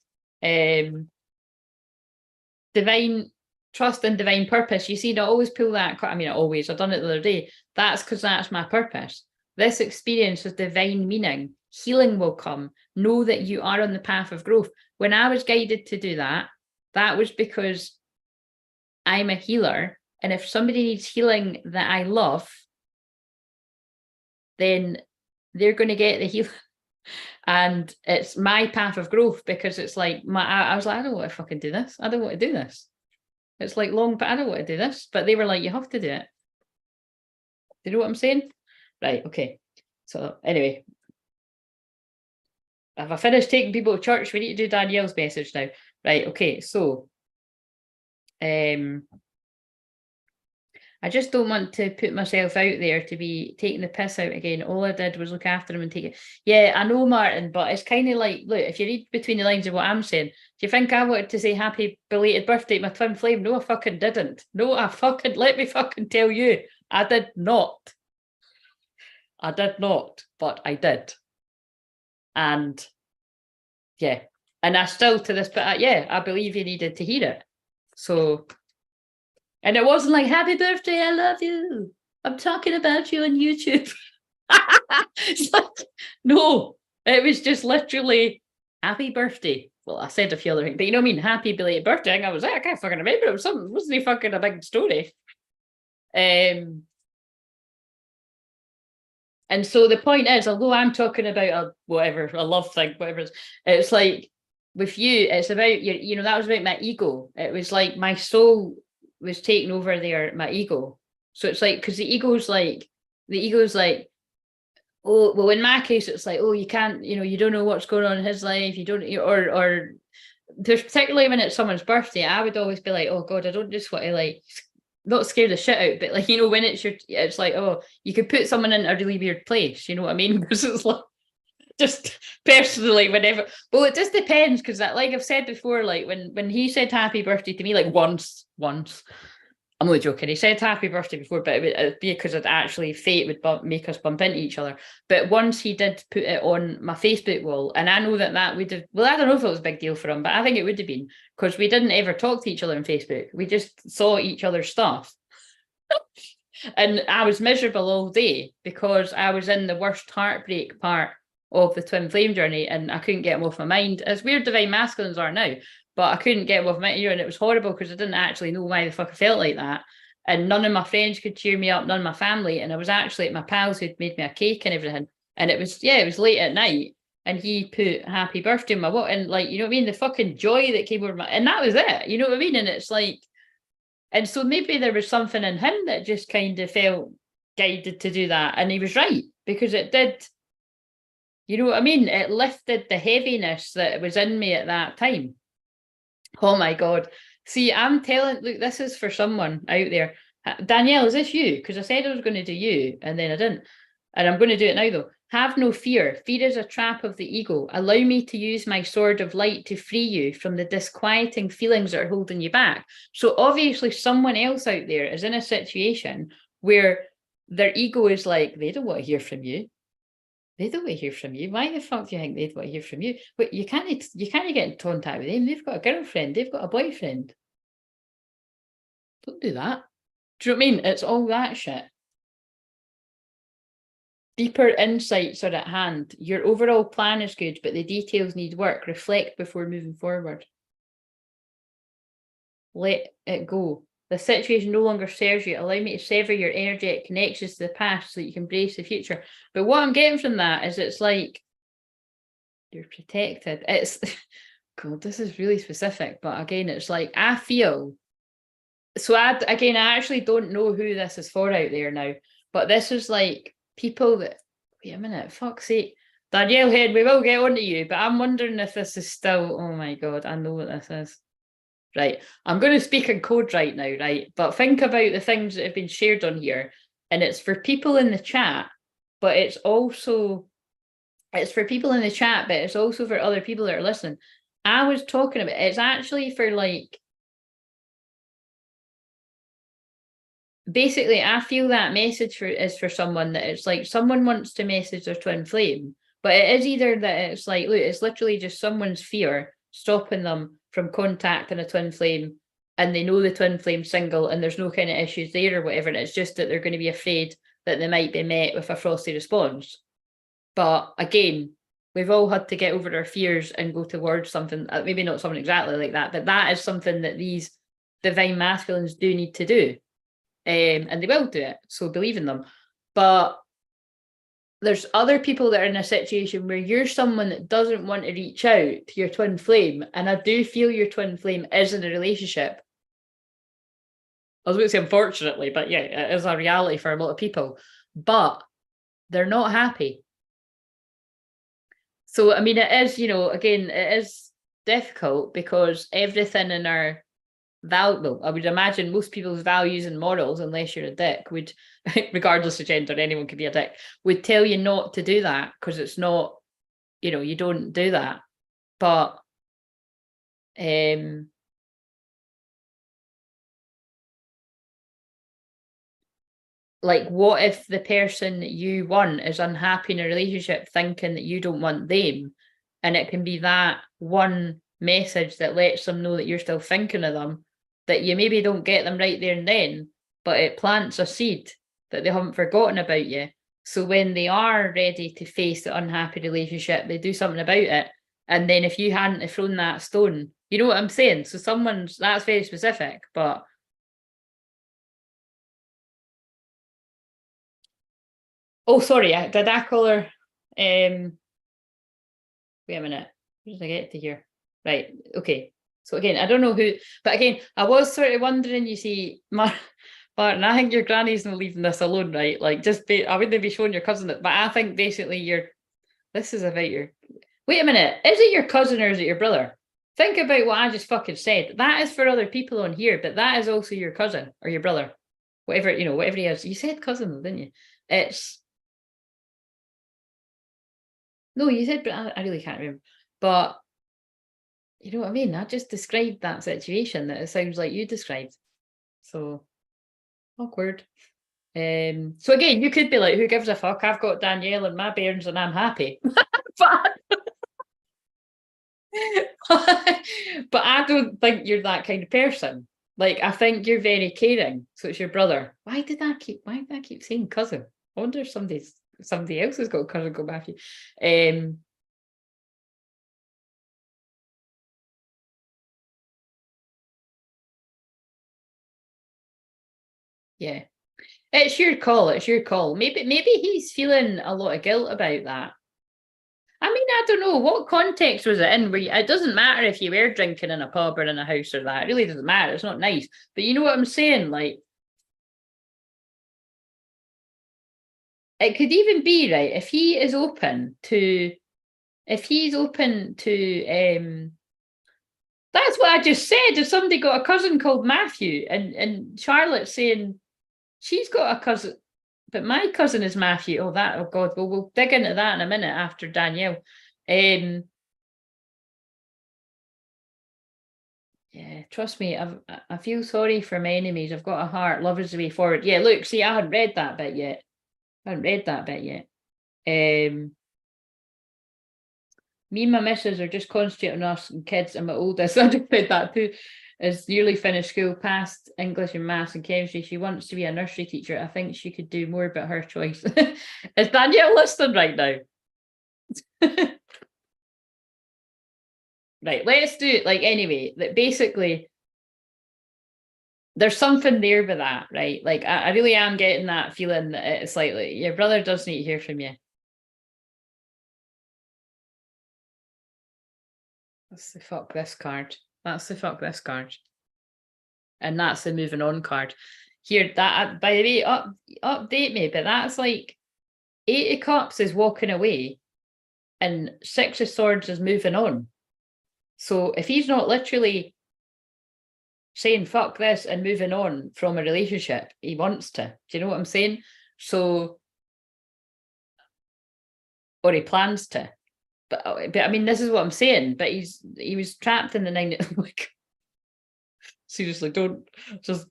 Divine trust and divine purpose. You see, I always pull that. I mean, I've done it the other day. That's because that's my purpose. This experience has divine meaning. Healing will come. Know that you are on the path of growth. When I was guided to do that, that was because I'm a healer. And if somebody needs healing that I love, then they're going to get the healing. And it's my path of growth, because it's like I was like, I don't want to fucking do this. I don't want to do this. It's like long, but I don't want to do this. But they were like, you have to do it. Do you know what I'm saying? Right, okay. So anyway, have I finished taking people to church? We need to do Danielle's message now. Right, okay, so I just don't want to put myself out there to be taking the piss out again. All I did was look after him and take it. Yeah, I know, Martin, but it's kind of like, look, if you read between the lines of what I'm saying, do you think I wanted to say happy belated birthday to my twin flame? No, I fucking didn't. No, let me fucking tell you, I did not. I did not, but I did. And yeah, and I still to this, but yeah, I believe you needed to hear it. So, and it wasn't like, happy birthday, I love you, I'm talking about you on YouTube. It's like, no, it was just literally happy birthday. Well, I said a few other things, but you know what I mean? Happy belated birthday. And I was like, I can't fucking remember. It was something, wasn't it fucking a big story? And so the point is, although I'm talking about a love thing, whatever, it's like with you, it's about your, you know, that was about my ego. It was like my soul was taking over my ego. So it's like, because the ego's like, oh, well, in my case, it's like, oh, you can't, you don't know what's going on in his life. You don't, or there's particularly when it's someone's birthday, I would always be like, oh God, I don't just want to like, not scare the shit out, but like, when it's like, oh, you could put someone in a really weird place, you know what I mean? Because it's like, just personally, whenever, well, it just depends, because that, like I've said before, like when he said happy birthday to me, like once, I'm only joking, he said happy birthday before, but it'd be because fate would make us bump into each other. But once he did put it on my Facebook wall, and I know that would have, well, I don't know if it was a big deal for him, but I think it would have been, because we didn't ever talk to each other on Facebook. We just saw each other's stuff. And I was miserable all day because I was in the worst heartbreak part of the twin flame journey, and I couldn't get them off my mind. As weird divine masculines are now, but I couldn't get them off my mind, and it was horrible because I didn't actually know why the fuck I felt like that. And none of my friends could cheer me up, none of my family. And I was actually at my pals who'd made me a cake and everything. And it was late at night. And he put happy birthday in my what, and like, you know what I mean? The fucking joy that came over my, and that was it, you know what I mean? And it's like, and so maybe there was something in him that just kind of felt guided to do that. And he was right, because it did, you know what I mean? It lifted the heaviness that was in me at that time. Oh my God. See, I'm telling, look, this is for someone out there. Danielle, is this you? Because I said I was going to do you, and then I didn't. And I'm going to do it now, though. Have no fear. Fear is a trap of the ego. Allow me to use my sword of light to free you from the disquieting feelings that are holding you back. So obviously someone else out there is in a situation where their ego is like, they don't want to hear from you. They don't want to hear from you. Why the fuck do you think they'd want to hear from you? But you can't get in contact with them. They've got a girlfriend. They've got a boyfriend. Don't do that. Do you know what I mean? It's all that shit. Deeper insights are at hand. Your overall plan is good, but the details need work. Reflect before moving forward. Let it go. The situation no longer serves you. Allow me to sever your energetic connections to the past so that you can embrace the future. But what I'm getting from that is it's like, you're protected. It's, God, this is really specific. But again, it's like, I feel, so I actually don't know who this is for out there now. But this is like people that, wait a minute, fuck's sake. Danielle Head, we will get on to you, but I'm wondering if this is still, oh my God, I know what this is. Right, I'm going to speak in code right now, right? But think about the things that have been shared on here. And it's for people in the chat, but it's also, it's for people in the chat, but it's also for other people that are listening. I was talking about, it's actually for like, basically, I feel that message is for someone that it's like someone wants to message their twin flame, but it is either that it's like, look, it's literally just someone's fear stopping them from contacting a twin flame, and they know the twin flame's single and there's no kind of issues there or whatever, and it's just that they're going to be afraid that they might be met with a frosty response. But again, we've all had to get over our fears and go towards something, maybe not something exactly like that, but that is something that these divine masculines do need to do. And they will do it, so believe in them. But there's other people that are in a situation where you're someone that doesn't want to reach out to your twin flame, and I do feel your twin flame is in a relationship. I was going to say unfortunately, but yeah, it is a reality for a lot of people, but they're not happy. So, I mean, it is, again, it is difficult because everything in our value, I would imagine most people's values and morals, unless you're a dick, would, regardless of gender, anyone could be a dick, would tell you not to do that because it's not, you don't do that. But like, what if the person that you want is unhappy in a relationship thinking that you don't want them? And it can be that one message that lets them know that you're still thinking of them, that you maybe don't get them right there and then, but it plants a seed that they haven't forgotten about you. So when they are ready to face the unhappy relationship, they do something about it. And then if you hadn't thrown that stone, you know what I'm saying? So that's very specific, but oh, sorry, did I call her? Wait a minute. Where did I get to here? Right, okay. So again, I don't know who, but again, I was sort of wondering, you see, Martin, I think your granny's not leaving this alone, right? Like, I wouldn't be showing your cousin it, but I think basically this is about your, wait a minute, is it your cousin or is it your brother? Think about what I just fucking said. That is for other people on here, but that is also your cousin or your brother. Whatever, whatever he is. You said cousin, didn't you? No, you said, but I really can't remember. But you know what I mean? I just described that situation that it sounds like you described. So awkward. So again, you could be like, who gives a fuck? I've got Danielle and my bairns and I'm happy. but I don't think you're that kind of person. Like, I think you're very caring. So it's your brother. Why did I keep saying cousin? I wonder if somebody else has got a cousin called Matthew. Yeah. It's your call. It's your call. Maybe he's feeling a lot of guilt about that. I mean, I don't know. What context was it in? It doesn't matter if you were drinking in a pub or in a house or that. It really doesn't matter. It's not nice. But you know what I'm saying? Like, it could even be, right, if he's open to that's what I just said. If somebody got a cousin called Matthew and Charlotte's saying she's got a cousin, but my cousin is Matthew. Oh God, we'll dig into that in a minute after Danielle. Yeah, trust me, I feel sorry for my enemies. I've got a heart. Love is the way forward. Yeah, look, see, I hadn't read that bit yet. Me and my missus are just concentrating on us and kids, and my oldest, I just said that too, is nearly finished school, passed English and maths and chemistry. She wants to be a nursery teacher. I think she could do more, but her choice. Is Danielle listening right now? Right, let's do it. Like, anyway, that basically there's something there with that, right? Like, I really am getting that feeling that it's like your brother does need to hear from you. That's the fuck this card. And that's the moving on card. Here, that, by the way, update me, but that's like 8 of Cups is walking away and 6 of Swords is moving on. So if he's not literally saying fuck this and moving on from a relationship, he wants to. Do you know what I'm saying? So, or he plans to. But I mean, this is what I'm saying. But he was trapped in the 9. Like, seriously, don't just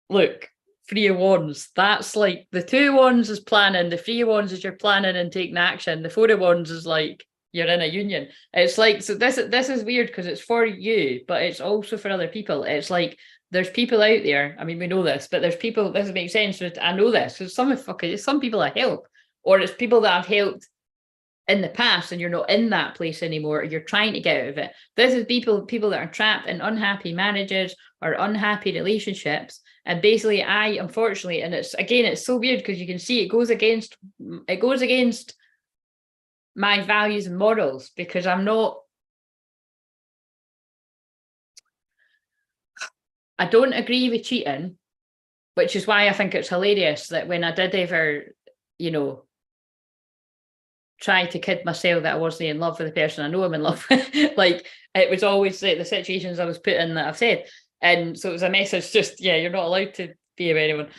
look. 3 of Wands. That's like the 2 of Wands is planning. The 3 of Wands is you're planning and taking action. The 4 of Wands is like you're in a union. It's like, so this is weird because it's for you, but it's also for other people. It's like there's people out there. I mean, we know this, but there's people. This makes sense. I know this because some people I help, or it's people that I've helped in the past, and you're not in that place anymore, or you're trying to get out of it. This is people that are trapped in unhappy marriages or unhappy relationships. And basically, unfortunately, and it's so weird because you can see it goes against my values and morals, because I don't agree with cheating, which is why I think it's hilarious that when I did ever, try to kid myself that I wasn't in love with the person I know I'm in love with, like, it was always like the situations I was put in that I've said. And so it was a message, just, yeah, you're not allowed to be with anyone.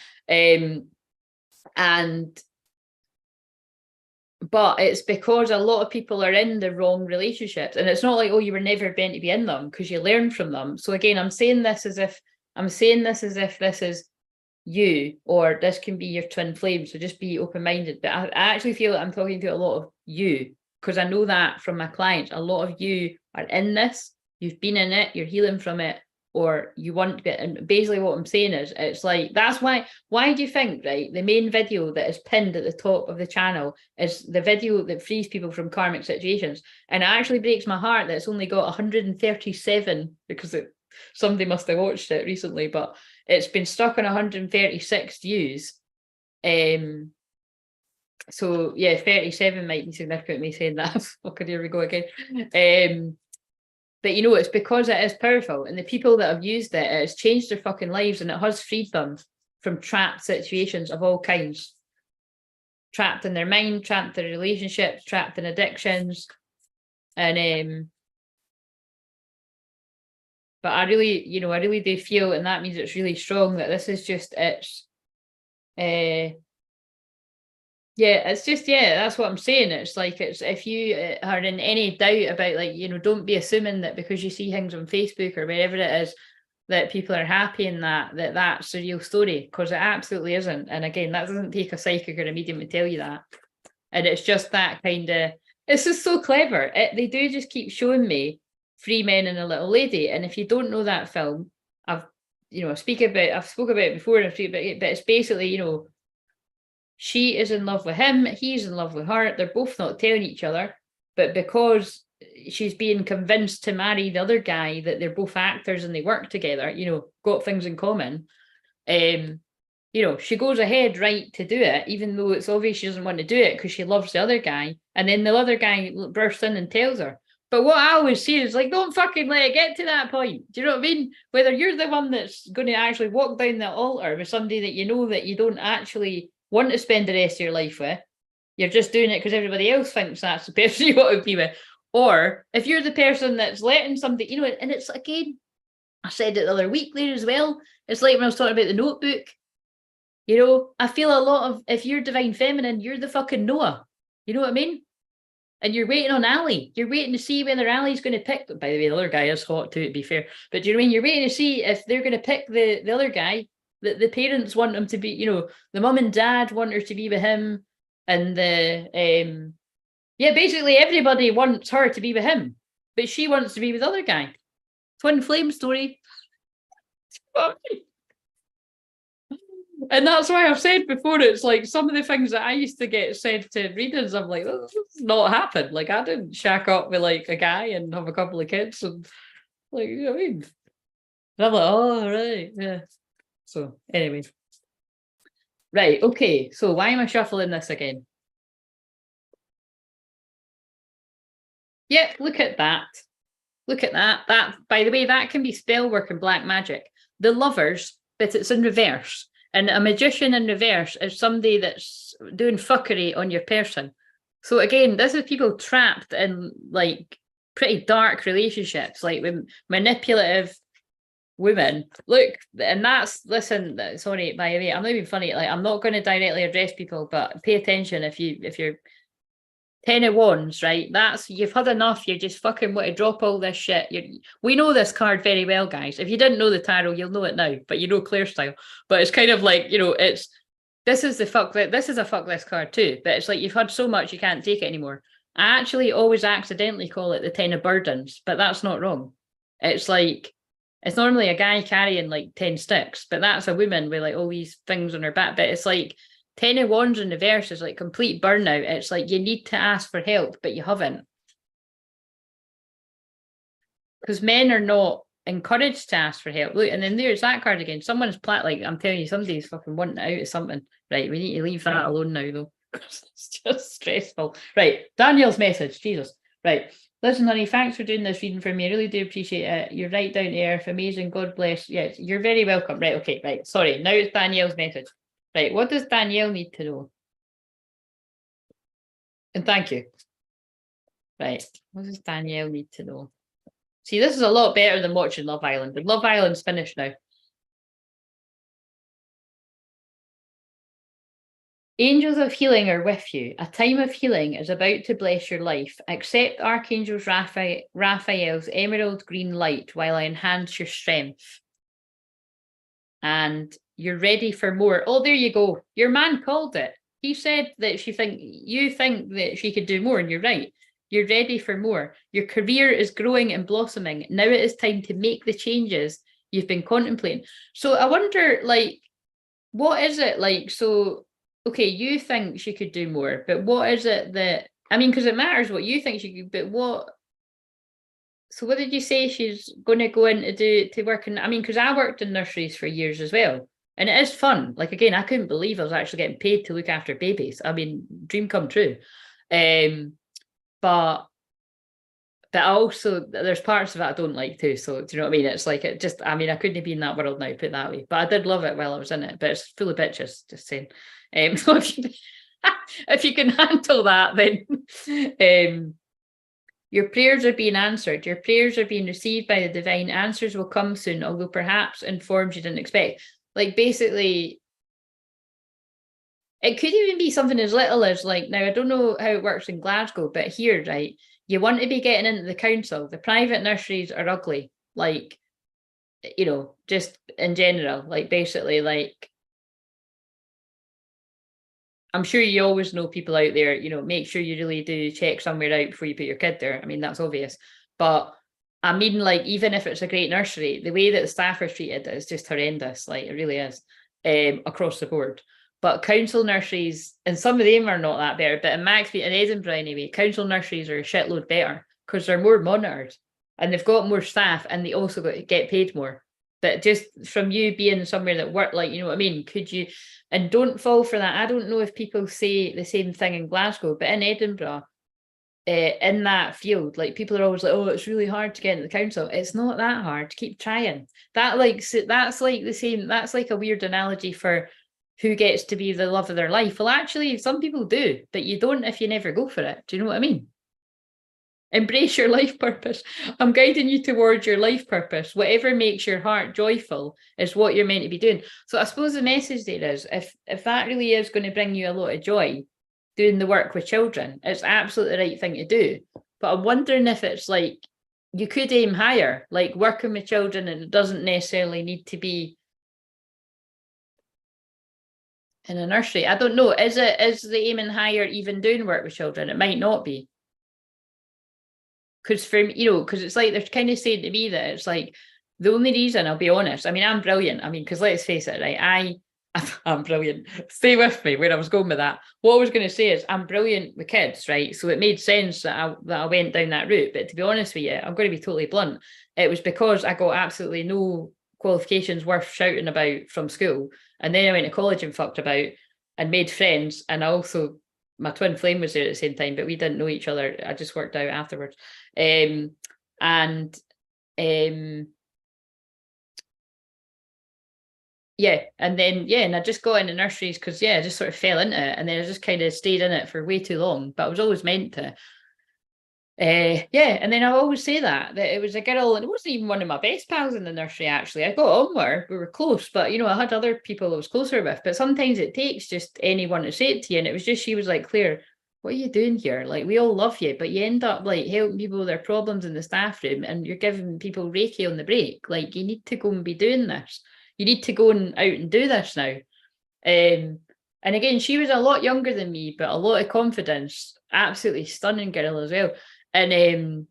But it's because a lot of people are in the wrong relationships, and it's not like, oh, you were never meant to be in them, because you learn from them. So again, I'm saying this as if this is you, or this can be your twin flame. So just be open-minded. But I actually feel that I'm talking to a lot of you, because I know that from my clients. A lot of you are in this, you've been in it, you're healing from it, or you want to get. And basically what I'm saying is, it's like, that's why do you think, right, the main video that is pinned at the top of the channel is the video that frees people from karmic situations? And it actually breaks my heart that it's only got 137, because somebody must have watched it recently, but it's been stuck on 136 views. So yeah, 37 might be significant, me saying that. Okay, here we go again. But you know, it's because it is powerful, and the people that have used it, it has changed their fucking lives, and it has freed them from trapped situations of all kinds. Trapped in their mind, trapped in relationships, trapped in addictions. And but I really, you know, I really do feel, and that means it's really strong, that this is just yeah, it's just, yeah, that's what I'm saying. It's like, it's, if you are in any doubt about, like, you know, don't be assuming that because you see things on Facebook or wherever it is that people are happy in that's the real story, because it absolutely isn't. And again, that doesn't take a psychic or a medium to tell you that. And it's just that kind of, it's just so clever. They do just keep showing me Three Men and a Little Lady. And if you don't know that film, I've spoke about it before, and but it's basically, you know, she is in love with him, he's in love with her, they're both not telling each other, but because she's being convinced to marry the other guy, that they're both actors and they work together, you know, got things in common, you know, she goes ahead right to do it, even though it's obvious she doesn't want to do it because she loves the other guy, and then the other guy bursts in and tells her. But what I always say is, like, don't fucking let it get to that point. Do you know what I mean? Whether you're the one that's going to actually walk down that altar with somebody that you know that you don't actually want to spend the rest of your life with, you're just doing it because everybody else thinks that's the person you want to be with. Or if you're the person that's letting somebody, you know, and it's, again, I said it the other week there as well. It's like when I was talking about the Notebook. You know, I feel a lot of, if you're divine feminine, you're the fucking Noah. You know what I mean? And you're waiting on Ali. You're waiting to see whether Ali's going to pick. By the way, the other guy is hot too, to be fair. But do you know what I mean? You're waiting to see if they're going to pick the other guy. The parents want him to be, you know, the mum and dad want her to be with him. And basically everybody wants her to be with him. But she wants to be with the other guy. Twin flame story. And that's why I've said before, it's like some of the things that I used to get said to readers, I'm like, this has not happened. Like, I didn't shack up with like a guy and have a couple of kids, and like, you know what I mean? And I'm like, oh, right, yeah. So anyway. Right, okay. So why am I shuffling this again? Yeah, look at that. Look at that. That, by the way, that can be spell work and black magic. The Lovers, but it's in reverse. And a magician in reverse is somebody that's doing fuckery on your person. So again, this is people trapped in like pretty dark relationships, like with manipulative women. Look, and that's, listen, sorry, by the way, I'm not even funny. Like, I'm not going to directly address people, but pay attention if you're 10 of Wands, right? That's, you've had enough. You just fucking want to drop all this shit. We know this card very well, guys. If you didn't know the tarot, you'll know it now, but you know Claire style. But it's kind of like, you know, this is a fuck this card too. But it's like, you've had so much, you can't take it anymore. I actually always accidentally call it the 10 of Burdens, but that's not wrong. It's like, it's normally a guy carrying like 10 sticks, but that's a woman with like all these things on her back. But it's like, 10 of Wands in reverse is like complete burnout. It's like you need to ask for help, but you haven't. Because men are not encouraged to ask for help. Look, and then there's that card again. Someone's like, I'm telling you, somebody's fucking wanting out of something. Right, we need to leave that alone now, though. It's just stressful. Right, Daniel's message, Jesus. Right, listen, honey, thanks for doing this reading for me. I really do appreciate it. You're right down to earth. Amazing. God bless. Yes, you're very welcome. Right, okay, right. Sorry, now it's Danielle's message. Right, what does Danielle need to know? And thank you. Right, what does Danielle need to know? See, this is a lot better than watching Love Island. And Love Island's finished now. Angels of healing are with you. A time of healing is about to bless your life. Accept Archangel Raphael's emerald green light while I enhance your strength. And you're ready for more. Oh, there you go. Your man called it. He said that you think that she could do more, and you're right. You're ready for more. Your career is growing and blossoming. Now it is time to make the changes you've been contemplating. So I wonder, like, what is it like? So, okay, you think she could do more, but what is it that, I mean, because it matters what you think she could, but what, so what did you say she's going to go in to work in? I mean, because I worked in nurseries for years as well. And it is fun. Like, again, I couldn't believe I was actually getting paid to look after babies. I mean, dream come true. But But also, there's parts of it I don't like too. So, do you know what I mean? It's like, it just, I mean, I couldn't be in that world now, put it that way. But I did love it while I was in it. But it's full of bitches, just saying. So if you can handle that, then your prayers are being answered. Your prayers are being received by the divine. Answers will come soon, although perhaps in forms you didn't expect. Like, basically, it could even be something as little as, like, now I don't know how it works in Glasgow, but here, right, you want to be getting into the council. The private nurseries are ugly, like, you know, just in general, like, basically, like, I'm sure you always know people out there, you know, make sure you really do check somewhere out before you put your kid there. I mean, that's obvious. But I mean, like, even if it's a great nursery, the way that the staff are treated is just horrendous. Like, it really is, across the board. But council nurseries, and some of them are not that better, but in my experience, in Edinburgh anyway, council nurseries are a shitload better because they're more monitored and they've got more staff and they also get paid more. But just from you being somewhere that work, like, you know what I mean? Could you, and don't fall for that. I don't know if people say the same thing in Glasgow, but in Edinburgh, in that field, like, people are always like, oh, it's really hard to get into the council. It's not that hard. Keep trying. That, like, that's like the same, that's like a weird analogy for who gets to be the love of their life. Well, actually, some people do, but you don't if you never go for it. Do you know what I mean? Embrace your life purpose. I'm guiding you towards your life purpose. Whatever makes your heart joyful is what you're meant to be doing. So I suppose the message there is, if that really is going to bring you a lot of joy, doing the work with children, it's absolutely the right thing to do. But I'm wondering if it's like, you could aim higher, like working with children, and it doesn't necessarily need to be in a nursery. I don't know. Is the aiming higher even doing work with children? It might not be. Because for me, you know, because it's like they're kind of saying to me that it's like, the only reason, I'll be honest, I mean, I'm brilliant. I mean, because let's face it, right? I'm brilliant. Stay with me where I was going with that. What I was going to say is I'm brilliant with kids, right? So it made sense that I went down that route. But to be honest with you, I'm going to be totally blunt. It was because I got absolutely no qualifications worth shouting about from school. And then I went to college and fucked about and made friends. And I also, my twin flame was there at the same time, but we didn't know each other. I just worked out afterwards. Yeah, and then and I just got into nurseries because I just sort of fell into it, and then I just kind of stayed in it for way too long, but I was always meant to. And then I always say that it was a girl, and it wasn't even one of my best pals in the nursery, actually. I got on with her, we were close, but, you know, I had other people I was closer with, but sometimes it takes just anyone to say it to you, and it was just, she was like, Claire, what are you doing here? Like, we all love you, but you end up, like, helping people with their problems in the staff room, and you're giving people Reiki on the break. Like, you need to go and be doing this. You need to go and out and do this now. And again, she was a lot younger than me, but a lot of confidence. Absolutely stunning girl as well. And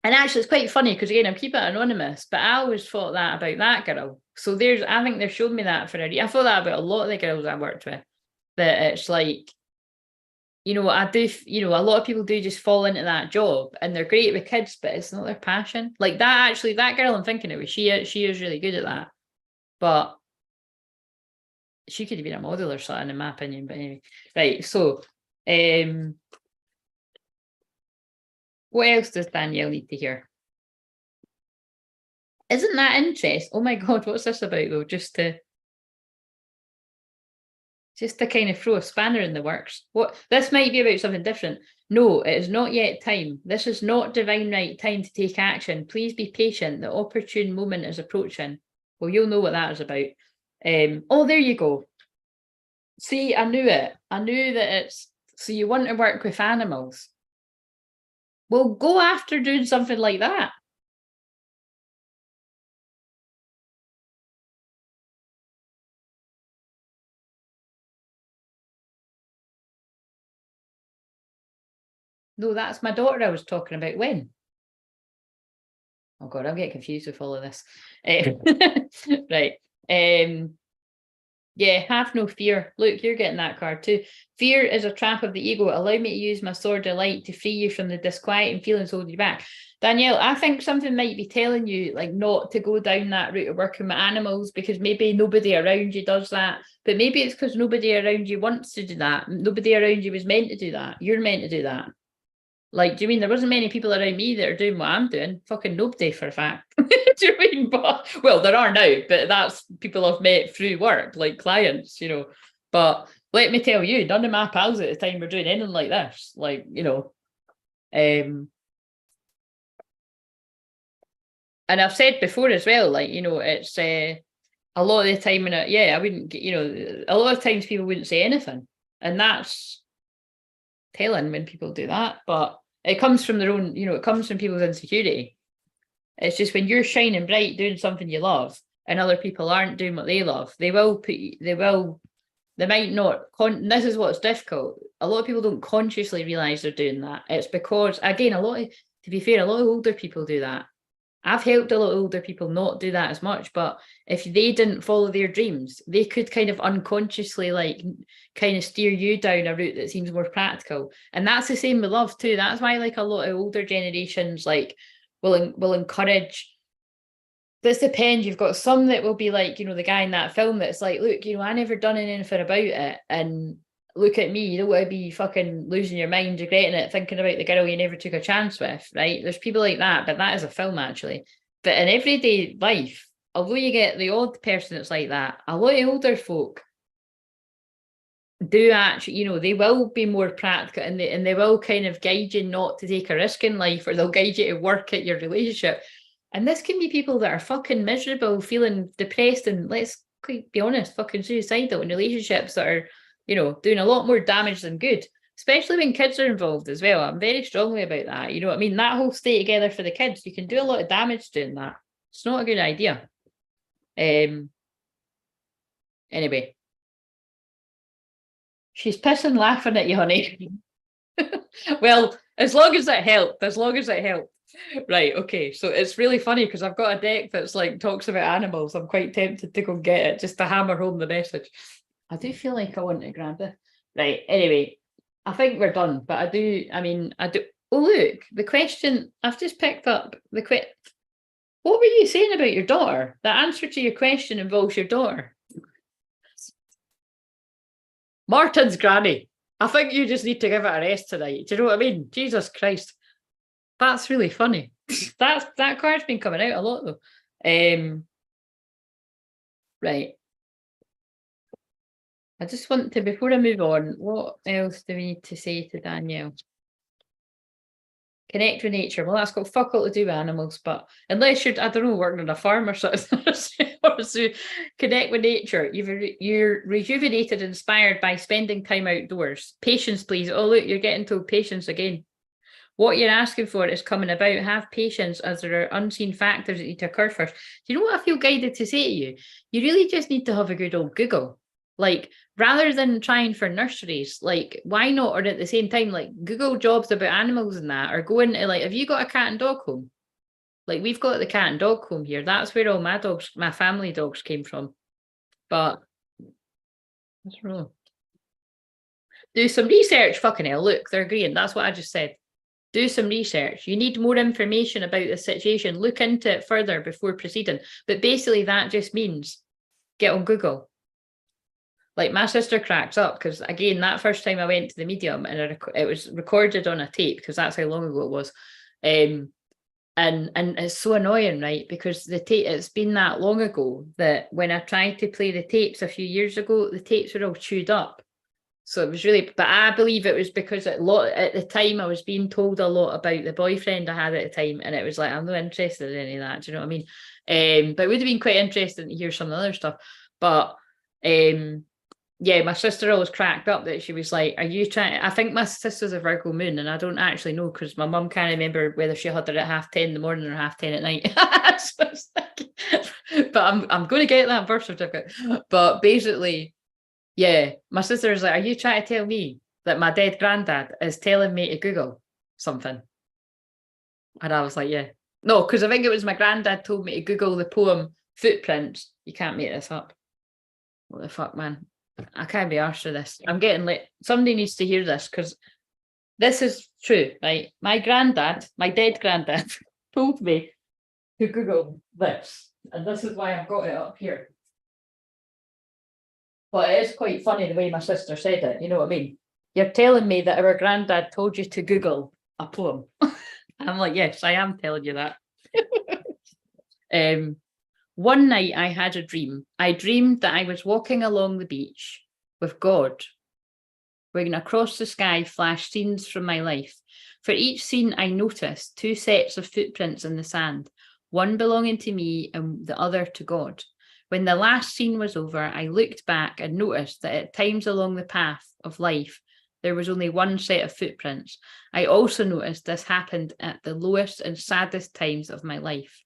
actually, it's quite funny because, again, I'm keeping it anonymous, but I always thought that about that girl. So I think they've shown me that for I thought that about a lot of the girls I worked with. That it's like, you know, I do, you know, a lot of people do just fall into that job, and they're great with kids, but it's not their passion. Like that, actually, that girl I'm thinking of, she is really good at that. But she could have been a model or something, in my opinion. But anyway, right. So, what else does Danielle need to hear? Isn't that interest? Oh my God, what's this about though? Just to kind of throw a spanner in the works. What, this might be about something different. No, it is not yet time. This is not divine right time to take action. Please be patient. The opportune moment is approaching. Well, you'll know what that is about. Oh, there you go. See, I knew it. I knew that it's, so you want to work with animals. Well, go after doing something like that. No, that's my daughter I was talking about. When? Oh God, I'm getting confused with all of this. Right. Yeah, have no fear. Look, you're getting that card too. Fear is a trap of the ego. Allow me to use my sword of light to free you from the disquieting feelings holding you back. Danielle, I think something might be telling you, like, not to go down that route of working with animals, because maybe nobody around you does that. But maybe it's because nobody around you wants to do that. Nobody around you was meant to do that. You're meant to do that. Like, do you mean there wasn't many people around me that are doing what I'm doing? Fucking nobody for a fact. Do you mean? But well, there are now, but that's people I've met through work, like clients, you know. But let me tell you, none of my pals at the time were doing anything like this. Like, you know, and I've said before as well, like, you know, it's a lot of the time in it, yeah, I wouldn't get, you know, a lot of times people wouldn't say anything. And that's telling when people do that. But it comes from their own, you know, it comes from people's insecurity. It's just when you're shining bright doing something you love and other people aren't doing what they love, they might not, this is what's difficult. A lot of people don't consciously realize they're doing that. It's because, again, to be fair, a lot of older people do that. I've helped a lot of older people not do that as much, but if they didn't follow their dreams, they could kind of unconsciously like kind of steer you down a route that seems more practical. And that's the same with love too. That's why like a lot of older generations like will encourage. This depends. You've got some that will be like, you know, the guy in that film that's like, look, you know, I never done anything about it. And look at me, you don't want to be fucking losing your mind, regretting it, thinking about the girl you never took a chance with, right? There's people like that, but that is a film actually. But in everyday life, although you get the odd person that's like that, a lot of older folk do actually, you know, they will be more practical and they will kind of guide you not to take a risk in life, or they'll guide you to work at your relationship. And this can be people that are fucking miserable, feeling depressed, and let's be honest, fucking suicidal in relationships that are, you know, doing a lot more damage than good, especially when kids are involved as well. I'm very strongly about that. You know what I mean? That whole stay together for the kids, you can do a lot of damage doing that. It's not a good idea. Anyway, she's pissing laughing at you, honey. Well, as long as it helped, Right, okay. So it's really funny because I've got a deck that's like talks about animals. I'm quite tempted to go get it just to hammer home the message. I do feel like I want to grab it. Right, anyway, I think we're done, but I do. Oh, look, the question I've just picked up. What were you saying about your daughter? The answer to your question involves your daughter. Martin's granny. I think you just need to give it a rest tonight. Do you know what I mean? Jesus Christ. That's really funny. That card's been coming out a lot though. Right. I just want to, before I move on, what else do we need to say to Danielle? Connect with nature. Well, that's got fuck all to do with animals, but unless you're, I don't know, working on a farm or something, so connect with nature. You're rejuvenated, inspired by spending time outdoors. Patience, please. Oh, look, you're getting told patience again. What you're asking for is coming about. Have patience, as there are unseen factors that need to occur first. Do you know what I feel guided to say to you? You really just need to have a good old Google. Like, rather than trying for nurseries, like, why not? Or at the same time, like, Google jobs about animals and that, or go into, like, have you got a cat and dog home? Like, we've got the cat and dog home here. That's where all my dogs, my family dogs came from. But, I don't know. Do some research, fucking hell. Look, they're agreeing. That's what I just said. Do some research. You need more information about the situation. Look into it further before proceeding. But basically, that just means get on Google. Like, my sister cracks up because, again, that first time I went to the medium and it was recorded on a tape, because that's how long ago it was. And it's so annoying, right? Because the tape, it's been that long ago that when I tried to play the tapes a few years ago, the tapes were all chewed up. So it was really, but I believe it was because at the time I was being told a lot about the boyfriend I had at the time, and it was like, I'm not interested in any of that. Do you know what I mean? But it would have been quite interesting to hear some of the other stuff. But yeah, my sister always cracked up that she was like, are you trying? I think my sister's a Virgo moon, and I don't actually know because my mum can't remember whether she had her at 10:30 in the morning or 10:30 at night. But I'm going to get that birth certificate. But basically, yeah, my sister was like, are you trying to tell me that my dead granddad is telling me to Google something? And I was like, yeah. No, because I think it was my granddad told me to Google the poem Footprints. You can't make this up. What the fuck, man? I can't be arsed for this. I'm getting late. Somebody needs to hear this because this is true, right? My granddad, my dead granddad, told me to Google this. And this is why I've got it up here. But it is quite funny the way my sister said it. You know what I mean? You're telling me that our granddad told you to Google a poem. I'm like, yes, I am telling you that. One night I had a dream. I dreamed that I was walking along the beach with God. When across the sky flashed scenes from my life. For each scene I noticed 2 sets of footprints in the sand, one belonging to me and the other to God. When the last scene was over, I looked back and noticed that at times along the path of life, there was only one set of footprints. I also noticed this happened at the lowest and saddest times of my life.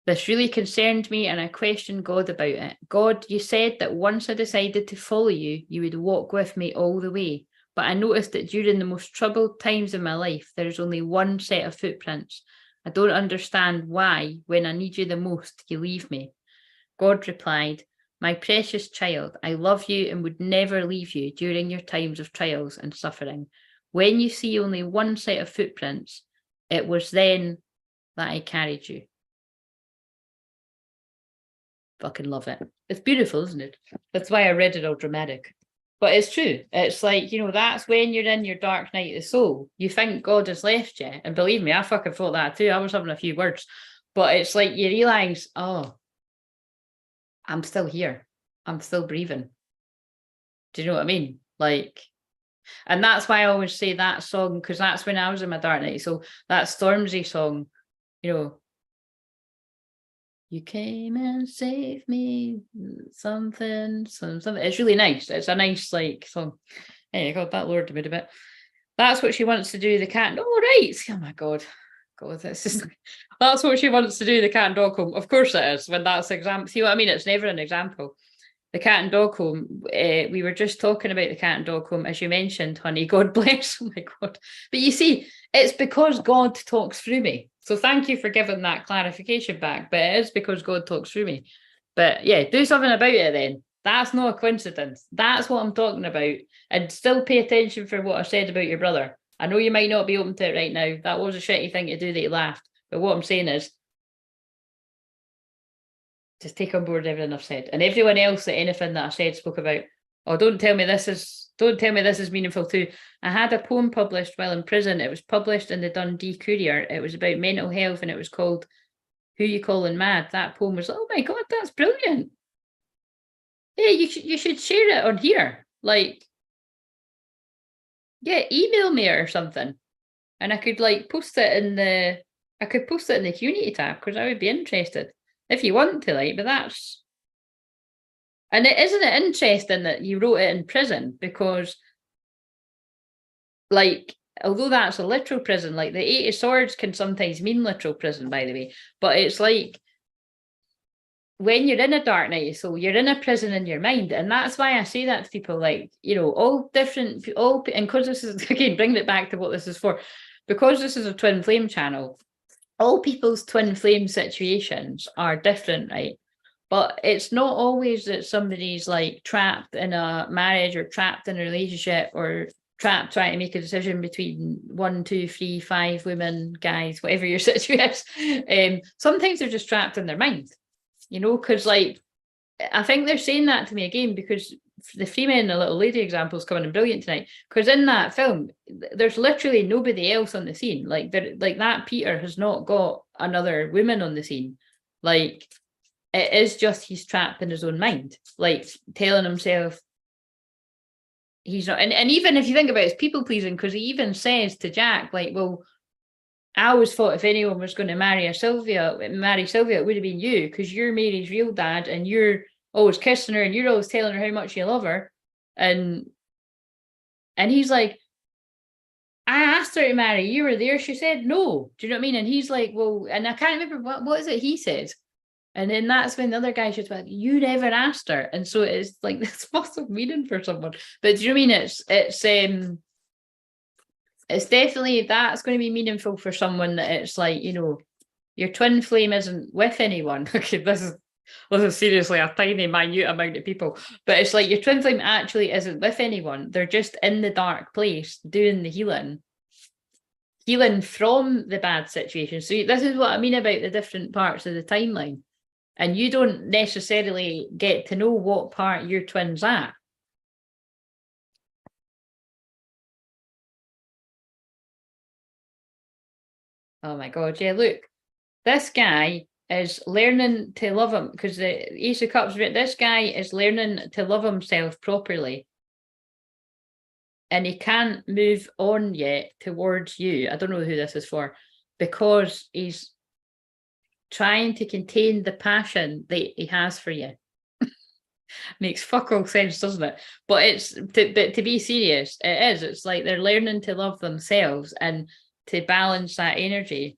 This really concerned me and I questioned God about it. God, you said that once I decided to follow you, you would walk with me all the way. But I noticed that during the most troubled times in my life, there is only one set of footprints. I don't understand why, when I need you the most, you leave me. God replied, my precious child, I love you and would never leave you during your times of trials and suffering. When you see only one set of footprints, it was then that I carried you. Fucking love it. It's beautiful, isn't it? That's why I read it all dramatic. But it's true. It's like, you know, that's when you're in your dark night of the soul. You think God has left you. And believe me, I fucking thought that too. I was having a few words. But it's like you realise, oh, I'm still here. I'm still breathing. Do you know what I mean? Like, and that's why I always say that song, because that's when I was in my dark night. So that Stormzy song, you know, you came and saved me, something. It's really nice. It's a nice, like, song. Hey, I got that lowered a bit. That's what she wants to do, the cat. Oh, right. Oh, my God. God, that's just... That's what she wants to do, the cat and dog home. Of course it is, when that's example. See what I mean? It's never an example. The cat and dog home, we were just talking about the cat and dog home, as you mentioned, honey. God bless. Oh, my God. But you see, it's because God talks through me. So thank you for giving that clarification back. But it is because God talks through me. But yeah, do something about it then. That's not a coincidence. That's what I'm talking about. And still pay attention for what I said about your brother. I know you might not be open to it right now. That was a shitty thing to do that you laughed. But what I'm saying is, just take on board everything I've said. And everyone else that anything that I said spoke about, oh, don't tell me this is meaningful too. I had a poem published while in prison. It was published in the Dundee Courier. It was about mental health and it was called Who You Calling Mad. That poem was, oh my God, that's brilliant. Yeah, you should share it on here. Like, yeah, email me or something. And I could like post it in the community tab because I would be interested. If you want to, like, but that's, and isn't it interesting that you wrote it in prison? Because, like, although that's a literal prison, like the 80 swords can sometimes mean literal prison, by the way. But it's like when you're in a dark night, so you're in a prison in your mind, and that's why I say that to people. Like, you know, and because this is again bringing it back to what this is for, because this is a twin flame channel. All people's twin flame situations are different, right? But it's not always that somebody's like trapped in a marriage or trapped in a relationship or trapped trying to make a decision between 1, 2, 3, 5 women, guys, whatever your situation is. Sometimes they're just trapped in their mind, you know, because like, I think they're saying that to me again because the female and the little lady example is coming in brilliant tonight. Because in that film, there's literally nobody else on the scene. Like that Peter has not got another woman on the scene. Like it is just he's trapped in his own mind, like telling himself he's not. And even if you think about it, it's people pleasing because he even says to Jack, like, well, I always thought if anyone was going to marry Sylvia, it would have been you because you're Mary's real dad and you're always kissing her and you're always telling her how much you love her. And he's like, I asked her to marry, you were there. She said no. Do you know what I mean? And he's like, well, and I can't remember what is it he said. And then that's when the other guy should be like, you never asked her. And so it's like this must have meaning for someone. But do you know what I mean? It's definitely that's going to be meaningful for someone that it's like, you know, your twin flame isn't with anyone. Okay, this is seriously a tiny, minute amount of people. But it's like your twin flame actually isn't with anyone. They're just in the dark place doing the healing from the bad situation. So this is what I mean about the different parts of the timeline. And you don't necessarily get to know what part your twin's at. Oh my God, yeah, look, this guy is learning to love him, because the Ace of Cups, this guy is learning to love himself properly. And he can't move on yet towards you. I don't know who this is for, because he's trying to contain the passion that he has for you. Makes fuck all sense, doesn't it? But to be serious, it is. It's like they're learning to love themselves and to balance that energy.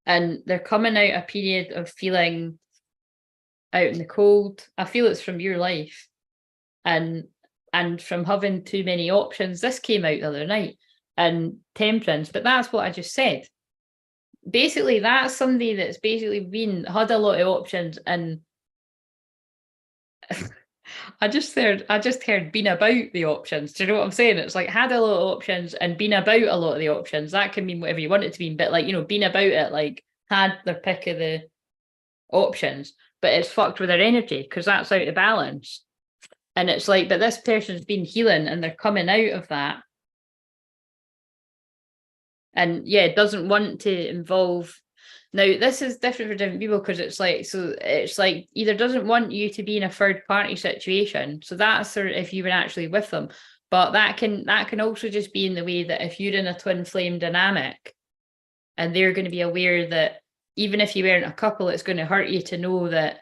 And they're coming out a period of feeling out in the cold. I feel it's from your life. And from having too many options. This came out the other night, and temperance, but that's what I just said. Basically, that's somebody that's basically had a lot of options, and I just heard been about the options. Do you know what I'm saying? It's like had a lot of options and been about a lot of the options. That can mean whatever you want it to mean, but like, you know, been about it, like had their pick of the options, but it's fucked with their energy because that's out of balance. And it's like, but this person's been healing and they're coming out of that. And yeah, doesn't want to involve. Now, this is different for different people because it's like either doesn't want you to be in a third party situation. So that's if you were actually with them. But that can also just be in the way that if you're in a twin flame dynamic and they're going to be aware that even if you weren't a couple, it's going to hurt you to know that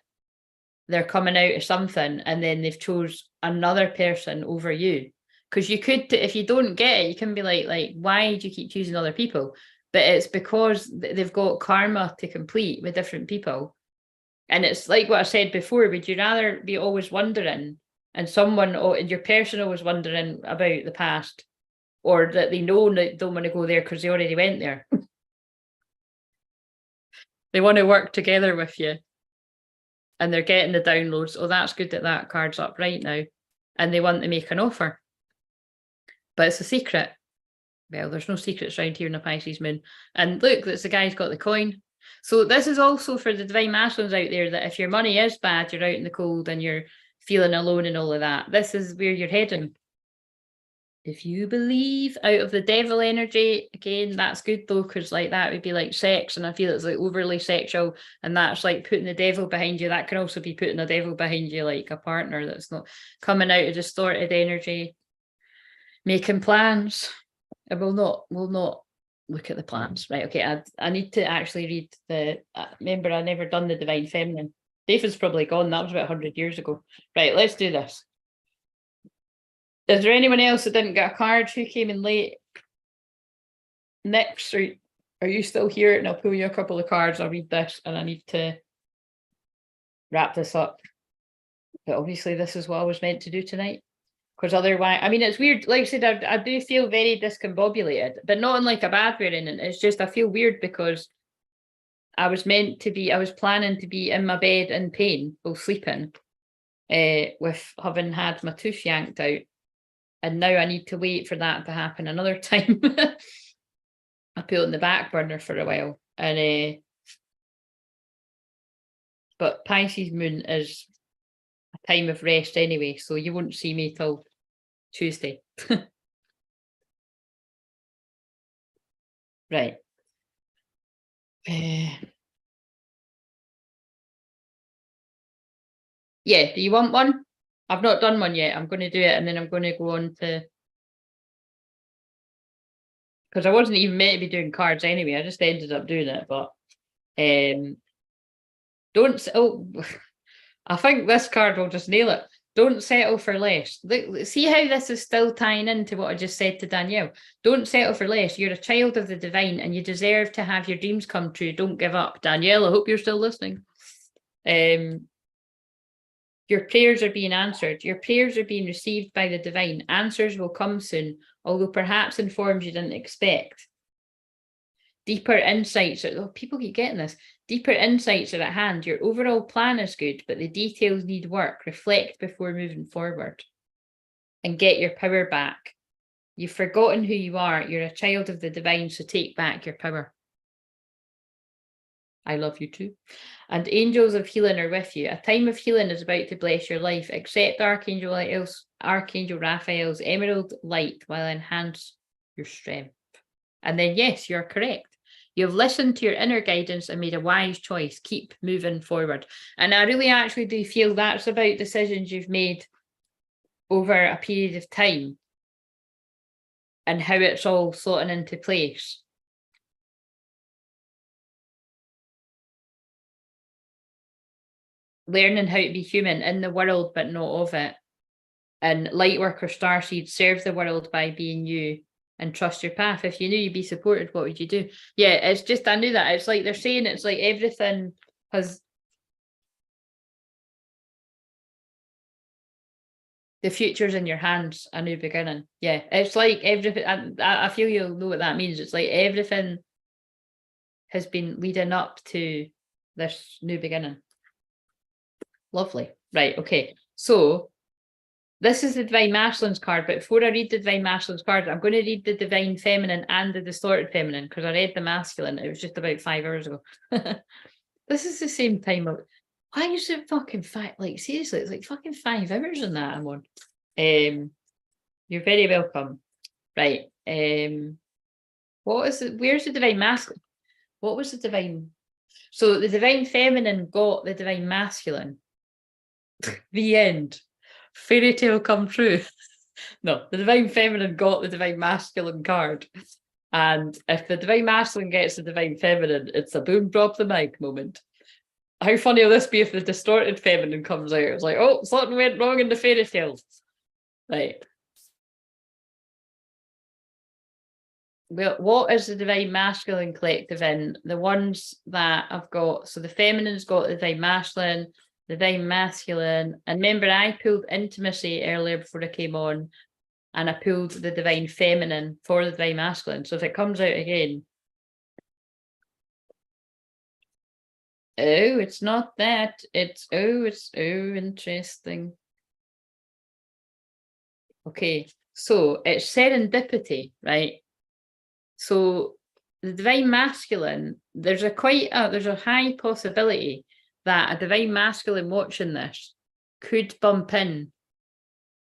they're coming out of something and then they've chose another person over you. Because you could, if you don't get it, you can be like, why do you keep choosing other people? But it's because they've got karma to complete with different people. And it's like what I said before, would you rather be always wondering and someone, or your person always wondering about the past, or that they know they don't want to go there because they already went there? They want to work together with you. And they're getting the downloads. Oh, that's good that card's up right now. And they want to make an offer. But it's a secret. Well, there's no secrets around here in a Pisces moon. And look, that's the guy who's got the coin. So this is also for the divine masculines out there, that if your money is bad, you're out in the cold and you're feeling alone and all of that, this is where you're heading. If you believe, out of the devil energy, again, that's good though, because like that would be like sex, and I feel it's like overly sexual, and that's like putting the devil behind you. That can also be putting the devil behind you, like a partner that's not coming out of distorted energy, making plans. And we'll not look at the plans, right? Okay, I need to actually read the. Remember, I never done the divine feminine. David's probably gone. That was about 100 years ago. Right, let's do this. Is there anyone else that didn't get a card? Who came in late? Next, are you still here? And I'll pull you a couple of cards. I'll read this, and I need to wrap this up. But obviously, this is what I was meant to do tonight. Because otherwise, I mean, it's weird. Like I said, I do feel very discombobulated, but not in like a bad way. And it's just I feel weird because I was planning to be in my bed in pain while sleeping, with having had my tooth yanked out. And now I need to wait for that to happen another time. I put it on the back burner for a while. And but Pisces moon is a time of rest anyway, so you won't see me till Tuesday. Right. Yeah, do you want one? I've not done one yet. I'm going to do it, and then I'm going to go on to, because I wasn't even meant to be doing cards anyway. I just ended up doing it. But don't. Oh, I think this card will just nail it. Don't settle for less. Look, see how this is still tying into what I just said to Danielle. Don't settle for less. You're a child of the divine, and you deserve to have your dreams come true. Don't give up, Danielle. I hope you're still listening. Your prayers are being answered. Your prayers are being received by the divine. Answers will come soon, although perhaps in forms you didn't expect. Deeper insights. People keep getting this. Deeper insights are at hand. Your overall plan is good, but the details need work. Reflect before moving forward. And get your power back. You've forgotten who you are. You're a child of the divine, so take back your power. I love you too. And angels of healing are with you. A time of healing is about to bless your life. Accept Archangel Raphael's emerald light while enhance your strength. And then, yes, you're correct. You've listened to your inner guidance and made a wise choice. Keep moving forward. And I really actually do feel that's about decisions you've made over a period of time and how it's all slotting into place. Learning how to be human in the world, but not of it. And Lightworker Starseed, serve the world by being you and trust your path. If you knew you'd be supported, what would you do? Yeah, it's just, I knew that. It's like they're saying it's like everything has, the future's in your hands, a new beginning. Yeah, it's like everything, I feel you'll know what that means. It's like everything has been leading up to this new beginning. Lovely. Right, okay. So this is the Divine Masculine's card, but before I read the Divine Masculine's card, I'm going to read the Divine Feminine and the Distorted Feminine, because I read the Masculine. It was just about 5 hours ago. This is the same time. Why is it fucking like, seriously, it's like fucking 5 hours on that I'm on. You're very welcome. Right. What is it? Where's the Divine Masculine? What was the Divine? So the Divine Feminine got the Divine Masculine. The end. Fairy tale come true. No, the Divine Feminine got the Divine Masculine card. And if the Divine Masculine gets the Divine Feminine, it's a boom, drop the mic moment. How funny will this be if the Distorted Feminine comes out? It's like, oh, something went wrong in the fairy tale. Right. Well, what is the Divine Masculine collective in? The ones that I've got, so the Feminine's got the Divine Masculine, the Divine Masculine, and remember I pulled Intimacy earlier before I came on, and I pulled the Divine Feminine for the Divine Masculine. So if it comes out again, oh, it's not that, it's interesting. Okay, so it's serendipity, right? So the Divine Masculine, there's a high possibility that a Divine Masculine watching this could bump in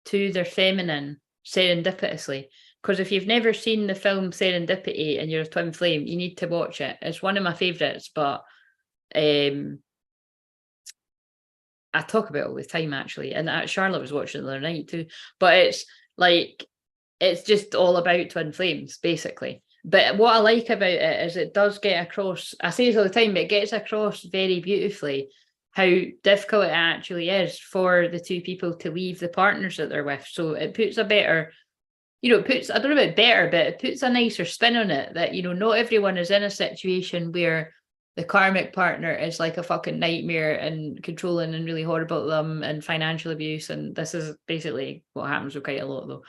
to their feminine serendipitously. Because if you've never seen the film Serendipity and you're a twin flame, you need to watch it. It's one of my favourites, but I talk about it all the time actually. And Charlotte was watching it the other night too. But it's like, it's just all about twin flames, basically. But what I like about it is it does get across, I say this all the time, but it gets across very beautifully how difficult it actually is for the two people to leave the partners that they're with. So it puts a better, I don't know about better, but it puts a nicer spin on it that, not everyone is in a situation where the karmic partner is like a fucking nightmare and controlling and really horrible to them and financial abuse. And this is basically what happens with quite a lot though.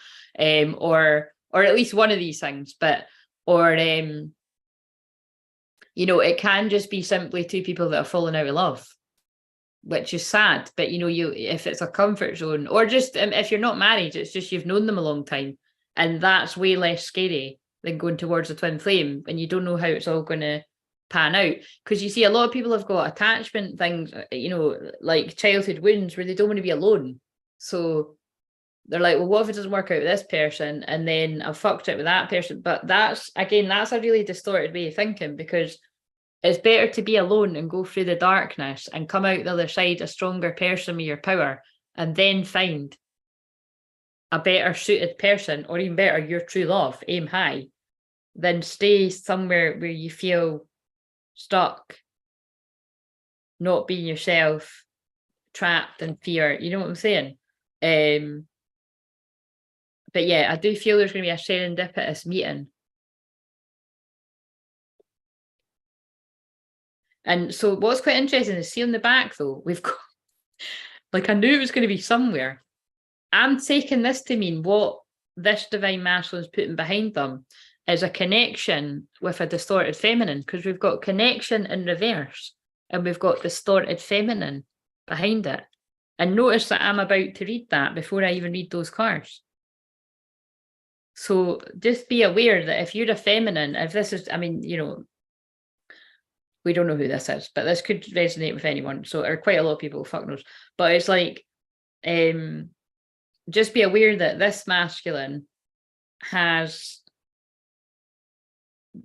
Or at least one of these things, it can just be simply two people that are falling out of love, which is sad. But if it's a comfort zone, or just if you're not married, it's just you've known them a long time, and that's way less scary than going towards a twin flame and you don't know how it's all going to pan out. Because you see, a lot of people have got attachment things, like childhood wounds where they don't want to be alone. So they're like, well, what if it doesn't work out with this person? And then I've fucked it with that person. But that's a really distorted way of thinking, because it's better to be alone and go through the darkness and come out the other side a stronger person with your power, and then find a better suited person, or even better, your true love, aim high, than stay somewhere where you feel stuck, not being yourself, trapped in fear. You know what I'm saying? But yeah, I do feel there's going to be a serendipitous meeting. And so what's quite interesting is, see on the back though, we've got, like, I knew it was going to be somewhere. I'm taking this to mean what this Divine Masculine's putting behind them is a connection with a distorted feminine, because we've got connection in reverse and we've got distorted feminine behind it. And notice that I'm about to read that before I even read those cards. So just be aware that if you're a feminine, if this is, we don't know who this is, but this could resonate with anyone. So, or quite a lot of people, fuck knows. But it's like, just be aware that this masculine has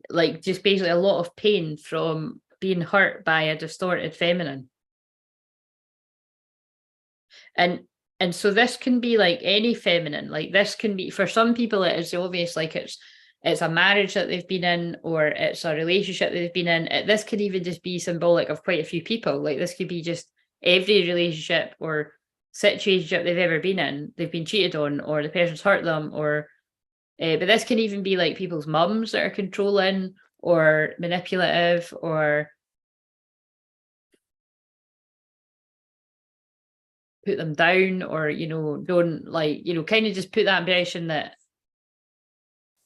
like just basically a lot of pain from being hurt by a distorted feminine. And so this can be like any feminine, like this can be, for some people it is obvious, like it's a marriage that they've been in, or it's a relationship that they've been in. This could even just be symbolic of quite a few people. Like this could be just every relationship or situation they've ever been in, they've been cheated on, or the person's hurt them, or but this can even be like people's mums that are controlling or manipulative, or put them down, or don't, like, kind of just put that impression that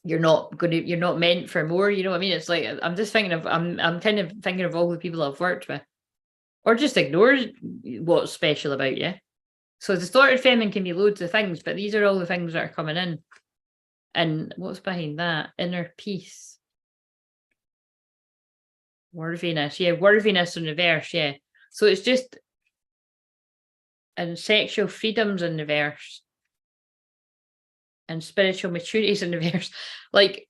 you're not meant for more. You know what I mean? It's like I'm just thinking of I'm kind of thinking of all the people I've worked with, or just ignore what's special about you. So distorted feminine can be loads of things, but these are all the things that are coming in. And what's behind that? Inner peace. Worthiness. Yeah, worthiness in reverse. Yeah. So it's just, and sexual freedoms in reverse. And spiritual maturities in reverse. Like,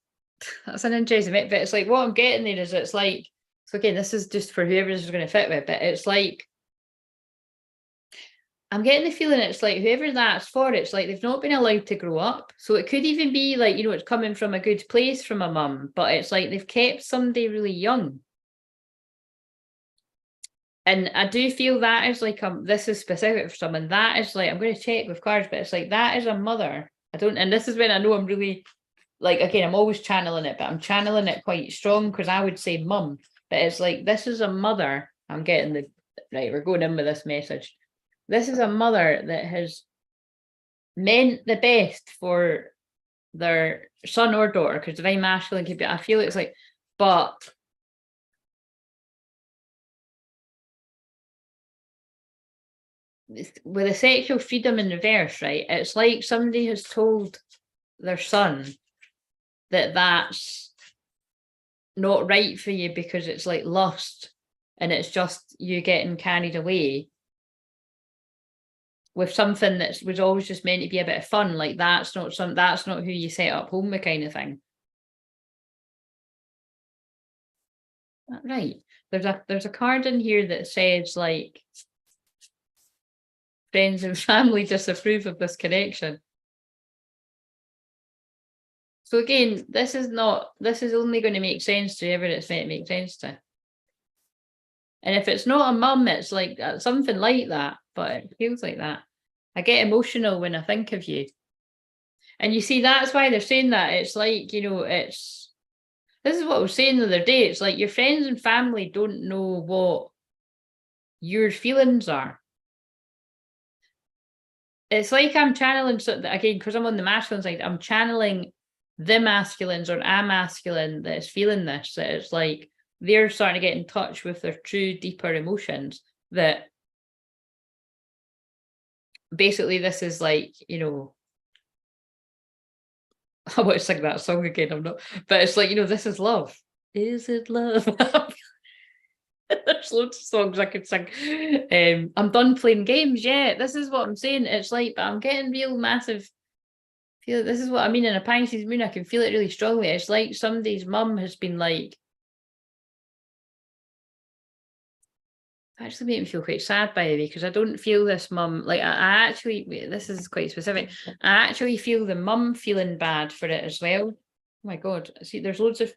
that's an interesting bit, but it's like what I'm getting there is it's like, so again, this is just for whoever this is going to fit with, but it's like, I'm getting the feeling it's like whoever that's for, it's like they've not been allowed to grow up. So it could even be like, it's coming from a good place from a mum, but it's like they've kept somebody really young. And I do feel that is like, this is specific for someone. That is like, I'm going to check with cards, but it's like, that is a mother. And this is when I know I'm really, like, again, I'm always channeling it, but I'm channeling it quite strong because I would say mum, but it's like, this is a mother. I'm getting right, we're going in with this message. This is a mother that has meant the best for their son or daughter, because divine masculine could be, I feel it's like, but with a sexual freedom in reverse, right? It's like somebody has told their son that that's not right for you because it's like lust and it's just you getting carried away with something that was always just meant to be a bit of fun. Like that's not who you set up home with, kind of thing. Right. There's a card in here that says like friends and family disapprove of this connection. So again, this is only going to make sense to whoever it's meant to make sense to. And if it's not a mum, it's like something like that, but it feels like that. I get emotional when I think of you. And you see, that's why they're saying that. It's like, this is what I was saying the other day. It's like your friends and family don't know what your feelings are. It's like I'm channeling something, again, because I'm on the masculine side, I'm channeling the masculines or a masculine that is feeling this, that it's like they're starting to get in touch with their true, deeper emotions, that basically this is like, I want to sing that song again, I'm not, but it's like, this is love. Is it love? There's loads of songs I could sing. I'm done playing games. Yeah, this is what I'm saying. It's like, but I'm getting real massive. Feel this is what I mean in a Pisces moon. I can feel it really strongly. It's like somebody's mum has been like. Actually, made me feel quite sad, by the way, because I don't feel this mum like I actually. This is quite specific. I actually feel the mum feeling bad for it as well. Oh my god! See, there's loads of.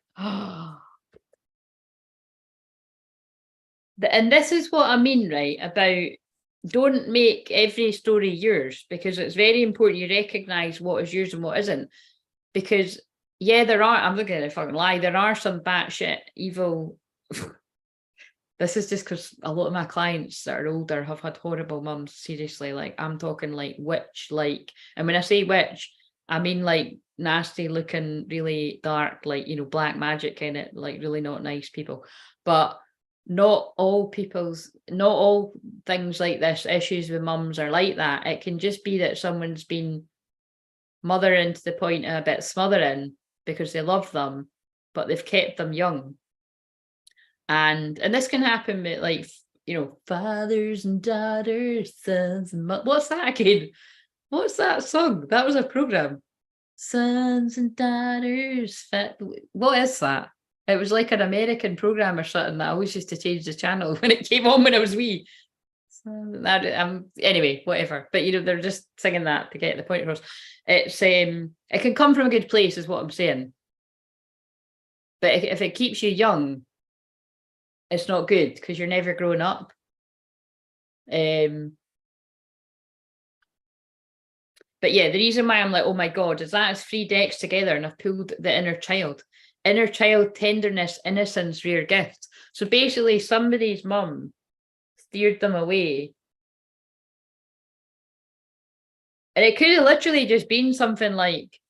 And this is what I mean, right? About don't make every story yours, because it's very important you recognize what is yours and what isn't. Because yeah, I'm not gonna fucking lie, there are some batshit evil. This is just because a lot of my clients that are older have had horrible mums. Seriously, like I'm talking like witch, like, and when I say witch, I mean like nasty looking, really dark, like black magic kind of, like really not nice people. But not all things like this, issues with mums are like that. It can just be that someone's been mothering to the point of a bit smothering because they love them, but they've kept them young. And this can happen with like, fathers and daughters, sons and what's that again? What's that song? That was a program. Sons and daughters. What is that? It was like an American program or something that I always used to change the channel when it came on when I was wee. So that anyway, whatever. But you know, they're just singing that to get the point across. It's it can come from a good place, is what I'm saying. But if it keeps you young, it's not good because you're never growing up. But yeah, the reason why I'm like, oh my God, is that it's 3 decks together and I've pulled the inner child. Inner child, tenderness, innocence, rare gifts. So basically somebody's mum steered them away. And it could have literally just been something like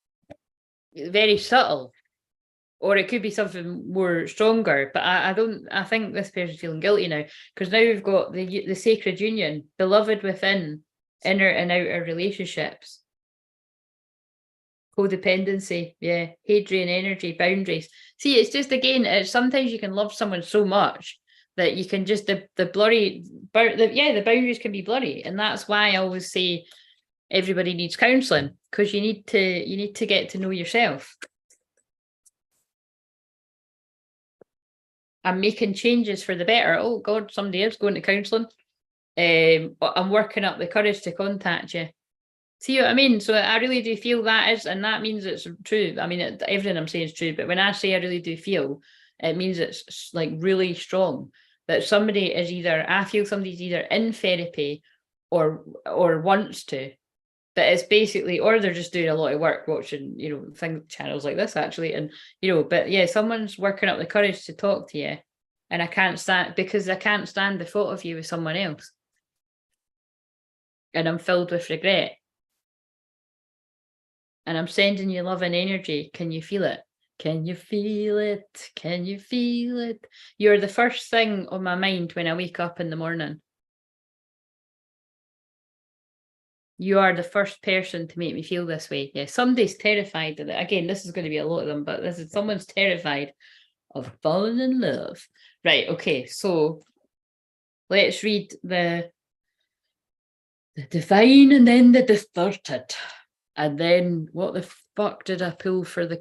very subtle. Or it could be something more stronger. But I think this person's feeling guilty now. Because now we've got the sacred union, beloved within, inner and outer relationships. Codependency, yeah, Hadrian energy, boundaries. See, it's just again, it's sometimes you can love someone so much that you can just the boundaries can be blurry, and that's why I always say everybody needs counselling because you need to get to know yourself. I'm making changes for the better. Oh God, somebody is going to counselling. But I'm working up the courage to contact you. See what I mean? So I really do feel that is, and that means it's true. I mean, everything I'm saying is true, but when I say I really do feel, it means it's like really strong that somebody is I feel somebody's either in therapy or wants to, but it's basically, or they're just doing a lot of work watching, you know, channels like this actually. And, you know, but yeah, someone's working up the courage to talk to you. And I can't stand the thought of you with someone else. And I'm filled with regret. And I'm sending you love and energy. Can you feel it? Can you feel it? Can you feel it? You're the first thing on my mind when I wake up in the morning. You are the first person to make me feel this way. Yeah, somebody's terrified of it. Again, this is going to be a lot of them, but someone's terrified of falling in love. Right, okay, so let's read the divine and then the distorted. And then what the fuck did I pull for the...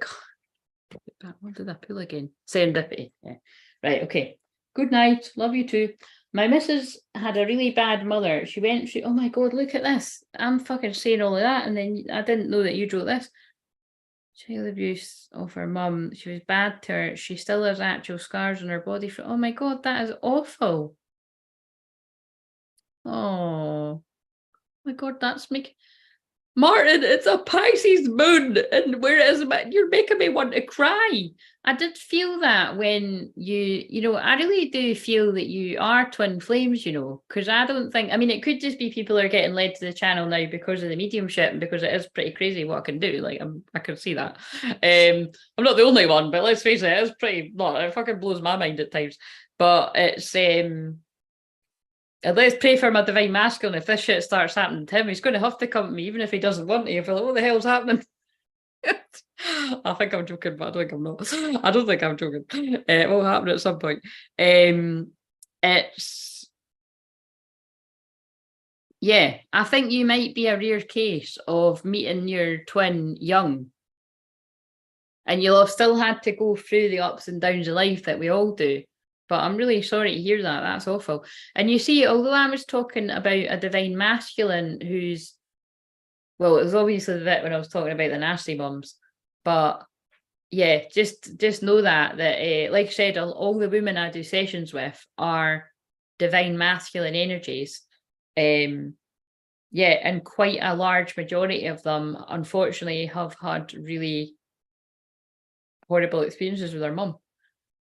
What did I pull again? Serendipity. Yeah. Right, okay. Good night. Love you too. My missus had a really bad mother. She went through, oh my God, look at this. I'm fucking saying all of that. And then I didn't know that you wrote this. Child abuse of her mum. She was bad to her. She still has actual scars on her body. Oh my God, that is awful. Oh my God, that's making... Martin, it's a Pisces moon, and where it is, you're making me want to cry. I did feel that when you know, I really do feel that you are twin flames, you know, because I don't think, I mean, it could just be people are getting led to the channel now because of the mediumship and because it is pretty crazy what I can do. Like, I can see that. I'm not the only one, but let's face it, it is pretty, it fucking blows my mind at times. But it's, and let's pray for my divine masculine. If this shit starts happening to him, he's going to have to come to me, even if he doesn't want to. If you're like, what the hell's happening? I think I'm joking, but I don't think I'm not. I don't think I'm joking. It will happen at some point. It's... Yeah, I think you might be a rare case of meeting your twin young. And you'll have still had to go through the ups and downs of life that we all do. But I'm really sorry to hear that. That's awful. And you see, although I was talking about a divine masculine who's, well, it was obviously the bit when I was talking about the nasty mums, but yeah, just know that like I said, all the women I do sessions with are divine masculine energies. Yeah, and quite a large majority of them, unfortunately, have had really horrible experiences with their mum.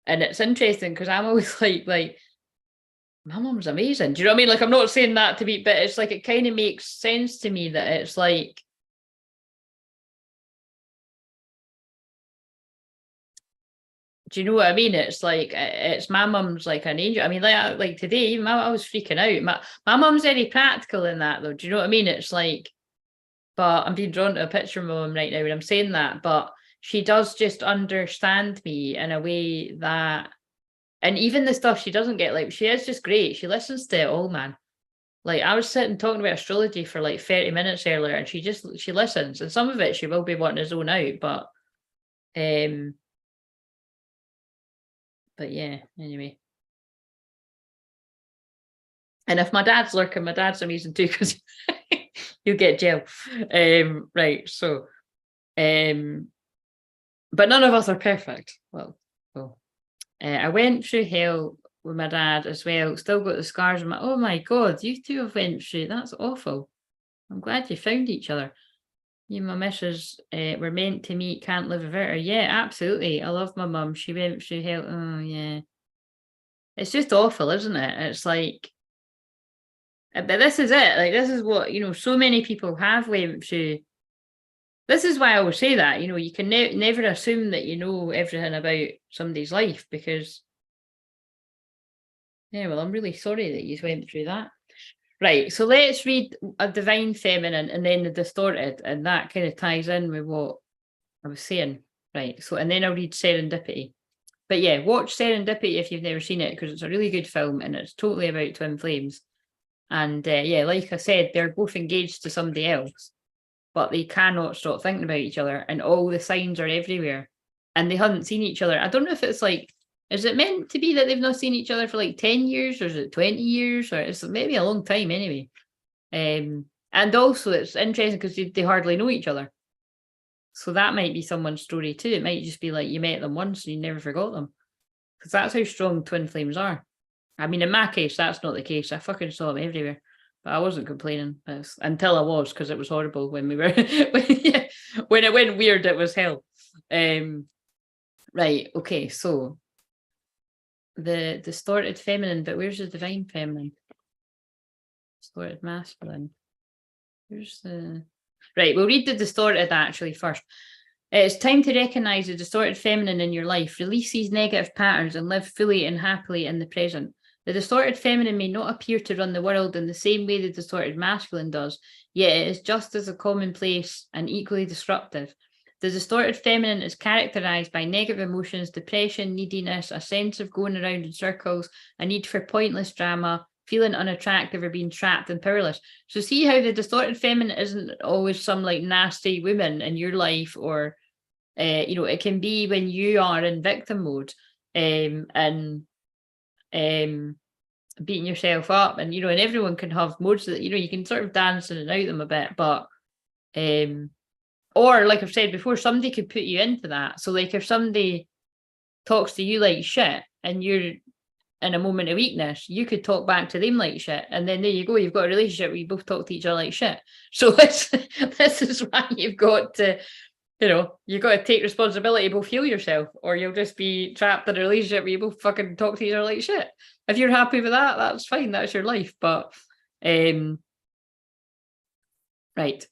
And it's interesting because I'm always like, my mum's amazing. Do you know what I mean? Like, I'm not saying that to be, but it's like, it kind of makes sense to me that it's like, do you know what I mean? It's like, it's my mum's like an angel. I mean, like today, even I was freaking out. My mum's very practical in that though. Do you know what I mean? It's like, but I'm being drawn to a picture of my mum right now when I'm saying that, but she does just understand me in a way that, and even the stuff she doesn't get, like, she is just great. She listens to it all, man. Like, I was sitting talking about astrology for like 30 minutes earlier, and she listens. And some of it she will be wanting to zone out, but But yeah, anyway. And if my dad's lurking, my dad's amazing too, because you get jail. Right, so but none of us are perfect. Well, I went through hell with my dad as well. Still got the scars. Oh my god, you two have went through. That's awful. I'm glad you found each other. You and my missus were meant to meet. Can't live without her. Yeah, absolutely. I love my mum. She went through hell. Oh yeah, it's just awful, isn't it? It's like, but this is it. Like, this is what, so many people have went through. This is why I always say that, you can never assume that you know everything about somebody's life, because, yeah, well, I'm really sorry that you went through that. Right, so let's read a divine feminine and then the distorted, and that kind of ties in with what I was saying. Right, so, and then I'll read Serendipity. But yeah, watch Serendipity if you've never seen it, because it's a really good film and it's totally about twin flames. And yeah, like I said, they're both engaged to somebody else, but they cannot stop thinking about each other, and all the signs are everywhere, and they hadn't seen each other. I don't know if it's like, is it meant to be that they've not seen each other for like 10 years, or is it 20 years, or it's maybe a long time anyway. And also it's interesting because they hardly know each other. So that might be someone's story too. It might just be like you met them once and you never forgot them. Because that's how strong twin flames are. I mean, in my case, that's not the case. I fucking saw them everywhere. But I wasn't complaining until I was, because it was horrible when we were when it went weird. It was hell. Right. Okay. So the distorted feminine, but where's the divine feminine? Distorted masculine. Where's the right? We'll read the distorted actually first. It's time to recognize the distorted feminine in your life. Release these negative patterns and live fully and happily in the present. The distorted feminine may not appear to run the world in the same way the distorted masculine does, yet it is just as commonplace and equally disruptive. The distorted feminine is characterized by negative emotions, depression, neediness, a sense of going around in circles, a need for pointless drama, feeling unattractive or being trapped and powerless. So see how the distorted feminine isn't always some like nasty woman in your life, or it can be when you are in victim mode and beating yourself up, and and everyone can have modes that you can sort of dance in and out of them a bit, but or like I've said before, somebody could put you into that. So like if somebody talks to you like shit and you're in a moment of weakness, you could talk back to them like shit, and then there you go, you've got a relationship where you both talk to each other like shit. So this is why you've got to you've got to take responsibility, both heal yourself, or you'll just be trapped in a relationship where you both fucking talk to each other like shit. If you're happy with that, that's fine, that's your life. But right.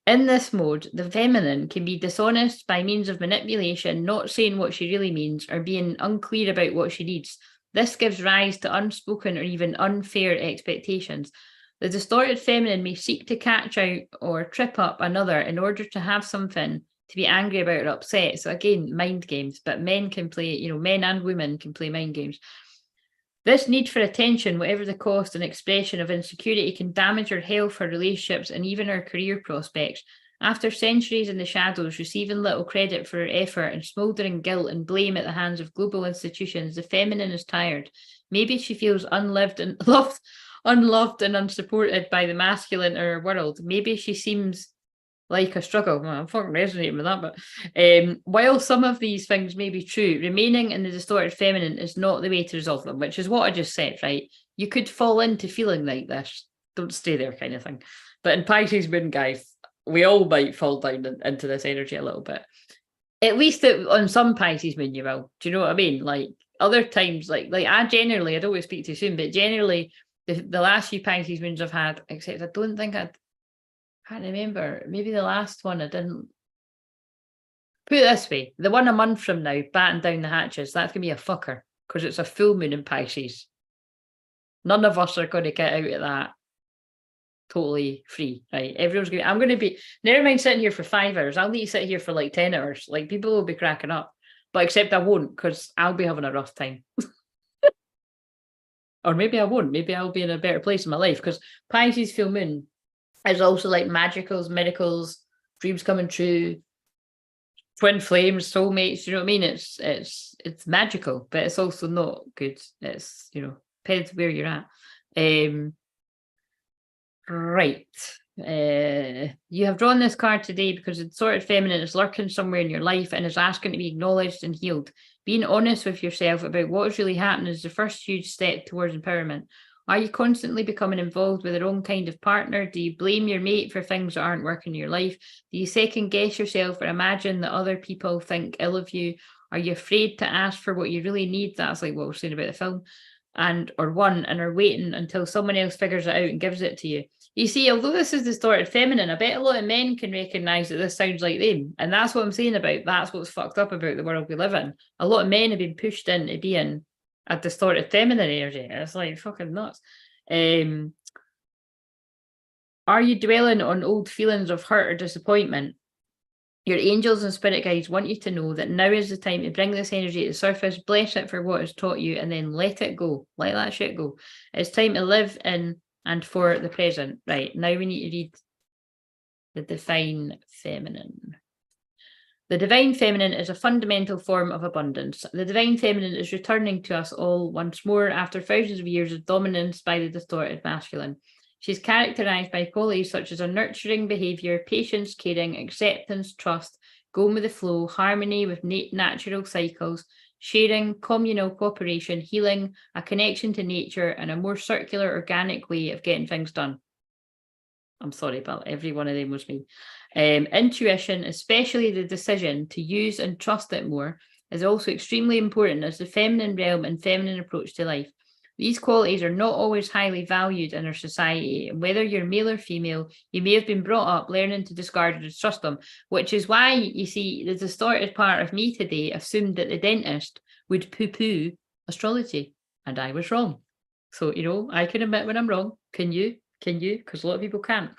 In this mode, the feminine can be dishonest by means of manipulation, not saying what she really means, or being unclear about what she needs. This gives rise to unspoken or even unfair expectations. The distorted feminine may seek to catch out or trip up another in order to have something to be angry about or upset. So again, mind games, but men can play, men and women can play mind games. This need for attention, whatever the cost and expression of insecurity, can damage her health, her relationships, and even her career prospects. After centuries in the shadows, receiving little credit for her effort and smouldering guilt and blame at the hands of global institutions, the feminine is tired. Maybe she feels unloved and unsupported by the masculine in her world. Maybe she seems like a struggle. Well, I'm fucking resonating with that, but while some of these things may be true, remaining in the distorted feminine is not the way to resolve them, which is what I just said, right? You could fall into feeling like this. Don't stay there, kind of thing. But in Pisces moon, guys, we all might fall down into this energy a little bit. At least on some Pisces moon, you will. Do you know what I mean? Like other times, like I don't always speak too soon, but generally the last few Pisces moons I've had, except I don't think can't remember. Maybe the last one I didn't. Put it this way, the one a month from now, batten down the hatches, that's going to be a fucker, because it's a full moon in Pisces. None of us are going to get out of that totally free, right? Everyone's going to, I'm going to be, never mind sitting here for 5 hours, I'll need to sit here for like 10 hours. Like people will be cracking up, but except I won't, because I'll be having a rough time. Or maybe I won't, maybe I'll be in a better place in my life, because Pisces full moon is also like magicals, miracles, dreams coming true, twin flames, soulmates, you know what I mean? It's magical, but it's also not good. It's, you know, depends where you're at. Right. You have drawn this card today because the distorted feminine is lurking somewhere in your life and is asking to be acknowledged and healed. Being honest with yourself about what is really happening is the first huge step towards empowerment. Are you constantly becoming involved with the wrong kind of partner? Do you blame your mate for things that aren't working in your life? Do you second guess yourself or imagine that other people think ill of you? Are you afraid to ask for what you really need? That's like what we're saying about the film. And are waiting until someone else figures it out and gives it to you. You see, although this is distorted feminine, I bet a lot of men can recognise that this sounds like them. And that's what I'm saying about. That's what's fucked up about the world we live in. A lot of men have been pushed into being a distorted feminine energy. It's like fucking nuts. Are you dwelling on old feelings of hurt or disappointment? Your angels and spirit guides want you to know that now is the time to bring this energy to the surface, bless it for what it's taught you, and then let it go. Let that shit go. It's time to live in and for the present. Right, now we need to read the Divine Feminine. The Divine Feminine is a fundamental form of abundance. The Divine Feminine is returning to us all once more after thousands of years of dominance by the distorted masculine. She's characterized by qualities such as a nurturing behavior, patience, caring, acceptance, trust, going with the flow, harmony with natural cycles, sharing, communal cooperation, healing, a connection to nature, and a more circular, organic way of getting things done. I'm sorry, but every one of them was me. Intuition, especially the decision to use and trust it more, is also extremely important as the feminine realm and feminine approach to life. These qualities are not always highly valued in our society, and whether you're male or female, you may have been brought up learning to discard or distrust them, which is why, you see, the distorted part of me today assumed that the dentist would poo-poo astrology, and I was wrong. So, you know, I can admit when I'm wrong. Can you? Can you? Because a lot of people can't.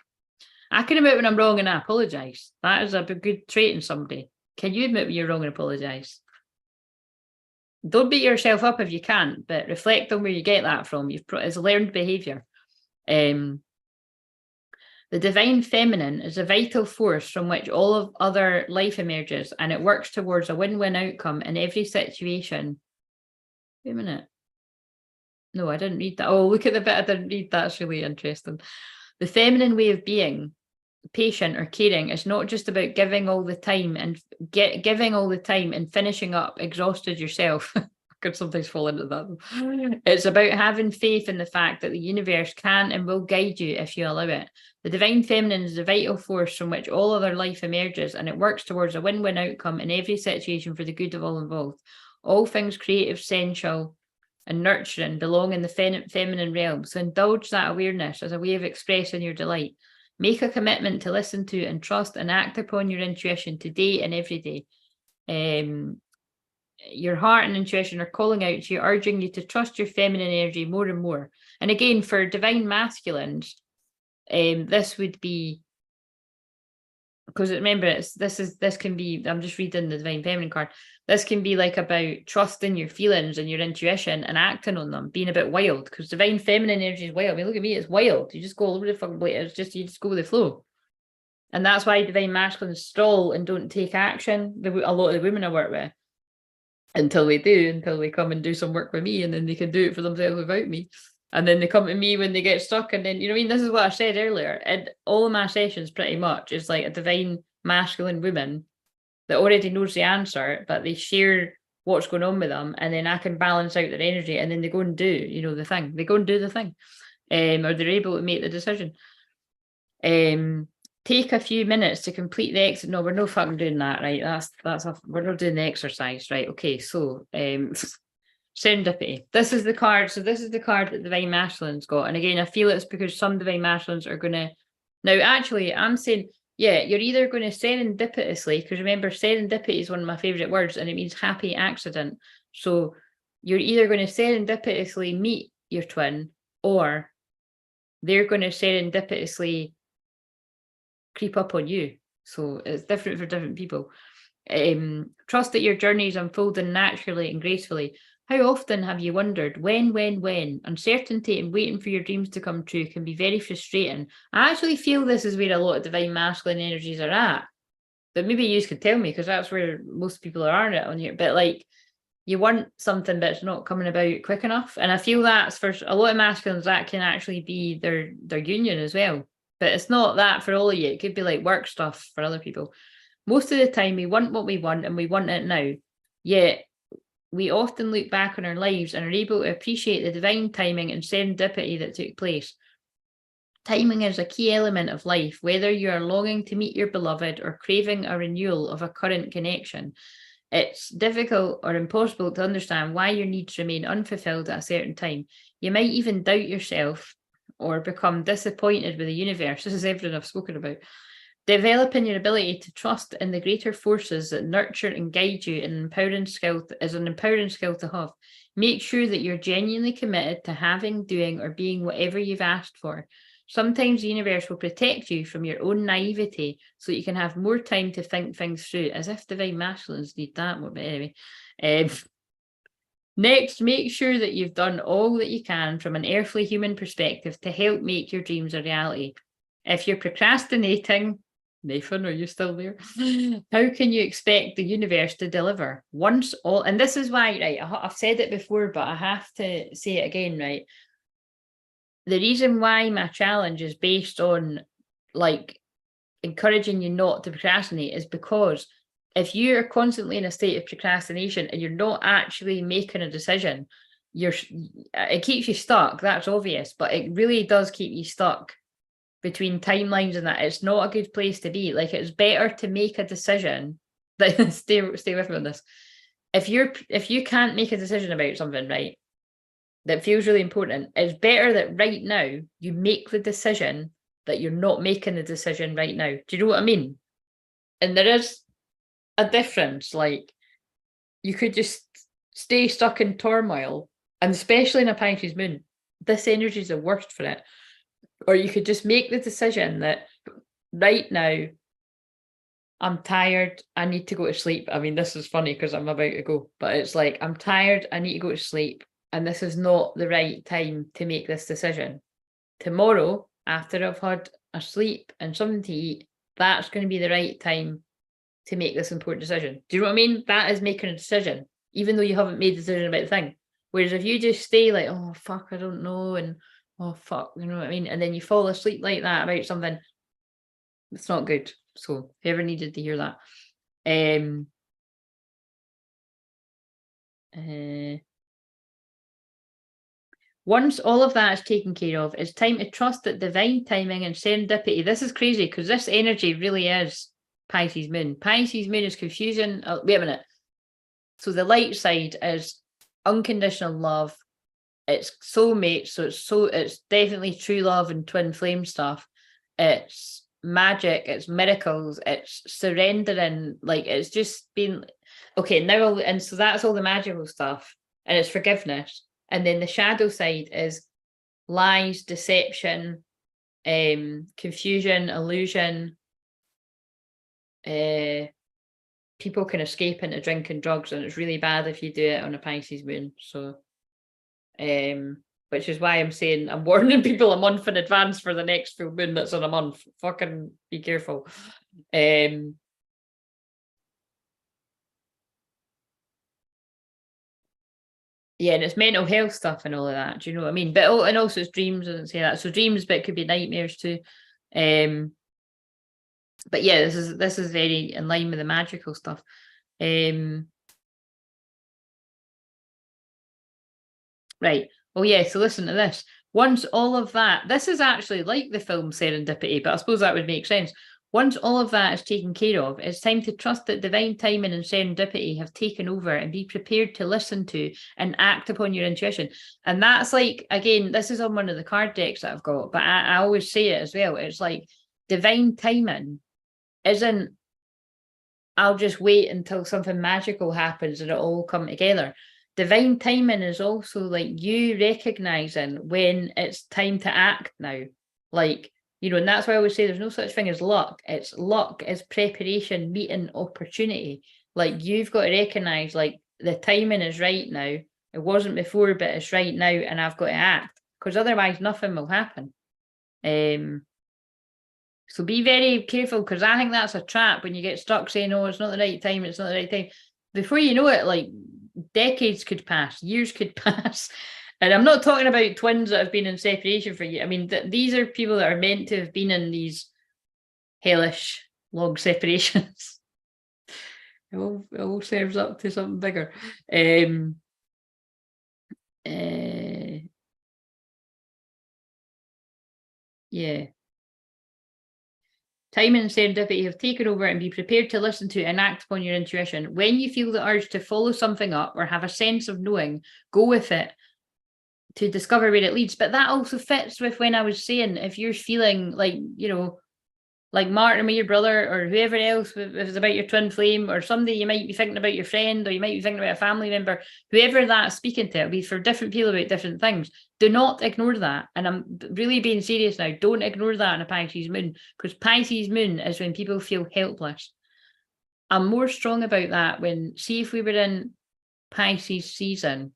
I can admit when I'm wrong and I apologise. That is a good trait in somebody. Can you admit when you're wrong and apologise? Don't beat yourself up if you can't, but reflect on where you get that from. It's a learned behaviour. The Divine Feminine is a vital force from which all of other life emerges, and it works towards a win-win outcome in every situation. Wait a minute. No, I didn't read that. Oh, look at the bit I didn't read. That's really interesting. The feminine way of being, patient or caring, is not just about giving all the time and finishing up exhausted yourself. I could sometimes fall into that. It's about having faith in the fact that the universe can and will guide you if you allow it. The Divine Feminine is the vital force from which all other life emerges, and it works towards a win-win outcome in every situation for the good of all involved. All things creative, sensual, and nurturing belong in the feminine realm. So indulge that awareness as a way of expressing your delight. Make a commitment to listen to and trust and act upon your intuition today and every day. Your heart and intuition are calling out to you, urging you to trust your feminine energy more and more. And again, for divine masculines, this would be, because remember, this can be, I'm just reading the Divine Feminine card. This can be like about trusting your feelings and your intuition and acting on them, being a bit wild, because Divine Feminine energy is wild. I mean, look at me, it's wild. You just go all over the fucking place. It's just, you just go with the flow. And that's why Divine Masculines stall and don't take action. A lot of the women I work with, until they come and do some work with me, and then they can do it for themselves without me. And then they come to me when they get stuck, and then, you know what I mean? This is what I said earlier. And all of my sessions pretty much is like a divine masculine woman that already knows the answer, but they share what's going on with them, and then I can balance out their energy, and then they go and do, you know, the thing. They go and do the thing. Or they're able to make the decision. Take a few minutes to complete the exercise. No, we're no fucking doing that, right? We're not doing the exercise, right? Okay, so serendipity. This is the card. So this is the card that Divine Masculine's got. And again, I feel it's because some Divine Masculines are going to... Now, actually, I'm saying, yeah, you're either going to serendipitously, because remember, serendipity is one of my favourite words, and it means happy accident. So you're either going to serendipitously meet your twin, or they're going to serendipitously creep up on you. So it's different for different people. Trust that your journey is unfolding naturally and gracefully. How often have you wondered when? Uncertainty and waiting for your dreams to come true can be very frustrating. I actually feel this is where a lot of Divine Masculine energies are at. but maybe you could tell me, because that's where most people are at on here. But like, you want something that's not coming about quick enough. And I feel that's for a lot of masculines, that can actually be their union as well. But it's not that for all of you. It could be like work stuff for other people. Most of the time we want what we want and we want it now. Yet we often look back on our lives and are able to appreciate the divine timing and serendipity that took place. Timing is a key element of life, whether you are longing to meet your beloved or craving a renewal of a current connection. It's difficult or impossible to understand why your needs remain unfulfilled at a certain time. You might even doubt yourself or become disappointed with the universe. This is everything I've spoken about. Developing your ability to trust in the greater forces that nurture and guide you is an empowering skill to have. Make sure that you're genuinely committed to having, doing, or being whatever you've asked for. Sometimes the universe will protect you from your own naivety so that you can have more time to think things through, as if divine masculines need that. But anyway. Next, make sure that you've done all that you can from an earthly human perspective to help make your dreams a reality. If you're procrastinating, Nathan, are you still there? How can you expect the universe to deliver? Once all, and this is why, right, I've said it before, but I have to say it again, right? The reason why my challenge is based on like encouraging you not to procrastinate is because if you're constantly in a state of procrastination and you're not actually making a decision, it keeps you stuck. That's obvious, but it really does keep you stuck between timelines, and that it's not a good place to be. Like, it's better to make a decision. Stay with me on this. If you can't make a decision about something, right, that feels really important, it's better that right now you make the decision that you're not making the decision right now. Do you know what I mean? And there is a difference. Like, you could just stay stuck in turmoil, and especially in a Pisces moon, this energy is the worst for it. Or you could just make the decision that right now, I'm tired, I need to go to sleep. I mean, this is funny because I'm about to go, but it's like, I'm tired, I need to go to sleep, and this is not the right time to make this decision. Tomorrow, after I've had a sleep and something to eat, that's going to be the right time to make this important decision. Do you know what I mean? That is making a decision, even though you haven't made a decision about the thing. Whereas if you just stay like, oh, fuck, I don't know, and oh, fuck, you know what I mean? And then you fall asleep like that about something, it's not good. So whoever needed to hear that. Once all of that is taken care of, it's time to trust that divine timing and serendipity. This is crazy because this energy really is Pisces moon. Pisces moon is confusion. Oh, wait a minute. So the light side is unconditional love. It's soulmates. So it's definitely true love and twin flame stuff. It's magic. It's miracles. It's surrendering. Like, it's just been okay now. And so that's all the magical stuff, and it's forgiveness. And then the shadow side is lies, deception, confusion, illusion. People can escape into drinking drugs, and it's really bad if you do it on a Pisces moon. So, which is why I'm saying I'm warning people a month in advance for the next full moon that's in a month. Fucking be careful. Yeah, and it's mental health stuff and all of that. Do you know what I mean? But and also it's dreams, doesn't say that. So dreams, but it could be nightmares too. But yeah, this is very in line with the magical stuff. Right. Oh yeah. So listen to this. Once all of that, this is actually like the film Serendipity, but I suppose that would make sense. Once all of that is taken care of, it's time to trust that divine timing and serendipity have taken over, and be prepared to listen to and act upon your intuition. And that's like, again, this is on one of the card decks that I've got, but I always say it as well. It's like divine timing isn't, I'll just wait until something magical happens and it'll all come together. Divine timing is also like you recognizing when it's time to act now. Like, you know, and that's why I always say there's no such thing as luck. It's luck is preparation, meeting, opportunity. Like, you've got to recognize, like, the timing is right now. It wasn't before, but it's right now, and I've got to act, because otherwise nothing will happen. So be very careful, because I think that's a trap when you get stuck saying, oh, it's not the right time, it's not the right time. Before you know it, like decades could pass, years could pass. And I'm not talking about twins that have been in separation for you. I mean, these are people that are meant to have been in these hellish long separations. It all serves up to something bigger. Yeah. Time and serendipity have taken over, and be prepared to listen to and act upon your intuition. When you feel the urge to follow something up or have a sense of knowing, go with it to discover where it leads. But that also fits with when I was saying, if you're feeling like, like Martin or your brother or whoever else, if it's about your twin flame or somebody, you might be thinking about your friend, or you might be thinking about a family member, whoever that's speaking to, it'll be for different people about different things. Do not ignore that. And I'm really being serious now. Don't ignore that in a Pisces moon, because Pisces moon is when people feel helpless. I'm more strong about that when, see, if we were in Pisces season,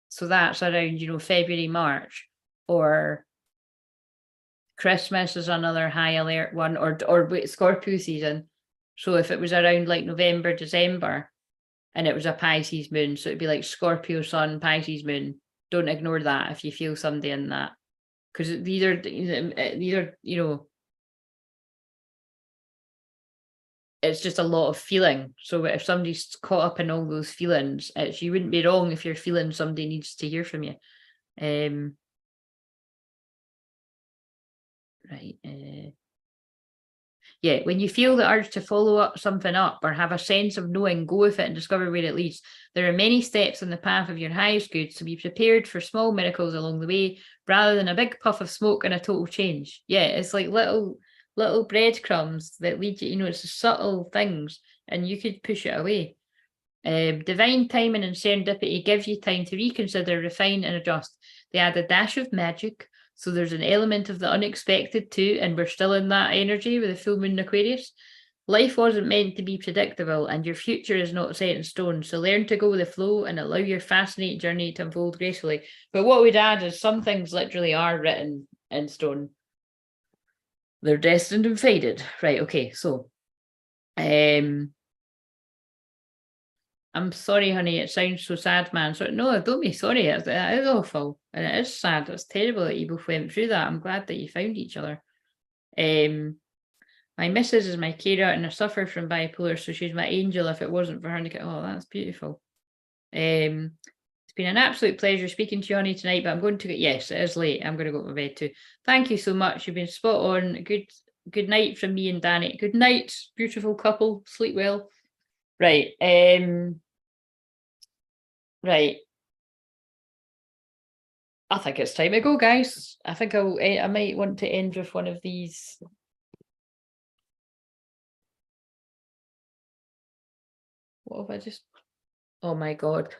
so that's around, February, March, or Christmas is another high alert one, or Scorpio season. So if it was around like November, December, and it was a Pisces moon, so it'd be like Scorpio sun, Pisces moon. Don't ignore that if you feel somebody in that, because these are, it's just a lot of feeling. So if somebody's caught up in all those feelings, you wouldn't be wrong if you're feeling somebody needs to hear from you. Right. Yeah, when you feel the urge to follow something up or have a sense of knowing, go with it and discover where it leads. There are many steps on the path of your highest good, so be prepared for small miracles along the way rather than a big puff of smoke and a total change. Yeah, it's like little breadcrumbs that lead you, it's subtle things, and you could push it away. Divine timing and serendipity give you time to reconsider, refine, and adjust. They add a dash of magic, so there's an element of the unexpected too, and we're still in that energy with the full moon in Aquarius. Life wasn't meant to be predictable, and your future is not set in stone, so learn to go with the flow and allow your fascinating journey to unfold gracefully. But what we'd add is some things literally are written in stone. They're destined and fated. Right, okay, so I'm sorry, honey, it sounds so sad, man. So no, don't be sorry. It is awful, and it is sad. It's terrible that you both went through that. I'm glad that you found each other. My missus is my carer, and I suffer from bipolar, so she's my angel. If it wasn't for her, oh, that's beautiful. It's been an absolute pleasure speaking to you, honey, tonight. But I'm going to go. Yes, it is late. I'm going to go to bed too. Thank you so much. You've been spot on. Good night from me and Danny. Good night, beautiful couple. Sleep well. Right. Right. I think it's time to go, guys. I think I might want to end with one of these. What have I just? Oh my God.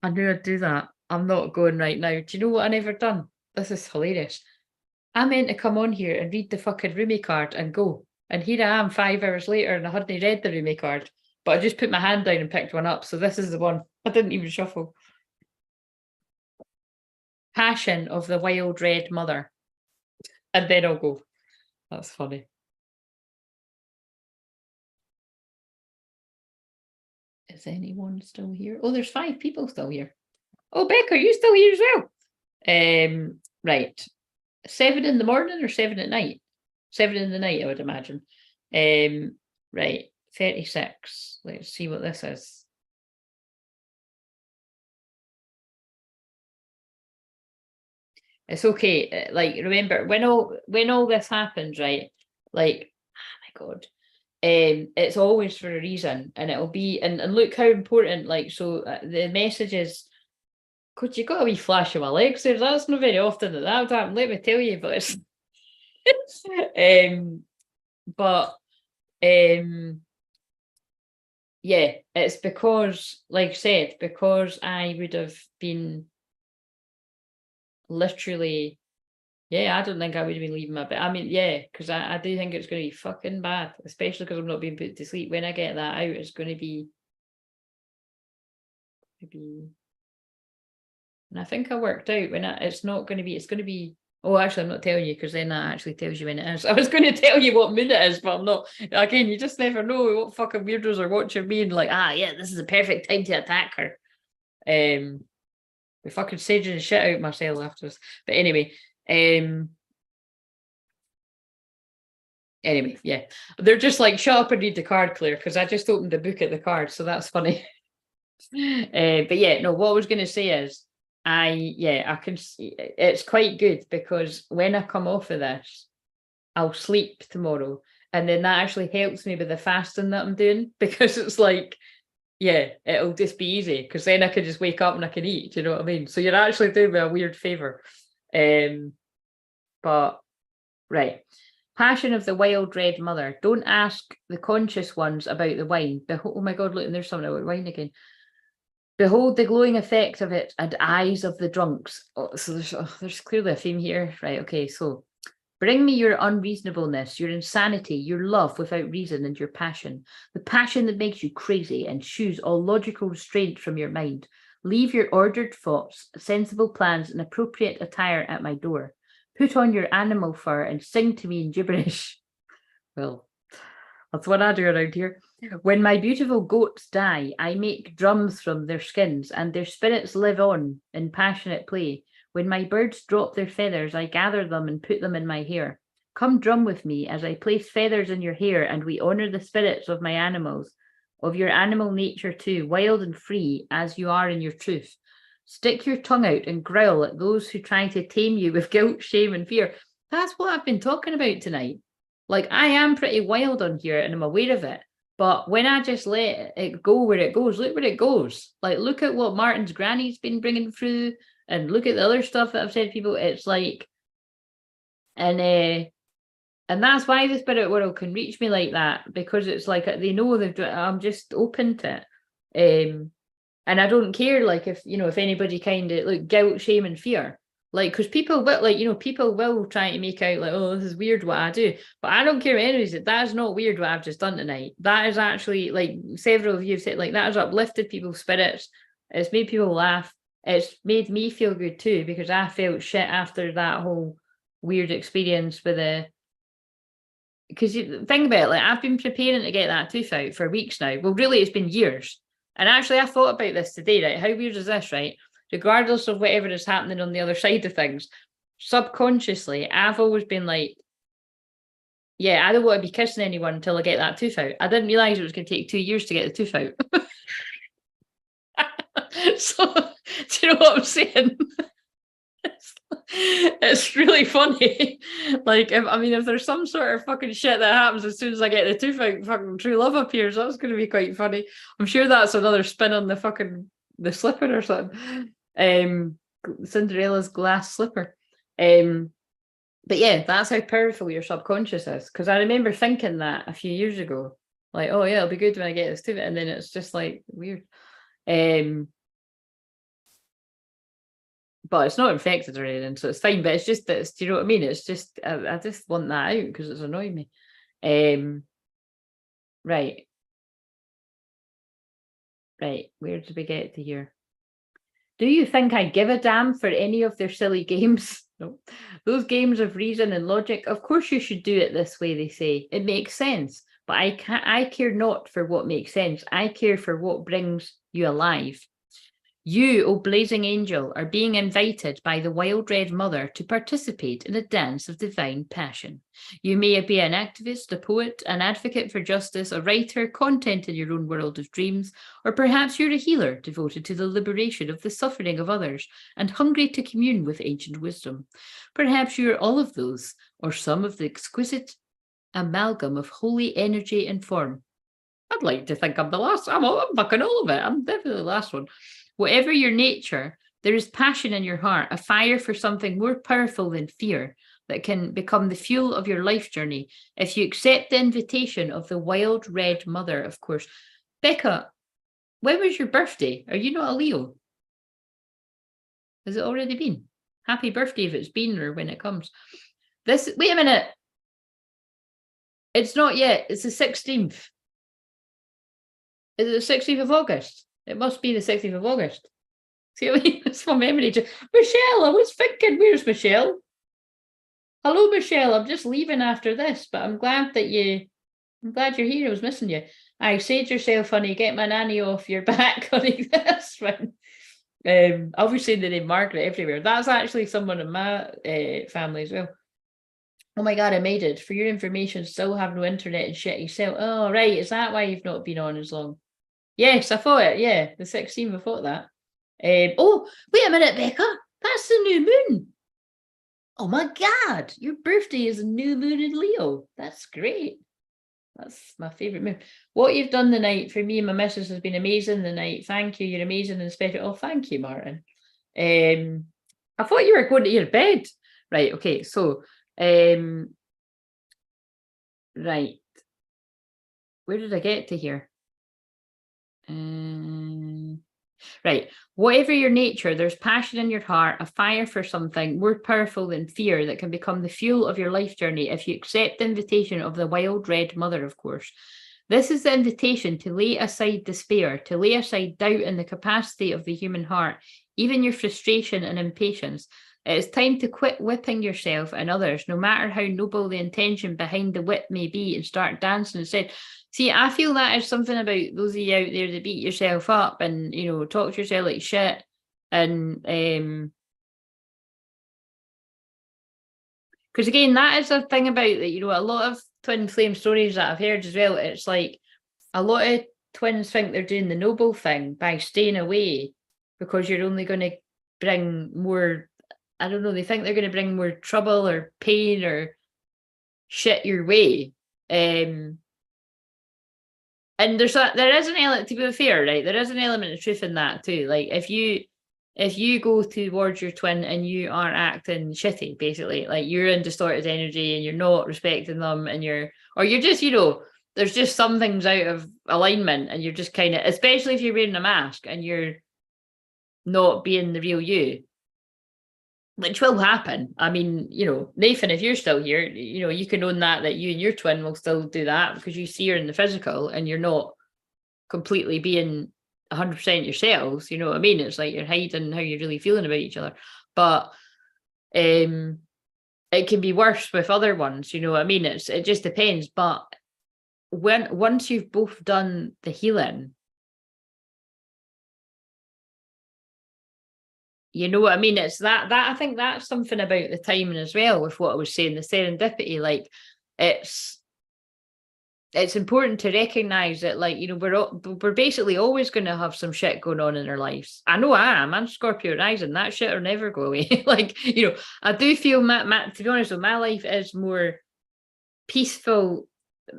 I knew I'd do that. I'm not going right now. Do you know what I never done? This is hilarious. I meant to come on here and read the fucking Rumi card and go. And here I am 5 hours later and I hadn't read the Rumi card. But I just put my hand down and picked one up. So this is the one. I didn't even shuffle. Passion of the Wild Red Mother. And then I'll go. That's funny. Is anyone still here? Oh, there's 5 people still here. Oh, Becca, are you still here as well? Right. 7 in the morning or 7 at night? 7 in the night, I would imagine. Right. 36. Let's see what this is. It's okay. Like, remember, when all this happens, right? Like, oh my God. It's always for a reason, and it'll be, and look how important, like, so the message is, God, you got a wee flash of my legs there. That's not very often that would happen, let me tell you, but it's yeah, it's because, like I said, because I would have been literally, yeah, I don't think I would have been leaving my bed. I mean, yeah, because I do think it's going to be fucking bad, especially because I'm not being put to sleep. When I get that out, it's going to be maybe, and I think I worked out when it's not going to be, it's going to be Oh, actually, I'm not telling you because then that actually tells you when it is. I was going to tell you what moon it is, but I'm not. Again, you just never know what fucking weirdos are watching me and like, yeah, this is the perfect time to attack her. Be fucking saging the shit out myself afterwards. But anyway, yeah. They're just like, shut up and read the card, Claire, because I just opened the book at the card, so that's funny. But yeah, no, what I was going to say is, I can see it's quite good because when I come off of this, I'll sleep tomorrow. And then that actually helps me with the fasting that I'm doing because it's like, yeah, it'll just be easy because then I can just wake up and I can eat. Do you know what I mean? So you're actually doing me a weird favor. But right. Passion of the Wild Red Mother. Don't ask the conscious ones about the wine. Oh my God, look, and there's something about wine again. Behold the glowing effect of it and eyes of the drunks. So there's clearly a theme here. Right, okay, so bring me your unreasonableness, your insanity, your love without reason, and your passion. The passion that makes you crazy and shoos all logical restraint from your mind. Leave your ordered thoughts, sensible plans, and appropriate attire at my door. Put on your animal fur and sing to me in gibberish. Well, that's what I do around here. When my beautiful goats die, I make drums from their skins, and their spirits live on in passionate play. When my birds drop their feathers, I gather them and put them in my hair. Come drum with me as I place feathers in your hair, and we honor the spirits of my animals, of your animal nature too, wild and free as you are in your truth. Stick your tongue out and growl at those who try to tame you with guilt, shame, and fear. That's what I've been talking about tonight. Like, I am pretty wild on here and I'm aware of it. But when I just let it go where it goes, look where it goes. Like, look at what Martin's granny's been bringing through and look at the other stuff that I've said to people. It's like, and that's why the spirit world can reach me like that, because it's like they know I'm just open to it. And I don't care, like, if anybody kind of like guilt, shame, and fear. Like, because people will, like, people will try to make out like, oh, this is weird what I do. But I don't care anyways. That is not weird what I've just done tonight. That is actually, like several of you have said, like, that has uplifted people's spirits. It's made people laugh. It's made me feel good too, because I felt shit after that whole weird experience with the. Because you think about it, like, I've been preparing to get that tooth out for weeks now. Well, really, it's been years. And actually, I thought about this today, right? How weird is this, right? Regardless of whatever is happening on the other side of things, subconsciously, I've always been like, yeah, I don't want to be kissing anyone until I get that tooth out. I didn't realise it was going to take 2 years to get the tooth out. So, do you know what I'm saying? It's really funny. Like, if there's some sort of fucking shit that happens as soon as I get the tooth out, fucking true love appears. That's going to be quite funny. I'm sure that's another spin on the slipper or something. Cinderella's glass slipper. But yeah, that's how powerful your subconscious is. Because I remember thinking that a few years ago, like, oh yeah, it'll be good when I get this tooth, and then it's just like weird. But it's not infected or anything, so it's fine. But it's just that, do you know what I mean? It's just I just want that out because it's annoying me. Right. Where did we get to here? Do you think I give a damn for any of their silly games? No. Those games of reason and logic. Of course, you should do it this way. They say it makes sense, but I care not for what makes sense. I care for what brings you alive. You, O blazing angel, are being invited by the wild red mother to participate in a dance of divine passion. You may be an activist, a poet, an advocate for justice, a writer, content in your own world of dreams, or perhaps you're a healer devoted to the liberation of the suffering of others and hungry to commune with ancient wisdom. Perhaps you're all of those, or some of the exquisite amalgam of holy energy and form. I'd like to think I'm the last. I'm fucking all of it. I'm definitely the last one. Whatever your nature, there is passion in your heart, a fire for something more powerful than fear that can become the fuel of your life journey if you accept the invitation of the wild red mother, of course. Becca, when was your birthday? Are you not a Leo? Has it already been? Happy birthday if it's been or when it comes. Wait a minute. It's not yet. It's the 16th. Is it the 16th of August? It must be the 16th of August. See what I mean? It's from memory. Michelle, I was thinking, where's Michelle? Hello, Michelle. I'm just leaving after this, but I'm glad you're here. I was missing you. I saved yourself, honey. Get my nanny off your back, honey. That's fine. I'll be saying the name Margaret everywhere. That's actually someone in my family as well. Oh my God, I made it. For your information, still have no internet and shitty cell. Oh, right. Is that why you've not been on as long? Yes, I thought it. Yeah, the 16th, I thought that. Oh, wait a minute, Becca. That's the new moon. Oh my God, your birthday is a new moon in Leo. That's great. That's my favourite moon. What you've done the night for me and my missus has been amazing the night. Thank you. You're amazing and special. Oh, thank you, Martin. I thought you were going to your bed. Right, okay, so right. Where did I get to here? Right. Whatever your nature, there's passion in your heart, a fire for something more powerful than fear that can become the fuel of your life journey if you accept the invitation of the wild red mother, of course. This is the invitation to lay aside despair, to lay aside doubt in the capacity of the human heart, even your frustration and impatience. It is time to quit whipping yourself and others, no matter how noble the intention behind the whip may be, and start dancing instead. See, I feel that is something about those of you out there that beat yourself up and, you know, talk to yourself like shit. And because again, that is a thing about that, you know, a lot of twin flame stories that I've heard as well. It's like a lot of twins think they're doing the noble thing by staying away because you're only going to bring more, I don't know, they think they're going to bring more trouble or pain or shit your way. And there is an element, to be fair, right? There is an element of truth in that too. Like if you go towards your twin and you are acting shitty, basically, like you're in distorted energy and you're not respecting them and you're just, you know, there's just some things out of alignment and you're just kind of, especially if you're wearing a mask and you're not being the real you, which will happen. I mean, you know, Nathan, if you're still here, you know, you can own that you and your twin will still do that because you see her in the physical and you're not completely being 100% yourselves. You know what I mean? It's like you're hiding how you're really feeling about each other. But it can be worse with other ones. You know what I mean? It just depends. But once you've both done the healing, you know what I mean? It's that I think that's something about the timing as well with what I was saying, the serendipity. Like it's important to recognize that, like, you know, we're basically always going to have some shit going on in our lives. I know I am. I'm Scorpio rising. That shit will never go away. Like, you know, I do feel to be honest, my life is more peaceful.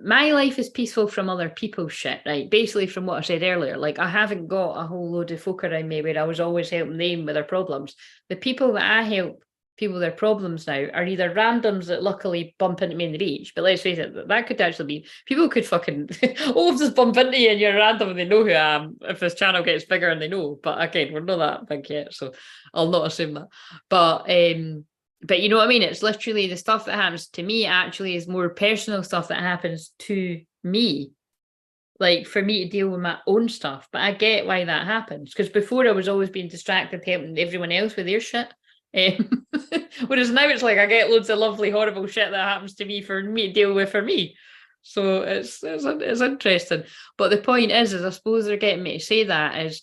My life is peaceful from other people's shit, right? Basically, from what I said earlier, like I haven't got a whole load of folk around me where I was always helping them with their problems. The people that I help people with their problems now are either randoms that luckily bump into me in the beach, but let's face it, that could actually be people could fucking just bump into you and you're random and they know who I am if this channel gets bigger and they know. But again, we're not that big yet, so I'll not assume that. But you know what I mean? It's literally the stuff that happens to me actually is more personal stuff that happens to me. Like for me to deal with my own stuff. But I get why that happens. Because before I was always being distracted helping everyone else with their shit. Whereas now it's like I get loads of lovely, horrible shit that happens to me for me to deal with for me. So it's interesting. But the point is I suppose they're getting me to say that is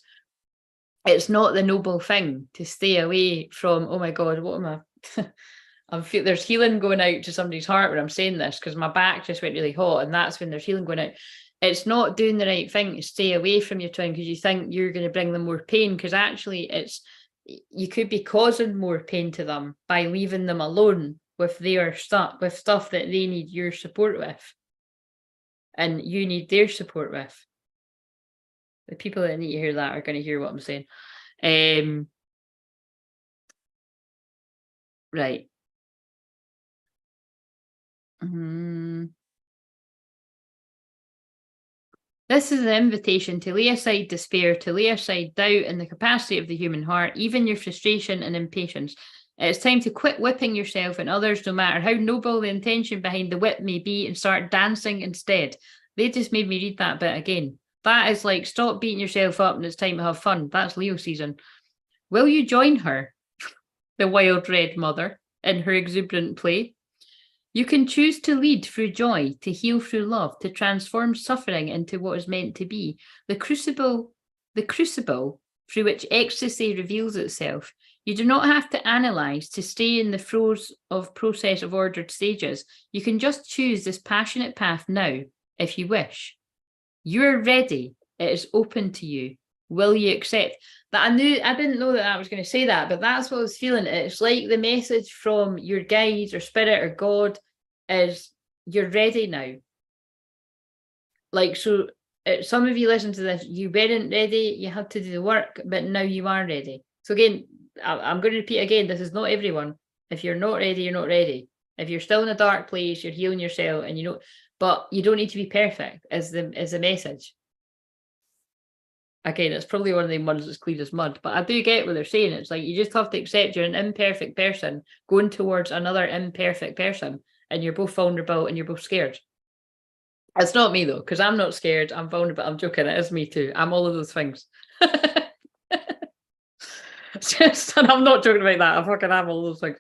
it's not the noble thing to stay away from, oh my God, what am I? There's healing going out to somebody's heart when I'm saying this because my back just went really hot and that's when there's healing going out. It's not doing the right thing to stay away from your twin because you think you're going to bring them more pain, because actually you could be causing more pain to them by leaving them alone with their stuff, with stuff that they need your support with and you need their support with. The people that need to hear that are going to hear what I'm saying. Right. This is an invitation to lay aside despair, to lay aside doubt in the capacity of the human heart, even your frustration and impatience. It's time to quit whipping yourself and others, no matter how noble the intention behind the whip may be, and start dancing instead. They just made me read that bit again. That is like, stop beating yourself up and it's time to have fun. That's Leo season. Will you join her, the wild red mother, in her exuberant play? You can choose to lead through joy, to heal through love, to transform suffering into what is meant to be. The crucible through which ecstasy reveals itself. You do not have to analyze to stay in the throes of process of ordered stages. You can just choose this passionate path now, if you wish. You're ready. It is open to you. Will you accept that? I didn't know that I was going to say that, but that's what I was feeling. It's like the message from your guides or spirit or God is you're ready now. Like, so some of you listen to this, you weren't ready, you had to do the work, but now you are ready. So again, I'm going to repeat again, this is not everyone. If you're not ready, you're not ready. If you're still in a dark place, you're healing yourself, and you know, but you don't need to be perfect as the message. Again, it's probably one of the ones that's clear as mud, but I do get what they're saying. It's like you just have to accept you're an imperfect person going towards another imperfect person, and you're both vulnerable and you're both scared. It's not me though, because I'm not scared. I'm vulnerable. I'm joking. It is me too. I'm all of those things. And I'm not joking about that. I fucking am all those things.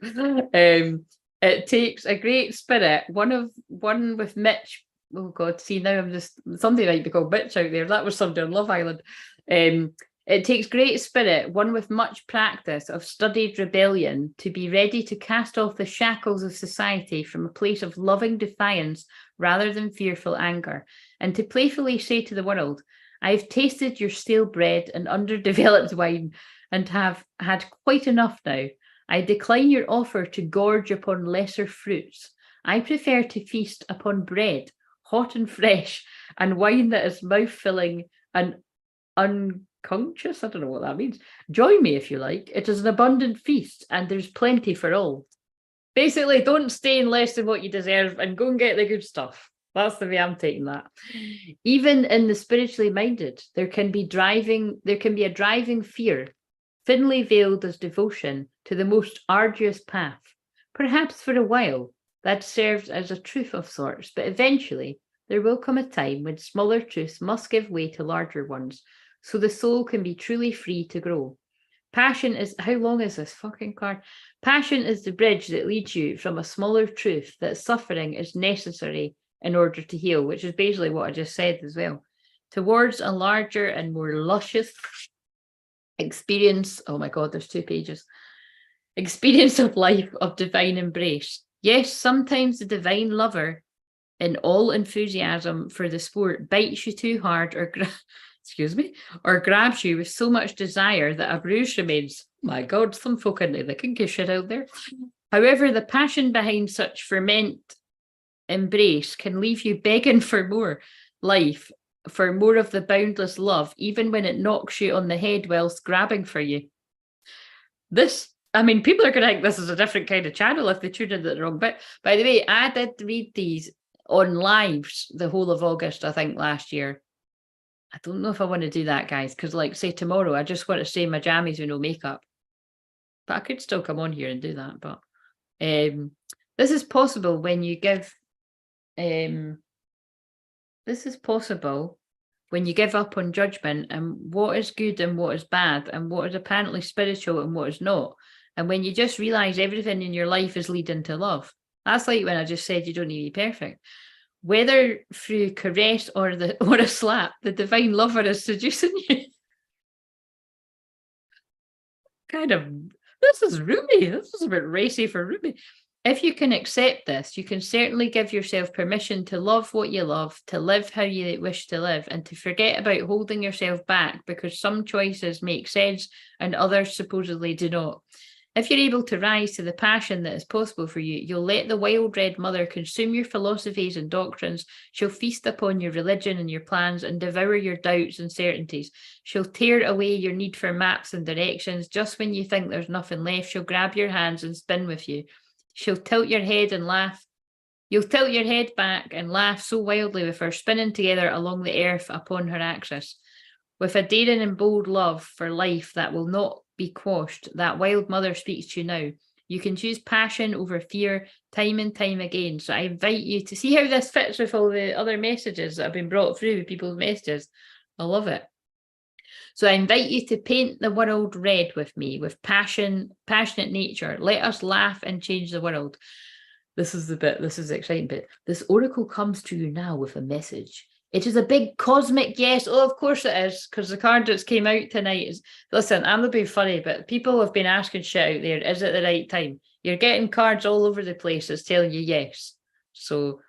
It takes a great spirit. One with Mitch. Oh God, see now I'm just somebody might be called Mitch out there. That was somebody on Love Island. It takes great spirit, one with much practice of studied rebellion, to be ready to cast off the shackles of society from a place of loving defiance rather than fearful anger, and to playfully say to the world, I have tasted your stale bread and underdeveloped wine and have had quite enough now. I decline your offer to gorge upon lesser fruits. I prefer to feast upon bread, hot and fresh, and wine that is mouth-filling and unconscious. I don't know what that means. Join me if you like. It is an abundant feast, and there's plenty for all. Basically, don't stay in less than what you deserve and go and get the good stuff. That's the way I'm taking that. Even in the spiritually minded, there can be a driving fear, thinly veiled as devotion to the most arduous path. Perhaps for a while that serves as a truth of sorts, but eventually there will come a time when smaller truths must give way to larger ones, so the soul can be truly free to grow. Passion is, how long is this fucking card? Passion is the bridge that leads you from a smaller truth that suffering is necessary in order to heal, which is basically what I just said as well, towards a larger and more luscious experience. Oh my God, there's 2 pages. Experience of life of divine embrace. Yes, sometimes the divine lover, in all enthusiasm for the sport, bites you too hard or grabs you with so much desire that a bruise remains. My God, some folk into the kinky shit out there. However, the passion behind such fervent embrace can leave you begging for more life, for more of the boundless love, even when it knocks you on the head whilst grabbing for you. People are going to think this is a different kind of channel if they tune into the wrong bit. By the way, I did read these on lives the whole of August, I think, last year. I don't know if I want to do that, guys, because like, say tomorrow, I just want to stay in my jammies with no makeup. But I could still come on here and do that. But this is possible when you give... this is possible when you give up on judgment and what is good and what is bad and what is apparently spiritual and what is not. And when you just realize everything in your life is leading to love. That's like when I just said you don't need to be perfect. Whether through caress or a slap, the divine lover is seducing you. This is Rumi. This is a bit racy for Rumi. If you can accept this, you can certainly give yourself permission to love what you love, to live how you wish to live, and to forget about holding yourself back because some choices make sense and others supposedly do not. If you're able to rise to the passion that is possible for you, you'll let the wild red mother consume your philosophies and doctrines. She'll feast upon your religion and your plans and devour your doubts and certainties. She'll tear away your need for maps and directions. Just when you think there's nothing left, she'll grab your hands and spin with you. She'll tilt your head and laugh. You'll tilt your head back and laugh so wildly with her, spinning together along the earth upon her axis. With a daring and bold love for life that will not be quashed, that wild mother speaks to you now. You can choose passion over fear time and time again. So I invite you to see how this fits with all the other messages that have been brought through with people's messages. I love it. So I invite you to paint the world red with me, with passionate nature. Let us laugh and change the world. This is the bit, this is the exciting bit. This oracle comes to you now with a message. It is a big cosmic yes. Oh, of course it is, because the card that's came out tonight is, listen, I'm not being funny, but people have been asking shit out there. Is it the right time? You're getting cards all over the place that's telling you yes. So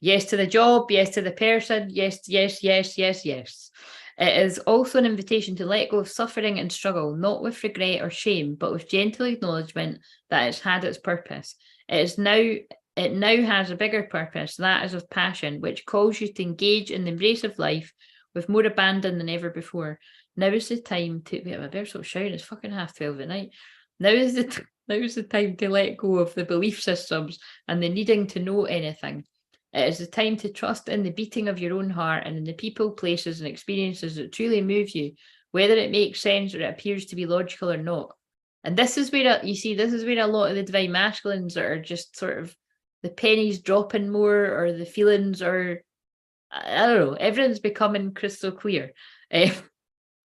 yes to the job, yes to the person, yes, yes, yes, yes, yes. It is also an invitation to let go of suffering and struggle, not with regret or shame, but with gentle acknowledgement that it's had its purpose. It now has a bigger purpose, that is of passion, which calls you to engage in the embrace of life with more abandon than ever before. Now is the time to wait, I better stop shouting, it's fucking 12:30 at night. Now is the time to let go of the belief systems and the needing to know anything. It is the time to trust in the beating of your own heart and in the people, places, and experiences that truly move you, whether it makes sense or it appears to be logical or not. And this is where you see, this is where a lot of the divine masculines that are just sort of the pennies dropping more, or the feelings are, I don't know, everything's becoming crystal clear.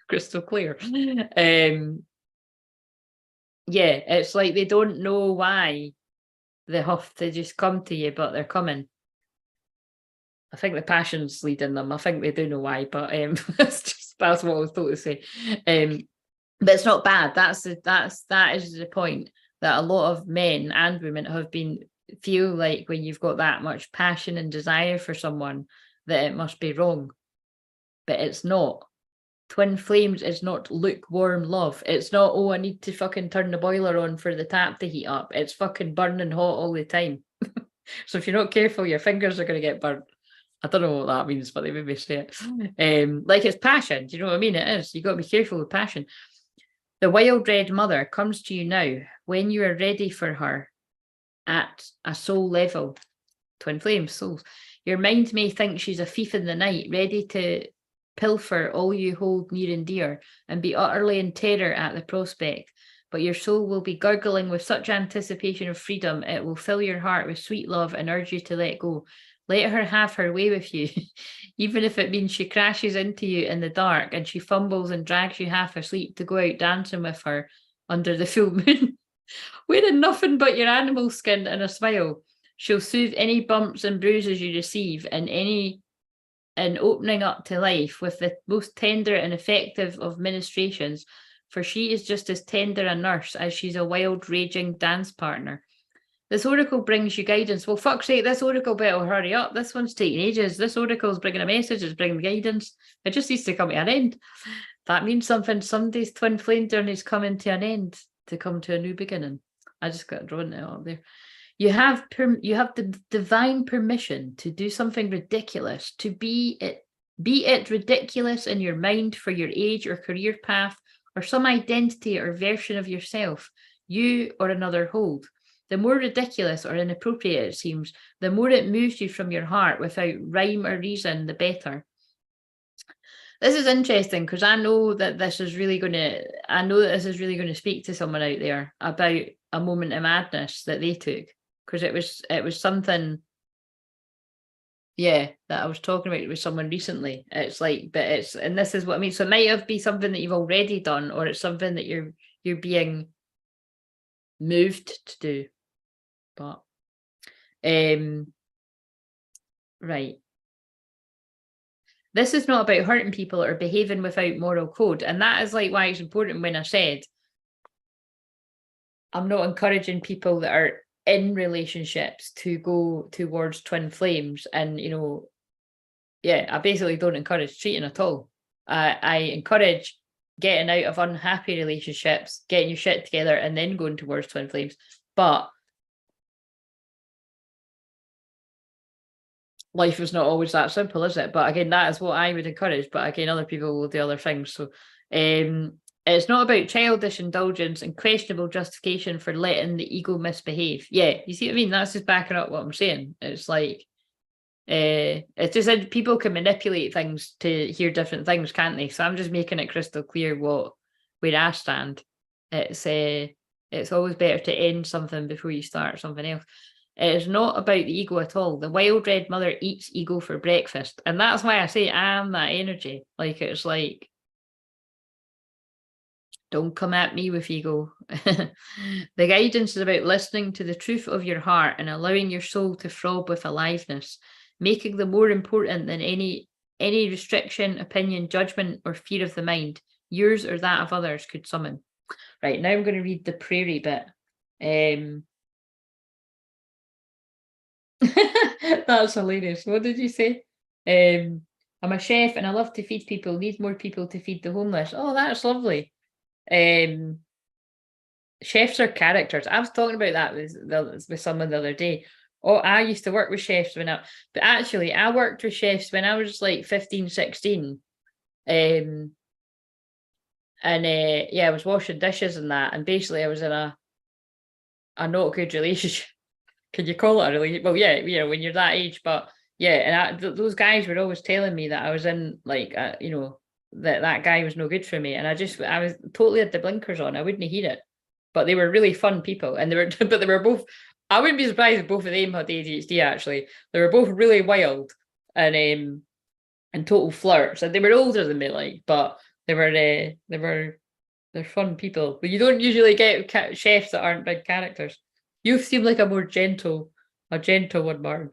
Crystal clear. Yeah, it's like they don't know why they have to just come to you, but they're coming. I think the passion's leading them. I think they do know why, but that's what I was told to say. But it's not bad. That is the point, that a lot of men and women have been feel like when you've got that much passion and desire for someone that it must be wrong, but it's not. Twin flames is not lukewarm love. It's not, oh, I need to fucking turn the boiler on for the tap to heat up. It's fucking burning hot all the time. So if you're not careful, your fingers are going to get burnt. I don't know what that means, but they made me say it. Like it's passion. Do you know what I mean? It is. You got to be careful with passion. The wild red mother comes to you now when you are ready for her at a soul level. Twin flames, souls. Your mind may think she's a thief in the night, ready to pilfer all you hold near and dear, and be utterly in terror at the prospect. But your soul will be gurgling with such anticipation of freedom, it will fill your heart with sweet love and urge you to let go. Let her have her way with you, even if it means she crashes into you in the dark and she fumbles and drags you half asleep to go out dancing with her under the full moon, wearing nothing but your animal skin and a smile. She'll soothe any bumps and bruises you receive, and opening up to life with the most tender and effective of ministrations, for she is just as tender a nurse as she's a wild, raging dance partner. This oracle brings you guidance. Well, fuck's sake, this oracle better hurry up. This one's taking ages. This oracle's bringing a message, it's bringing guidance. It just needs to come to an end. That means something. Somebody's twin flame journey is coming to an end to come to a new beginning. I just got drawn it up there. You have the divine permission to do something ridiculous, to be it ridiculous in your mind for your age or career path, or some identity or version of yourself you or another hold. The more ridiculous or inappropriate it seems, the more it moves you from your heart without rhyme or reason, the better. This is interesting because I know that this is really going to speak to someone out there about a moment of madness that they took, because it was something, yeah, that I was talking about with someone recently. It's like, but and this is what I mean. So it might be something that you've already done, or it's something that you're being moved to do. But right. This is not about hurting people or behaving without moral code. And that is like why it's important when I said I'm not encouraging people that are in relationships to go towards twin flames. And, yeah, I basically don't encourage cheating at all. I encourage getting out of unhappy relationships, getting your shit together, and then going towards twin flames. But life is not always that simple, is it? But again, that is what I would encourage. But again, other people will do other things. So it's not about childish indulgence and questionable justification for letting the ego misbehave. Yeah, you see what I mean? That's just backing up what I'm saying. It's like, it's just that people can manipulate things to hear different things, can't they? So I'm just making it crystal clear where I stand. It's always better to end something before you start something else. It is not about the ego at all. The wild red mother eats ego for breakfast. And that's why I say I'm that energy. Like, it's like, Don't come at me with ego. The guidance is about listening to the truth of your heart and allowing your soul to throb with aliveness, making them more important than any restriction, opinion, judgment, or fear of the mind, yours or that of others, could summon. Right, now I'm going to read the prairie bit. That's hilarious. What did you say? I'm a chef and I love to feed people. Need more people to feed the homeless. Oh, that's lovely. Chefs are characters. I was talking about that with someone the other day. Oh, I used to work with chefs but actually I worked with chefs when I was like 15, 16. Yeah, I was washing dishes and that, and basically I was in a not good relationship. Can you call it a relationship? Well, yeah, you know, when you're that age, but yeah, and those guys were always telling me that I was in like, you know, that guy was no good for me, and I was totally had the blinkers on. I wouldn't hear it, but they were really fun people, and they were, but they were both. I wouldn't be surprised if both of them had ADHD. Actually, they were both really wild and total flirts, and they were older than me, like, but they're fun people. But you don't usually get chefs that aren't big characters. You seem like a gentle one, Martin.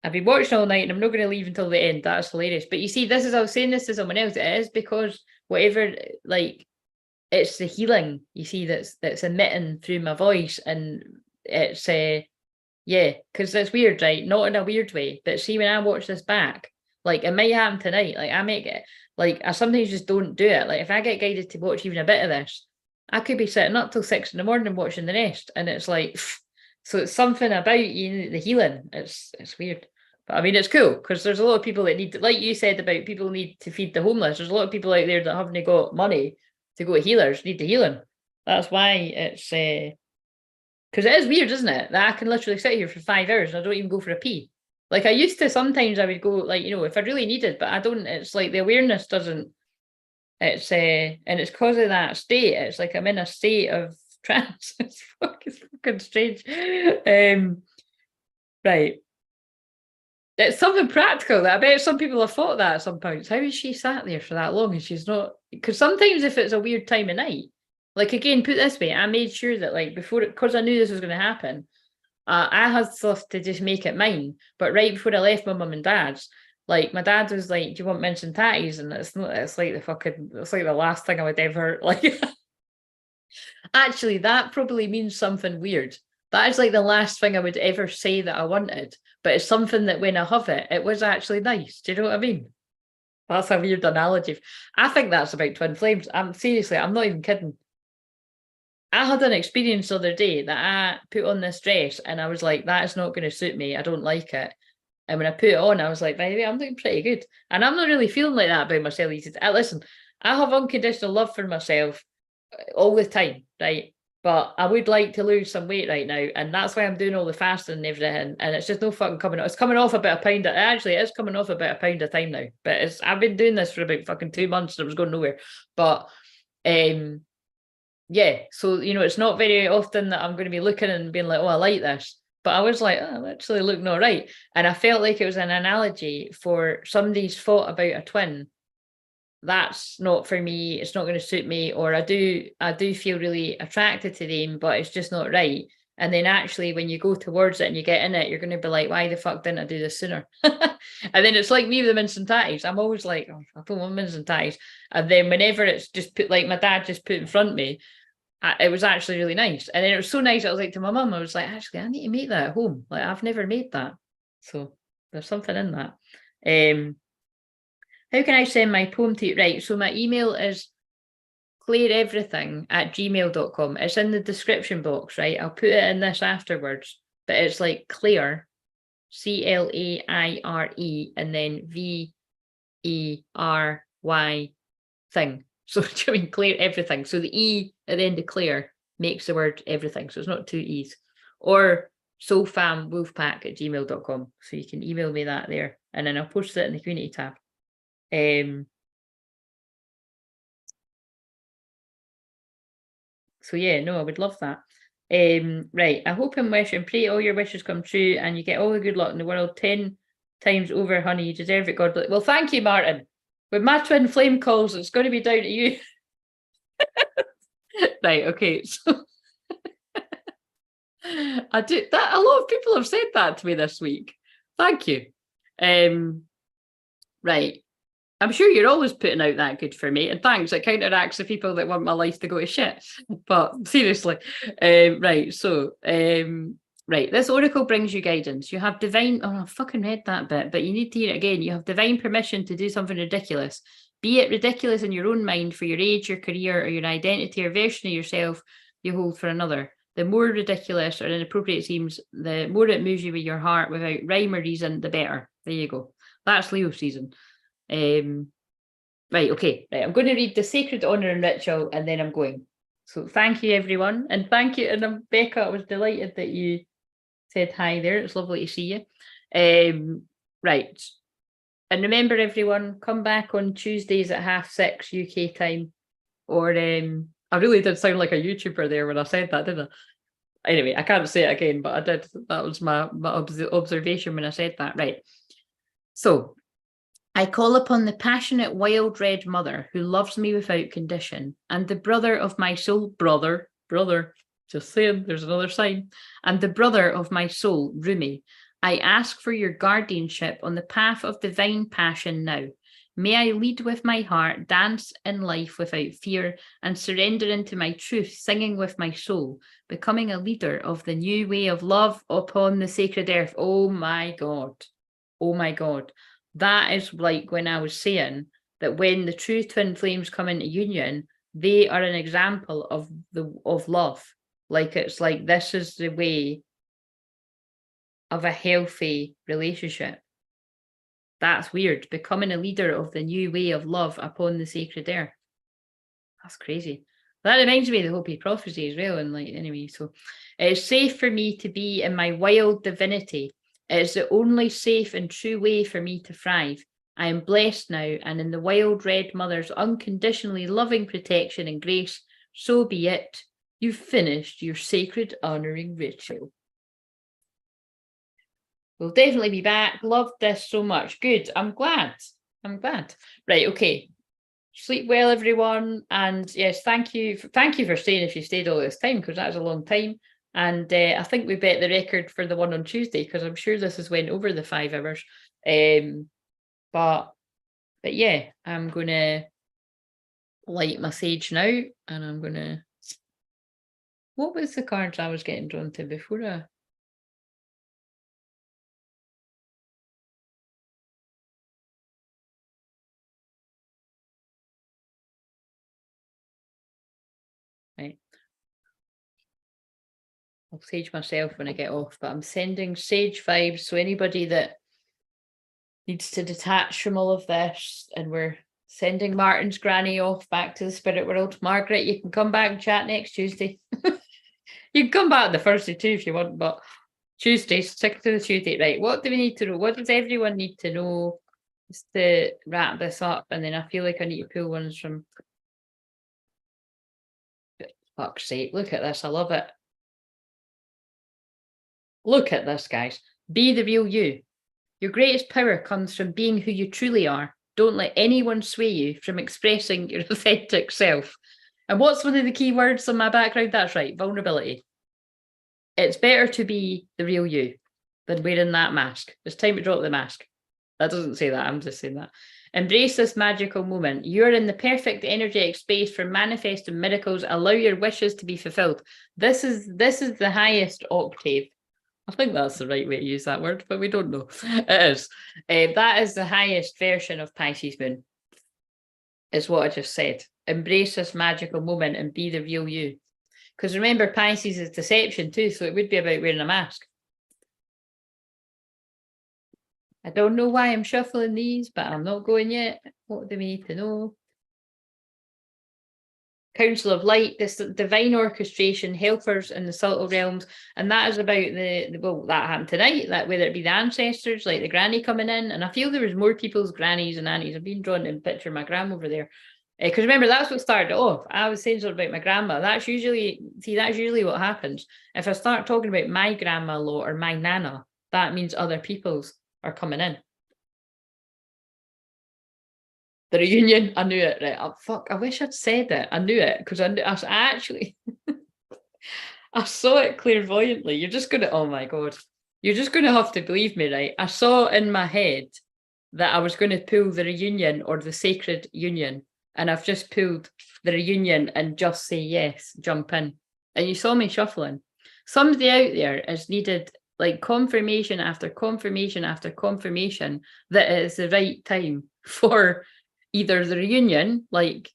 I've been watching all night and I'm not going to leave until the end. That's hilarious. But you see, I was saying this to someone else. It is because whatever, like, it's the healing, you see, that's emitting through my voice, and it's yeah, because it's weird, right? Not in a weird way, but see, when I watch this back, like, it might happen tonight. Like, I make it, like, I sometimes just don't do it. Like, if I get guided to watch even a bit of this, I could be sitting up till 6 a.m. watching the rest, and it's like, so it's something about the healing. It's weird, but I mean, it's cool because there's a lot of people that need, like you said about people need to feed the homeless. There's a lot of people out there that haven't got money to go to healers, need the healing. That's why it's because it is weird, isn't it? That I can literally sit here for 5 hours and I don't even go for a pee. Like, I used to, sometimes I would go, like, you know, if I really needed, but I don't. It's like the awareness doesn't. It's and it's because of that state. It's like I'm in a state of trance. It's fucking strange. Right. It's something practical that I bet some people have thought that at some points. How is she sat there for that long and she's not? Because sometimes if it's a weird time of night, like, again, put this way, I made sure that, like, before it, because I knew this was going to happen, I had stuff to just make it mine. But right before I left my mum and dad's, like, my dad was like, "Do you want mince and tatties?" And it's not. It's like it's like the last thing I would ever like. Actually, that probably means something weird. That is like the last thing I would ever say that I wanted. But it's something that when I have it, it was actually nice. Do you know what I mean? That's a weird analogy. I think that's about twin flames. I'm not even kidding. I had an experience the other day that I put on this dress and I was like, that is not going to suit me. I don't like it. And when I put it on, I was like, by the way, I'm looking pretty good. And I'm not really feeling like that about myself these days. Listen, I have unconditional love for myself all the time, right? But I would like to lose some weight right now. And that's why I'm doing all the fasting and everything. And it's just no fucking coming off. It's coming off about a pound. Actually, it is coming off about a pound a time now. But I've been doing this for about fucking 2 months and it was going nowhere. But yeah, so, you know, it's not very often that I'm going to be looking and being like, oh, I like this. But I was like, oh, I'm actually looking all right. And I felt like it was an analogy for somebody's thought about a twin. That's not for me. It's not going to suit me. Or I do feel really attracted to them, but it's just not right. And then actually, when you go towards it and you get in it, you're going to be like, why the fuck didn't I do this sooner? And then it's like me with the mince and tatties. I'm always like, oh, I don't want mince and tatties. And then whenever it's just put, like my dad just put in front of me, it was actually really nice. And then it was so nice. I was like to my mum, I was like, actually, I need to make that at home. Like, I've never made that. So there's something in that. How can I send my poem to you? Right. So my email is claireeverything@gmail.com. It's in the description box, right? I'll put it in this afterwards. But it's like Claire, CLAIRE, and then VERY thing. So I mean, Claire everything. So the E at the end of Claire makes the word everything. So it's not 2 E's. Or soulfamwolfpack@gmail.com. So you can email me that there. And then I'll post it in the community tab. So yeah, no, I would love that. Right. I hope and wish and pray all your wishes come true and you get all the good luck in the world 10 times over, honey. You deserve it, God bless. Well, thank you, Martin. With my twin flame calls, it's going to be down to you. Right, okay. So I do that. A lot of people have said that to me this week. Thank you. Right. I'm sure you're always putting out that good for me. And thanks. It counteracts the people that want my life to go to shit. But seriously. Right. So right. This oracle brings you guidance. You have divine. Oh, I fucking read that bit, but you need to hear it again. You have divine permission to do something ridiculous. Be it ridiculous in your own mind for your age, your career, or your identity or version of yourself you hold for another. The more ridiculous or inappropriate it seems, the more it moves you with your heart without rhyme or reason, the better. There you go. That's Leo season. Right, okay. Right, I'm going to read the Sacred Honour and Ritual and then I'm going. So thank you, everyone. And thank you. And Becca, I was delighted that you said hi there. It's lovely to see you. Right. And remember, everyone, come back on Tuesdays at 6:30 UK time. Or I really did sound like a YouTuber there when I said that, didn't I? Anyway, I can't say it again, but I did. That was my observation when I said that. Right. So I call upon the passionate wild red mother who loves me without condition, and the brother of my soul, brother, just saying, there's another sign, and the brother of my soul, Rumi. I ask for your guardianship on the path of divine passion now. May I lead with my heart, dance in life without fear, and surrender into my truth, singing with my soul, becoming a leader of the new way of love upon the sacred earth. Oh my God. Oh my God. That is like when I was saying that when the true twin flames come into union, they are an example of love. Like it's like this is the way of a healthy relationship. That's weird. Becoming a leader of the new way of love upon the sacred earth. That's crazy. That reminds me of the Hopi prophecy as well. And like anyway, so it's safe for me to be in my wild divinity. It is the only safe and true way for me to thrive. I am blessed now, and in the wild red mother's unconditionally loving protection and grace, so be it. You've finished your sacred honoring ritual. We'll definitely be back. Loved this so much. Good. I'm glad. Right. Okay. Sleep well, everyone. And yes, thank you for staying if you stayed all this time, because that was a long time. And I think we bet the record for the one on Tuesday, because I'm sure this has went over the 5 hours. But yeah, I'm gonna light my sage now, and I'm gonna. What was the cards I was getting drawn to before? Right. I'll sage myself when I get off, but I'm sending sage vibes. So anybody that needs to detach from all of this, and we're sending Martin's granny off back to the spirit world. Margaret, you can come back and chat next Tuesday. You can come back the Thursday too if you want, but Tuesday, stick to the Tuesday. Right, what do we need to know? What does everyone need to know just to wrap this up? And then I feel like I need to pull ones from... Fuck's sake, look at this. I love it. Look at this, guys. Be the real you. Your greatest power comes from being who you truly are. Don't let anyone sway you from expressing your authentic self. And what's one of the key words in my background? That's right, vulnerability. It's better to be the real you than wearing that mask. It's time to drop the mask. That doesn't say that, I'm just saying that. Embrace this magical moment. You're in the perfect energetic space for manifesting miracles. Allow your wishes to be fulfilled. This is the highest octave. I think that's the right way to use that word, but we don't know. It is. That is the highest version of Pisces moon, is what I just said. Embrace this magical moment and be the real you. Because remember, Pisces is deception too, so it would be about wearing a mask. I don't know why I'm shuffling these, but I'm not going yet. What do we need to know? Council of Light, this divine orchestration, helpers in the subtle realms, and that is about well, that happened tonight, that whether it be the ancestors, like the granny coming in, and I feel there was more people's grannies and aunties. I've been drawn to a picture of my grandma over there. Because remember, that's what started off. I was saying something about my grandma. That's usually what happens. If I start talking about my grandma a lot or my nana, that means other people's are coming in. The reunion, I knew it, right? Oh, fuck, I wish I'd said it. I knew it because I actually, I saw it clairvoyantly. You're just gonna, oh my God, you're just gonna have to believe me, right? I saw in my head that I was going to pull the reunion or the sacred union, and I've just pulled the reunion and just say yes, jump in. And you saw me shuffling. Somebody out there has needed like confirmation after confirmation after confirmation that it is the right time for either the reunion, like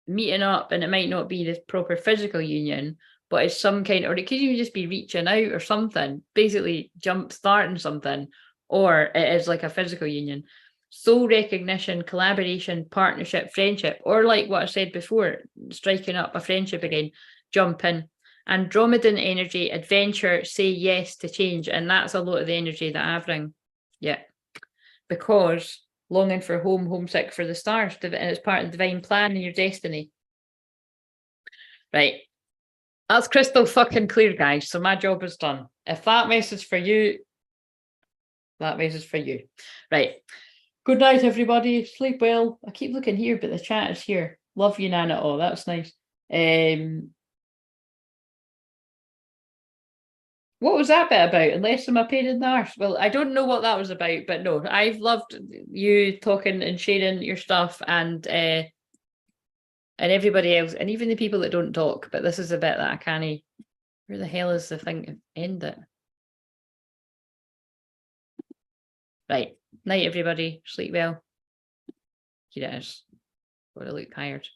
meeting up, and it might not be the proper physical union, but it's some kind, or it could even just be reaching out or something, basically jump starting something, or it is like a physical union. Soul recognition, collaboration, partnership, friendship, or like what I said before, striking up a friendship again, jump in. Andromedan energy, adventure, say yes to change. And that's a lot of the energy that I bring. Yeah. Because longing for home, homesick for the stars, and it's part of the divine plan and your destiny. Right. That's crystal fucking clear, guys. So my job is done. If that message for you, that message for you. Right. Good night, everybody. Sleep well. I keep looking here, but the chat is here. Love you, Nana. Oh, that's nice. What was that bit about? Unless I'm a pain in the arse. Well, I don't know what that was about, but no, I've loved you talking and sharing your stuff, and everybody else, and even the people that don't talk. But this is a bit that I can't. Where the hell is the thing to end it? Right. Night, everybody. Sleep well. Here it is. Got to look tired.